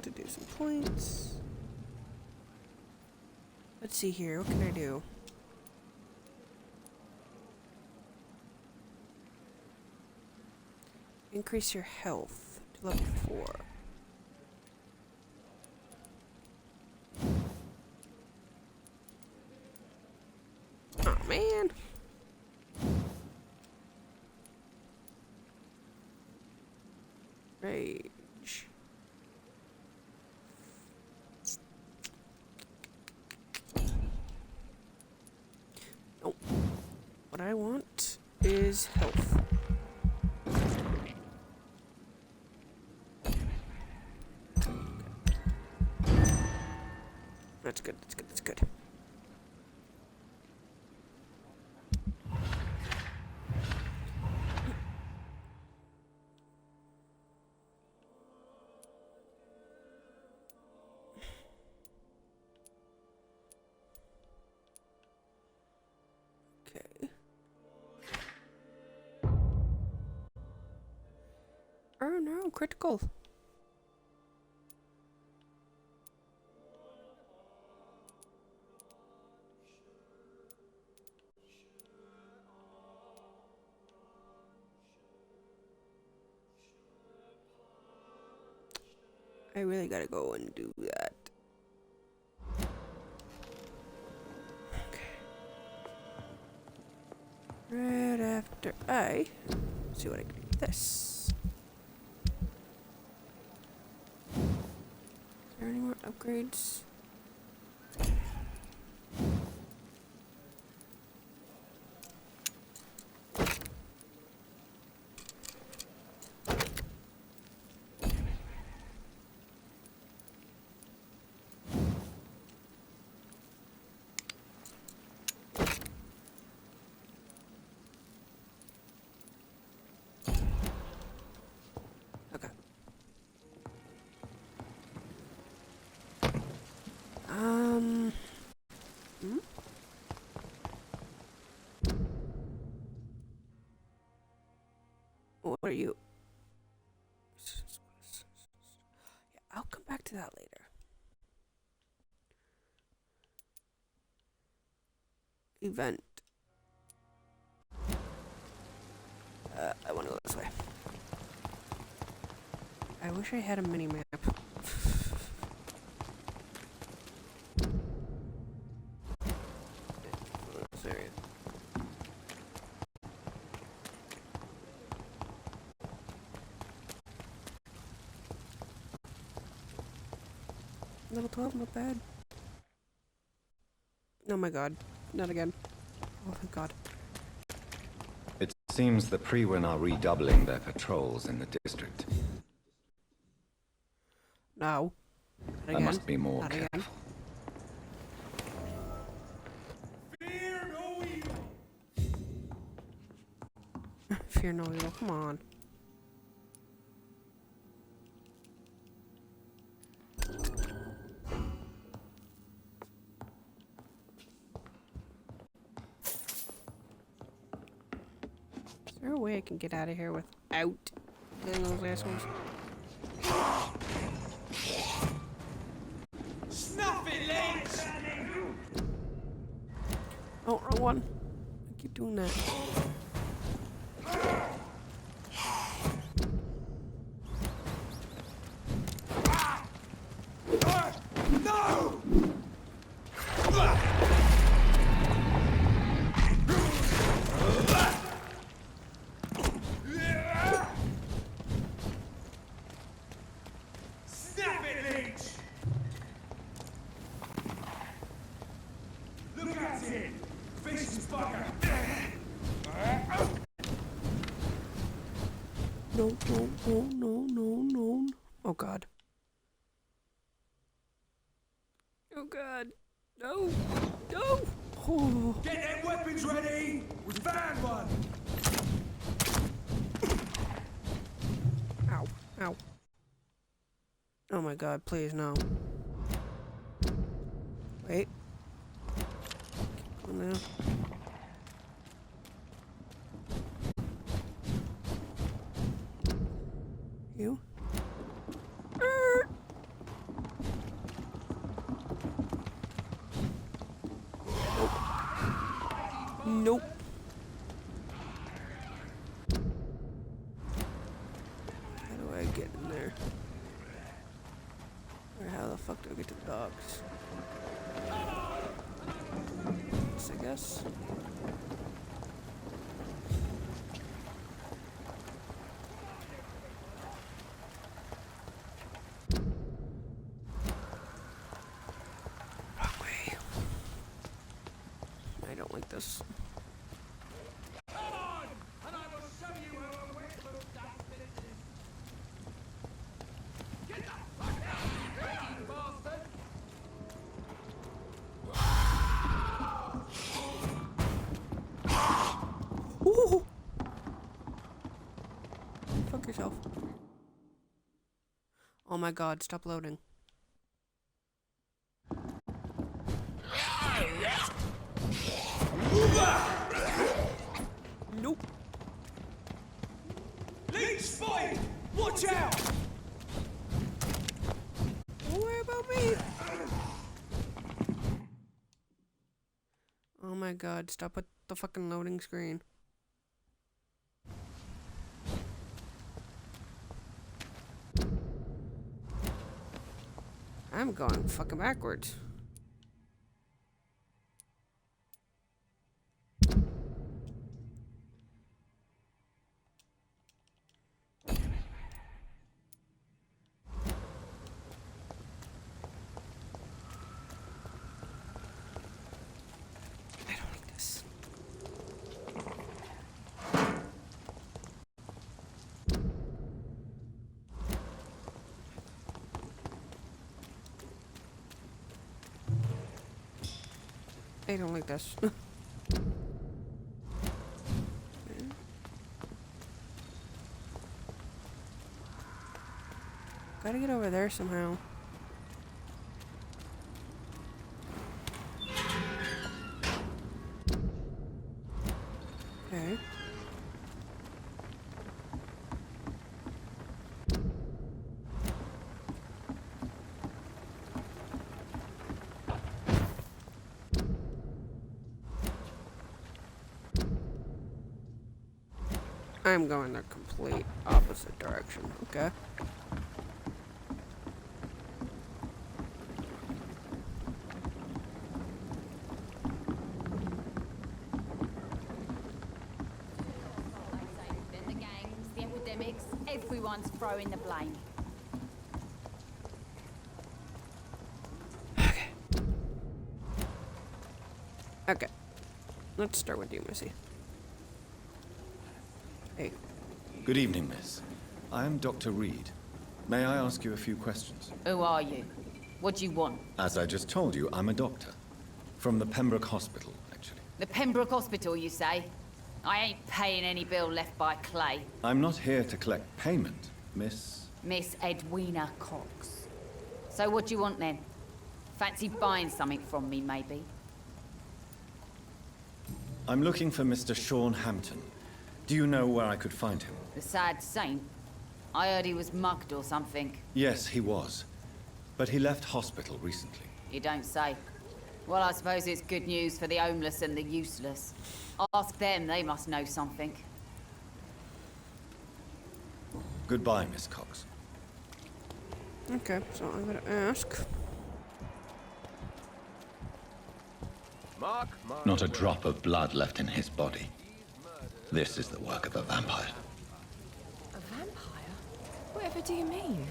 to do some points. Let's see here. What can I do? Increase your health to level 4. Oh man. Rage. Nope. What I want is health. That's good, that's good, that's good. Okay. Oh no, critical. I really gotta go and do that. Okay. Right after I see what I can do with this. Is there any more upgrades? What are you? Yeah, I'll come back to that later. Event. I want to go this way. I wish I had a mini map. This area. Level 12, not bad. Oh my god, not again. Oh thank god. It seems the Priwen are redoubling their patrols in the district. No. Not I must be more not careful. again. Fear no evil. Fear no evil, come on. Is there a way I can get out of here without killing those assholes? Snuff it, Lynch! Oh, wrong one. I keep doing that. No! Snap it, Lynch! Look at it! Vicious bugger! No, no, no, no, no, no. Oh god. Oh god. No. No. Oh. Get them weapons ready! We found one! Ow. Ow. Oh my god, please no. Wait. Keep going now. You? Nope. How do I get in there? Or how the fuck do I get to the dogs? This, I guess. Wrong way. I don't like this. Ooh. Fuck yourself. Oh my god, stop loading. Nope. Leech spotted! Watch out! Don't worry about me. Oh my god, stop with the fucking loading screen. I'm going fucking backwards. I don't like this. I don't like this. Gotta get over there somehow. Okay. I'm going the complete opposite direction, okay? The gangs, the epidemics, everyone's throwing the blame. Okay. Let's start with you, Missy. Hey. Good evening, miss. I am Dr. Reed. May I ask you a few questions? Who are you? What do you want? As I just told you, I'm a doctor. From the Pembroke Hospital, actually. The Pembroke Hospital, you say? I ain't paying any bill left by Clay. I'm not here to collect payment, Miss... Miss Edwina Cox. So what do you want then? Fancy buying something from me, maybe? I'm looking for Mr. Sean Hampton. Do you know where I could find him? The sad saint? I heard he was mugged or something. Yes, he was. But he left hospital recently. You don't say. Well, I suppose it's good news for the homeless and the useless. Ask them, they must know something. Goodbye, Miss Cox. Okay, so I'm gonna ask. Not a drop of blood left in his body. This is the work of a vampire. A vampire? Whatever do you mean?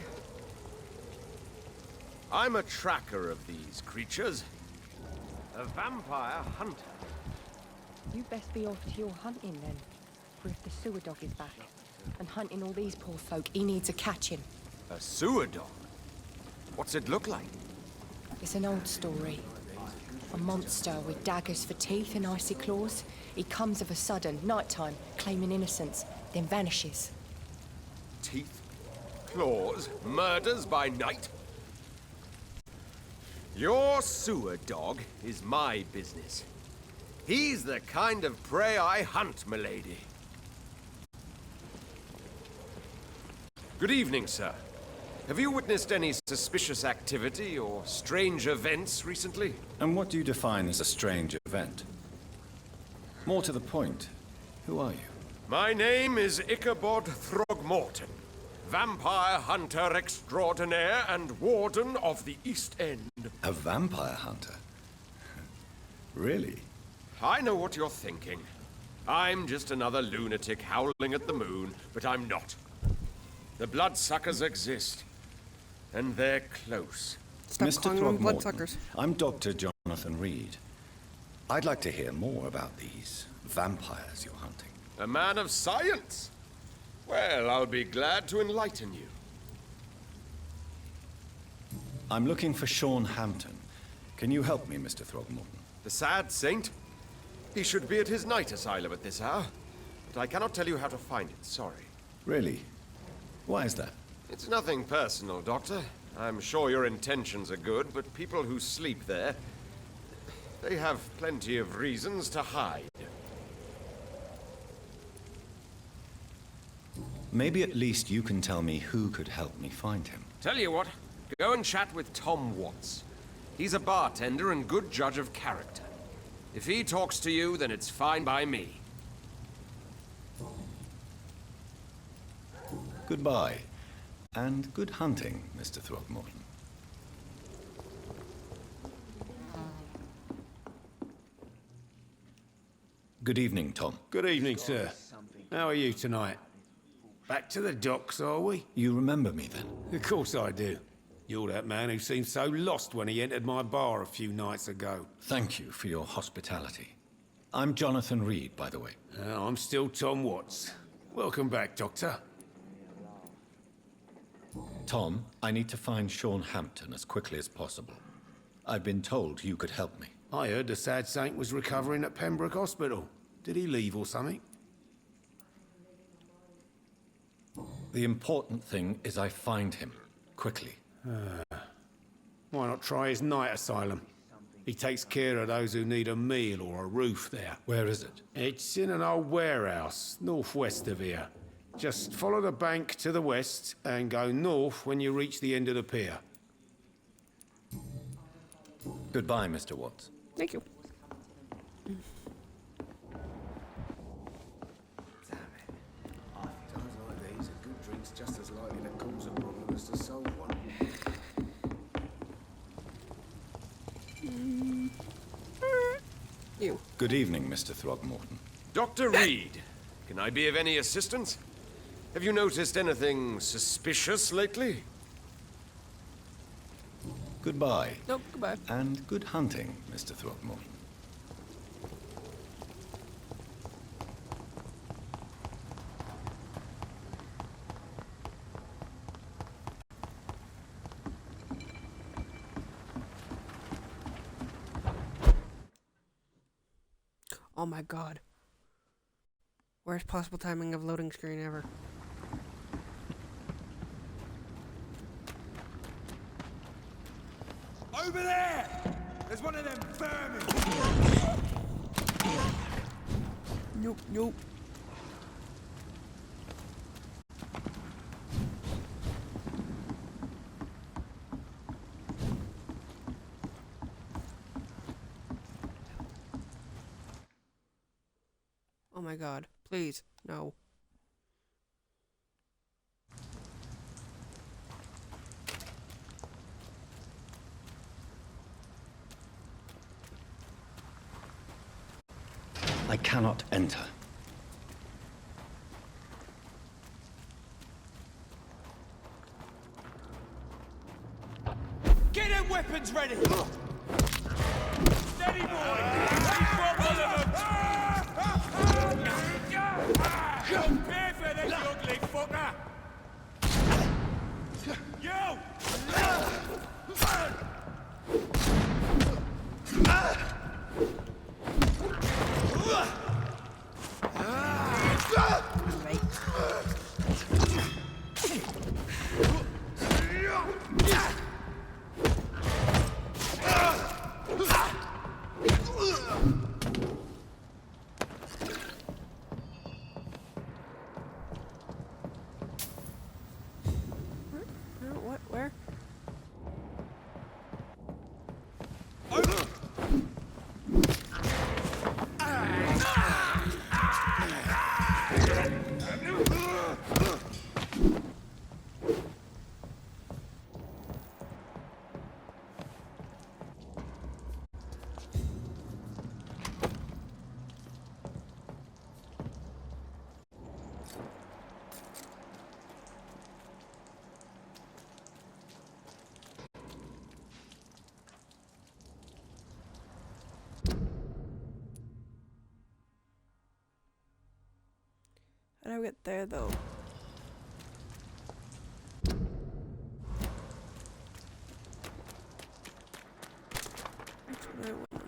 I'm a tracker of these creatures. A vampire hunter. You best be off to your hunting then. For if the sewer dog is back and hunting all these poor folk, he needs a catching. A sewer dog? What's it look like? It's an old story. A monster with daggers for teeth and icy claws. He comes of a sudden, nighttime, claiming innocence, then vanishes. Teeth, claws, murders by night? Your sewer dog is my business. He's the kind of prey I hunt, milady. Good evening, sir. Have you witnessed any suspicious activity or strange events recently? And what do you define as a strange event? More to the point, who are you? My name is Ichabod Throgmorton, vampire hunter extraordinaire and warden of the East End. A vampire hunter? Really? I know what you're thinking. I'm just another lunatic howling at the moon, but I'm not. The bloodsuckers exist, and they're close. Stop Mr. calling them Throgmorton, bloodsuckers. I'm Dr. Jonathan Reed. I'd like to hear more about these vampires you're hunting. A man of science? Well, I'll be glad to enlighten you. I'm looking for Sean Hampton. Can you help me, Mr. Throgmorton? The sad saint? He should be at his night asylum at this hour, but I cannot tell you how to find it, sorry. Really? Why is that? It's nothing personal, Doctor. I'm sure your intentions are good, but people who sleep there, they have plenty of reasons to hide. Maybe at least you can tell me who could help me find him. Tell you what, go and chat with Tom Watts. He's a bartender and good judge of character. If he talks to you, then it's fine by me. Goodbye, and good hunting, Mr. Throgmorton. Good evening, Tom. Good evening, sir. How are you tonight? Back to the docks, are we? You remember me then? Of course I do. You're that man who seemed so lost when he entered my bar a few nights ago. Thank you for your hospitality. I'm Jonathan Reed, by the way. I'm still Tom Watts. Welcome back, Doctor. Tom, I need to find Sean Hampton as quickly as possible. I've been told you could help me. I heard the sad saint was recovering at Pembroke Hospital. Did he leave or something? The important thing is I find him, quickly. Why not try his night asylum? He takes care of those who need a meal or a roof there. Where is it? It's in an old warehouse, northwest of here. Just follow the bank to the west and go north when you reach the end of the pier. Goodbye, Mr. Watts. Thank you. Times like these, a good drink's just as likely to cause a problem as to solve one. You. Good evening, Mr. Throgmorton. Dr. Reed, can I be of any assistance? Have you noticed anything suspicious lately? Goodbye. Nope, goodbye. And good hunting, Mr. Throgmorton. Oh my god. Worst possible timing of loading screen ever. Over there! There's one of them vermin! Nope, nope. Oh my god. Please, no. I cannot enter. Get them weapons ready! Steady, boy! Ready for one of them! Prepare for this, you ugly fucker! You! Where? How do I get there though? That's what I want to know.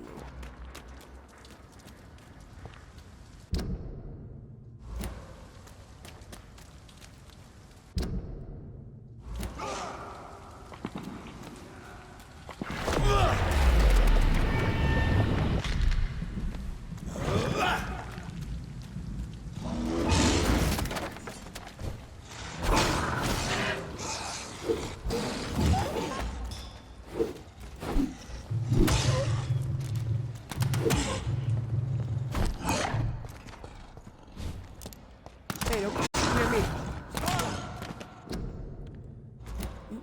Hey, don't come near me.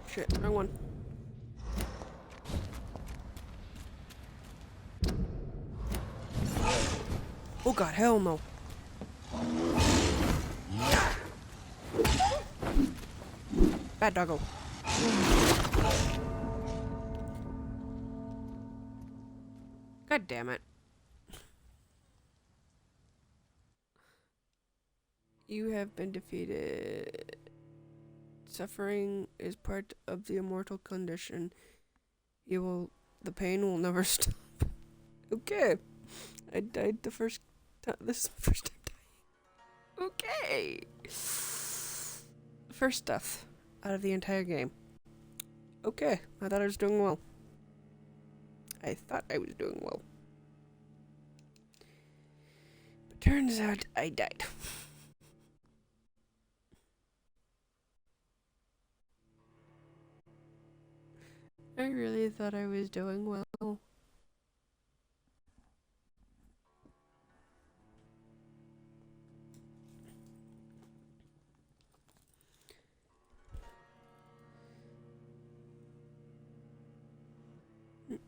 Shit, wrong one. Oh god, hell no. Bad doggo. God damn it. You have been defeated. Suffering is part of the immortal condition. The pain will never stop. Okay. I died the first time. This is the first time dying. Okay. First death out of the entire game. Okay. I thought I was doing well. I thought I was doing well. But turns out I died. I really thought I was doing well.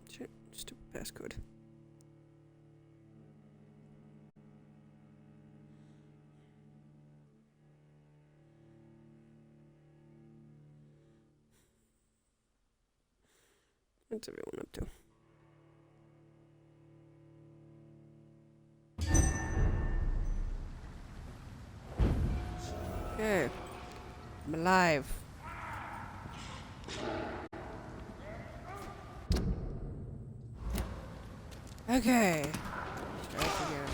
Shit, stupid passcode. What's everyone up to? Okay. I'm alive. Okay. Strike again.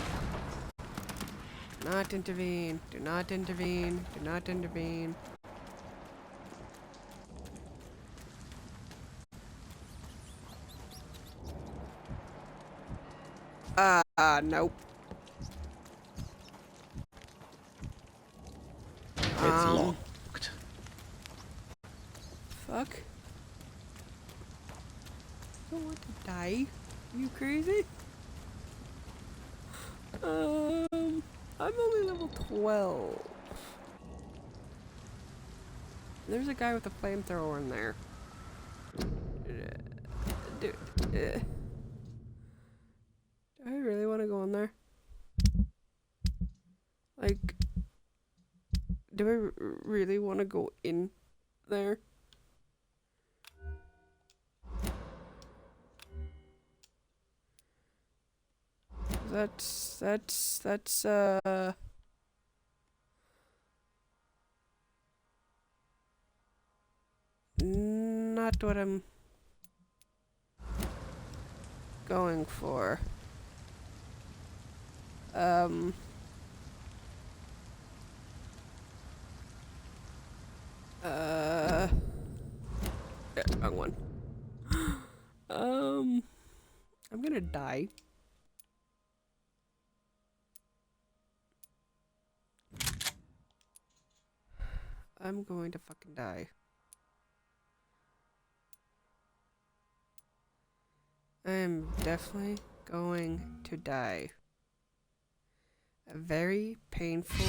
Not intervene. Do not intervene. Do not intervene. Nope. It's locked. Fuck. I don't want to die. Are you crazy? I'm only level 12. There's a guy with a flamethrower in there. Dude. Do I really want to go in there? Like, do I really want to go in there? That's not what I'm going for. Yeah, wrong one. I'm gonna die. I'm going to fucking die. I am definitely going to die. A very painful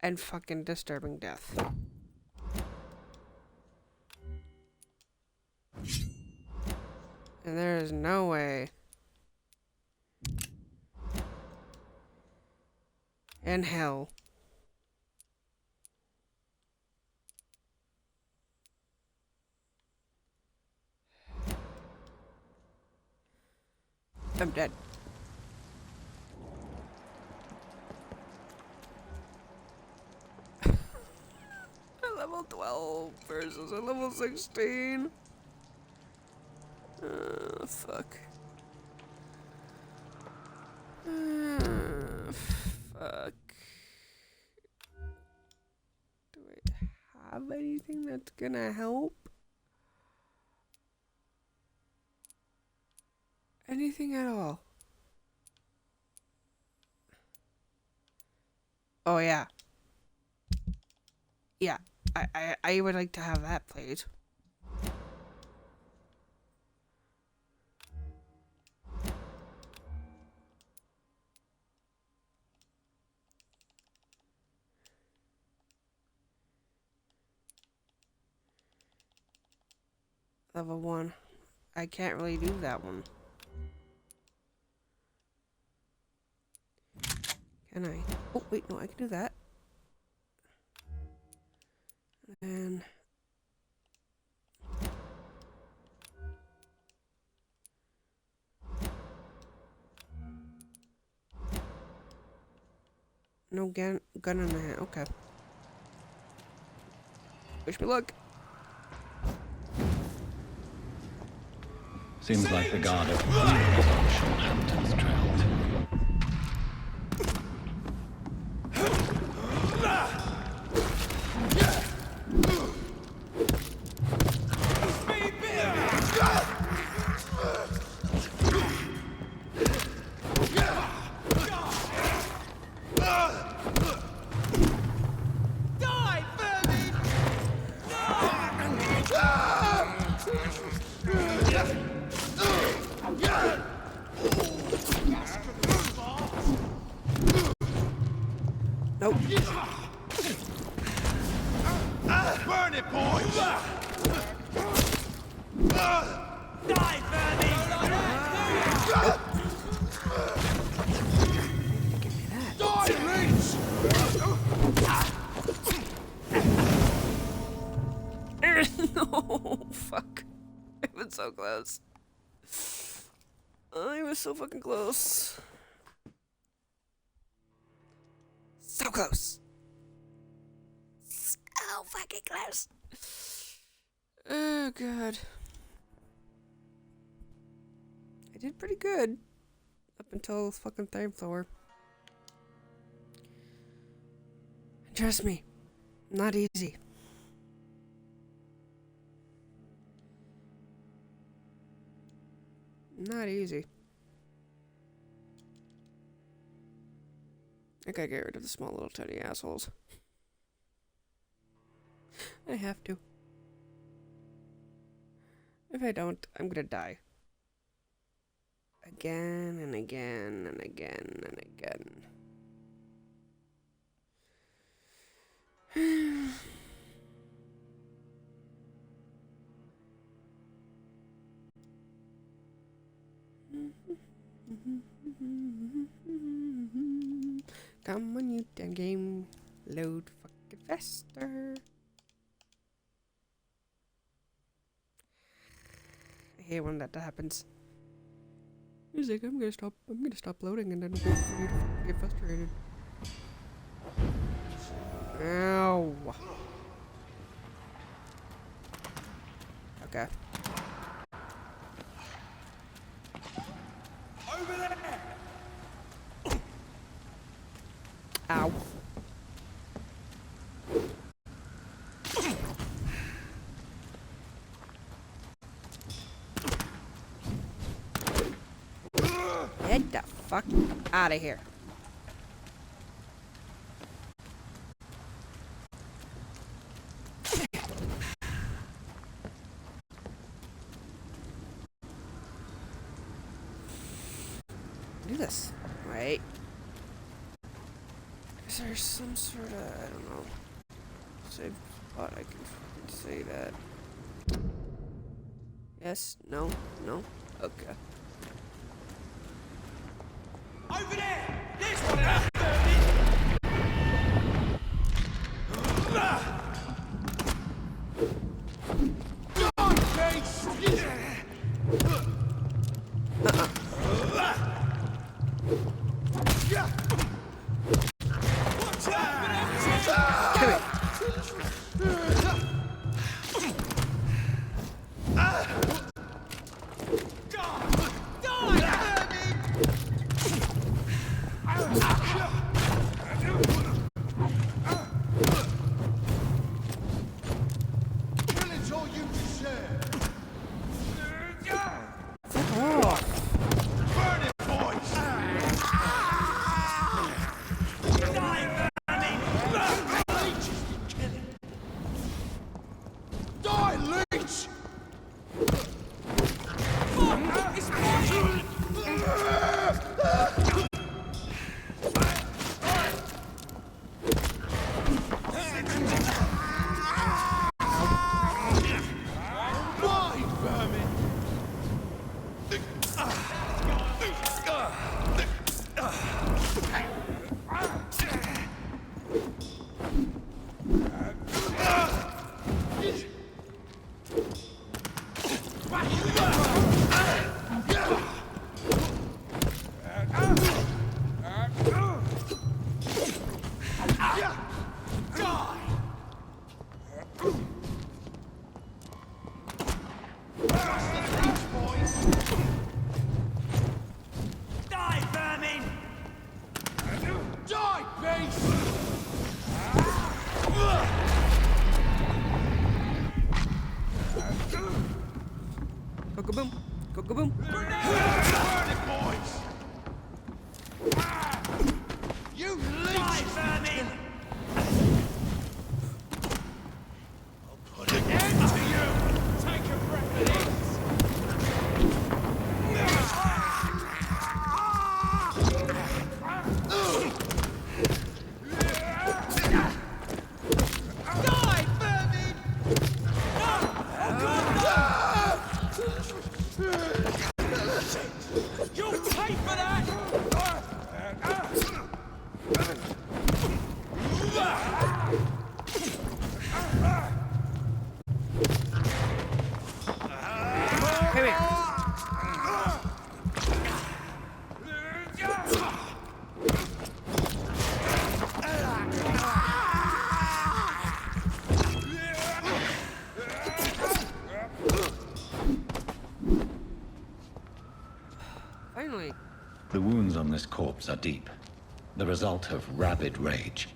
and fucking disturbing death. And there is no way in hell I'm dead. A level 12 versus a level 16. Fuck. Fuck. Do I have anything that's gonna help? Anything at all? Oh yeah. Yeah, I would like to have that played. Level 1. I can't really do that one. Can I? Oh, wait, no, I can do that. And no gun in the hand. Okay. Wish me luck. Seems like the guard of Shorthampton's trailed. Nope. Burn it, boys! Die, Vermin! Give me that. Die, Lynch! No, fuck. I was so close. I was so fucking close. So close. So fucking close. Oh, God. I did pretty good. Up until the fucking third floor. Trust me. Not easy. Not easy. I gotta get rid of the small little tiny assholes. I have to. If I don't, I'm gonna die. Again and again and again and again. Come on, you damn game. Load fucking faster. I hate when that happens. He's like, I'm gonna stop loading, and then wait for you to fucking get frustrated. Ow. Okay. Over there! Ow. Get the fuck out of here. Do this. Wait. Is there some sort of, I don't know, save spot I can fucking say that? Yes? No? No? Okay. Over there! There's one of them! Go-go-boom. Go-go-boom. Burn it, boys! You leech! Vermin! I'll put an end to you! Take a breath of this! Die, vermin! No! Oh, God, no! You'll pay for that! Come here. Finally. The wounds on this corpse are deep, the result of rabid rage.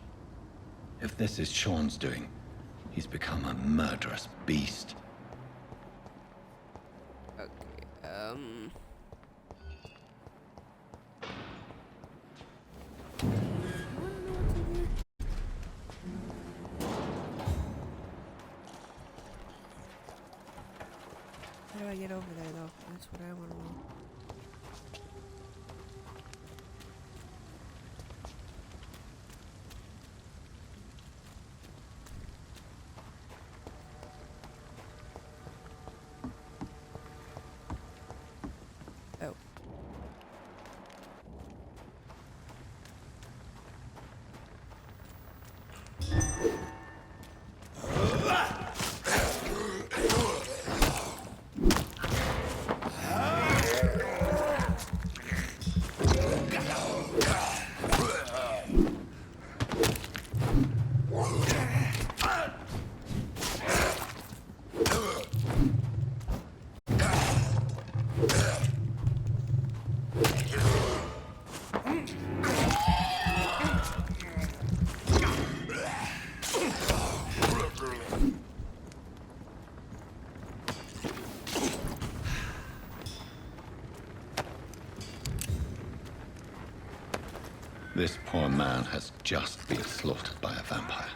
If this is Sean's doing, he's become a murderous beast. Okay, how do I get over there, though? That's what I want to know. Oh. This poor man has just been slaughtered by a vampire.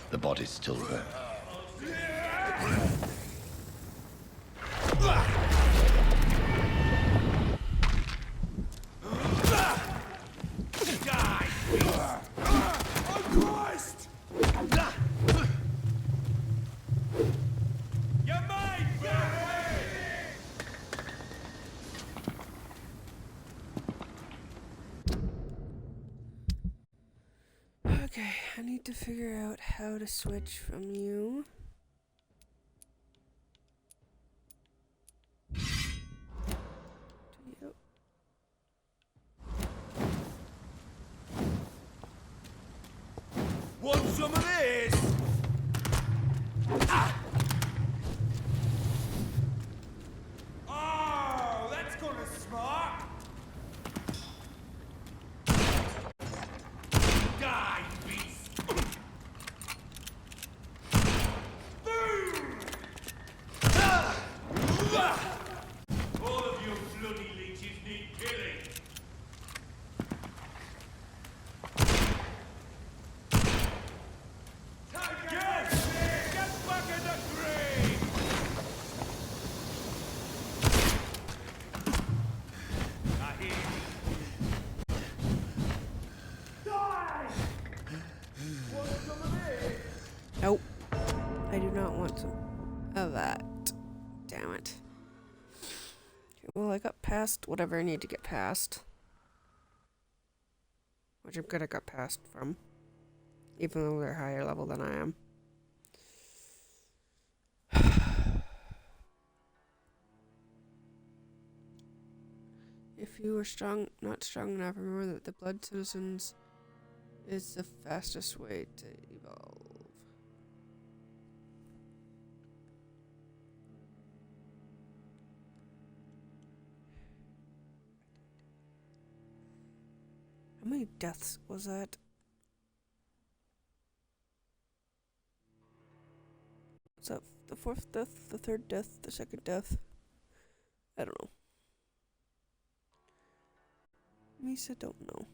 The body's still warm. need to figure out how to switch from you. To you. Want some of this? Ah! Oh, that's gonna smart. Die, beast! Boom! Ah! Ah! All of you bloody leeches need killing. Get back in the grave! I hear you. Die! Want some of this? Nope. I do not want some of that. Damn it. Okay, well, I got past whatever I need to get past. Which I'm gonna got past from. Even though they're higher level than I am. If you are not strong enough, remember that the Blood Citizens is the fastest way to evolve. How many deaths was that? Was that the fourth death, the third death, the second death? I don't know. Misa don't know.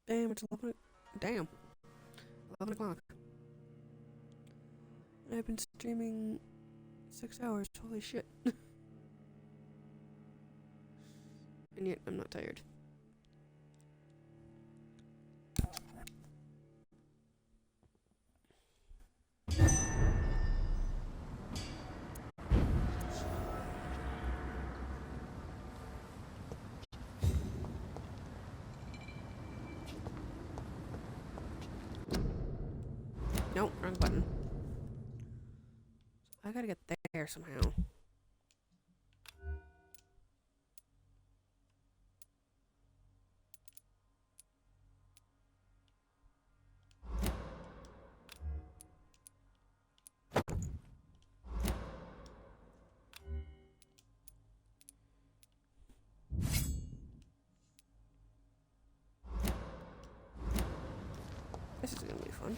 Damn, it's 11. Damn. 11 o'clock. And I've been streaming 6 hours. Holy shit. And yet, I'm not tired. Nope, wrong button. I gotta get there somehow. This is gonna be fun.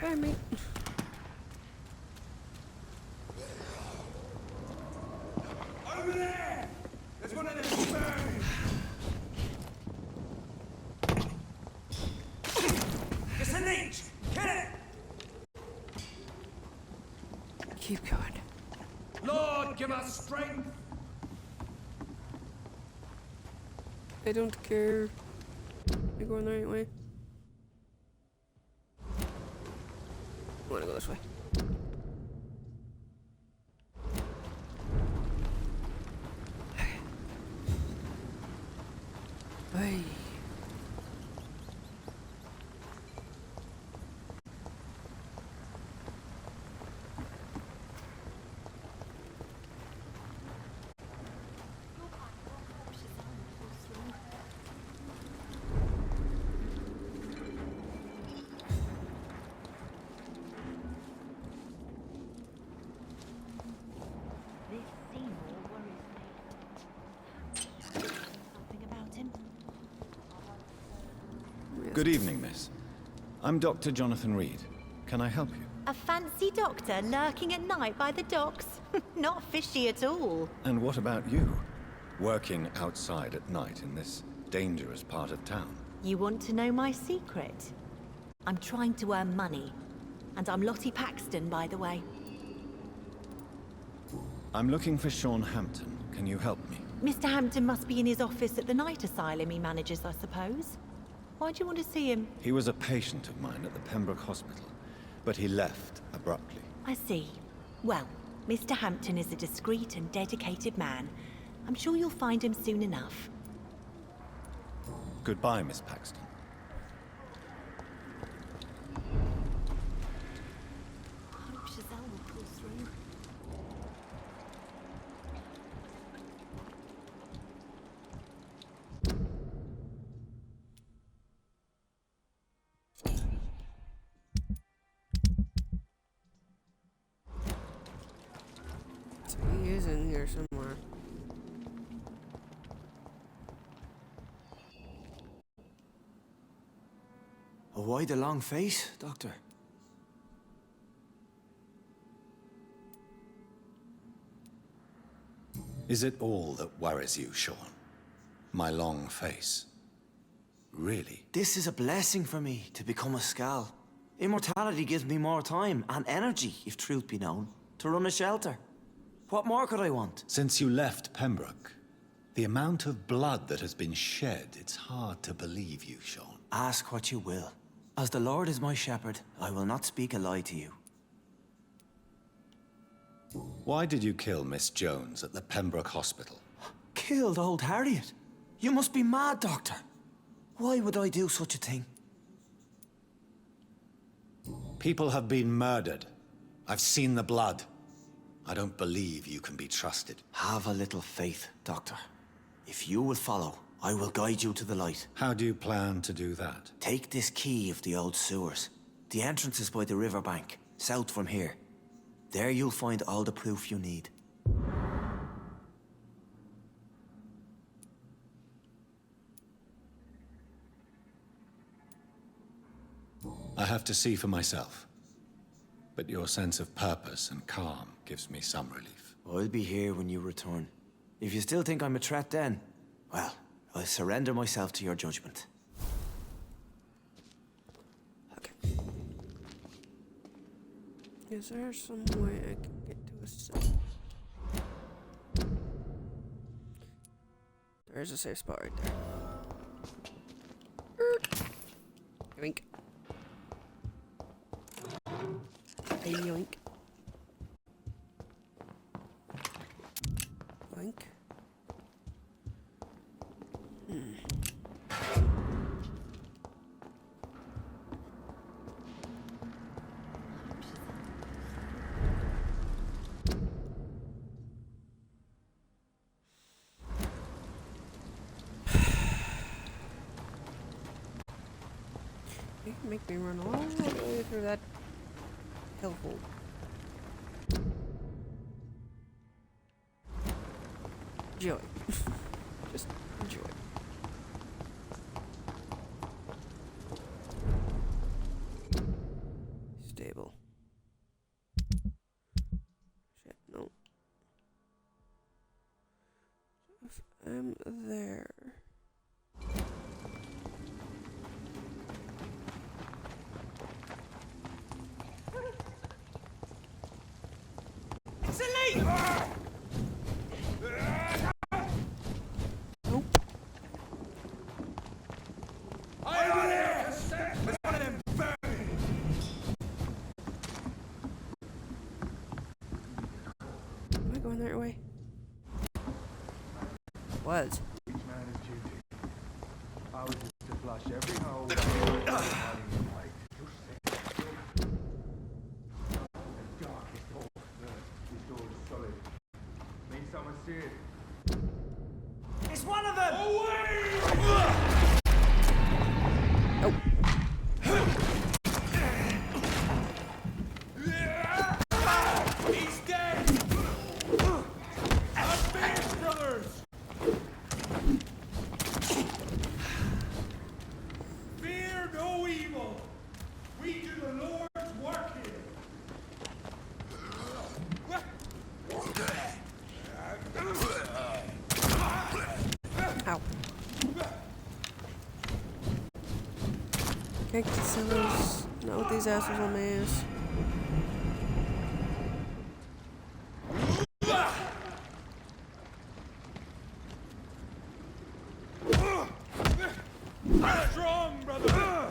Bye, mate. Over there! There's one of them burning! It's a leech! Kill it! Keep going. Lord, give us strength! I don't care. You're going the right way. I wanna go this way. Hey. Good evening, miss. I'm Dr. Jonathan Reed. Can I help you? A fancy doctor lurking at night by the docks? Not fishy at all. And what about you? Working outside at night in this dangerous part of town? You want to know my secret? I'm trying to earn money. And I'm Lottie Paxton, by the way. I'm looking for Sean Hampton. Can you help me? Mr. Hampton must be in his office at the night asylum he manages, I suppose. Why do you want to see him? He was a patient of mine at the Pembroke Hospital, but he left abruptly. I see. Well, Mr. Hampton is a discreet and dedicated man. I'm sure you'll find him soon enough. Goodbye, Miss Paxton. I hope Giselle will pull through. So he is in here somewhere. Why the long face, Doctor? Is it all that worries you, Sean? My long face? Really? This is a blessing for me, to become a Skal. Immortality gives me more time and energy, if truth be known, to run a shelter. What more could I want? Since you left Pembroke, the amount of blood that has been shed, it's hard to believe you, Sean. Ask what you will. As the Lord is my shepherd, I will not speak a lie to you. Why did you kill Miss Jones at the Pembroke Hospital? Killed old Harriet? You must be mad, Doctor. Why would I do such a thing? People have been murdered. I've seen the blood. I don't believe you can be trusted. Have a little faith, Doctor. If you will follow, I will guide you to the light. How do you plan to do that? Take this key of the old sewers. The entrance is by the riverbank, south from here. There you'll find all the proof you need. I have to see for myself. But your sense of purpose and calm gives me some relief. I'll be here when you return. If you still think I'm a threat then, well, I'll surrender myself to your judgment. Is there some way I can get to a safe? There's a safe spot right there. Yoink. Yoink. Yoink. You can make me run all the way through that hellhole. Enjoy. Just enjoy. Stable. Shit, no. If I'm there. Silly! Nope. I'm on here! There's one of them vermin! Am I going the right way? Was. Each man is duty. I was just to flush every hole hiding in white. The darkest hole on earth. This door is solid. Means someone see it. It's one of them! Away! He's dead! Unfinished, brothers! We do the Lord's work here. Ow. Can't get sellers. Not with these assholes on my ass. Strong, brother!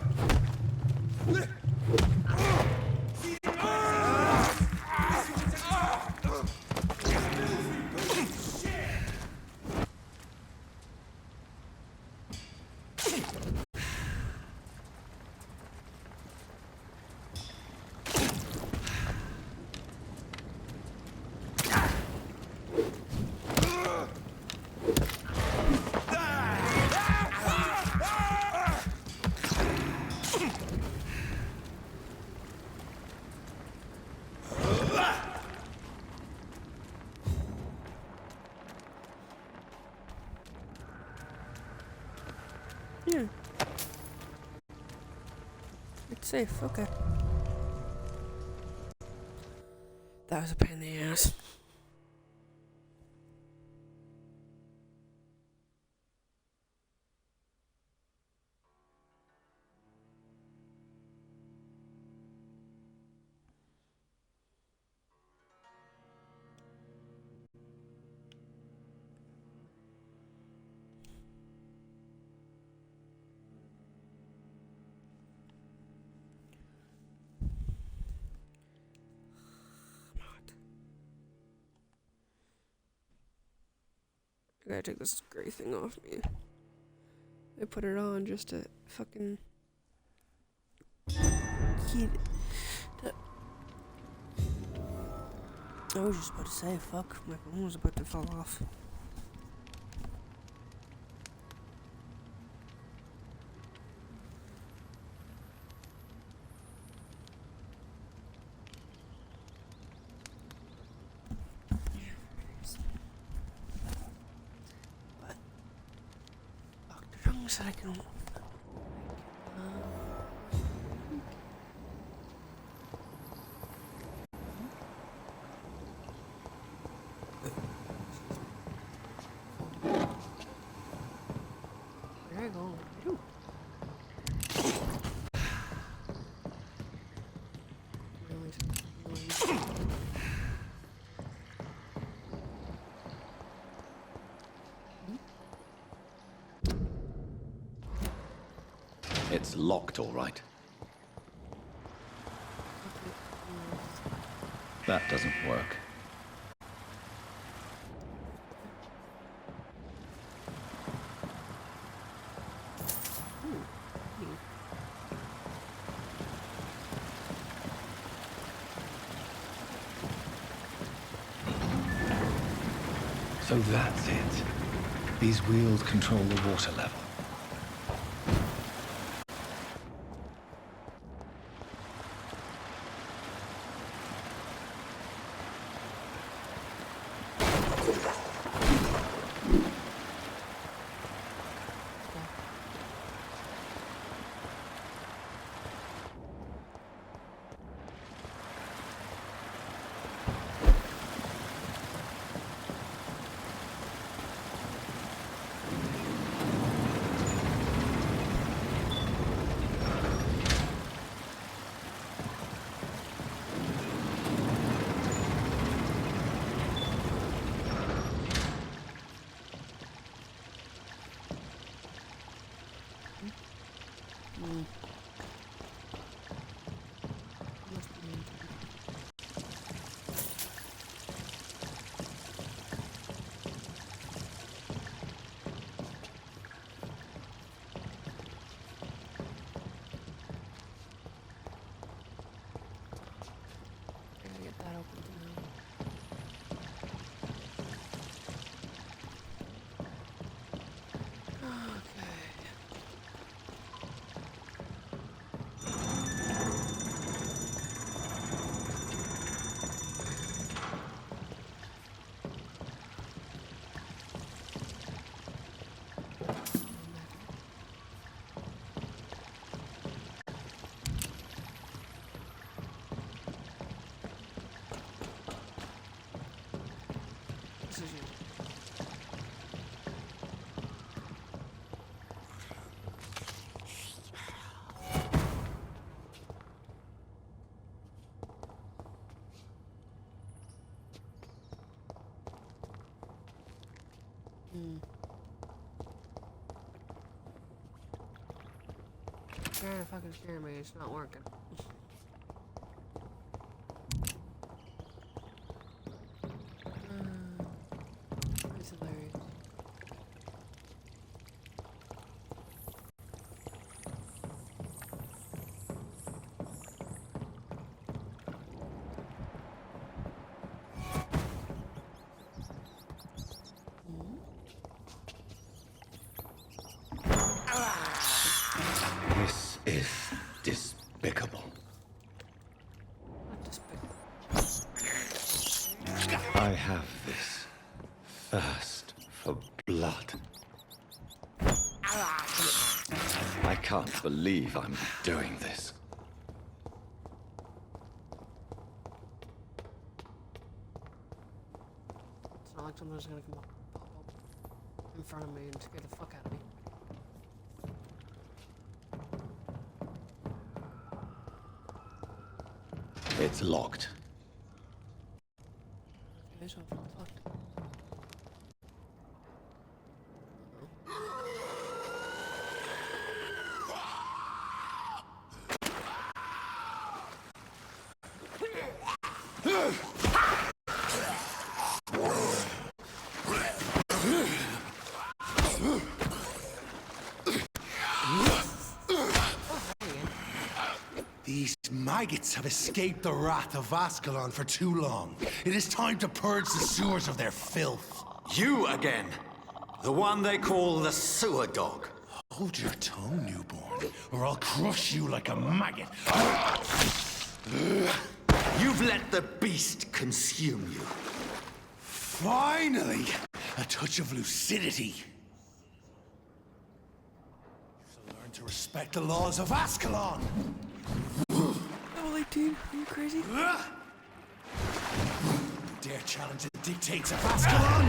Yeah. It's safe, okay. That was a pain in the ass. I gotta take this gray thing off me. I put it on just to fucking keep it. I was just about to say, fuck, my phone was about to fall off. So I can. Where I go? Ooh. It's locked, all right. That doesn't work. So that's it. These wheels control the water level. Trying to fucking scare me, it's not working. It's hilarious. This is despicable. I have this thirst for blood. I can't believe I'm doing this. It's not like someone's gonna come up, pop up in front of me and scare the fuck out of me. It's locked. Okay, so it's locked. These maggots have escaped the wrath of Ascalon for too long. It is time to purge the sewers of their filth. You again! The one they call the sewer dog. Hold your tongue, newborn, or I'll crush you like a maggot. You've let the beast consume you. Finally! A touch of lucidity. So learn to respect the laws of Ascalon! Level 18, are you crazy? Dare challenge the dictates of Ascalon?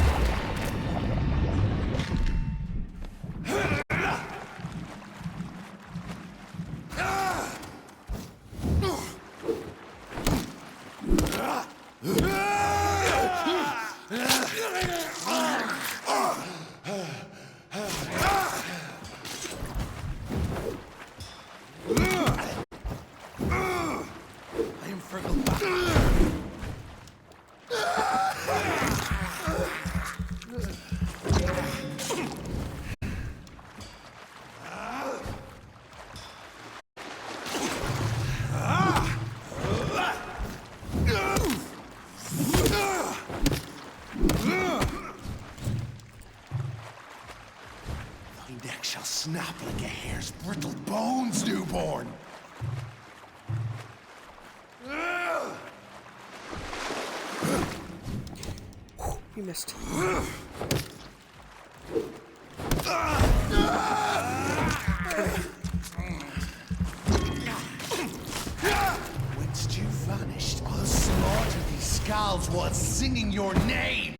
I am Fergal back. Thy neck shall snap like a hare's brittle bones, newborn. You missed. Whence you vanished, I'll slaughter these scalds while singing your name.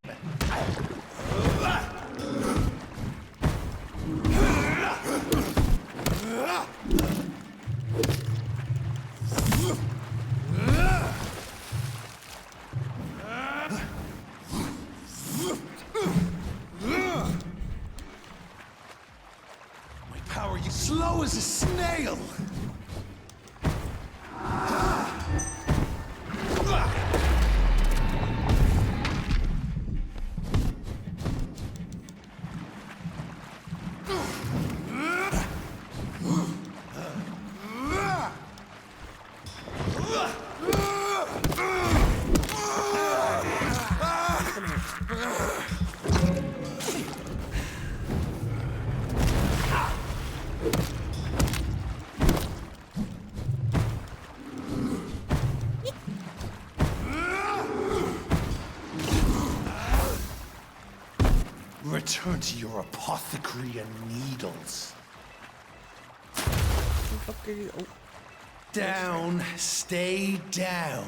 My power, you slow as a snail. Return to your apothecary and needles. Down, stay down.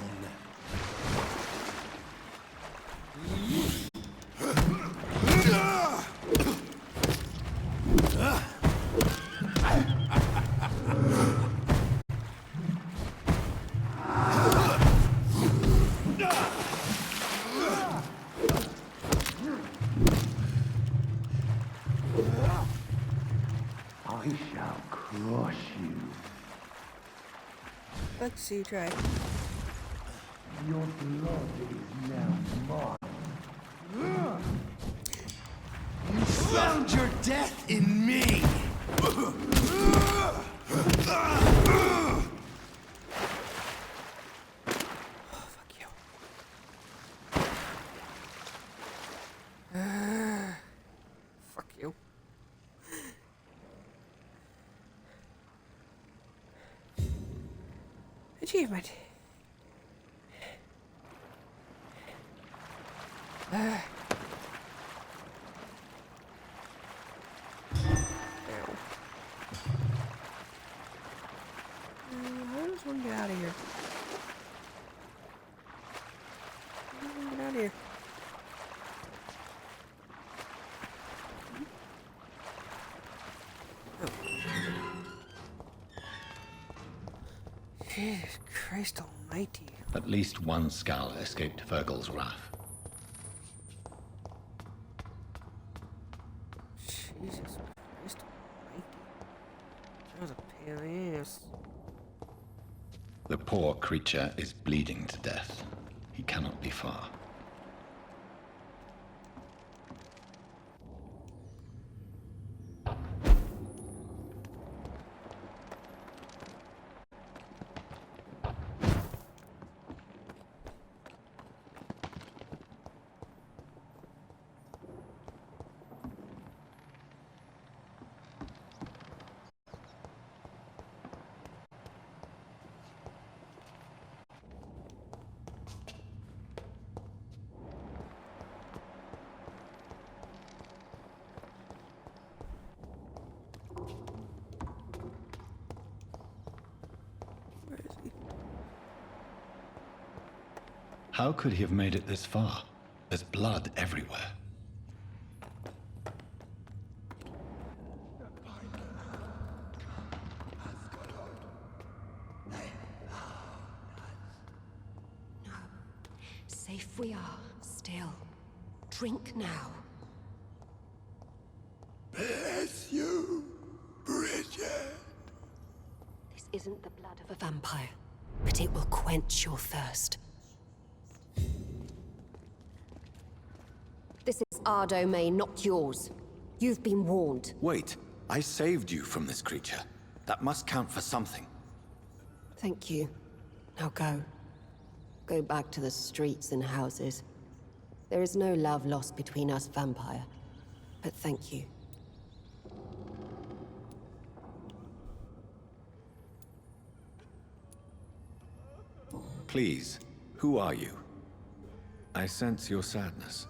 Let's see, try. Your blood is now mine. You found your death in me! Fuck you. Achievement. How does one get out of here? How does one get out of here? Jesus Christ almighty. At least one Skal escaped Virgil's wrath. Jesus Christ almighty. That was a pain in the ass. The poor creature is bleeding to death. He cannot be far. How could he have made it this far? There's blood everywhere. Safe we are, still. Drink now. Bless you, Bridget. This isn't the blood of a vampire, but it will quench your thirst. This is our domain, not yours. You've been warned. Wait, I saved you from this creature. That must count for something. Thank you. Now go. Go back to the streets and houses. There is no love lost between us, vampire. But thank you. Please, who are you? I sense your sadness.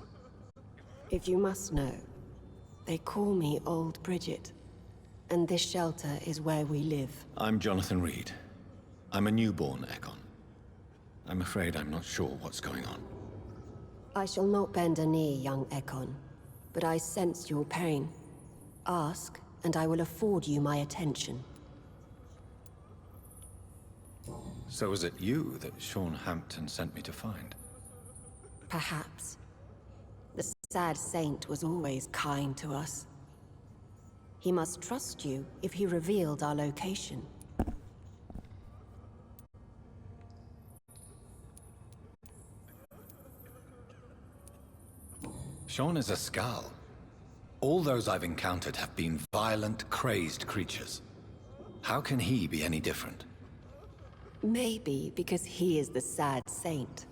If you must know, they call me Old Bridget. And this shelter is where we live. I'm Jonathan Reed. I'm a newborn Ekon. I'm afraid I'm not sure what's going on. I shall not bend a knee, young Ekon. But I sense your pain. Ask, and I will afford you my attention. So is it you that Sean Hampton sent me to find? Perhaps. The sad saint was always kind to us. He must trust you if he revealed our location. Sean is a Skal. All those I've encountered have been violent, crazed creatures. How can he be any different? Maybe because he is the sad saint.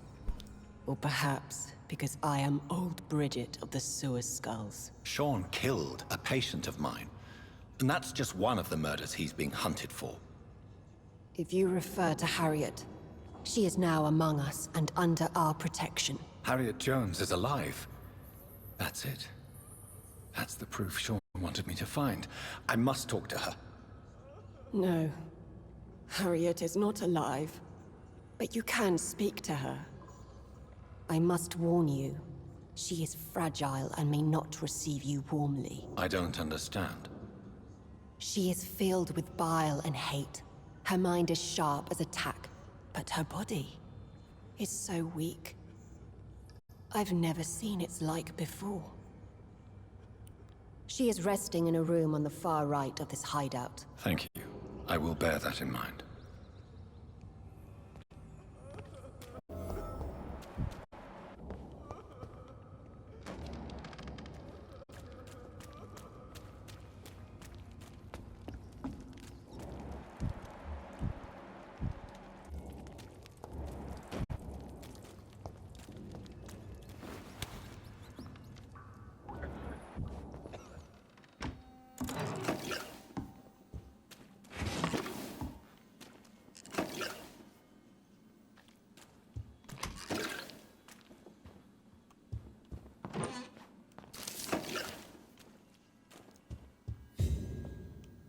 Or perhaps because I am Old Bridget of the Sewer Skulls. Sean killed a patient of mine. And that's just one of the murders he's being hunted for. If you refer to Harriet, she is now among us and under our protection. Harriet Jones is alive. That's it. That's the proof Sean wanted me to find. I must talk to her. No. Harriet is not alive. But you can speak to her. I must warn you. She is fragile and may not receive you warmly. I don't understand. She is filled with bile and hate. Her mind is sharp as a tack, but her body is so weak. I've never seen its like before. She is resting in a room on the far right of this hideout. Thank you. I will bear that in mind.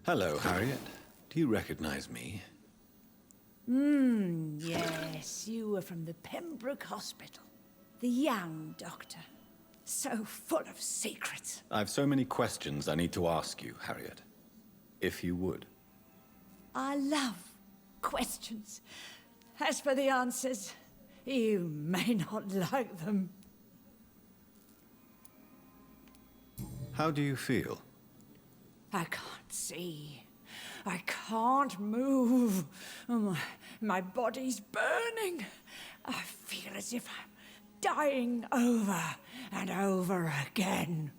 Hello, Harriet. Do you recognize me? Yes, you were from the Pembroke Hospital. The young doctor. So full of secrets. I've so many questions I need to ask you, Harriet. If you would. I love questions. As for the answers, you may not like them. How do you feel? I can't see. I can't move. My body's burning. I feel as if I'm dying over and over again.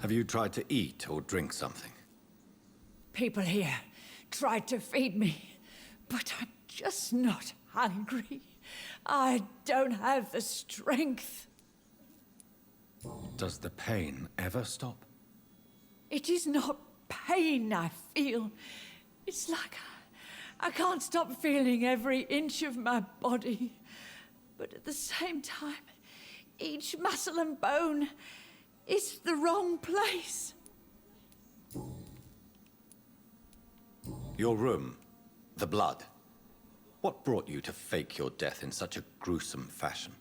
Have you tried to eat or drink something? People here tried to feed me, but I'm just not hungry. I don't have the strength. Does the pain ever stop? It is not pain I feel. It's like I can't stop feeling every inch of my body. But at the same time, each muscle and bone is the wrong place. Your room, the blood. What brought you to fake your death in such a gruesome fashion?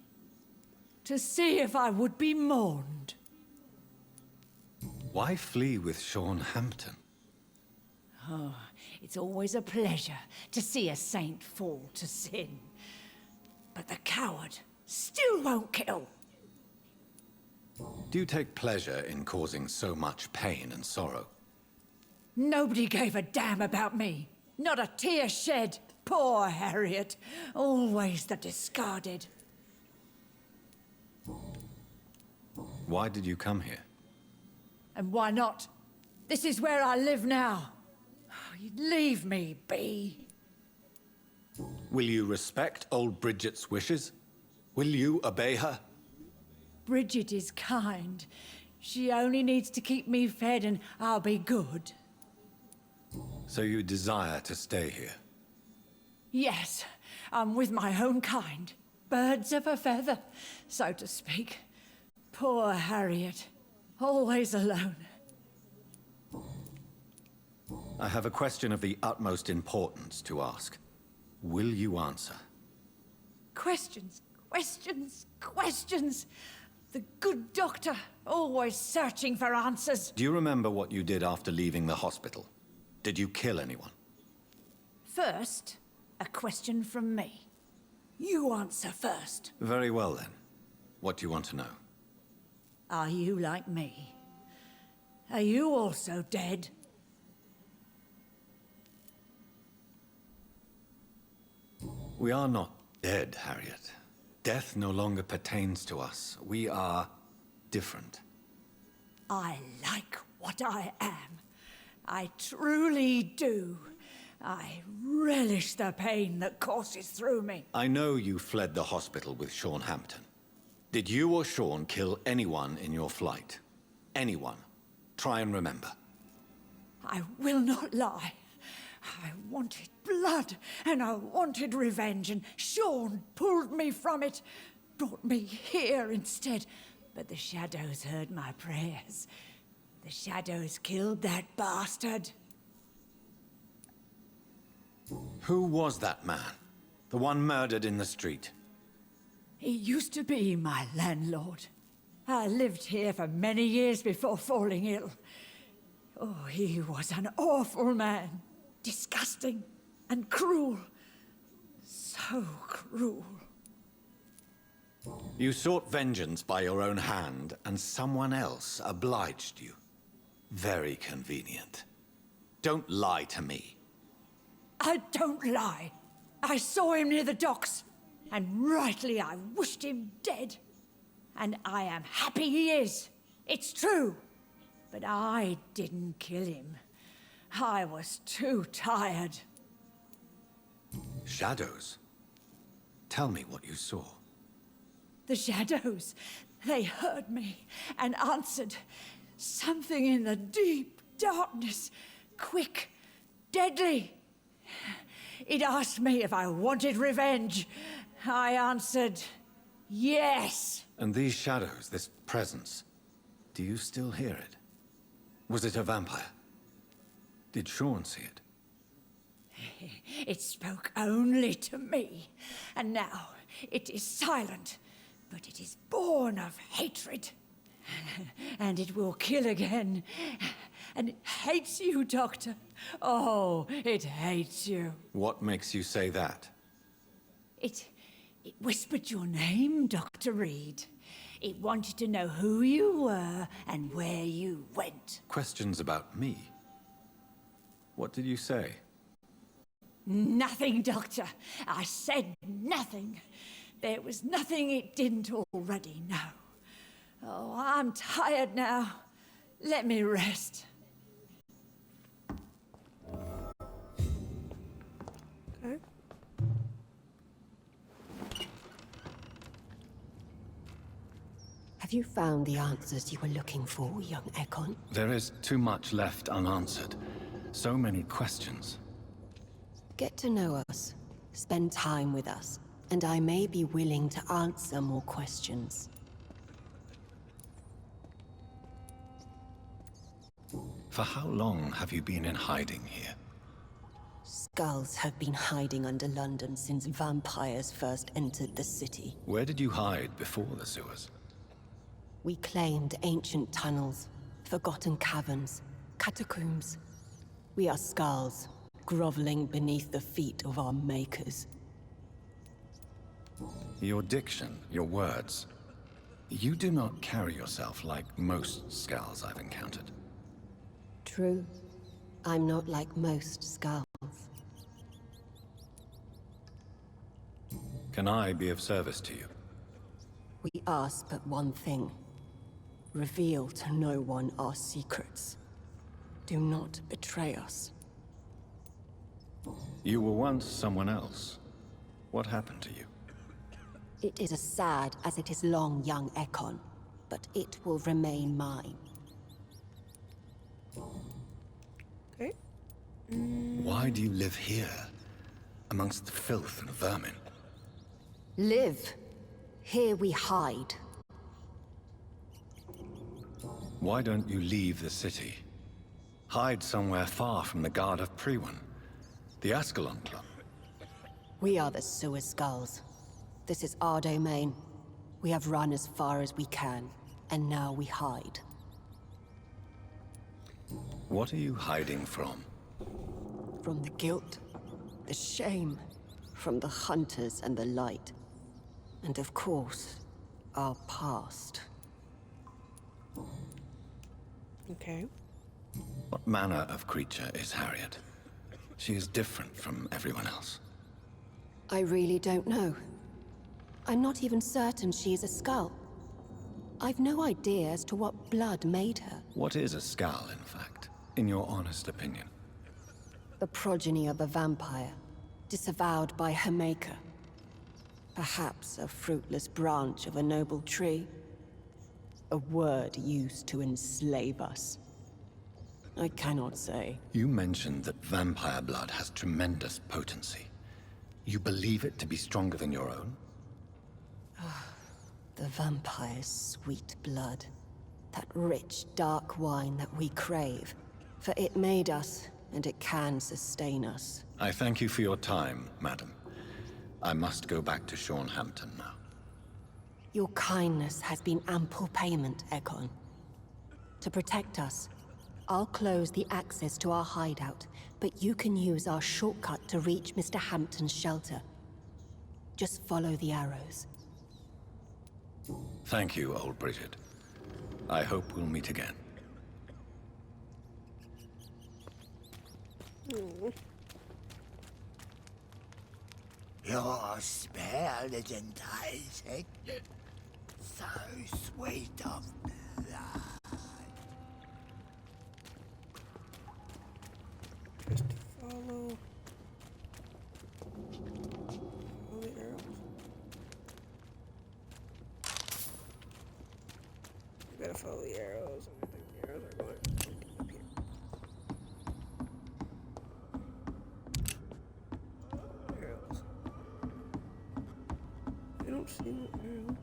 To see if I would be mourned. Why flee with Sean Hampton? Oh, it's always a pleasure to see a saint fall to sin. But the coward still won't kill. Do you take pleasure in causing so much pain and sorrow? Nobody gave a damn about me. Not a tear shed. Poor Harriet. Always the discarded. Why did you come here? And why not? This is where I live now. Leave me be. Will you respect old Bridget's wishes? Will you obey her? Bridget is kind. She only needs to keep me fed and I'll be good. So you desire to stay here? Yes, I'm with my own kind. Birds of a feather, so to speak. Poor Harriet. Always alone. I have a question of the utmost importance to ask. Will you answer? Questions, questions, questions. The good doctor, always searching for answers. Do you remember what you did after leaving the hospital? Did you kill anyone? First, a question from me. You answer first. Very well then. What do you want to know? Are you like me? Are you also dead? We are not dead, Harriet. Death no longer pertains to us. We are different. I like what I am. I truly do. I relish the pain that courses through me. I know you fled the hospital with Sean Hampton. Did you or Sean kill anyone in your flight? Anyone? Try and remember. I will not lie. I wanted blood, and I wanted revenge, and Sean pulled me from it, brought me here instead. But the shadows heard my prayers. The shadows killed that bastard. Who was that man? The one murdered in the street? He used to be my landlord. I lived here for many years before falling ill. Oh, he was an awful man. Disgusting and cruel. So cruel. You sought vengeance by your own hand, and someone else obliged you. Very convenient. Don't lie to me. I don't lie. I saw him near the docks, and rightly I wished him dead. And I am happy he is. It's true. But I didn't kill him. I was too tired. Shadows? Tell me what you saw. The shadows, they heard me and answered. Something in the deep darkness, quick, deadly. It asked me if I wanted revenge. I answered, yes. And these shadows, this presence, do you still hear it? Was it a vampire? Did Sean see it? It spoke only to me, and now it is silent, but it is born of hatred. And it will kill again. And it hates you, Doctor. Oh, it hates you. What makes you say that? It whispered your name, Dr. Reed. It wanted to know who you were and where you went. Questions about me? What did you say? Nothing, Doctor. I said nothing. There was nothing it didn't already know. Oh, I'm tired now. Let me rest. Okay. Have you found the answers you were looking for, young Ekon? There is too much left unanswered. So many questions. Get to know us, spend time with us, and I may be willing to answer more questions. For how long have you been in hiding here? Skulls have been hiding under London since vampires first entered the city. Where did you hide before the sewers? We claimed ancient tunnels, forgotten caverns, catacombs. We are skulls, groveling beneath the feet of our makers. Your diction, your words. You do not carry yourself like most skulls I've encountered. True. I'm not like most skulls. Can I be of service to you? We ask but one thing. Reveal to no one our secrets. Do not betray us. You were once someone else. What happened to you? It is as sad as it is long, young Ekon, but it will remain mine. Okay. Why do you live here, amongst the filth and vermin? Live. Here we hide. Why don't you leave the city? Hide somewhere far from the Guard of Priwen, the Ascalon Club. We are the Sewer Skulls. This is our domain. We have run as far as we can, and now we hide. What are you hiding from? From the guilt, the shame, from the hunters and the light. And of course, our past. Okay. What manner of creature is Harriet? She is different from everyone else. I really don't know. I'm not even certain she is a skull. I've no idea as to what blood made her. What is a skull, in fact, in your honest opinion? The progeny of a vampire, disavowed by her maker. Perhaps a fruitless branch of a noble tree. A word used to enslave us. I cannot say. You mentioned that vampire blood has tremendous potency. You believe it to be stronger than your own? The vampire's sweet blood. That rich, dark wine that we crave. For it made us, and it can sustain us. I thank you for your time, madam. I must go back to Sean Hampton now. Your kindness has been ample payment, Ekon. To protect us, I'll close the access to our hideout, but you can use our shortcut to reach Mr. Hampton's shelter. Just follow the arrows. Thank you, old Bridget. I hope we'll meet again. Your spell is enticing. So sweet of blood. Just follow. Follow the arrows. You gotta follow the arrows. I think the arrows are going up here. Arrows. I don't see no arrows.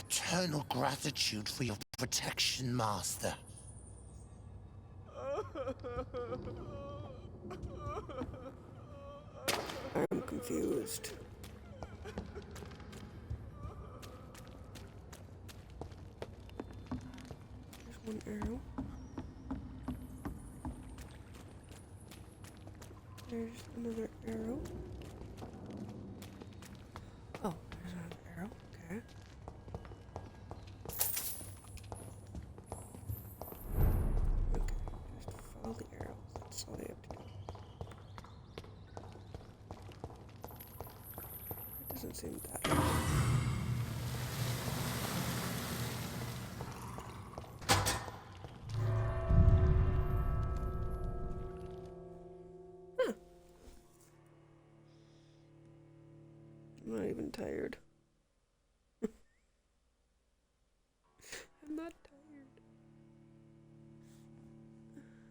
eternal gratitude for your protection, Master. I'm confused. There's one arrow. There's another arrow. Oh, there's another arrow. Okay. Okay, just follow the arrows. That's all you have to do. It doesn't seem that hard. I'm not even tired. I'm not tired. I don't want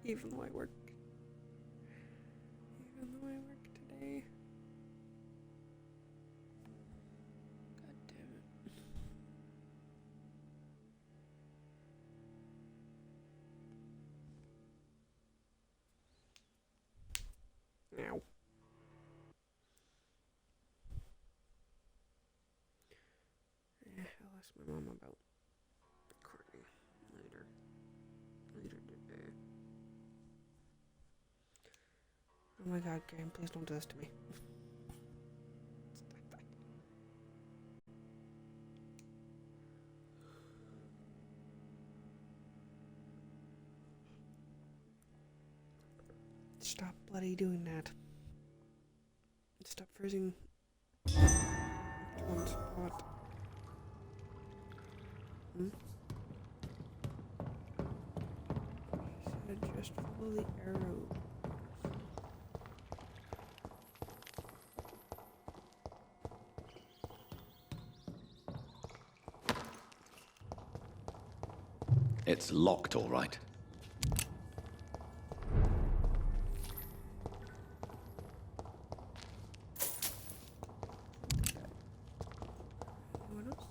to even though I work. Even though I work today. God damn it. Ow. I'll ask my mom about Courtney later today. Oh my god, game, please don't do this to me. Stop bloody doing that. Stop freezing one spot. He said just follow the arrow. It's locked, all right. Anyone else?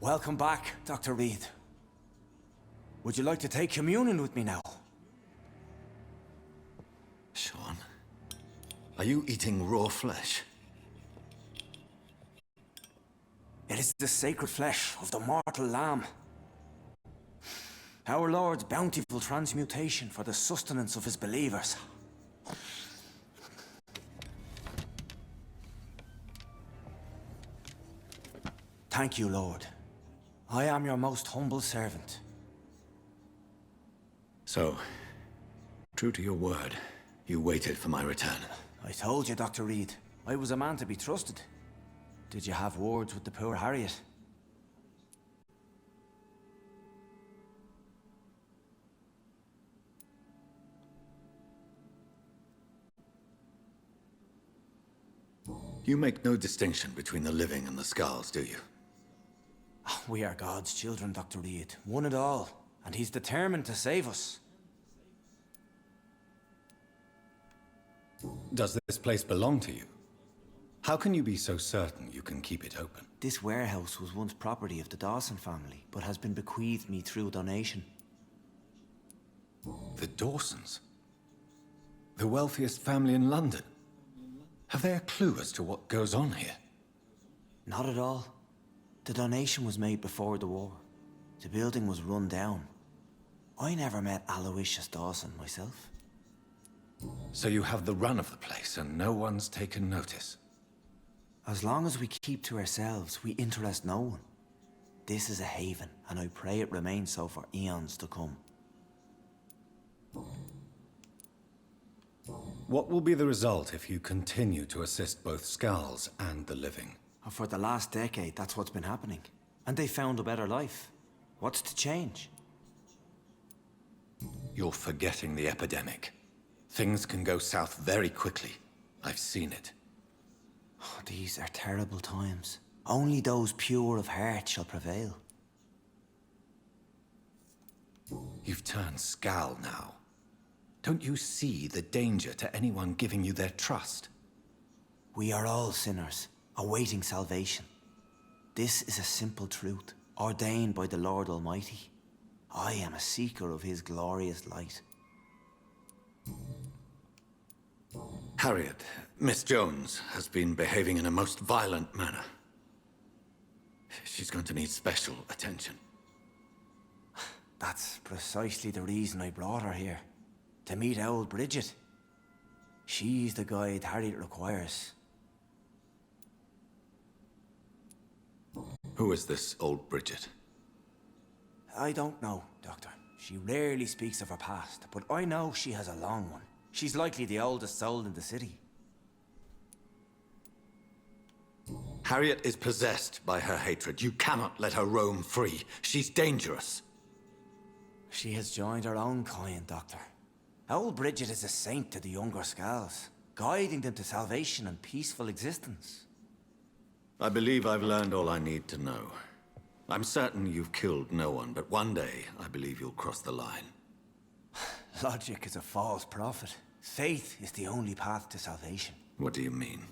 Welcome back, Dr. Reed. Would you like to take communion with me now? Sean, are you eating raw flesh? It is the sacred flesh of the mortal lamb. Our Lord's bountiful transmutation for the sustenance of his believers. Thank you, Lord. I am your most humble servant. So, true to your word, you waited for my return. I told you, Dr. Reed, I was a man to be trusted. Did you have words with the poor Harriet? You make no distinction between the living and the Skulls, do you? We are God's children, Dr. Reed. One and all. And he's determined to save us. Does this place belong to you? How can you be so certain you can keep it open? This warehouse was once property of the Dawson family, but has been bequeathed me through donation. The Dawsons? The wealthiest family in London? Have they a clue as to what goes on here? Not at all. The donation was made before the war. The building was run down. I never met Aloysius Dawson myself. So you have the run of the place and no one's taken notice? As long as we keep to ourselves, we interest no one. This is a haven, and I pray it remains so for eons to come. What will be the result if you continue to assist both Skulls and the living? For the last decade, that's what's been happening. And they found a better life. What's to change? You're forgetting the epidemic. Things can go south very quickly. I've seen it. Oh, these are terrible times. Only those pure of heart shall prevail. You've turned Skal now. Don't you see the danger to anyone giving you their trust? We are all sinners, awaiting salvation. This is a simple truth, ordained by the Lord Almighty. I am a seeker of his glorious light. Harriet, Miss Jones has been behaving in a most violent manner. She's going to need special attention. That's precisely the reason I brought her here. To meet old Bridget. She's the guide Harriet requires. Who is this old Bridget? I don't know, Doctor. She rarely speaks of her past, but I know she has a long one. She's likely the oldest soul in the city. Harriet is possessed by her hatred. You cannot let her roam free. She's dangerous. She has joined her own kind, Doctor. Old Bridget is a saint to the younger Skals, guiding them to salvation and peaceful existence. I believe I've learned all I need to know. I'm certain you've killed no one, but one day I believe you'll cross the line. Logic is a false prophet. Faith is the only path to salvation. What do you mean?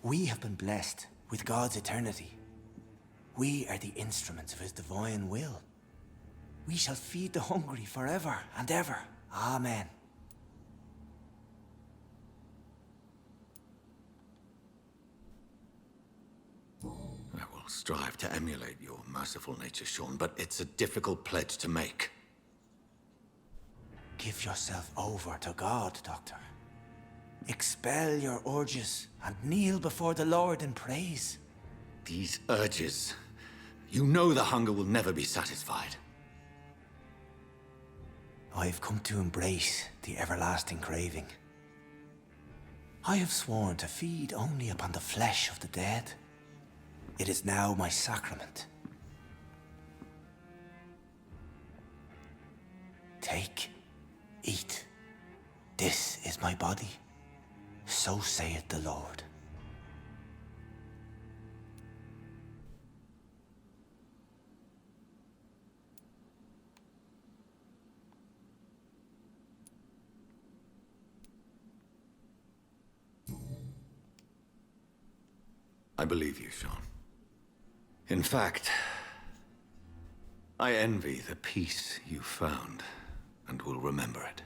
We have been blessed with God's eternity. We are the instruments of his divine will. We shall feed the hungry forever and ever. Amen. I will strive to emulate your merciful nature, Sean, but it's a difficult pledge to make. Give yourself over to God, Doctor. Expel your urges and kneel before the Lord in praise. These urges. You know the hunger will never be satisfied. I've come to embrace the everlasting craving. I have sworn to feed only upon the flesh of the dead. It is now my sacrament. Take, eat. This is my body. So saith the Lord. I believe you, Sean. In fact, I envy the peace you found, and will remember it.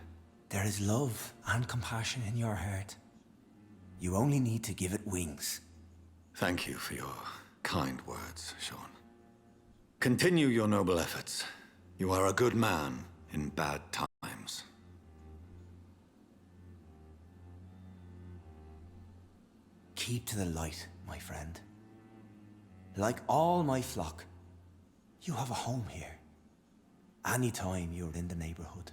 There is love and compassion in your heart. You only need to give it wings. Thank you for your kind words, Sean. Continue your noble efforts. You are a good man in bad times. Keep to the light, my friend. Like all my flock, you have a home here. Anytime you're in the neighborhood.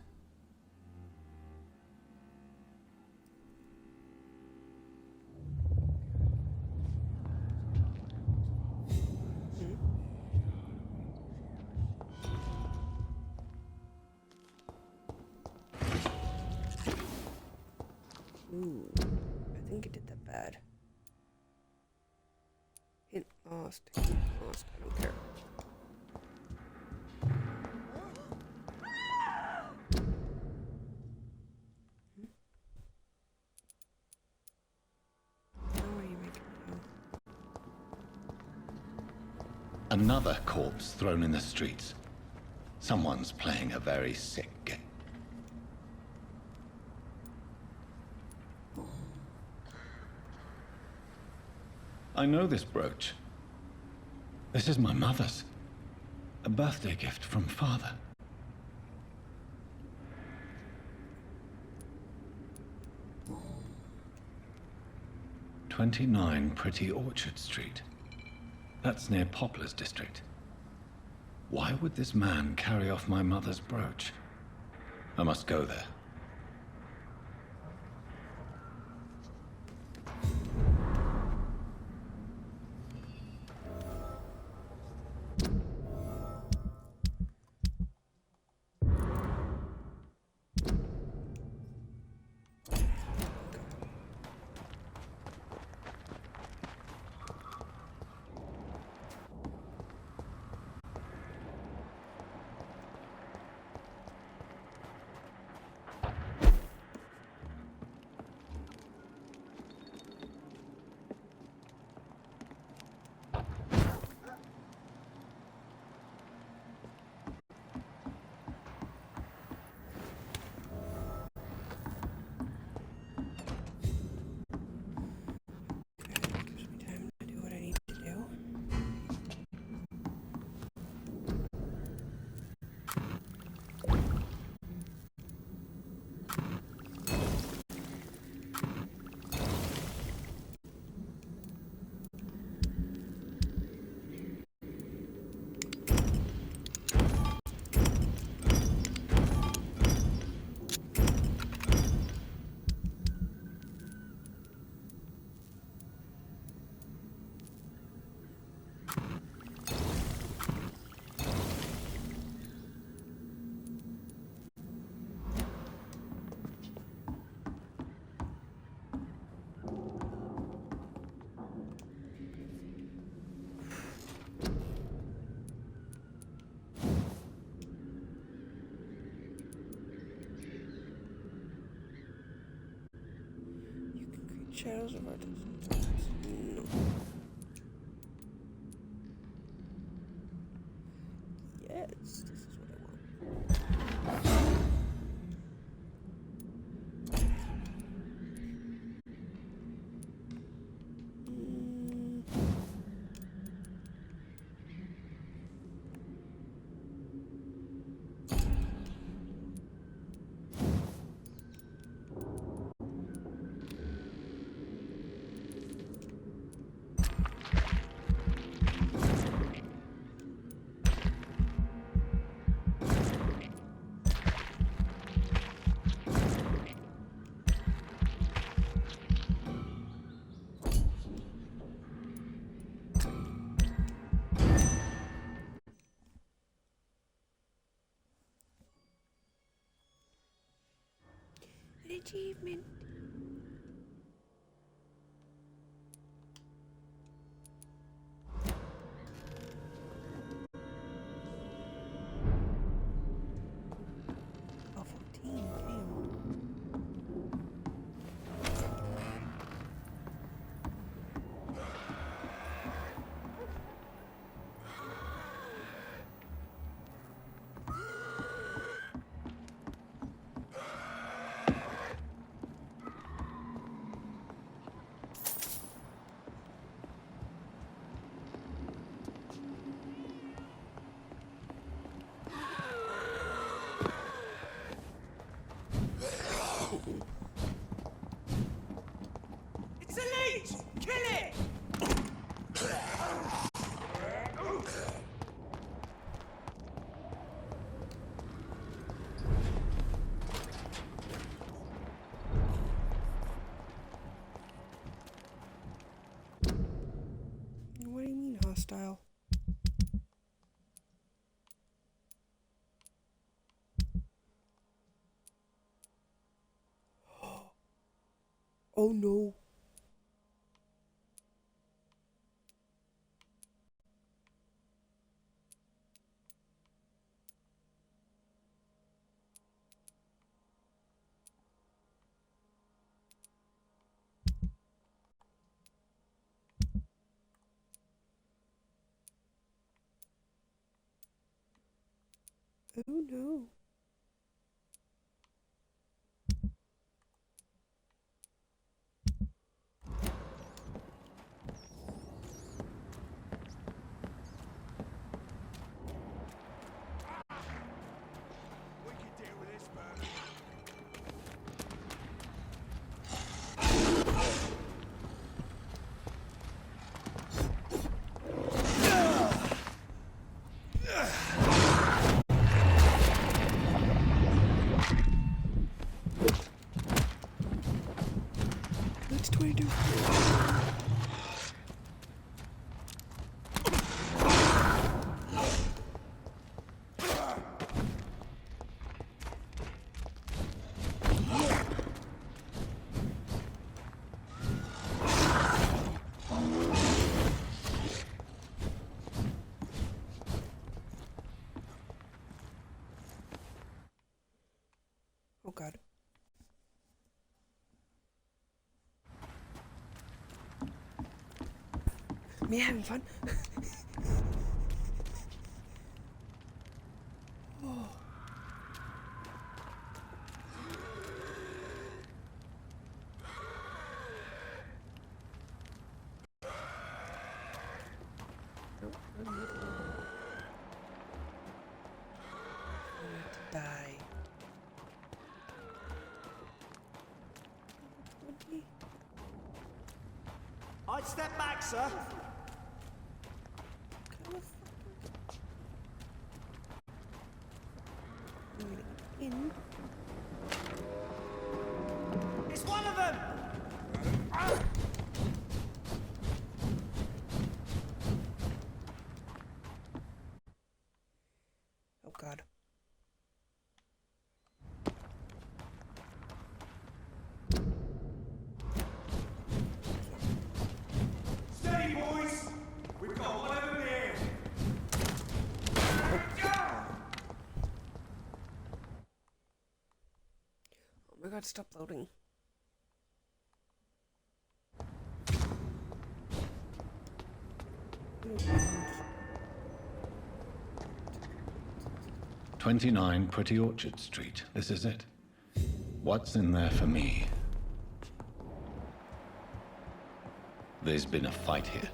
Ooh, I think it did that bad. Hint lost, I don't care. Another corpse thrown in the streets. Someone's playing a very sick game. I know this brooch. This is my mother's. A birthday gift from father. "29 Pretty Orchard Street. That's near Poplar's district. Why would this man carry off my mother's brooch? I must go there. Shadows of our distance. No. Yes, this is what I want. Achievement. Oh, 14, damn. It's a leech! Kill it! What do you mean hostile? Oh no. Oh no. We can deal with this, Bert. That's 22. Oh god. Me having fun? Oh. Nope, I'm not alone. I need to die. I'd step back, sir. In. It's one of them! Oh god. Steady, boys! We've got one of them here! Oh my god, stop loading. 29 Pretty Orchard Street. This is it. What's in there for me? There's been a fight here.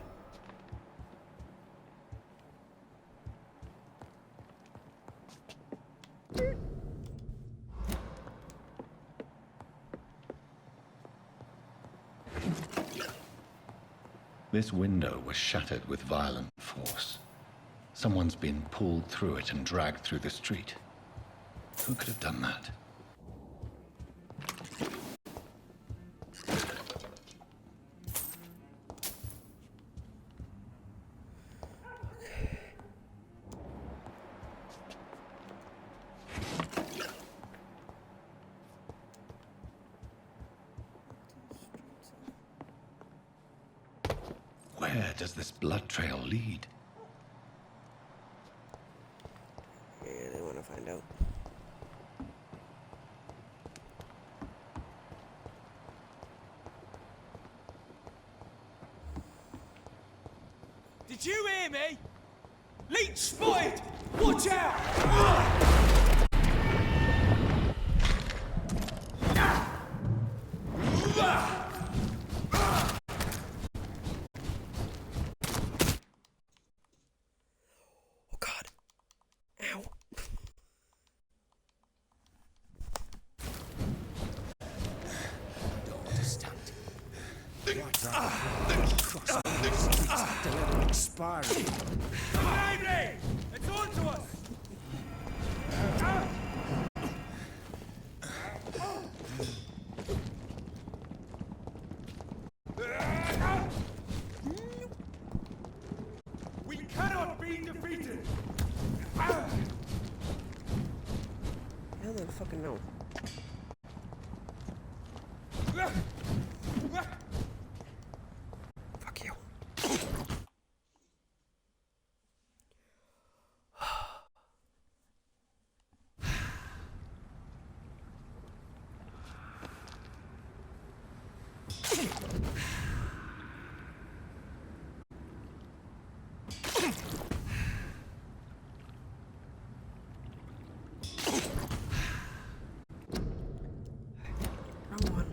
This window was shattered with violent force. Someone's been pulled through it and dragged through the street. Who could have done that? Where does this blood trail lead? Yeah, they want to find out. Did you hear me? Leech spotted! Watch out! Oh God. Ow. Don't understand. Delivering expiry. Baby! It's on to us! We cannot be defeated! I don't fucking know. Fuck you. Wrong one.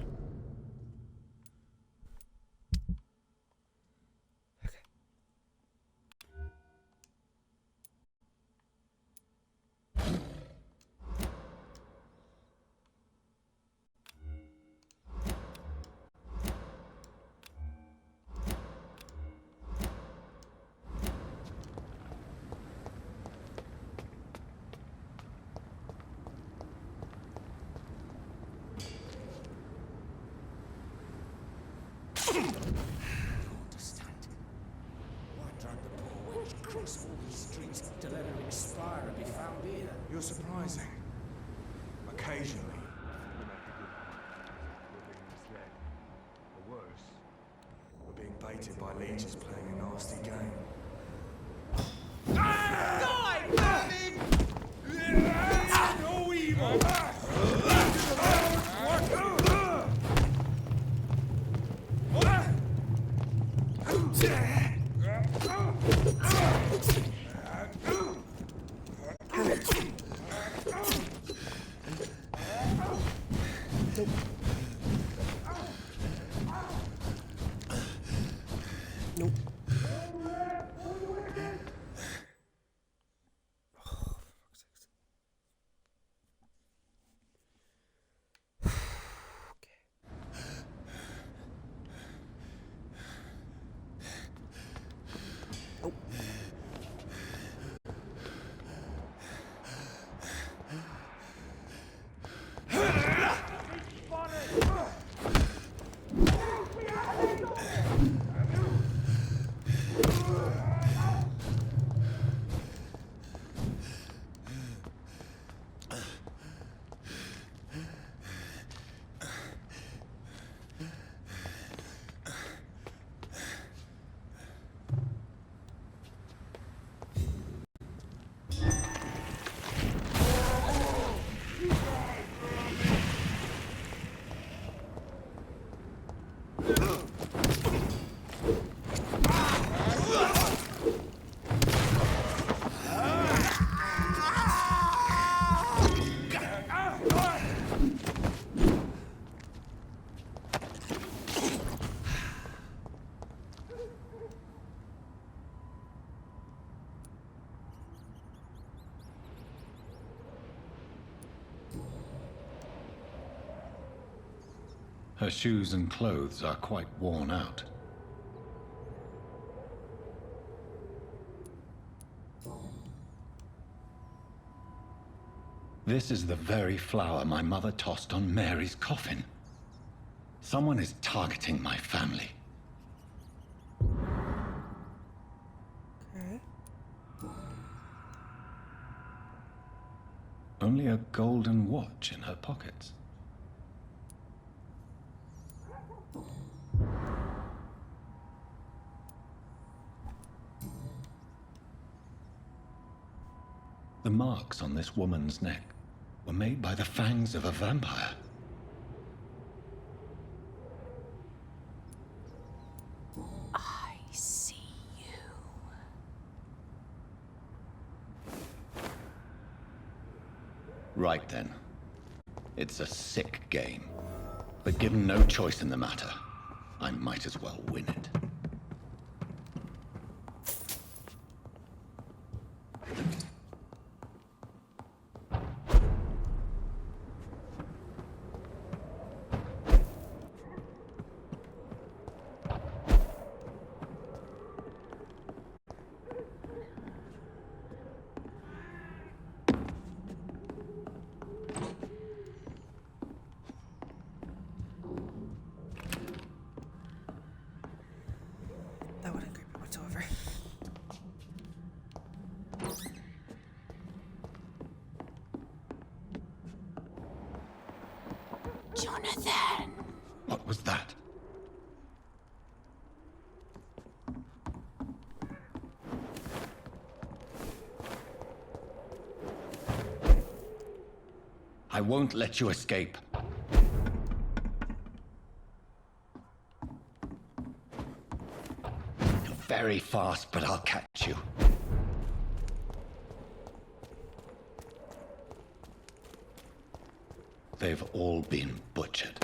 Understand? Why drag the poor wench across all these streets to let her expire and be found here? You're surprising. Occasionally. We're being misled. Or worse, we're being baited by leeches playing a nasty game. Die, vermin! No evil! Nope. Her shoes and clothes are quite worn out. This is the very flower my mother tossed on Mary's coffin. Someone is targeting my family. Okay. Only a golden watch in her pockets. The marks on this woman's neck were made by the fangs of a vampire. I see you. Right then. It's a sick game. But given no choice in the matter, I might as well win it. That wouldn't creep me whatsoever. Jonathan! What was that? I won't let you escape. You're very fast, but I'll catch you. They've all been butchered.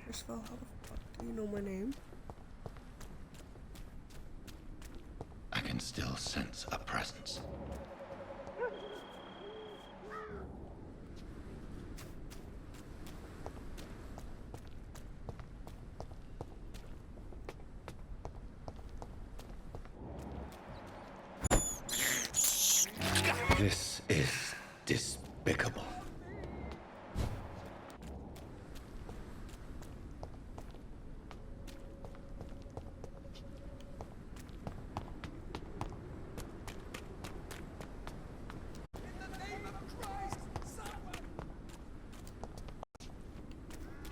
First of all, how the fuck do you know my name? I can still sense a presence. This is despicable.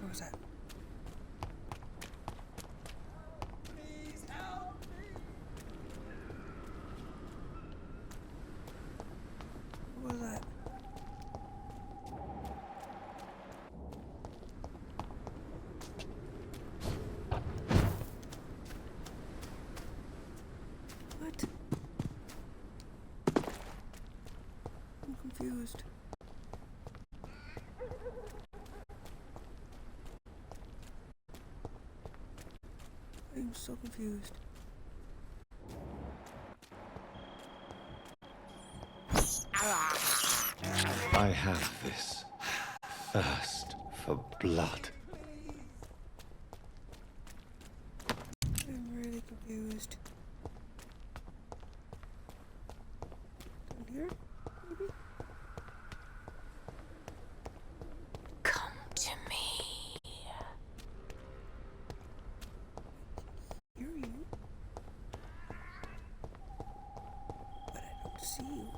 What was that? What was that? What? I'm confused. I'm so confused. I have this thirst for blood. I'm really confused. Down here? Maybe? Come to me. Hear you. But I don't see you.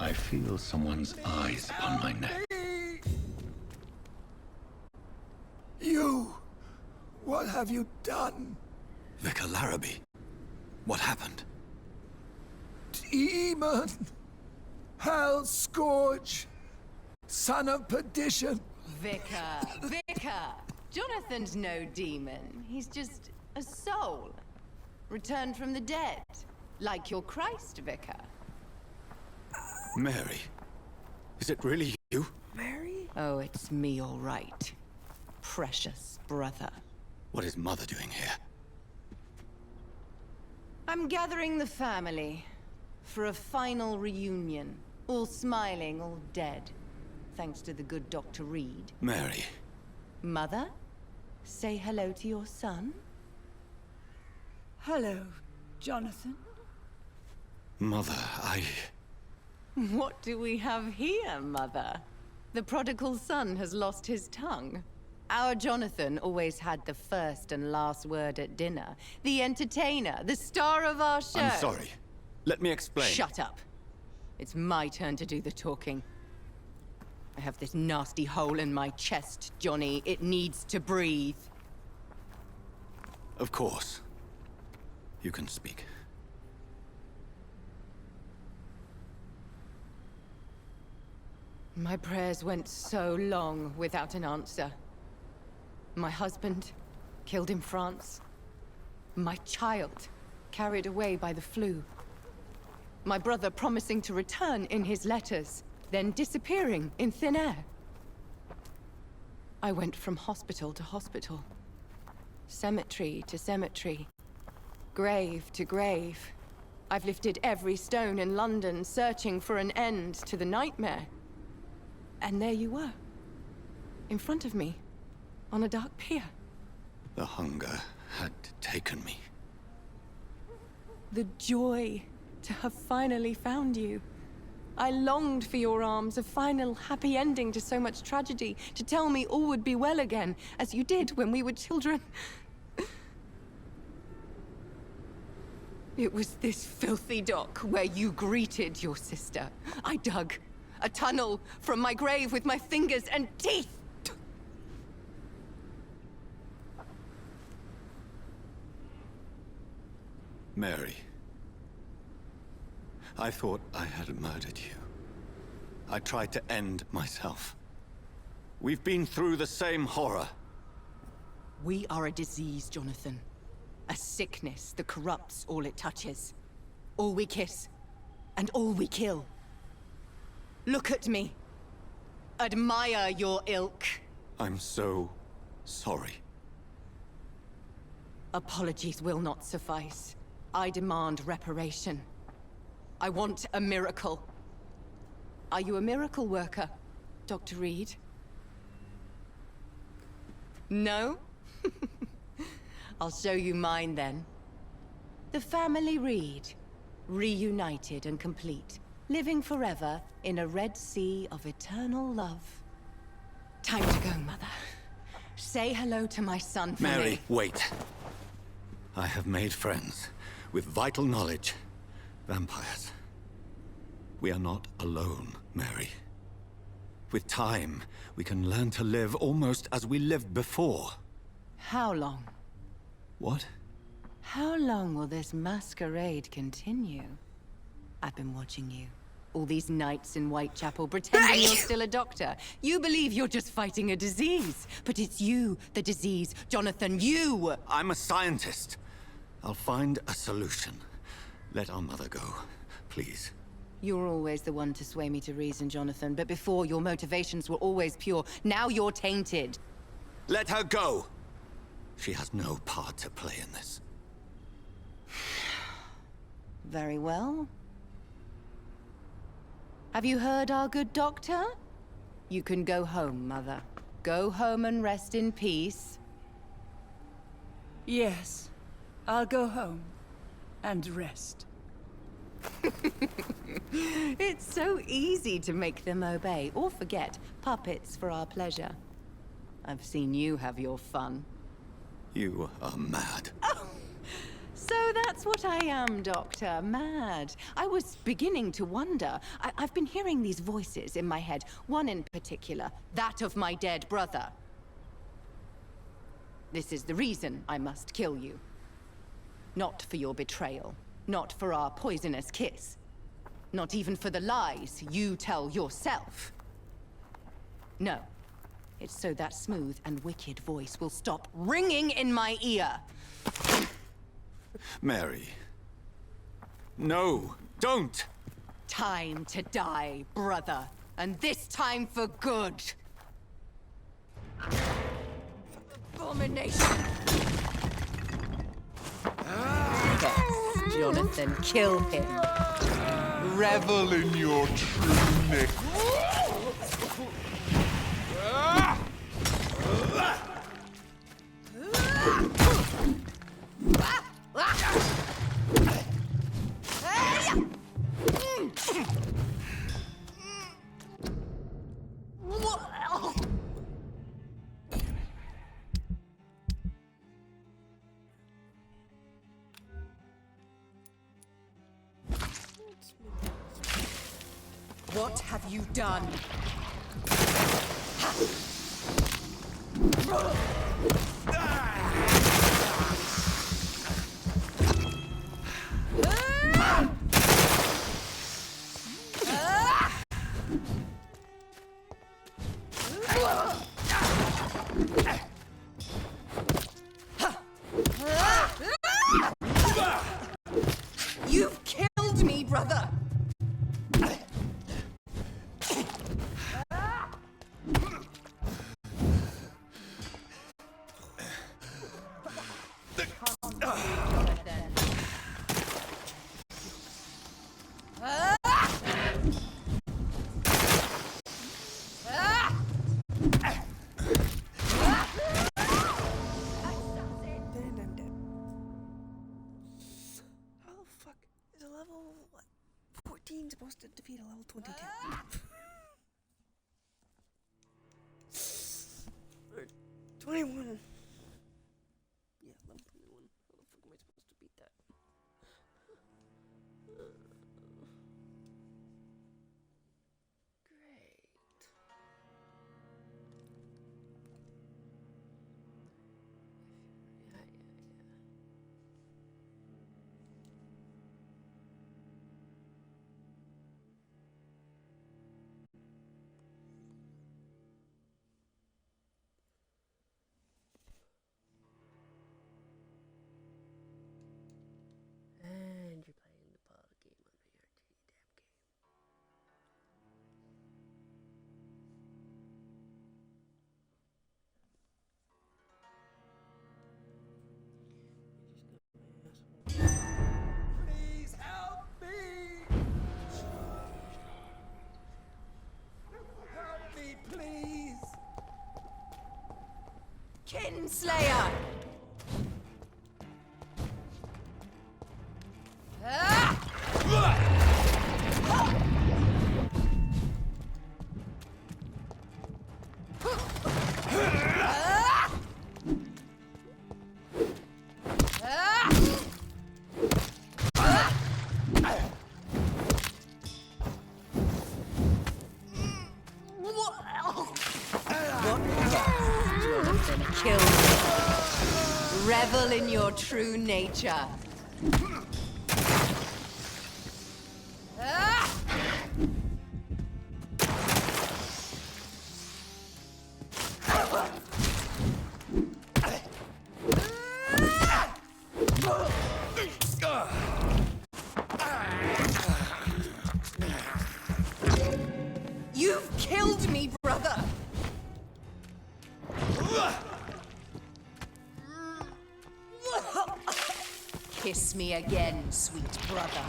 I feel someone's eyes upon my neck. You! What have you done? Vicar Larrabee, what happened? Demon! Hell Scourge! Son of perdition! Vicar! Jonathan's no demon. He's just a soul. Returned from the dead. Like your Christ, Vicar. Mary, is it really you? Mary? Oh, it's me, all right. precious brother. What is Mother doing here? I'm gathering the family for a final reunion. All smiling, all dead. Thanks to the good Dr. Reed. Mary. Mother, say hello to your son. Hello, Jonathan. Mother, What do we have here, Mother? The prodigal son has lost his tongue. Our Jonathan always had the first and last word at dinner. The entertainer, the star of our show. I'm sorry. Let me explain. Shut up. It's my turn to do the talking. I have this nasty hole in my chest, Johnny. It needs to breathe. Of course. You can speak. My prayers went so long without an answer. My husband, killed in France. My child, carried away by the flu. My brother promising to return in his letters, then disappearing in thin air. I went from hospital to hospital. Cemetery to cemetery. Grave to grave. I've lifted every stone in London, searching for an end to the nightmare. And there you were. In front of me. On a dark pier. The hunger had taken me. The joy to have finally found you. I longed for your arms, a final happy ending to so much tragedy, to tell me all would be well again, as you did when we were children. It was this filthy dock where you greeted your sister. I dug a tunnel from my grave with my fingers and teeth. Mary. I thought I had murdered you. I tried to end myself. We've been through the same horror. We are a disease, Jonathan. A sickness that corrupts all it touches. All we kiss, and all we kill. Look at me. Admire your ilk. I'm so sorry. Apologies will not suffice. I demand reparation. I want a miracle. Are you a miracle worker, Dr. Reed? No? I'll show you mine then. The family Reed, reunited and complete, living forever in a red sea of eternal love. Time to go, Mother. Say hello to my son for Mary, me. wait. I have made friends with vital knowledge. Vampires. We are not alone, Mary. With time, we can learn to live almost as we lived before. How long? What? How long will this masquerade continue? I've been watching you. All these nights in Whitechapel, pretending you're still a doctor. You believe you're just fighting a disease. But it's you, the disease. Jonathan, you! I'm a scientist. I'll find a solution. Let our mother go, please. You're always the one to sway me to reason, Jonathan. But before, your motivations were always pure. Now you're tainted. Let her go! She has no part to play in this. Very well. Have you heard our good doctor? You can go home, Mother. Go home and rest in peace. Yes, I'll go home and rest. It's so easy to make them obey or forget. Puppets for our pleasure. I've seen you have your fun. You are mad. Oh, so that's what I am, Doctor. Mad. I was beginning to wonder. I've been hearing these voices in my head. One in particular, that of my dead brother. This is the reason I must kill you. Not for your betrayal. Not for our poisonous kiss. Not even for the lies you tell yourself. No. It's so that smooth and wicked voice will stop ringing in my ear. Mary. No, don't! Time to die, brother. And this time for good. Abomination! Yes, Jonathan, kill him. Revel in your true nick. What have you done? You've killed me, brother! How the fuck is a level 14 supposed to defeat a level 22? 21. Yeah, level 21. How the fuck am I supposed to beat that? Great. Yeah. And you're playing the ball game on the RT damn game. Please help me! Help me, please! Kinslayer! Jonathan, kill me. Revel in your true nature. You've killed me, brother! Kiss me again, sweet brother.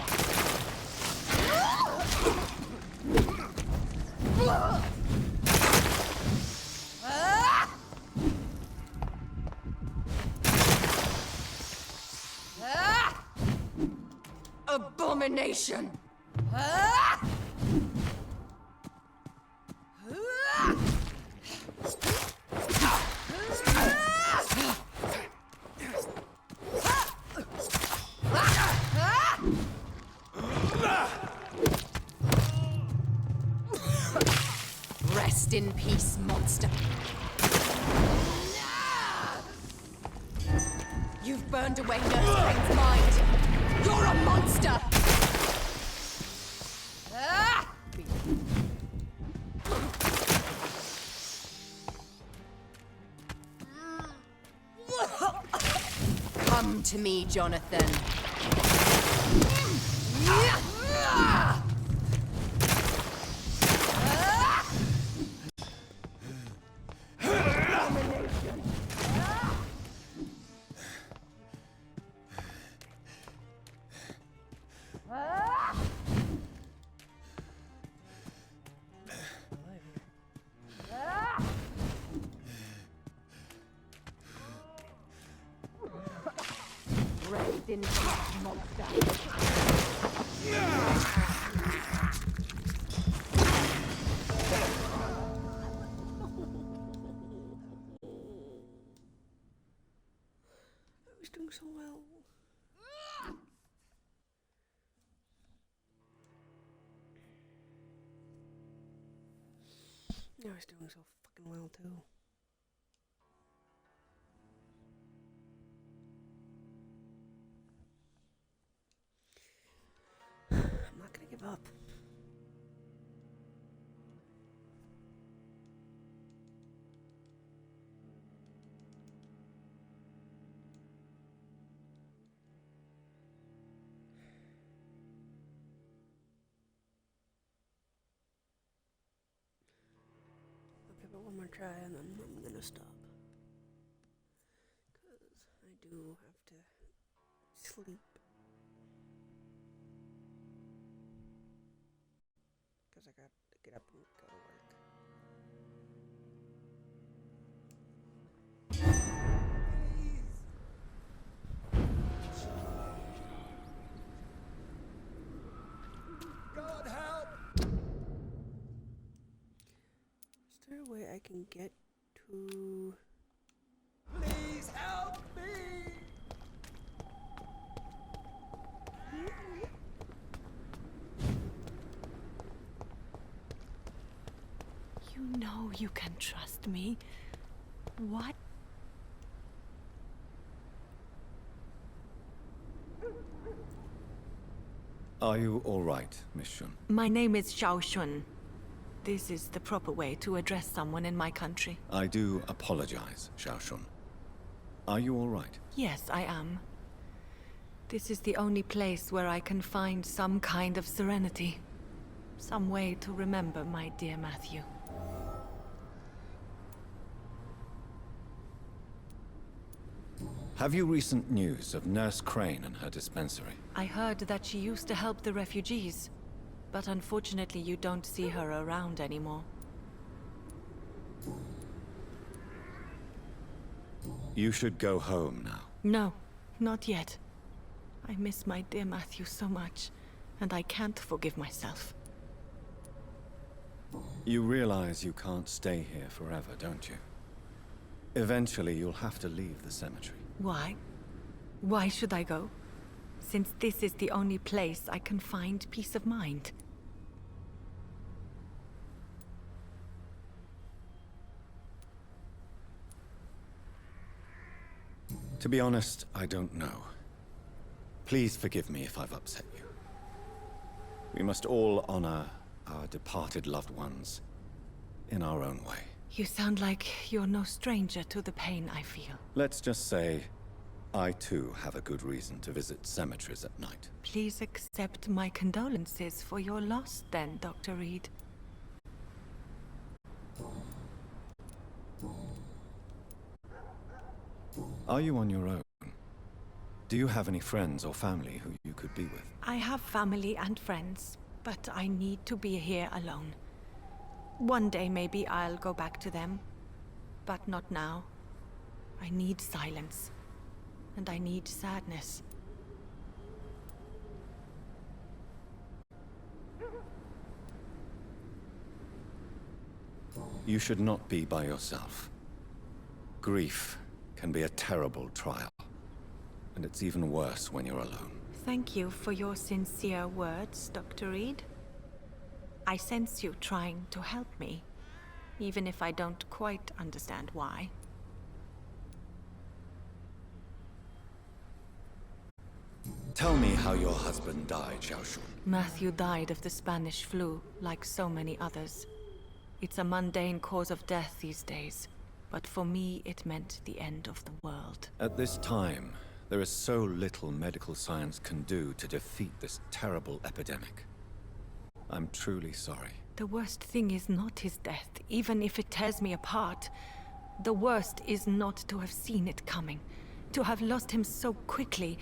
Abomination! Rest in peace, monster. You've burned away Nurse Crane's mind. You're a monster! Come to me, Jonathan. Abomination. wrecked in monster. I was doing so well. I was doing so fucking well too. I'm not gonna give up. I'll give it one more try and then I'm gonna stop. Because I do have to sleep. Because I got to get up and go to work. God help! Is there a way I can get to... Please help me! You know you can trust me. What? Are you all right, Miss Shun? My name is Xiao Shun. This is the proper way to address someone in my country. I do apologize, Xiao Shun. Are you all right? Yes, I am. This is the only place where I can find some kind of serenity. Some way to remember my dear Matthew. Have you recent news of Nurse Crane and her dispensary? I heard that she used to help the refugees, but unfortunately you don't see her around anymore. You should go home now. No, not yet. I miss my dear Matthew so much, and I can't forgive myself. You realize you can't stay here forever, don't you? Eventually you'll have to leave the cemetery. Why? Why should I go? Since this is the only place I can find peace of mind. To be honest, I don't know. Please forgive me if I've upset you. We must all honor our departed loved ones in our own way. You sound like you're no stranger to the pain I feel. Let's just say, I too have a good reason to visit cemeteries at night. Please accept my condolences for your loss then, Dr. Reed. Are you on your own? Do you have any friends or family who you could be with? I have family and friends, but I need to be here alone. One day maybe I'll go back to them, but not now. I need silence, and I need sadness. You should not be by yourself. Grief can be a terrible trial, and it's even worse when you're alone. Thank you for your sincere words, Dr. Reed. I sense you trying to help me, even if I don't quite understand why. Tell me how your husband died, Xiao Shun. Matthew died of the Spanish flu, like so many others. It's a mundane cause of death these days, but for me it meant the end of the world. At this time, there is so little medical science can do to defeat this terrible epidemic. I'm truly sorry. The worst thing is not his death, even if it tears me apart. The worst is not to have seen it coming, to have lost him so quickly,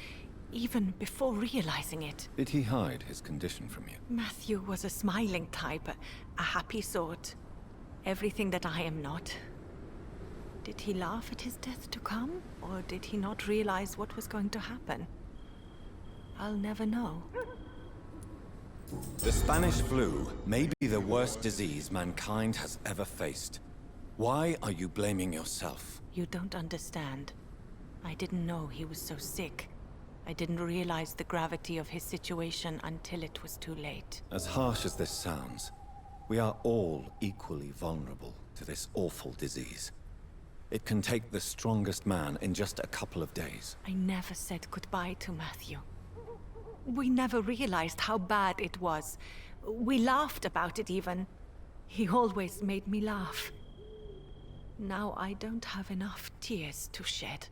even before realizing it. Did he hide his condition from you? Matthew was a smiling type, a happy sort. Everything that I am not. Did he laugh at his death to come? Or did he not realize what was going to happen? I'll never know. The Spanish flu may be the worst disease mankind has ever faced. Why are you blaming yourself? You don't understand. I didn't know he was so sick. I didn't realize the gravity of his situation until it was too late. As harsh as this sounds, we are all equally vulnerable to this awful disease. It can take the strongest man in just a couple of days. I never said goodbye to Matthew. We never realized how bad it was. We laughed about it even. He always made me laugh. Now I don't have enough tears to shed.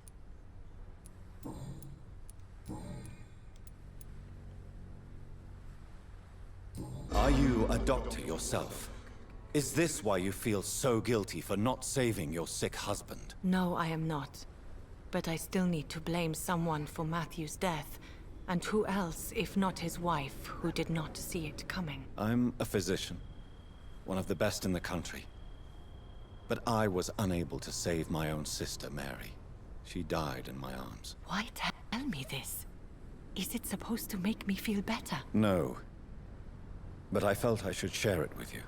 Are you a doctor yourself? Is this why you feel so guilty for not saving your sick husband? No, I am not. But I still need to blame someone for Matthew's death. And who else, if not his wife, who did not see it coming? I'm a physician, one of the best in the country. But I was unable to save my own sister, Mary. She died in my arms. Why tell me this? Is it supposed to make me feel better? No. But I felt I should share it with you,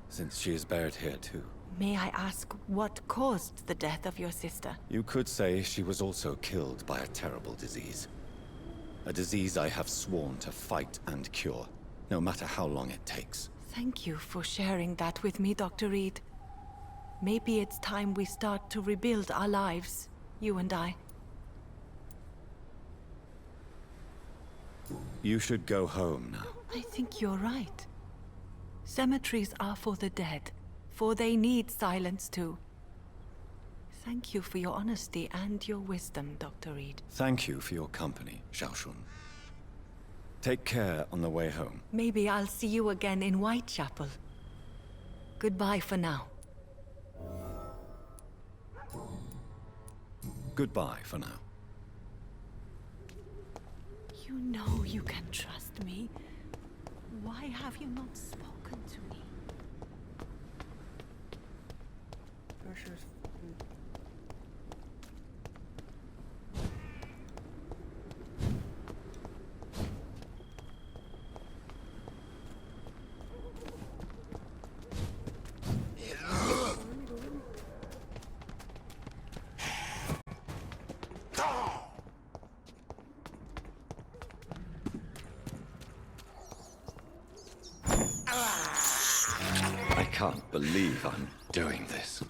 since she is buried here too. May I ask what caused the death of your sister? You could say she was also killed by a terrible disease. A disease I have sworn to fight and cure, no matter how long it takes. Thank you for sharing that with me, Dr. Reed. Maybe it's time we start to rebuild our lives, you and I. You should go home now. I think you're right. Cemeteries are for the dead, for they need silence too. Thank you for your honesty and your wisdom, Dr. Reed. Thank you for your company, Xiaoshun. Take care on the way home. Maybe I'll see you again in Whitechapel. Goodbye for now. Goodbye for now. You know you can trust me. Why have you not spoken to me? I can't believe I'm doing this.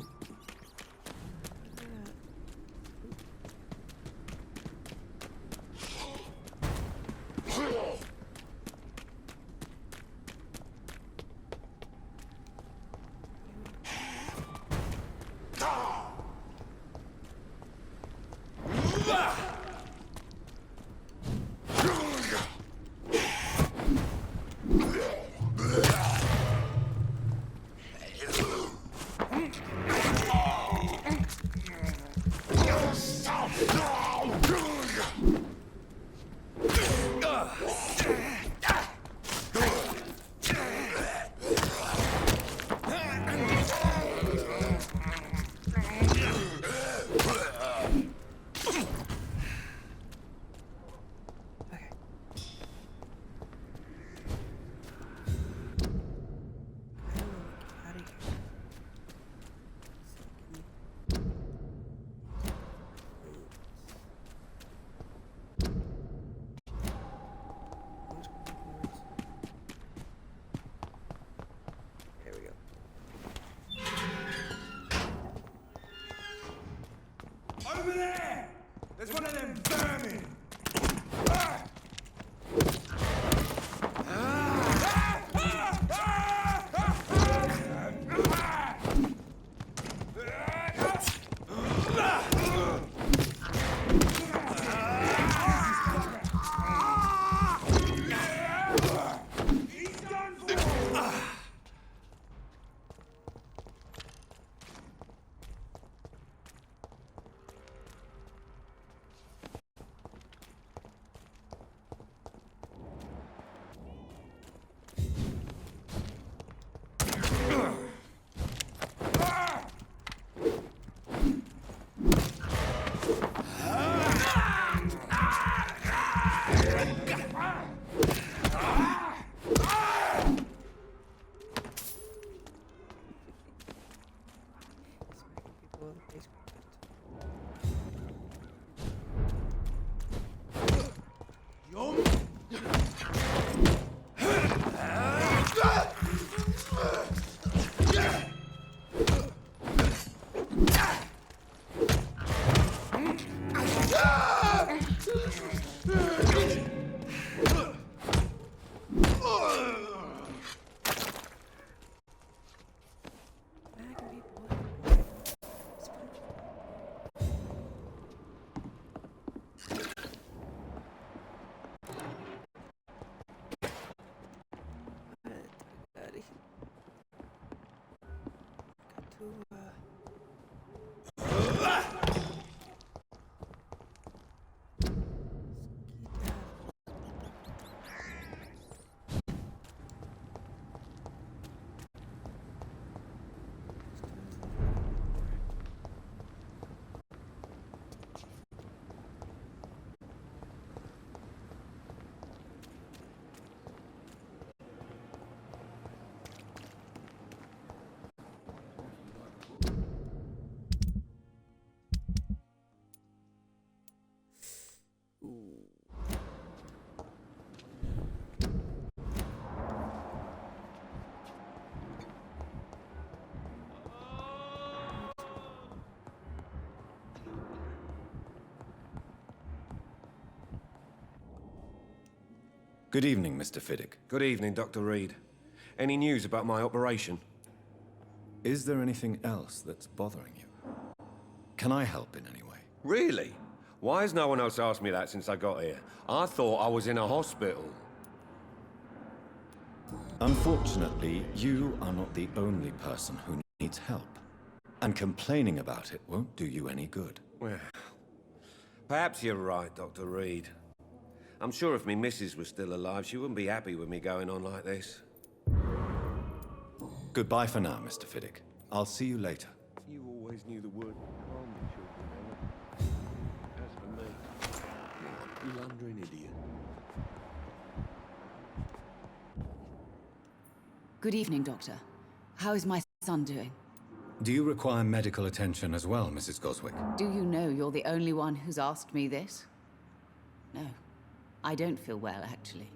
Over there! There's one of them vermin! Good evening, Mr. Fiddick. Good evening, Dr. Reed. Any news about my operation? Is there anything else that's bothering you? Can I help in any way? Really? Why has no one else asked me that since I got here? I thought I was in a hospital. Unfortunately, you are not the only person who needs help. And complaining about it won't do you any good. Well, perhaps you're right, Dr. Reed. I'm sure if me missus was still alive, she wouldn't be happy with me going on like this. Goodbye for now, Mr. Fiddick. I'll see you later. You always knew the word calm me, children. As for me, blundering idiot. Good evening, Doctor. How is my son doing? Do you require medical attention as well, Mrs. Goswick? Do you know you're the only one who's asked me this? No. I don't feel well, actually.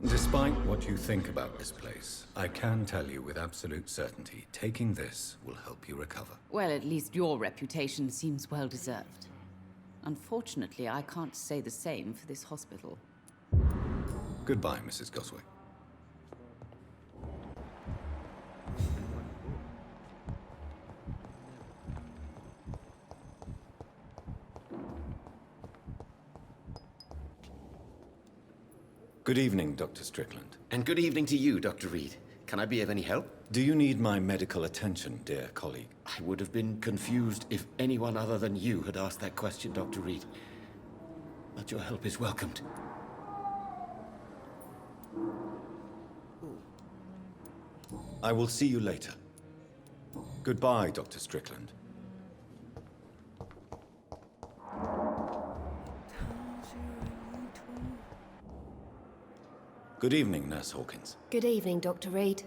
Despite what you think about this place, I can tell you with absolute certainty, taking this will help you recover. Well, at least your reputation seems well deserved. Unfortunately, I can't say the same for this hospital. Goodbye, Mrs. Goswick. Good evening, Dr. Strickland. And good evening to you, Dr. Reed. Can I be of any help? Do you need my medical attention, dear colleague? I would have been confused if anyone other than you had asked that question, Dr. Reed. But your help is welcomed. I will see you later. Goodbye, Dr. Strickland. Good evening, Nurse Hawkins. Good evening, Dr. Reed.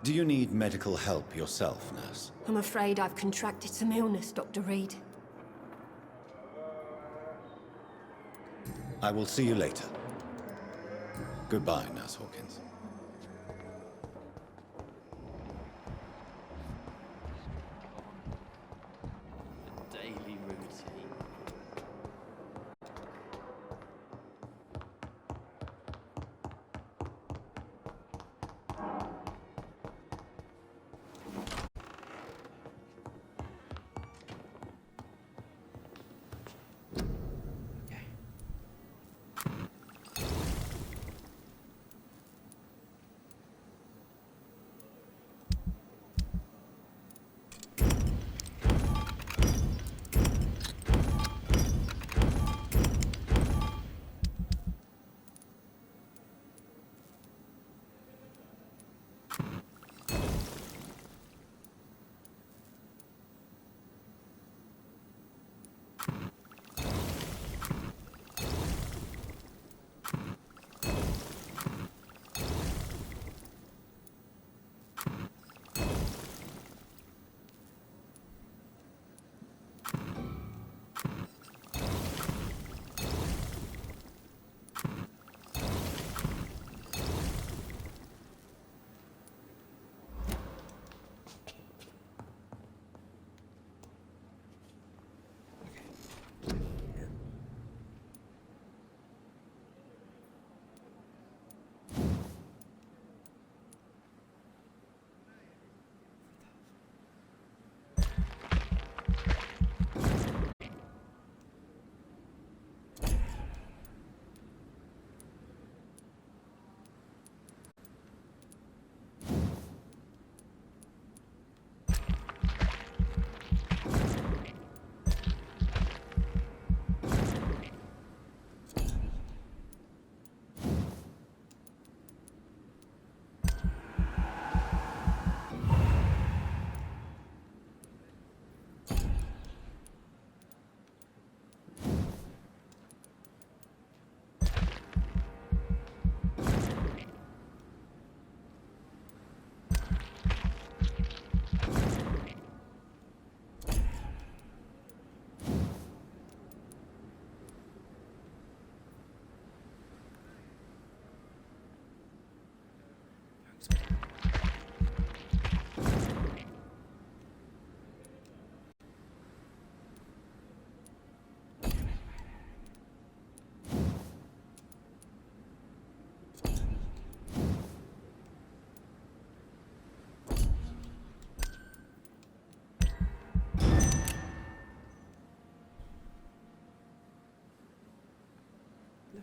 Do you need medical help yourself, Nurse? I'm afraid I've contracted some illness, Dr. Reed. I will see you later. Goodbye, Nurse Hawkins. Daily routine.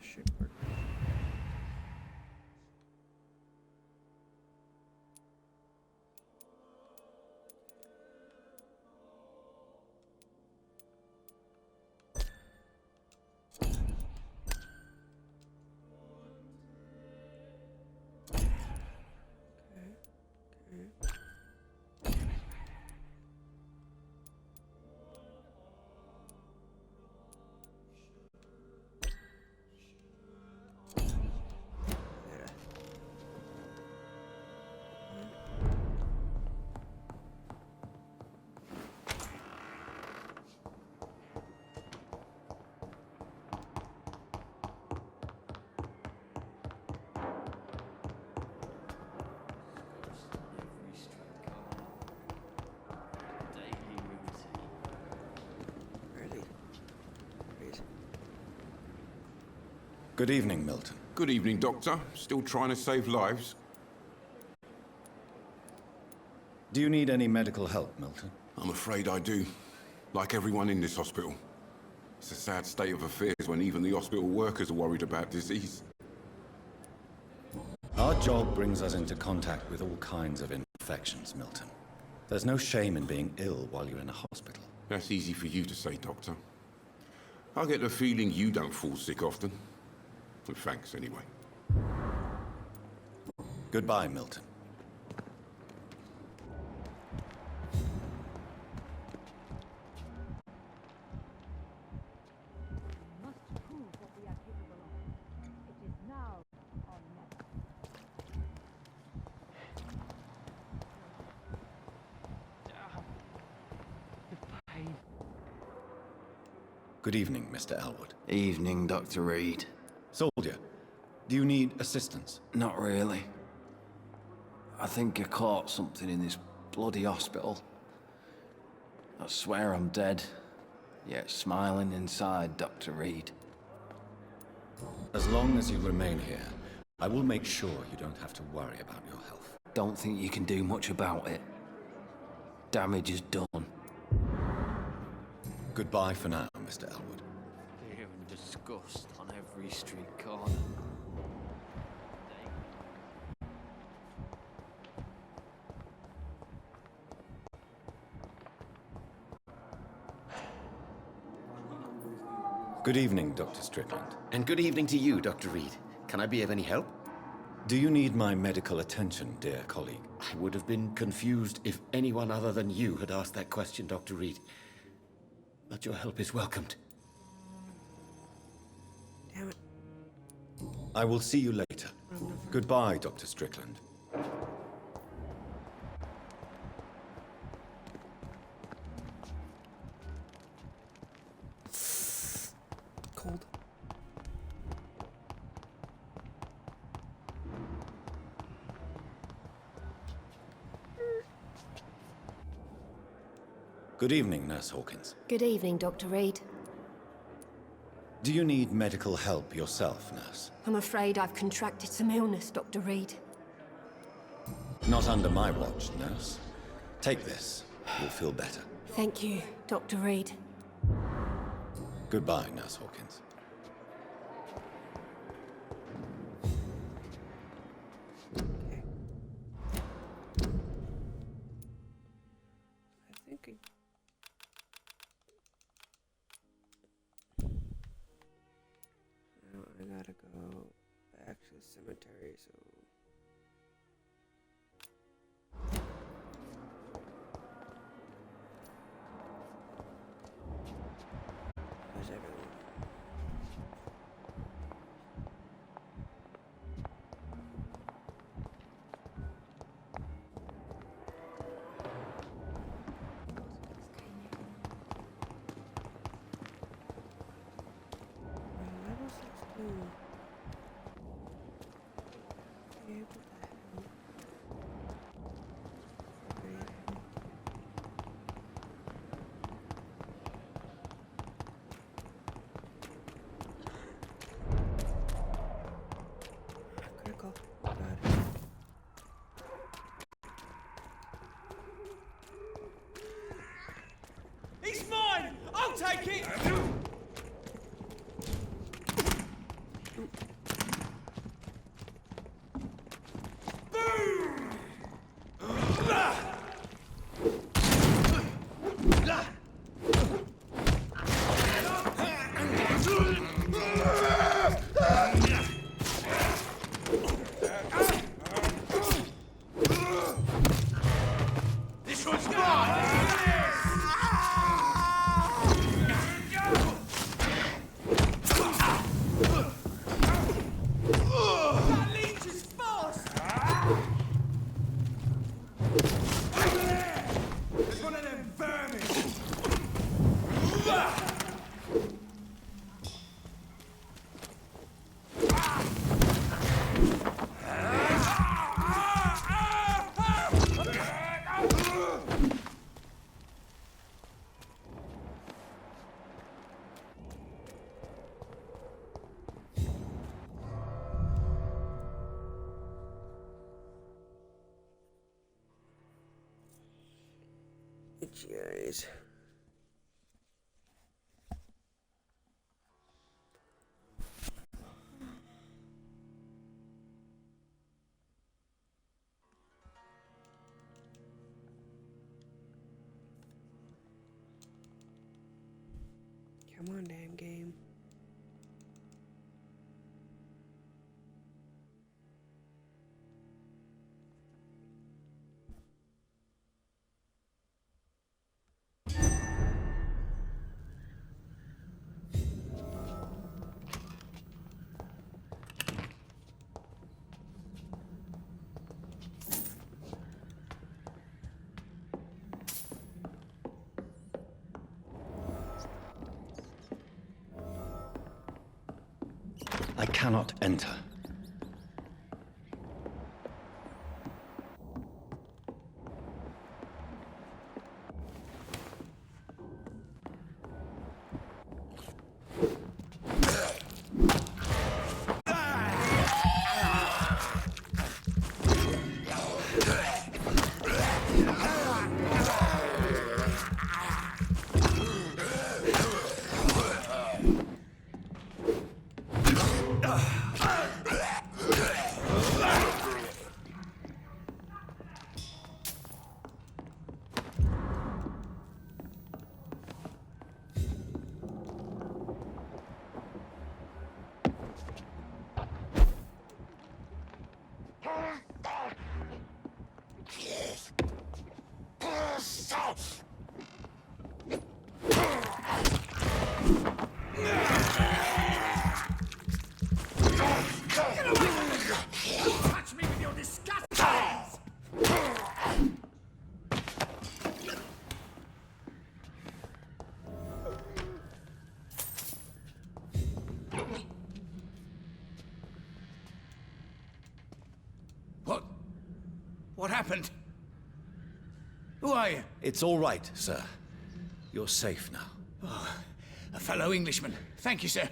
should work. Good evening, Milton. Good evening, Doctor. Still trying to save lives? Do you need any medical help, Milton? I'm afraid I do. Like everyone in this hospital. It's a sad state of affairs when even the hospital workers are worried about disease. Our job brings us into contact with all kinds of infections, Milton. There's no shame in being ill while you're in a hospital. That's easy for you to say, Doctor. I get the feeling you don't fall sick often. Well, thanks, anyway. Goodbye, Milton. Good evening, Mr. Elwood. Evening, Dr. Reed. Soldier, do you need assistance? Not really. I think I caught something in this bloody hospital. I swear I'm dead, yet smiling inside, Dr. Reed. As long as you remain here, I will make sure you don't have to worry about your health. Don't think you can do much about it. Damage is done. Goodbye for now, Mr. Elwood. Fear and disgust on every street corner. Good evening, Dr. Strickland. And good evening to you, Dr. Reed. Can I be of any help? Do you need my medical attention, dear colleague? I would have been confused if anyone other than you had asked that question, Dr. Reed. But your help is welcomed. Damn it. I will see you later. Goodbye, Dr. Strickland. Cold. Good evening, Nurse Hawkins. Good evening, Dr. Reed. Do you need medical help yourself, Nurse? I'm afraid I've contracted some illness, Dr. Reed. Not under my watch, Nurse. Take this. You'll feel better. Thank you, Dr. Reed. Goodbye, Nurse Hawkins. I think I gotta go back to the cemetery, so... How's everyone? Level 16. Okay, what the hell? Okay. Critical. God. He's mine! I'll take it! guys. Come on, damn game. I cannot enter. Touch me with your disgusting hands! What happened? Who are you? It's all right, sir. You're safe now. Oh, a fellow Englishman. Thank you, sir.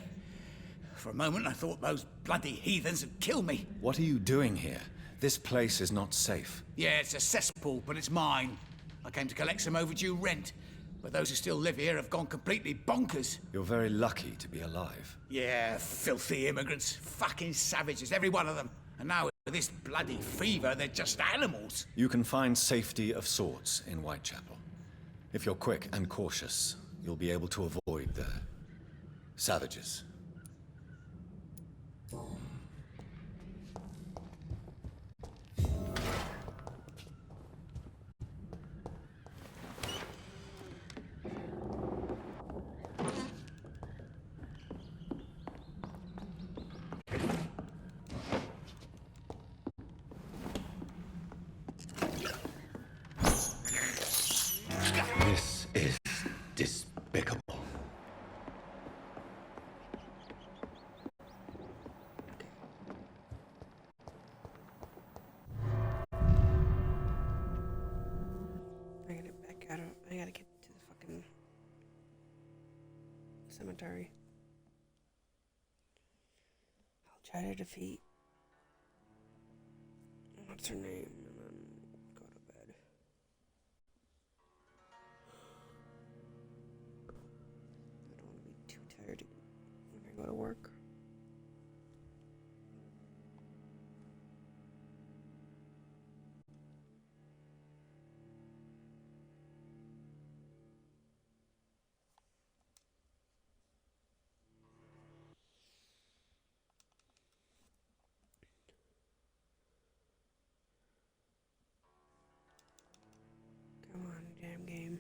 For a moment, I thought those bloody heathens had killed me. What are you doing here? This place is not safe. Yeah, it's a cesspool, but it's mine. I came to collect some overdue rent, but those who still live here have gone completely bonkers. You're very lucky to be alive. Yeah, filthy immigrants. Fucking savages, every one of them. And now with this bloody fever, they're just animals. You can find safety of sorts in Whitechapel. If you're quick and cautious, you'll be able to avoid the savages. This is despicable. I gotta back out of. I gotta get to the fucking cemetery. I'll try to defeat. What's her name? And then go to bed. I don't want to be too tired when I go to work. Come on, damn game.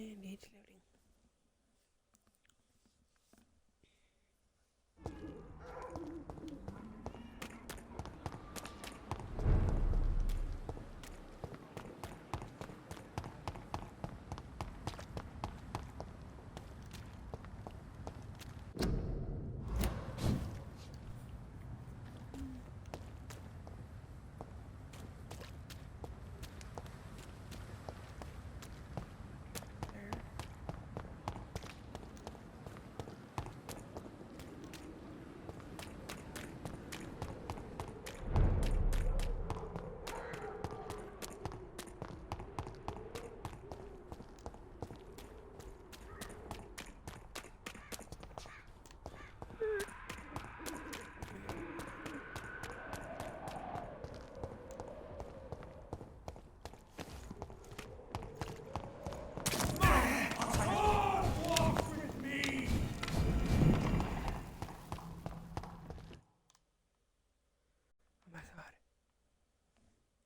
Engage loading.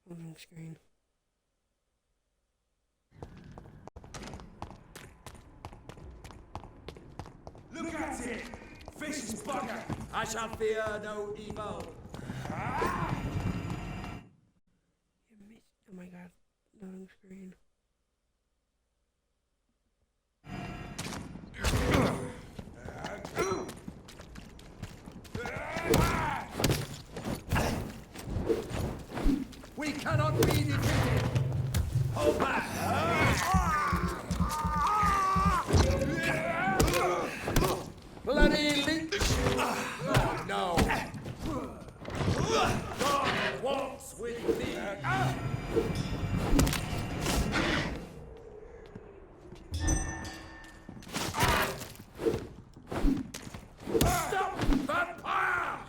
Moving screen. Look at it! Vicious bugger! I shall fear no evil. You missed. Oh my god. Loading screen. We cannot be defeated! Hold back! Bloody leech! Oh no! God walks with thee! Stop, vampire!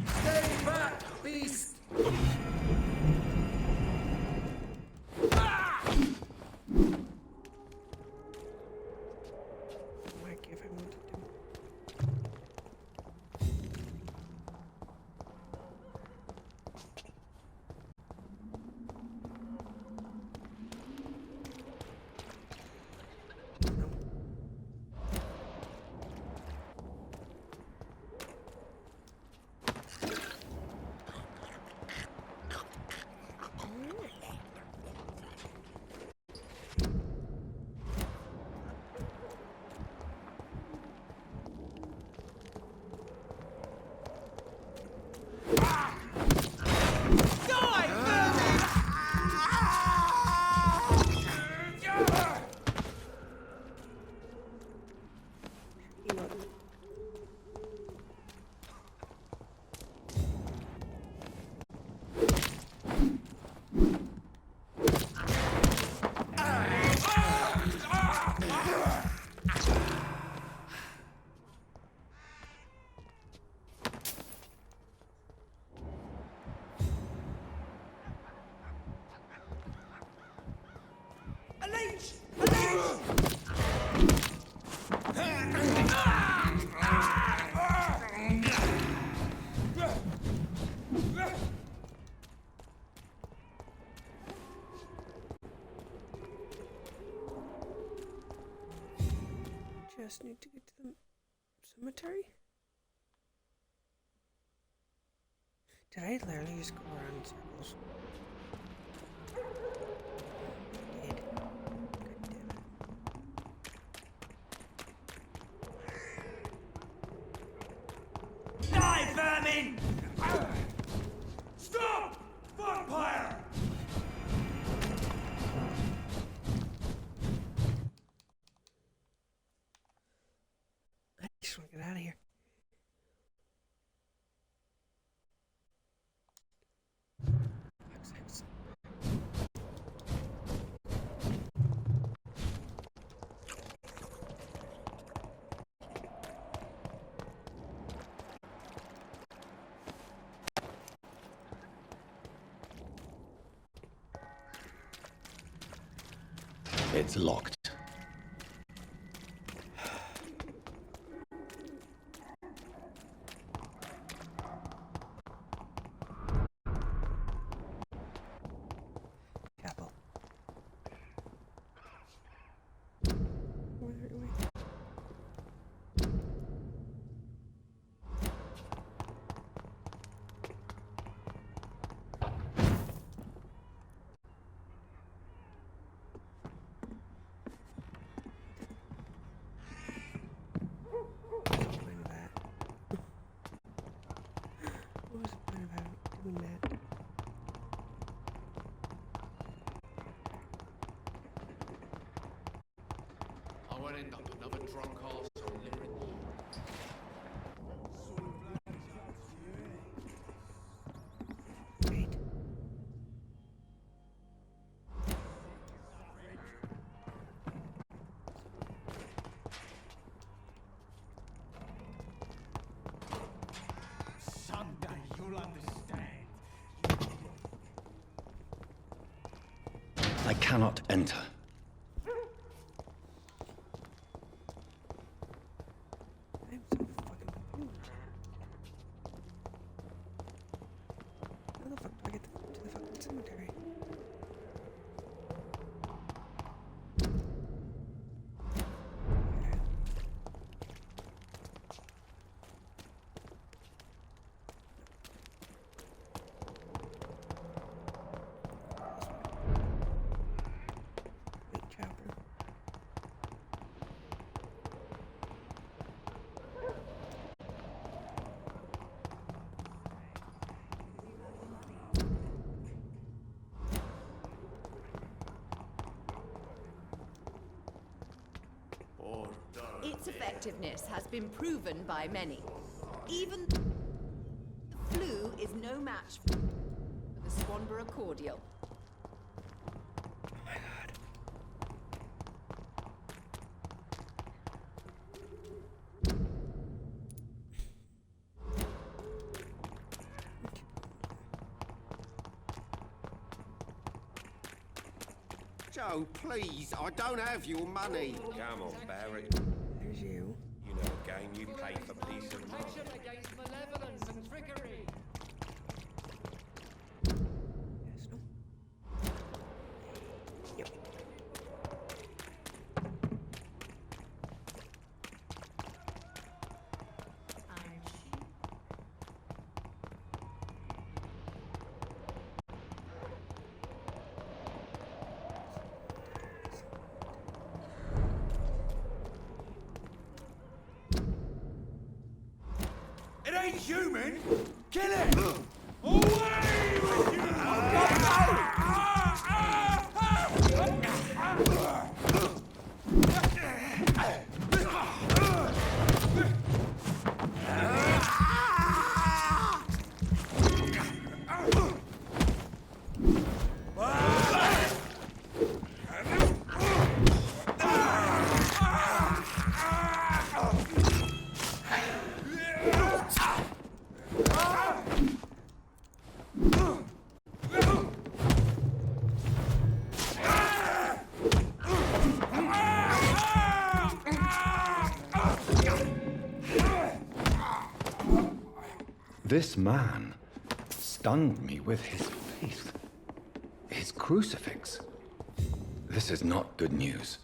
Stay back, beast! Might give him what to do. Just need to get to the cemetery? Did I literally just go around in circles? I did. God damn it. Die, vermin! Stop! Vampire! I just want to get out of here. It's locked. end up another drunk arsehole living. Someday you'll understand. I cannot enter. How the fuck do I get to the fucking cemetery? Wait, chapter. Its effectiveness has been proven by many. Even the flu is no match for the Swanborough cordial. Joe, please, I don't have your money. Come on, Barry. There's you. You know a game you pay for peace of mind. Against malevolence and trickery. Yes, no. Yep. It ain't human! Kill it! Away with you! This man stunned me with his faith. His crucifix. This is not good news.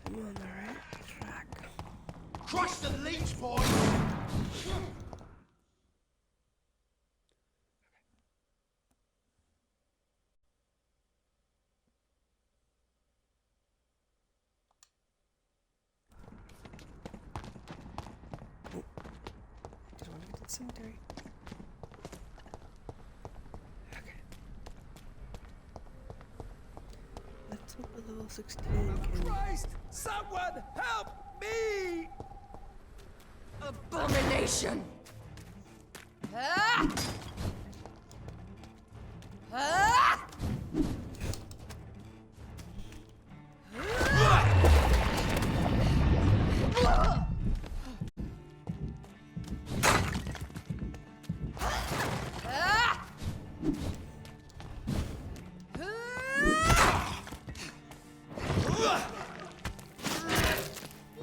I'm on the right track. Crush the leech, boy! Just want to get to the cemetery. Okay. Let's hope the level 16 can... Christ! Someone help me! Abomination! Ah! Ah!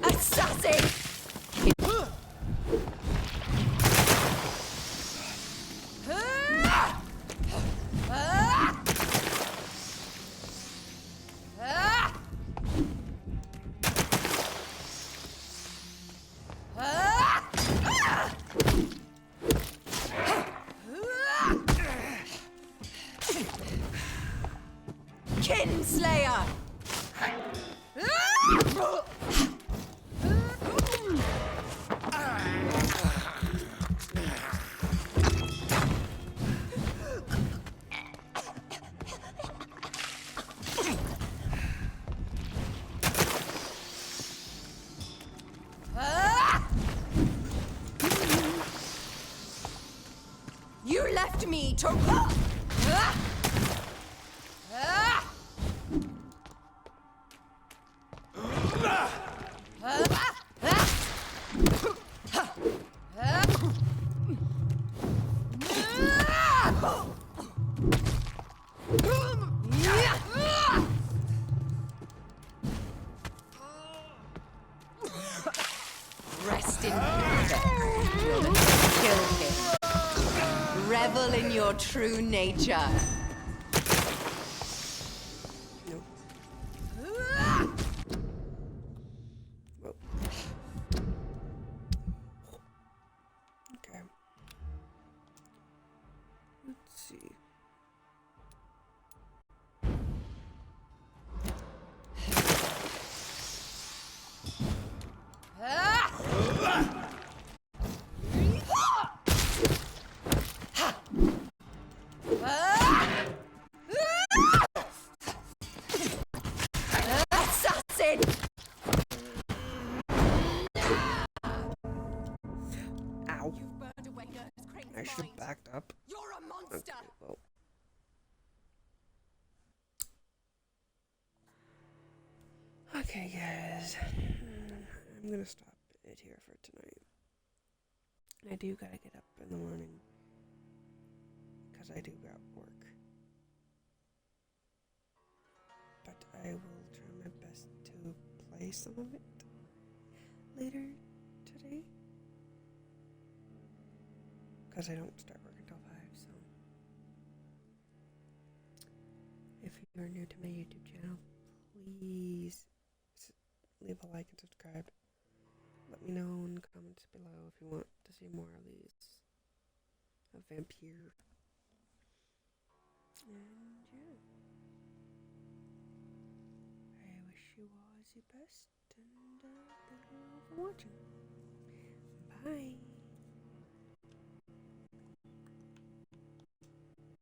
Assassin! Kinslayer! You left me to... Rest in peace. You're the kill him. Revel in your true nature. Okay. Let's see. Assassin! Ow. I should have backed up. You're a monster! Okay, well. Okay, guys. I'm gonna stop it here for tonight. I do gotta get up in the morning. Because I do got work. But I will try my best to play some of it later today. Because I don't start work until 5, so. If you are new to my YouTube channel, please leave a like and subscribe. Let me know in the comments below if you want to see more of these. A vampire. And yeah. I wish you all the best, and thank you all for watching. Bye.